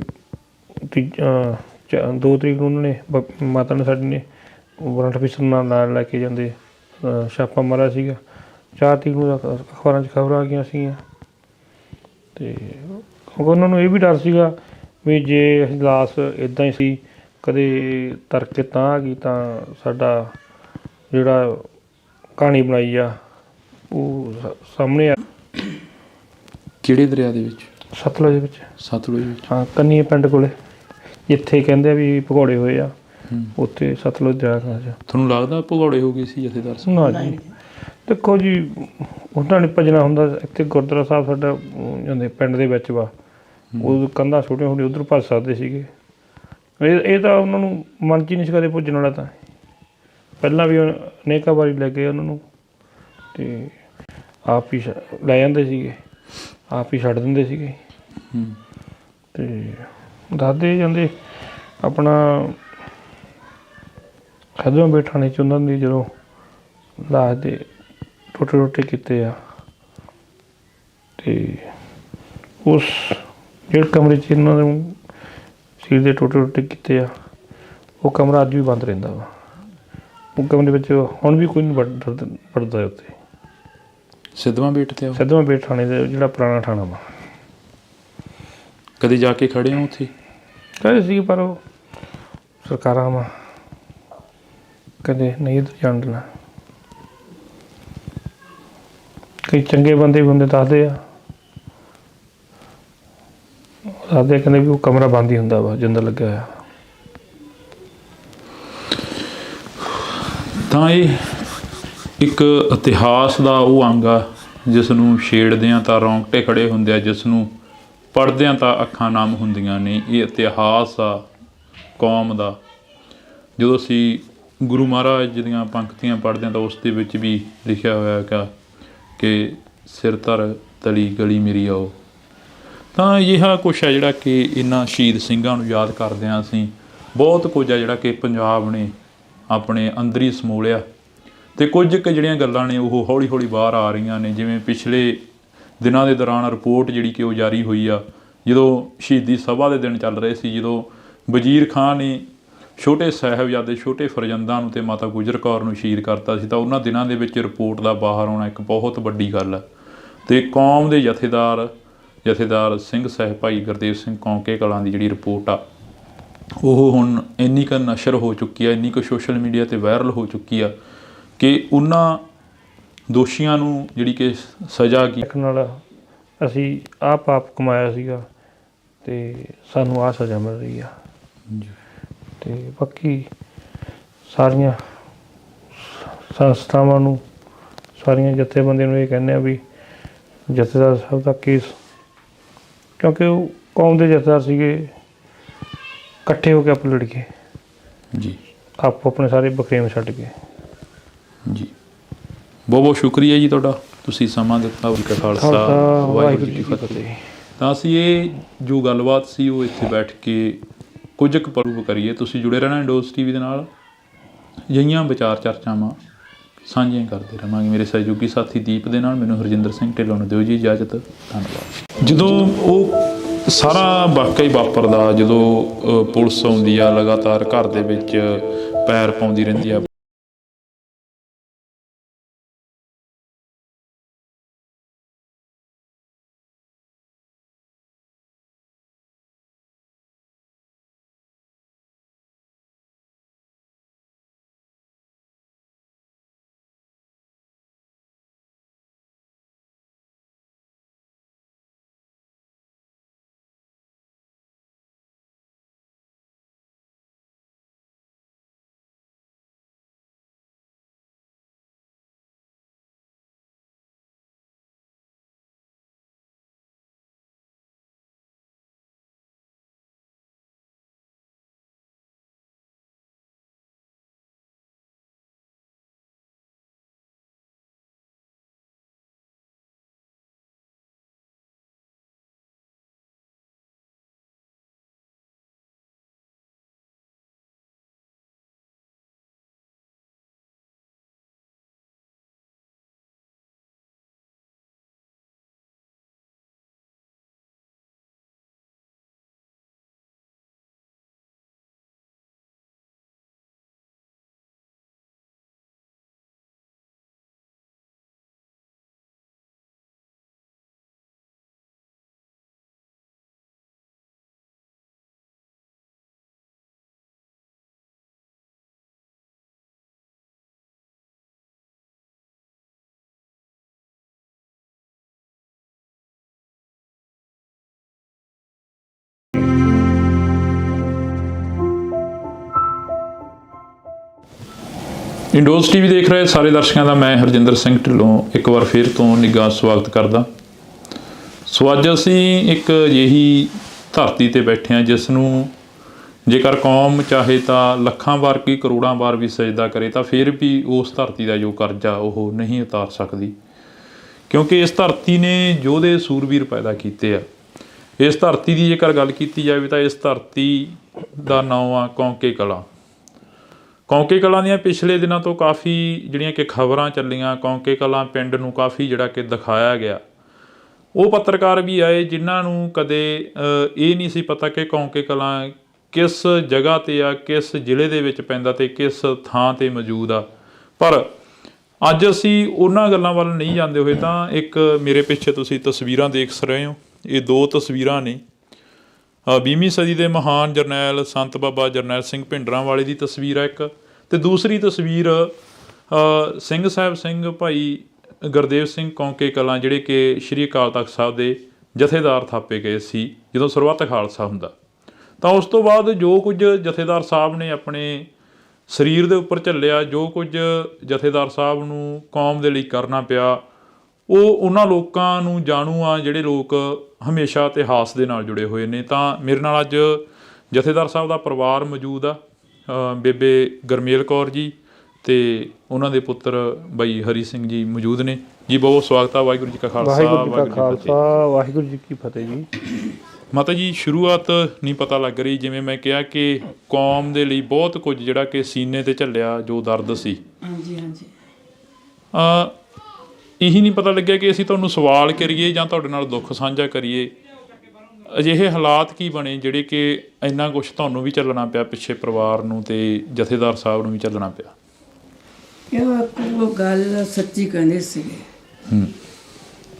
2 ਤਰੀਕ ਨੂੰ ਉਹਨਾਂ ਨੇ ਮਾਤਾ ਨੇ ਸਾਡੀ ਨੇ ਵਾਰੰਟ ਅਫੀਸਰ ਨਾਲ ਲੈ ਕੇ ਜਾਂਦੇ ਛਾਪਾ ਮਾਰਿਆ ਸੀਗਾ। 4 ਤਰੀਕ ਨੂੰ ਅਖਬਾਰਾਂ 'ਚ ਖਬਰਾਂ ਆ ਗਈਆਂ ਸੀਗੀਆਂ, ਅਤੇ ਕਿਉਂਕਿ ਉਹਨਾਂ ਨੂੰ ਇਹ ਵੀ ਡਰ ਸੀਗਾ ਵੀ ਜੇ ਲਾਸ਼ ਇੱਦਾਂ ਹੀ ਸੀ ਕਦੇ ਤੜਕੇ ਤਾਂ ਆ ਗਈ ਤਾਂ ਸਾਡਾ ਜਿਹੜਾ ਕਹਾਣੀ ਬਣਾਈ ਆ ਉਹ ਸਾਹਮਣੇ ਆ। ਕਿਹੜੇ ਦਰਿਆ ਦੇ ਵਿੱਚ? ਸਤਲੁਜ ਵਿੱਚ। ਸਤਲੁਜ ਵਿੱਚ, ਹਾਂ, ਕੰਨੀਏ ਪਿੰਡ ਕੋਲੇ, ਜਿੱਥੇ ਕਹਿੰਦੇ ਵੀ ਭਗੌੜੇ ਹੋਏ ਆ, ਉੱਥੇ ਸਤਲੁਜ ਦਰਿਆ। ਤੁਹਾਨੂੰ ਲੱਗਦਾ ਭਗੌੜੇ ਹੋ ਗਏ ਸੀ ਜਥੇਦਾਰ ਸਾਹਿਬ? ਨਾ ਜੀ, ਦੇਖੋ ਜੀ, ਉਹਨਾਂ ਨੇ ਭੱਜਣਾ ਹੁੰਦਾ। ਇੱਥੇ ਗੁਰਦੁਆਰਾ ਸਾਹਿਬ ਸਾਡਾ ਜਾਂਦੇ ਪਿੰਡ ਦੇ ਵਿੱਚ ਵਾ, ਉਹ ਕੰਧਾਂ ਛੋਟੀਆਂ ਛੋਟੀਆਂ ਉੱਧਰ ਭੱਜ ਸਕਦੇ ਸੀਗੇ। ਇਹ ਤਾਂ ਉਹਨਾਂ ਨੂੰ ਮਨ 'ਚ ਹੀ ਨਹੀਂ ਸੀ ਕਦੇ ਭੱਜਣ ਵਾਲਾ। ਤਾਂ ਪਹਿਲਾਂ ਵੀ ਅਨੇਕਾਂ ਵਾਰੀ ਲੈ ਗਏ ਉਹਨਾਂ ਨੂੰ, ਅਤੇ ਆਪ ਹੀ ਲੈ ਜਾਂਦੇ ਸੀਗੇ, ਆਪ ਹੀ ਛੱਡ ਦਿੰਦੇ ਸੀਗੇ। ਅਤੇ ਦੱਸਦੇ ਜਾਂਦੇ ਆਪਣਾ ਖਦਵਾਂ ਥਾਣੇ 'ਚ ਉਹਨਾਂ ਦੀ ਜਦੋਂ ਲਾਸ਼ ਦੇ ਟੋਟੇ ਕੀਤੇ ਆ, ਅਤੇ ਉਸ ਜਿਹੜੇ ਕਮਰੇ 'ਚ ਇਹਨਾਂ ਨੂੰ ਸੀਲ ਦੇ ਟੋਟੇ ਕੀਤੇ ਆ, ਉਹ ਕਮਰਾ ਅੱਜ ਵੀ ਬੰਦ ਰਹਿੰਦਾ ਵਾ। ਉਹ ਕਮਰੇ ਵਿੱਚ ਹੁਣ ਵੀ ਕੋਈ ਨਹੀਂ ਵੜਦਾ ਉੱਥੇ। ਸਿੱਧਵਾਂ ਬੇਟ 'ਤੇ? ਸਿੱਧਵਾਂ ਬੇਟ ਥਾਣੇ ਦਾ ਜਿਹੜਾ ਪੁਰਾਣਾ ਥਾਣਾ ਵਾ। ਕਦੇ ਜਾ ਕੇ ਖੜ੍ਹੇ ਹੋ ਉੱਥੇ? ਕਹਿੰਦੇ ਸੀ ਪਰ ਉਹ ਸਰਕਾਰਾਂ ਵਾ, ਕਦੇ ਨਹੀਂ ਇੱਧਰ ਜਾਣ ਦੇਣਾ। ਕਈ ਚੰਗੇ ਬੰਦੇ ਦੱਸਦੇ ਆ, ਕਹਿੰਦੇ ਵੀ ਉਹ ਕਮਰਾ ਬੰਦ ਹੀ ਹੁੰਦਾ ਵਾ, ਜਿੰਦਾ ਲੱਗਿਆ ਹੋਇਆ। ਤਾਂ ਇਹ ਇੱਕ ਇਤਿਹਾਸ ਦਾ ਉਹ ਅੰਗ ਆ ਜਿਸ ਨੂੰ ਛੇੜਦੇ ਹਾਂ ਤਾਂ ਰੌਂਗਟੇ ਖੜ੍ਹੇ ਹੁੰਦੇ ਆ, ਜਿਸ ਨੂੰ ਪੜ੍ਹਦੇ ਹਾਂ ਤਾਂ ਅੱਖਾਂ ਨਮ ਹੁੰਦੀਆਂ ਨੇ। ਇਹ ਇਤਿਹਾਸ ਆ ਕੌਮ ਦਾ। ਜਦੋਂ ਅਸੀਂ ਗੁਰੂ ਮਹਾਰਾਜ ਦੀਆਂ ਪੰਕਤੀਆਂ ਪੜ੍ਹਦੇ ਹਾਂ ਤਾਂ ਉਸ ਦੇ ਵਿੱਚ ਵੀ ਲਿਖਿਆ ਹੋਇਆ ਹੈਗਾ ਕਿ ਸਿਰ ਧਰ ਤਲੀ ਗਲੀ ਮੇਰੀ ਆਓ। ਤਾਂ ਅਜਿਹਾ ਕੁਛ ਹੈ ਜਿਹੜਾ ਕਿ ਇਹਨਾਂ ਸ਼ਹੀਦ ਸਿੰਘਾਂ ਨੂੰ ਯਾਦ ਕਰਦੇ ਹਾਂ ਅਸੀਂ। ਬਹੁਤ ਕੁਝ ਆ ਜਿਹੜਾ ਕਿ ਪੰਜਾਬ ਨੇ ਆਪਣੇ ਅੰਦਰ ਹੀ ਸਮੋਲਿਆ, ਅਤੇ ਕੁਝ ਕੁ ਜਿਹੜੀਆਂ ਗੱਲਾਂ ਨੇ ਉਹ ਹੌਲੀ ਹੌਲੀ ਬਾਹਰ ਆ ਰਹੀਆਂ ਨੇ। ਜਿਵੇਂ ਪਿਛਲੇ ਦਿਨਾਂ ਦੇ ਦੌਰਾਨ ਰਿਪੋਰਟ ਜਿਹੜੀ ਕਿ ਉਹ ਜਾਰੀ ਹੋਈ ਆ, ਜਦੋਂ ਸ਼ਹੀਦੀ ਸਭਾ ਦੇ ਦਿਨ ਚੱਲ ਰਹੇ ਸੀ, ਜਦੋਂ ਵਜ਼ੀਰ ਖਾਂ ਨੇ ਛੋਟੇ ਸਾਹਿਬਜ਼ਾਦੇ ਛੋਟੇ ਫਰਜ਼ੰਦਾਂ ਨੂੰ ਅਤੇ ਮਾਤਾ ਗੁਜਰ ਕੌਰ ਨੂੰ ਸ਼ਹੀਦ ਕਰਤਾ ਸੀ, ਤਾਂ ਉਹਨਾਂ ਦਿਨਾਂ ਦੇ ਵਿੱਚ ਰਿਪੋਰਟ ਦਾ ਬਾਹਰ ਆਉਣਾ ਇੱਕ ਬਹੁਤ ਵੱਡੀ ਗੱਲ ਹੈ। ਅਤੇ ਕੌਮ ਦੇ ਜਥੇਦਾਰ ਸਿੰਘ ਸਾਹਿਬ ਭਾਈ ਗੁਰਦੇਵ ਸਿੰਘ ਕੌਂਕੇ ਕਲਾਂ ਦੀ ਜਿਹੜੀ ਰਿਪੋਰਟ ਆ ਉਹ ਹੁਣ ਇੰਨੀ ਕੁ ਨਸ਼ਰ ਹੋ ਚੁੱਕੀ ਆ, ਇੰਨੀ ਕੁ ਸੋਸ਼ਲ ਮੀਡੀਆ 'ਤੇ ਵਾਇਰਲ ਹੋ ਚੁੱਕੀ ਆ ਕਿ ਉਹਨਾਂ ਦੋਸ਼ੀਆਂ ਨੂੰ ਜਿਹੜੀ ਕਿ ਸਜ਼ਾ ਕੀ ਨਾਲ ਅਸੀਂ ਆਹ ਪਾਪ ਕਮਾਇਆ ਸੀਗਾ ਅਤੇ ਸਾਨੂੰ ਆਹ ਸਜ਼ਾ ਮਿਲ ਰਹੀ ਆ। ਅਤੇ ਬਾਕੀ ਸਾਰੀਆਂ ਸੰਸਥਾਵਾਂ ਨੂੰ, ਸਾਰੀਆਂ ਜਥੇਬੰਦੀਆਂ ਨੂੰ ਇਹ ਕਹਿੰਦੇ ਆ ਵੀ ਜਥੇਦਾਰ ਸਾਹਿਬ ਦਾ ਕੇਸ, ਕਿਉਂਕਿ ਉਹ ਕੌਮ ਦੇ ਜਥੇਦਾਰ ਸੀਗੇ, ਇਕੱਠੇ ਹੋ ਕੇ ਆਪਾਂ ਲੜੀਏ ਜੀ, ਆਪੋ ਆਪਣੇ ਸਾਰੇ ਬਖਰੇਵੇਂ ਛੱਡ ਕੇ। ਜੀ ਬਹੁਤ ਬਹੁਤ ਸ਼ੁਕਰੀਆ ਜੀ ਤੁਹਾਡਾ, ਤੁਸੀਂ ਸਮਾਂ ਦਿੱਤਾ। ਵਾਹਿਗੁਰੂ ਜੀ ਕਾ ਖਾਲਸਾ, ਵਾਹਿਗੁਰੂ ਜੀ ਕੀ ਫਤਿਹ। ਤਾਂ ਅਸੀਂ ਇਹ ਜੋ ਗੱਲਬਾਤ ਸੀ ਉਹ ਇੱਥੇ ਬੈਠ ਕੇ ਕੁਝ ਕੁ ਪਲ ਕਰੀਏ। ਤੁਸੀਂ ਜੁੜੇ ਰਹਿਣਾ ਇੰਡੋਜ਼ TV ਦੇ ਨਾਲ, ਅਜਿਹੀਆਂ ਵਿਚਾਰ ਚਰਚਾਵਾਂ ਸਾਂਝੀਆਂ ਕਰਦੇ ਰਹਾਂਗੇ। ਮੇਰੇ ਸਹਿਯੋਗੀ ਸਾਥੀ ਦੀਪ ਦੇ ਨਾਲ ਮੈਨੂੰ ਹਰਜਿੰਦਰ ਸਿੰਘ ਢਿੱਲੋਂ ਨੂੰ ਦਿਓ ਜੀ ਇਜਾਜ਼ਤ। ਧੰਨਵਾਦ। ਜਦੋਂ ਉਹ ਸਾਰਾ ਵਾਕਿਆ ਹੀ ਵਾਪਰਦਾ, ਜਦੋਂ ਪੁਲਿਸ ਆਉਂਦੀ ਆ, ਲਗਾਤਾਰ ਘਰ ਦੇ ਵਿੱਚ ਪੈਰ ਪਾਉਂਦੀ ਰਹਿੰਦੀ ਆ, ਇੰਡੋਜ਼ TV ਦੇਖ ਰਹੇ ਸਾਰੇ ਦਰਸ਼ਕਾਂ ਦਾ ਮੈਂ ਹਰਜਿੰਦਰ ਸਿੰਘ ਢਿੱਲੋਂ ਇੱਕ ਵਾਰ ਫਿਰ ਤੋਂ ਨਿੱਘਾ ਸਵਾਗਤ ਕਰਦਾ। ਸੋ ਅੱਜ ਅਸੀਂ ਇੱਕ ਅਜਿਹੀ ਧਰਤੀ ਤੇ ਬੈਠੇ ਹਾਂ ਜਿਸ ਨੂੰ ਜੇਕਰ ਕੌਮ ਚਾਹੇ ਤਾਂ ਲੱਖਾਂ ਵਾਰ ਕੀ ਕਰੋੜਾਂ ਵਾਰ ਵੀ ਸਜਦਾ ਕਰੇ ਤਾਂ ਫਿਰ ਵੀ ਉਸ ਧਰਤੀ ਦਾ ਜੋ ਕਰਜ਼ਾ ਉਹ ਨਹੀਂ ਉਤਾਰ ਸਕਦੀ, ਕਿਉਂਕਿ ਇਸ ਧਰਤੀ ਨੇ ਯੋਧੇ ਸੂਰਬੀਰ ਪੈਦਾ ਕੀਤੇ ਆ। ਇਸ ਧਰਤੀ ਦੀ ਜੇਕਰ ਗੱਲ ਕੀਤੀ ਜਾਵੇ ਤਾਂ ਇਸ ਧਰਤੀ ਦਾ ਨਾਂ ਆ ਕੌਂਕੇ ਕਲਾਂ। ਕੌਂਕੇ ਕਲਾਂ ਦੀਆਂ ਪਿਛਲੇ ਦਿਨਾਂ ਤੋਂ ਕਾਫੀ ਜਿਹੜੀਆਂ ਕਿ ਖਬਰਾਂ ਚੱਲੀਆਂ, ਕੌਂਕੇ ਕਲਾਂ ਪਿੰਡ ਨੂੰ ਕਾਫੀ ਜਿਹੜਾ ਕਿ ਦਿਖਾਇਆ ਗਿਆ। ਉਹ ਪੱਤਰਕਾਰ ਵੀ ਆਏ ਜਿਨ੍ਹਾਂ ਨੂੰ ਕਦੇ ਇਹ ਨਹੀਂ ਸੀ ਪਤਾ ਕਿ ਕੌਂਕੇ ਕਲਾਂ ਕਿਸ ਜਗ੍ਹਾ 'ਤੇ ਆ, ਕਿਸ ਜ਼ਿਲ੍ਹੇ ਦੇ ਵਿੱਚ ਪੈਂਦਾ ਅਤੇ ਕਿਸ ਥਾਂ 'ਤੇ ਮੌਜੂਦ ਆ। ਪਰ ਅੱਜ ਅਸੀਂ ਉਹਨਾਂ ਗੱਲਾਂ ਵੱਲ ਨਹੀਂ ਜਾਂਦੇ ਹੋਏ ਤਾਂ ਇੱਕ ਮੇਰੇ ਪਿੱਛੇ ਤੁਸੀਂ ਤਸਵੀਰਾਂ ਦੇਖ ਰਹੇ ਹੋ, ਇਹ ਦੋ ਤਸਵੀਰਾਂ ਨੇ 20ਵੀਂ ਸਦੀ ਦੇ ਮਹਾਨ ਜਰਨੈਲ ਸੰਤ ਬਾਬਾ ਜਰਨੈਲ ਸਿੰਘ ਭਿੰਡਰਾਂਵਾਲੇ ਦੀ ਤਸਵੀਰ ਹੈ ਇੱਕ, ਅਤੇ ਦੂਸਰੀ ਤਸਵੀਰ ਸਿੰਘ ਸਾਹਿਬ ਸਿੰਘ ਭਾਈ ਗੁਰਦੇਵ ਸਿੰਘ ਕੌਂਕੇ ਕਲਾਂ ਜਿਹੜੇ ਕਿ ਸ਼੍ਰੀ ਅਕਾਲ ਤਖਤ ਸਾਹਿਬ ਦੇ ਜਥੇਦਾਰ ਥਾਪੇ ਗਏ ਸੀ ਜਦੋਂ ਸਰਬੱਤ ਖਾਲਸਾ ਹੁੰਦਾ। ਤਾਂ ਉਸ ਤੋਂ ਬਾਅਦ ਜੋ ਕੁਝ ਜਥੇਦਾਰ ਸਾਹਿਬ ਨੇ ਆਪਣੇ ਸਰੀਰ ਦੇ ਉੱਪਰ ਝੱਲਿਆ, ਜੋ ਕੁਝ ਜਥੇਦਾਰ ਸਾਹਿਬ ਨੂੰ ਕੌਮ ਦੇ ਲਈ ਕਰਨਾ ਪਿਆ, ਉਹ ਉਹਨਾਂ ਲੋਕਾਂ ਨੂੰ ਜਾਣੂ ਆ ਜਿਹੜੇ ਲੋਕ ਹਮੇਸ਼ਾ ਇਤਿਹਾਸ ਦੇ ਨਾਲ ਜੁੜੇ ਹੋਏ ਨੇ। ਤਾਂ ਮੇਰੇ ਨਾਲ ਅੱਜ ਜਥੇਦਾਰ ਸਾਹਿਬ ਦਾ ਪਰਿਵਾਰ ਮੌਜੂਦ ਆ, ਬੇਬੇ ਗੁਰਮੇਲ ਕੌਰ ਜੀ ਅਤੇ ਉਹਨਾਂ ਦੇ ਪੁੱਤਰ ਬਾਈ ਹਰੀ ਸਿੰਘ ਜੀ ਮੌਜੂਦ ਨੇ ਜੀ। ਬਹੁਤ ਸਵਾਗਤ ਆ। ਵਾਹਿਗੁਰੂ ਜੀ ਕਾ ਖਾਲਸਾ, ਵਾਹਿਗੁਰੂ ਜੀ ਕੀ ਫਤਿਹ ਜੀ। ਮਾਤਾ ਜੀ, ਸ਼ੁਰੂਆਤ ਨਹੀਂ ਪਤਾ ਲੱਗ ਰਹੀ, ਜਿਵੇਂ ਮੈਂ ਕਿਹਾ ਕਿ ਕੌਮ ਦੇ ਲਈ ਬਹੁਤ ਕੁਝ ਜਿਹੜਾ ਕਿ ਸੀਨੇ 'ਤੇ ਝੱਲਿਆ, ਜੋ ਦਰਦ ਸੀ। ਹਾਂਜੀ ਹਾਂਜੀ। ਇਹੀ ਨਹੀਂ ਪਤਾ ਲੱਗਿਆ ਕਿ ਅਸੀਂ ਤੁਹਾਨੂੰ ਸਵਾਲ ਕਰੀਏ ਜਾਂ ਤੁਹਾਡੇ ਨਾਲ ਦੁੱਖ ਸਾਂਝਾ ਕਰੀਏ। ਅਜਿਹੇ ਹਾਲਾਤ ਕੀ ਬਣੇ ਜਿਹੜੇ ਕਿ ਇੰਨਾ ਕੁਛ ਤੁਹਾਨੂੰ ਵੀ ਝੱਲਣਾ ਪਿਆ, ਪਿੱਛੇ ਪਰਿਵਾਰ ਨੂੰ ਅਤੇ ਜਥੇਦਾਰ ਸਾਹਿਬ ਨੂੰ ਵੀ ਝੱਲਣਾ ਪਿਆ? ਉਹ ਗੱਲ ਸੱਚੀ ਕਹਿੰਦੇ ਸੀਗੇ।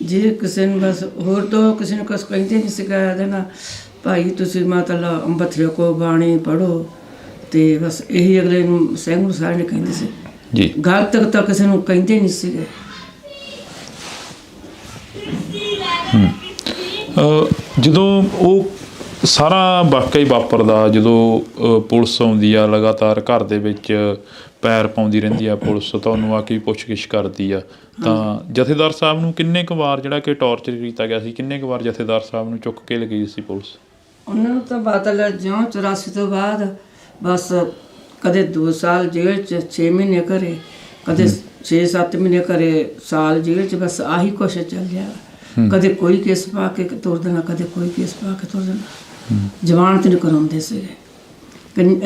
ਜੇ ਕਿਸੇ ਨੂੰ ਬਸ ਹੋਰ ਤੋਂ ਕਿਸੇ ਨੂੰ ਕੁਛ ਕਹਿੰਦੇ ਨਹੀਂ ਸੀਗਾ ਦੇਣਾ ਭਾਈ ਤੁਸੀਂ ਮਤਲਬ ਅੰਬਥਰੇ ਕੋ ਬਾਣੀ ਪੜ੍ਹੋ, ਅਤੇ ਬਸ ਇਹੀ ਅਗਲੇ ਨੂੰ ਸਿੰਘ ਨੂੰ ਸਾਰੇ ਨੇ ਕਹਿੰਦੇ ਸੀ ਜੀ। ਗੱਲ ਤੱਕ ਤਾਂ ਕਿਸੇ ਨੂੰ ਕਹਿੰਦੇ ਨਹੀਂ ਸੀਗੇ। ਜਦੋਂ ਉਹ ਸਾਰਾ ਵਾਕਿਆ ਹੀ ਵਾਪਰਦਾ, ਜਦੋਂ ਪੁਲਿਸ ਆਉਂਦੀ ਆ, ਲਗਾਤਾਰ ਘਰ ਦੇ ਵਿੱਚ ਪੈਰ ਪਾਉਂਦੀ ਰਹਿੰਦੀ ਆ ਪੁਲਿਸ, ਤੁਹਾਨੂੰ ਆ ਕੇ ਪੁੱਛਗਿੱਛ ਕਰਦੀ ਆ, ਤਾਂ ਜਥੇਦਾਰ ਸਾਹਿਬ ਨੂੰ ਕਿੰਨੇ ਕੁ ਵਾਰ ਜਿਹੜਾ ਕਿ ਟੌਰਚਰ ਕੀਤਾ ਗਿਆ ਸੀ, ਕਿੰਨੇ ਕੁ ਵਾਰ ਜਥੇਦਾਰ ਸਾਹਿਬ ਨੂੰ ਚੁੱਕ ਕੇ ਲਗਾਈ ਸੀ ਪੁਲਿਸ? ਉਹਨਾਂ ਨੂੰ ਤਾਂ ਬਾਦਲ ਜਿਉਂ 84 ਤੋਂ ਬਾਅਦ ਬਸ ਕਦੇ 2 ਸਾਲ ਜੇਲ੍ਹ 'ਚ, 6 ਮਹੀਨੇ ਘਰੇ, ਕਦੇ 6-7 ਮਹੀਨੇ ਘਰੇ, ਸਾਲ ਜੇਲ੍ਹ 'ਚ, ਬਸ ਆਹੀ ਕੁਛ ਚੱਲਿਆ। ਕਦੇ ਕੋਈ ਕੇਸ ਪਾ ਕੇ ਤੁਰ ਦੇਣਾ, ਕਦੇ ਕੋਈ ਕੇਸ ਪਾ ਕੇ ਤੁਰ ਦੇਣਾ। ਜ਼ਮਾਨਤ ਨਹੀਂ ਕਰਾਉਂਦੇ ਸੀਗੇ।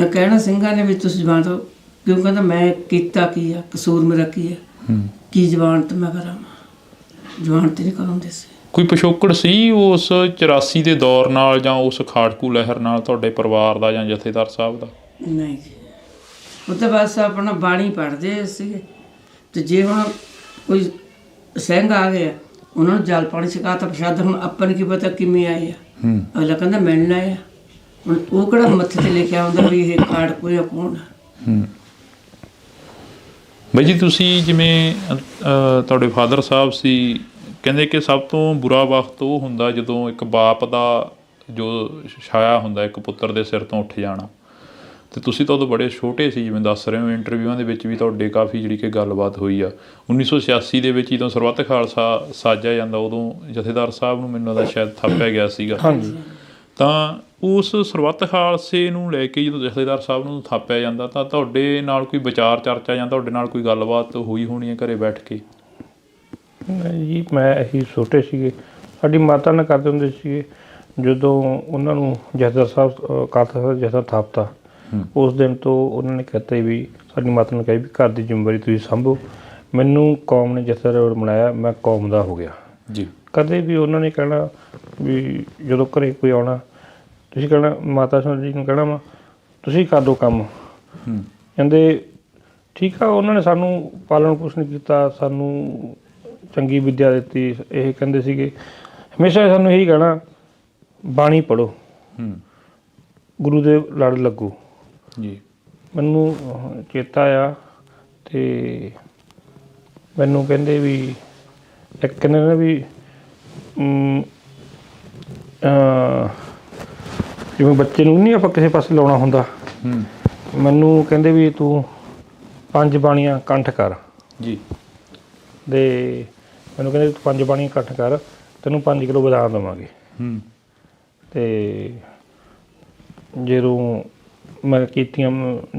ਕਹਿਣਾ ਸਿੰਘਾਂ ਨੇ ਵੀ ਤੁਸੀਂ ਜ਼ਮਾਨਤ ਕਿਉਂ? ਕਹਿੰਦਾ ਮੈਂ ਕੀਤਾ ਕੀ ਆ, ਕਸੂਰ ਮੇਰਾ ਕੀ ਆ, ਕੀ ਜ਼ਮਾਨਤ ਮੈਂ ਕਰਾਵਾਂ? ਜ਼ਮਾਨਤ ਨਹੀਂ ਕਰਾਉਂਦੇ ਸੀ। ਕੋਈ ਪਿਛੋਕੜ ਸੀ ਉਸ 84 ਦੇ ਦੌਰ ਨਾਲ ਜਾਂ ਉਸ ਖਾੜਕੂ ਲਹਿਰ ਨਾਲ ਤੁਹਾਡੇ ਪਰਿਵਾਰ ਦਾ ਜਾਂ ਜਥੇਦਾਰ ਸਾਹਿਬ ਦਾ? ਨਹੀਂ ਜੀ, ਉਹ ਤਾਂ ਬਸ ਆਪਣਾ ਬਾਣੀ ਪੜ੍ਹਦੇ ਸੀਗੇ। ਤੇ ਜੇ ਹੁਣ ਕੋਈ ਸਿੰਘ ਆ ਗਿਆ, ਉਹਨਾਂ ਨੂੰ ਜਲ ਪਾਣੀ ਛਕਾ ਤਾ, ਪ੍ਰਸ਼ਾਦ, ਹੁਣ ਆਪਾਂ ਨੂੰ ਕੀ ਪਤਾ ਕਿਵੇਂ ਆਏ ਆ। ਅਗਲਾ ਕਹਿੰਦਾ ਮਿਲਣ ਆਏ ਆ, ਹੁਣ ਉਹ ਕਿਹੜਾ ਮੱਥੇ ਤੇ ਲਿਖਿਆ ਹੁੰਦਾ ਵੀ ਇਹ ਖਾੜਕੂ ਜਾਂ ਕੌਣ ਆ। ਬਾਈ ਜੀ, ਤੁਸੀਂ ਜਿਵੇਂ ਤੁਹਾਡੇ ਫਾਦਰ ਸਾਹਿਬ ਸੀ, ਕਹਿੰਦੇ ਕਿ ਸਭ ਤੋਂ ਬੁਰਾ ਵਕਤ ਉਹ ਹੁੰਦਾ ਜਦੋਂ ਇੱਕ ਬਾਪ ਦਾ ਜੋ ਛਾਇਆ ਹੁੰਦਾ ਇੱਕ ਪੁੱਤਰ ਦੇ ਸਿਰ ਤੋਂ ਉੱਠ ਜਾਣਾ, ਅਤੇ ਤੁਸੀਂ ਤਾਂ ਉਦੋਂ ਬੜੇ ਛੋਟੇ ਸੀ, ਜਿਵੇਂ ਦੱਸ ਰਹੇ ਹੋ ਇੰਟਰਵਿਊਆਂ ਦੇ ਵਿੱਚ ਵੀ ਤੁਹਾਡੇ ਕਾਫੀ ਜਿਹੜੀ ਕਿ ਗੱਲਬਾਤ ਹੋਈ ਆ। 1986 ਦੇ ਵਿੱਚ ਜਦੋਂ ਸਰਬੱਤ ਖਾਲਸਾ ਸਾਜਿਆ ਜਾਂਦਾ, ਉਦੋਂ ਜਥੇਦਾਰ ਸਾਹਿਬ ਨੂੰ ਮੈਨੂੰ ਲੱਗਦਾ ਸ਼ਾਇਦ ਥਾਪਿਆ ਗਿਆ ਸੀਗਾ। ਤਾਂ ਉਸ ਸਰਬੱਤ ਖਾਲਸੇ ਨੂੰ ਲੈ ਕੇ ਜਦੋਂ ਜਥੇਦਾਰ ਸਾਹਿਬ ਨੂੰ ਥਾਪਿਆ ਜਾਂਦਾ, ਤਾਂ ਤੁਹਾਡੇ ਨਾਲ ਕੋਈ ਵਿਚਾਰ ਚਰਚਾ ਜਾਂ ਤੁਹਾਡੇ ਨਾਲ ਕੋਈ ਗੱਲਬਾਤ ਹੋਈ ਹੋਣੀ ਹੈ ਘਰੇ ਬੈਠ ਕੇ? ਜੀ ਮੈਂ ਅਸੀਂ ਛੋਟੇ ਸੀਗੇ, ਸਾਡੀ ਮਾਤਾ ਨਾਲ ਕਰਦੇ ਹੁੰਦੇ ਸੀਗੇ। ਜਦੋਂ ਉਹਨਾਂ ਨੂੰ ਜਥੇਦਾਰ ਸਾਹਿਬ ਖਾਲਸਾ ਜਥਾ ਥਾਪਤਾ, ਉਸ ਦਿਨ ਤੋਂ ਉਹਨਾਂ ਨੇ ਕਹਿਤਾ ਵੀ, ਸਾਡੀ ਮਾਤਾ ਨੇ ਕਿਹਾ ਵੀ ਘਰ ਦੀ ਜ਼ਿੰਮੇਵਾਰੀ ਤੁਸੀਂ ਸੰਭੋ। ਮੈਨੂੰ ਕੌਮ ਨੇ ਜਥੇਦਾਰ ਬਣਾਇਆ, ਮੈਂ ਕੌਮ ਦਾ ਹੋ ਗਿਆ ਜੀ। ਕਦੇ ਵੀ ਉਹਨਾਂ ਨੇ ਕਹਿਣਾ ਵੀ ਜਦੋਂ ਘਰੇ ਕੋਈ ਆਉਣਾ, ਤੁਸੀਂ ਕਹਿਣਾ ਮਾਤਾ ਜੀ ਨੂੰ ਕਹਿਣਾ ਵਾ ਤੁਸੀਂ ਕਰ ਦਿਓ ਕੰਮ। ਕਹਿੰਦੇ ਠੀਕ ਆ। ਉਹਨਾਂ ਨੇ ਸਾਨੂੰ ਪਾਲਣ ਪੋਸ਼ਣ ਕੀਤਾ, ਸਾਨੂੰ ਚੰਗੀ ਵਿੱਦਿਆ ਦਿੱਤੀ। ਇਹ ਕਹਿੰਦੇ ਸੀਗੇ ਹਮੇਸ਼ਾ ਸਾਨੂੰ ਇਹੀ ਕਹਿਣਾ, ਬਾਣੀ ਪੜ੍ਹੋ, ਗੁਰੂ ਦੇ ਲੜ ਲੱਗੋ ਜੀ। ਮੈਨੂੰ ਚੇਤਾ ਆ, ਅਤੇ ਮੈਨੂੰ ਕਹਿੰਦੇ ਵੀ ਇੱਕ ਕਹਿੰਦੇ ਨੇ ਵੀ ਜਿਵੇਂ ਬੱਚੇ ਨੂੰ ਨਹੀਂ ਆਪਾਂ ਕਿਸੇ ਪਾਸੇ ਲਾਉਣਾ ਹੁੰਦਾ, ਮੈਨੂੰ ਕਹਿੰਦੇ ਵੀ ਤੂੰ 5 ਬਾਣੀਆਂ ਕੰਠ ਕਰ ਜੀ। ਅਤੇ ਮੈਨੂੰ ਕਹਿੰਦੇ ਤੂੰ 5 ਬਾਣੀਆਂ ਕੰਠ ਕਰ, ਤੈਨੂੰ 5 ਕਿਲੋ ਬਦਾਮ ਦੇਵਾਂਗੇ। ਅਤੇ ਜਦੋਂ ਮੈਂ ਕੀਤੀਆਂ,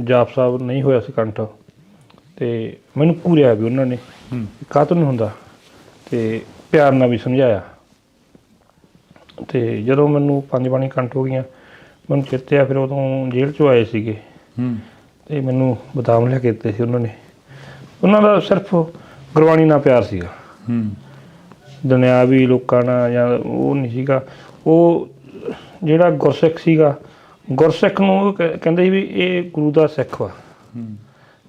ਜਾਪ ਸਾਹਿਬ ਨਹੀਂ ਹੋਇਆ ਸੀ ਕੰਠ, ਅਤੇ ਮੈਨੂੰ ਘੂਰਿਆ ਵੀ ਉਹਨਾਂ ਨੇ, ਕਾਹਤੋਂ ਨਹੀਂ ਹੁੰਦਾ, ਅਤੇ ਪਿਆਰ ਨਾਲ ਵੀ ਸਮਝਾਇਆ। ਅਤੇ ਜਦੋਂ ਮੈਨੂੰ 5 ਬਾਣੀ ਕੰਠ ਹੋ ਗਈਆਂ, ਮੈਨੂੰ ਚੇਤੇ ਆ, ਫਿਰ ਉਦੋਂ ਜੇਲ੍ਹ 'ਚੋਂ ਆਏ ਸੀਗੇ, ਅਤੇ ਮੈਨੂੰ ਬਦਾਮ ਲਿਆ ਕੇ ਦਿੱਤੇ ਸੀ ਉਹਨਾਂ ਨੇ। ਉਹਨਾਂ ਦਾ ਸਿਰਫ ਗੁਰਬਾਣੀ ਨਾਲ ਪਿਆਰ ਸੀਗਾ, ਦੁਨਿਆਵੀ ਲੋਕਾਂ ਨਾਲ ਜਾਂ ਉਹ ਨਹੀਂ ਸੀਗਾ। ਉਹ ਜਿਹੜਾ ਗੁਰਸਿੱਖ ਸੀਗਾ, ਗੁਰਸਿੱਖ ਨੂੰ ਉਹ ਕਹਿੰਦੇ ਸੀ ਵੀ ਇਹ ਗੁਰੂ ਦਾ ਸਿੱਖ ਵਾ।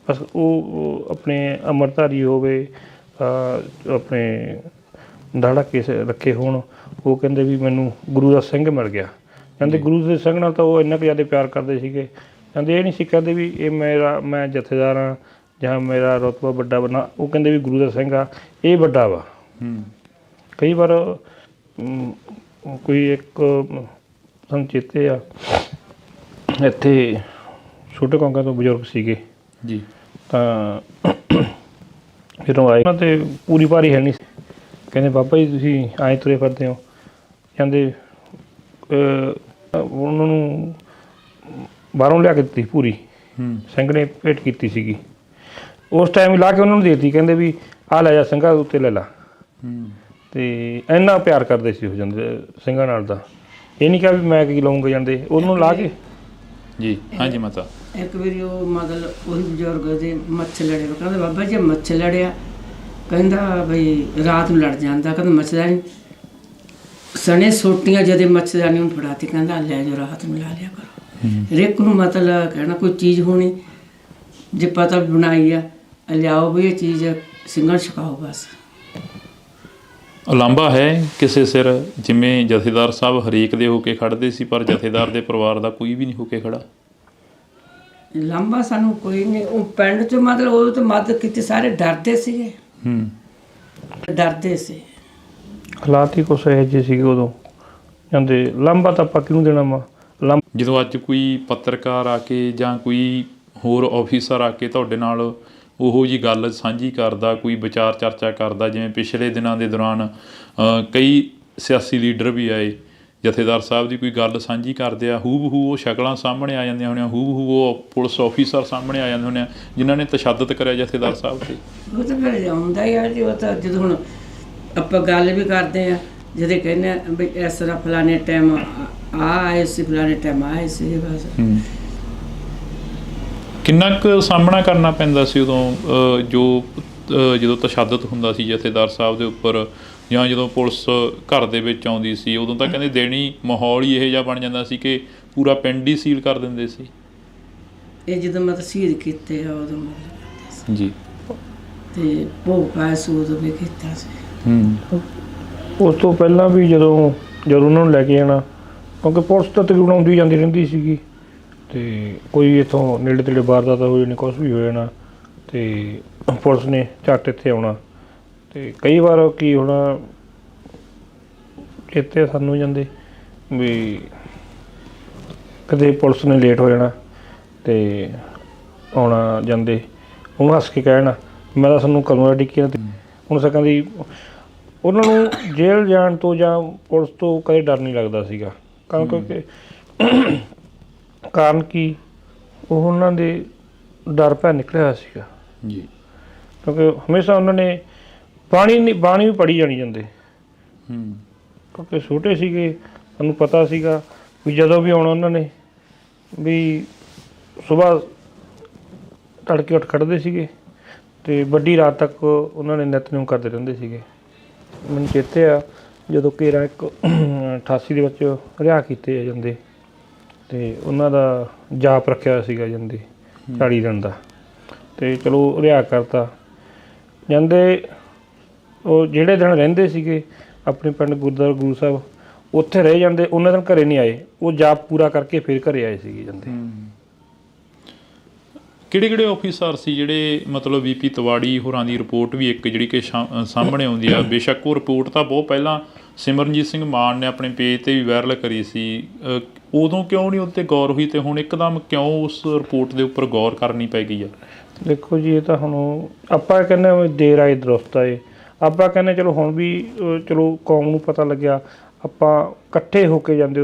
ਬਸ ਉਹ ਆਪਣੇ ਅੰਮ੍ਰਿਤਧਾਰੀ ਹੋਵੇ, ਆਪਣੇ ਦਾੜਾ ਕੇਸ ਰੱਖੇ ਹੋਣ, ਉਹ ਕਹਿੰਦੇ ਵੀ ਮੈਨੂੰ ਗੁਰੂ ਦਾ ਸਿੰਘ ਮਿਲ ਗਿਆ। ਕਹਿੰਦੇ ਗੁਰੂ ਦੇ ਸਿੰਘ ਨਾਲ ਤਾਂ ਉਹ ਇੰਨਾ ਕੁ ਜ਼ਿਆਦਾ ਪਿਆਰ ਕਰਦੇ ਸੀਗੇ। ਕਹਿੰਦੇ ਇਹ ਨਹੀਂ ਸੀ ਕਹਿੰਦੇ ਵੀ ਇਹ ਮੈਂ ਜਥੇਦਾਰ ਹਾਂ ਜਾਂ ਮੇਰਾ ਰੁਤਬਾ ਵੱਡਾ ਬਣਾ, ਉਹ ਕਹਿੰਦੇ ਵੀ ਗੁਰੂ ਦਾ ਸਿੰਘ ਆ, ਇਹ ਵੱਡਾ ਵਾ। ਕਈ ਵਾਰ ਕੋਈ ਇੱਕ ਸਾਨੂੰ ਚੇਤੇ ਆ, ਇੱਥੇ ਛੋਟੇ ਕੌਂਕਾਂ ਤੋਂ ਬਜ਼ੁਰਗ ਸੀਗੇ ਜੀ, ਤਾਂ ਜਦੋਂ ਆਏ ਉਹਨਾਂ 'ਤੇ ਪੂਰੀ ਭਾਰੀ ਹੈ ਨਹੀਂ ਸੀ। ਕਹਿੰਦੇ ਬਾਬਾ ਜੀ ਤੁਸੀਂ ਆਏਂ ਤੁਰੇ ਫਿਰਦੇ ਹੋ। ਕਹਿੰਦੇ ਉਹਨਾਂ ਨੂੰ ਬਾਹਰੋਂ ਲਿਆ ਕੇ ਦਿੱਤੀ ਪੂਰੀ, ਸਿੰਘ ਨੇ ਭੇਟ ਕੀਤੀ ਸੀਗੀ। ਉਸ ਟਾਈਮ ਲਾ ਕੇ ਉਹਨਾਂ ਨੂੰ ਦੇ ਦਿੱਤੀ, ਕਹਿੰਦੇ ਵੀ ਆਹ ਲੈ ਜਾ ਸਿੰਘਾਂ ਉੱਤੇ ਲੈ ਲਾ। ਅਤੇ ਇੰਨਾ ਪਿਆਰ ਕਰਦੇ ਸੀ ਉਹ ਜਾਂਦੇ ਸਿੰਘਾਂ ਨਾਲ ਦਾ। ਇਹ ਨਹੀਂ ਕਿਹਾ ਵੀ ਮੈਂ ਕੀ ਲਾਊਂਗਾ, ਜਾਂਦੇ ਉਹਨੂੰ ਲਾ ਕੇ ਜੀ। ਹਾਂਜੀ ਮਾਤਾ, ਇੱਕ ਵਾਰੀ ਉਹ ਮਤਲਬ ਉਹੀ ਬਜ਼ੁਰਗ ਦੇ ਮੱਛਰ ਲੜੇ, ਕਹਿੰਦੇ ਬਾਬਾ ਜੀ ਮੱਛਰ ਲੜਿਆ, ਕਹਿੰਦਾ ਬਈ ਰਾਤ ਨੂੰ ਲੜ ਜਾਂਦਾ, ਕਹਿੰਦਾ ਮੱਛਰਦਾਨੀ ਸਣੇ ਸੋਟੀਆਂ ਜਦੇ ਮੱਛਰਦਾਨੀ ਨੂੰ ਫੜਾਤੀ, ਕਹਿੰਦਾ ਲੈ ਜਾਓ ਰਾਤ ਨੂੰ ਲਾ ਲਿਆ ਕਰੋ। ਹਰੇਕ ਨੂੰ ਮਤਲਬ ਕਹਿਣਾ ਕੋਈ ਚੀਜ਼ ਹੋਣੀ, ਜੇ ਪਤਾ ਵੀ ਬਣਾਈ ਆ ਲਿਆਓ ਵੀ ਇਹ ਚੀਜ਼ ਸਿੰਘਾਂ ਛਕਾਓ। ਬਸ ਉਲਾਂਭਾ ਹੈ ਕਿਸੇ ਸਿਰ, ਜਿਵੇਂ ਜਥੇਦਾਰ ਸਾਹਿਬ ਹਰੇਕ ਦੇ ਹੋ ਕੇ ਖੜ੍ਹਦੇ ਸੀ, ਪਰ ਜਥੇਦਾਰ ਦੇ ਪਰਿਵਾਰ ਦਾ ਕੋਈ ਵੀ ਨਹੀਂ ਹੋ ਕੇ ਖੜਾ। ਲਾਂਭਾ ਸਾਨੂੰ ਕੋਈ ਨਹੀਂ। ਉਹ ਪਿੰਡ 'ਚ ਮਤਲਬ ਉਹ ਤਾਂ ਮਦਦ ਕੀਤੀ, ਸਾਰੇ ਡਰਦੇ ਸੀਗੇ, ਡਰਦੇ ਸੀ। ਹਾਲਾਤ ਹੀ ਕੁਛ ਇਹੋ ਜਿਹੇ ਸੀਗੇ ਉਦੋਂ। ਕਹਿੰਦੇ ਲਾਂਭਾ ਤਾਂ ਆਪਾਂ ਕਿਹਨੂੰ ਦੇਣਾ ਵਾ। ਜਦੋਂ ਅੱਜ ਕੋਈ ਪੱਤਰਕਾਰ ਆ ਕੇ ਜਾਂ ਕੋਈ ਹੋਰ ਆਫੀਸਰ ਆ ਕੇ ਤੁਹਾਡੇ ਨਾਲ ਉਹੋ ਜੀ ਗੱਲ ਸਾਂਝੀ ਕਰਦਾ, ਕੋਈ ਵਿਚਾਰ ਚਰਚਾ ਕਰਦਾ? ਜਿਵੇਂ ਪਿਛਲੇ ਦਿਨਾਂ ਦੇ ਦੌਰਾਨ ਕਈ ਸਿਆਸੀ ਲੀਡਰ ਵੀ ਆਏ, ਜਥੇਦਾਰ ਸਾਹਿਬ ਦੀ ਕੋਈ ਗੱਲ ਸਾਂਝੀ ਕਰਦੇ ਆ, ਹੂ ਬਹੂ ਉਹ ਸ਼ਕਲਾਂ ਸਾਹਮਣੇ ਆ ਜਾਂਦੀਆਂ ਹੋਣੀਆਂ, ਹੂ ਬਹੂ ਉਹ ਪੁਲਿਸ ਆਫੀਸਰ ਸਾਹਮਣੇ ਆ ਜਾਂਦੇ ਹੋਣੇ ਆ ਜਿਨ੍ਹਾਂ ਨੇ ਤਸ਼ੱਦਦ ਕਰਿਆ ਜਥੇਦਾਰ ਸਾਹਿਬ 'ਤੇ। ਉਹ ਤਾਂ ਫਿਰ ਆਉਂਦਾ ਹੀ ਆ ਜੀ। ਉਹ ਤਾਂ ਜਦੋਂ ਹੁਣ ਆਪਾਂ ਗੱਲ ਵੀ ਕਰਦੇ ਆ, ਜਦੋਂ ਕਹਿੰਦੇ ਆ ਵੀ ਇਸ ਤਰ੍ਹਾਂ ਫਲਾਣੇ ਟਾਈਮ ਆਏ ਸੀ, ਫਲਾਣੇ ਟਾਈਮ ਆਏ ਸੀ, ਬਸ। ਕਿੰਨਾ ਕੁ ਸਾਹਮਣਾ ਕਰਨਾ ਪੈਂਦਾ ਸੀ ਉਦੋਂ ਜਦੋਂ ਤਸ਼ੱਦਦ ਹੁੰਦਾ ਸੀ ਜਥੇਦਾਰ ਸਾਹਿਬ ਦੇ ਉੱਪਰ, ਜਾਂ ਜਦੋਂ ਪੁਲਿਸ ਘਰ ਦੇ ਵਿੱਚ ਆਉਂਦੀ ਸੀ? ਉਦੋਂ ਤਾਂ ਕਹਿੰਦੇ ਦੇਣੀ ਮਾਹੌਲ ਹੀ ਇਹੋ ਜਿਹਾ ਬਣ ਜਾਂਦਾ ਸੀ ਕਿ ਪੂਰਾ ਪਿੰਡ ਹੀ ਸੀਲ ਕਰ ਦਿੰਦੇ ਸੀ। ਇਹ ਜਦੋਂ ਮੈਂ ਸ਼ਹੀਦ ਕੀਤੇ ਆ ਉਦੋਂ ਮਤਲਬ ਜੀ। ਤੇ ਭੋਗ ਪਾਇਆ ਸੀ ਉਦੋਂ ਵੀ ਕੀਤਾ ਸੀ। ਉਸ ਤੋਂ ਪਹਿਲਾਂ ਵੀ ਜਦੋਂ ਉਹਨਾਂ ਨੂੰ ਲੈ ਕੇ ਜਾਣਾ, ਕਿਉਂਕਿ ਪੁਲਿਸ ਤਾਂ ਤਕਰੀਬਨ ਆਉਂਦੀ ਜਾਂਦੀ ਰਹਿੰਦੀ ਸੀਗੀ, ਅਤੇ ਕੋਈ ਇੱਥੋਂ ਨੇੜੇ ਤੇੜੇ ਵਾਰਦਾਤ ਹੋ ਜਾਣੀ, ਕੁਛ ਵੀ ਹੋ ਜਾਣਾ, ਅਤੇ ਪੁਲਿਸ ਨੇ ਝੱਟ ਇੱਥੇ ਆਉਣਾ। ਅਤੇ ਕਈ ਵਾਰ ਕੀ ਹੋਣਾ, ਚੇਤੇ ਸਾਨੂੰ ਜਾਂਦੇ ਵੀ ਕਦੇ ਪੁਲਿਸ ਨੇ ਲੇਟ ਹੋ ਜਾਣਾ ਅਤੇ ਆਉਣਾ ਜਾਂਦੇ, ਉਹਨੂੰ ਹੱਸ ਕੇ ਕਹਿਣਾ ਮੈਂ ਤਾਂ ਸਾਨੂੰ ਕਦੋਂ ਦਾ ਡਿੱਕੀ। ਹੁਣ ਸਕਾਂ ਦੀ ਉਹਨਾਂ ਨੂੰ ਜੇਲ੍ਹ ਜਾਣ ਤੋਂ ਜਾਂ ਪੁਲਿਸ ਤੋਂ ਕਦੇ ਡਰ ਨਹੀਂ ਲੱਗਦਾ ਸੀਗਾ, ਕਿਉਂਕਿ ਕਾਰਨ ਕੀ, ਉਹ ਉਹਨਾਂ ਦੇ ਡਰ ਭੈ ਨਿਕਲਿਆ ਹੋਇਆ ਸੀਗਾ ਜੀ। ਕਿਉਂਕਿ ਹਮੇਸ਼ਾ ਉਹਨਾਂ ਨੇ ਬਾਣੀ ਵੀ ਪੜ੍ਹੀ ਜਾਣੀ ਜਾਂਦੇ, ਕਿਉਂਕਿ ਛੋਟੇ ਸੀਗੇ, ਸਾਨੂੰ ਪਤਾ ਸੀਗਾ ਵੀ ਜਦੋਂ ਵੀ ਆਉਣਾ ਉਹਨਾਂ ਨੇ ਵੀ ਸੁਬਾਹ ਤੜਕੇ ਉੱਠ ਖੜ੍ਹਦੇ ਸੀਗੇ ਅਤੇ ਵੱਡੀ ਰਾਤ ਤੱਕ ਉਹਨਾਂ ਨੇ ਨਿਤਨੇਮ ਕਰਦੇ ਰਹਿੰਦੇ ਸੀਗੇ। ਮੈਨੂੰ ਚੇਤੇ ਆ ਜਦੋਂ ਘੇਰਾ 88 ਦੇ ਵਿੱਚ ਰਿਹਾਅ ਕੀਤੇ ਜਾਂਦੇ, ਅਤੇ ਉਹਨਾਂ ਦਾ ਜਾਪ ਰੱਖਿਆ ਹੋਇਆ ਸੀਗਾ ਜਾਂਦੇ 40 ਦਿਨ ਦਾ, ਅਤੇ ਚਲੋ ਰਿਹਾਅ ਕਰਤਾ ਜਾਂਦੇ। ਉਹ ਜਿਹੜੇ ਦਿਨ ਰਹਿੰਦੇ ਸੀਗੇ ਆਪਣੇ ਪਿੰਡ ਗੁਰਦੁਆਰਾ ਗੁਰੂ ਸਾਹਿਬ, ਉੱਥੇ ਰਹਿ ਜਾਂਦੇ, ਉਹਨਾਂ ਦਿਨ ਘਰੇ ਨਹੀਂ ਆਏ, ਉਹ ਜਾਪ ਪੂਰਾ ਕਰਕੇ ਫਿਰ ਘਰੇ ਆਏ ਸੀਗੇ ਜਾਂਦੇ। ਕਿਹੜੇ ਆਫੀਸਰ ਸੀ ਜਿਹੜੇ ਮਤਲਬ ਵੀਪੀ ਤਿਵਾੜੀ ਹੋਰਾਂ ਦੀ ਰਿਪੋਰਟ ਵੀ ਇੱਕ ਜਿਹੜੀ ਕਿ ਸਾਹਮਣੇ ਆਉਂਦੀ ਆ, ਬੇਸ਼ੱਕ ਉਹ ਰਿਪੋਰਟ ਤਾਂ ਬਹੁਤ ਪਹਿਲਾਂ ਸਿਮਰਨਜੀਤ ਸਿੰਘ ਮਾਨ ਨੇ ਆਪਣੇ ਪੇਜ 'ਤੇ ਵੀ ਵਾਇਰਲ ਕਰੀ ਸੀ, ਉਦੋਂ ਕਿਉਂ ਨਹੀਂ ਉੱਤੇ ਗੌਰ ਹੋਈ ਅਤੇ ਹੁਣ ਇੱਕਦਮ ਕਿਉਂ ਉਸ ਰਿਪੋਰਟ ਦੇ ਉੱਪਰ ਗੌਰ ਕਰਨੀ ਪੈ ਗਈ ਆ? ਦੇਖੋ ਜੀ, ਇਹ ਤਾਂ ਹੁਣ ਆਪਾਂ ਕਹਿੰਦੇ ਦੇਰ ਆਏ ਦਰੁਸਤ ਆਏ, ਆਪਾਂ ਕਹਿੰਦੇ ਚਲੋ ਹੁਣ ਵੀ ਚਲੋ ਕੌਮ ਨੂੰ ਪਤਾ ਲੱਗਿਆ, ਆਪਾਂ ਇਕੱਠੇ ਹੋ ਕੇ ਜਾਂਦੇ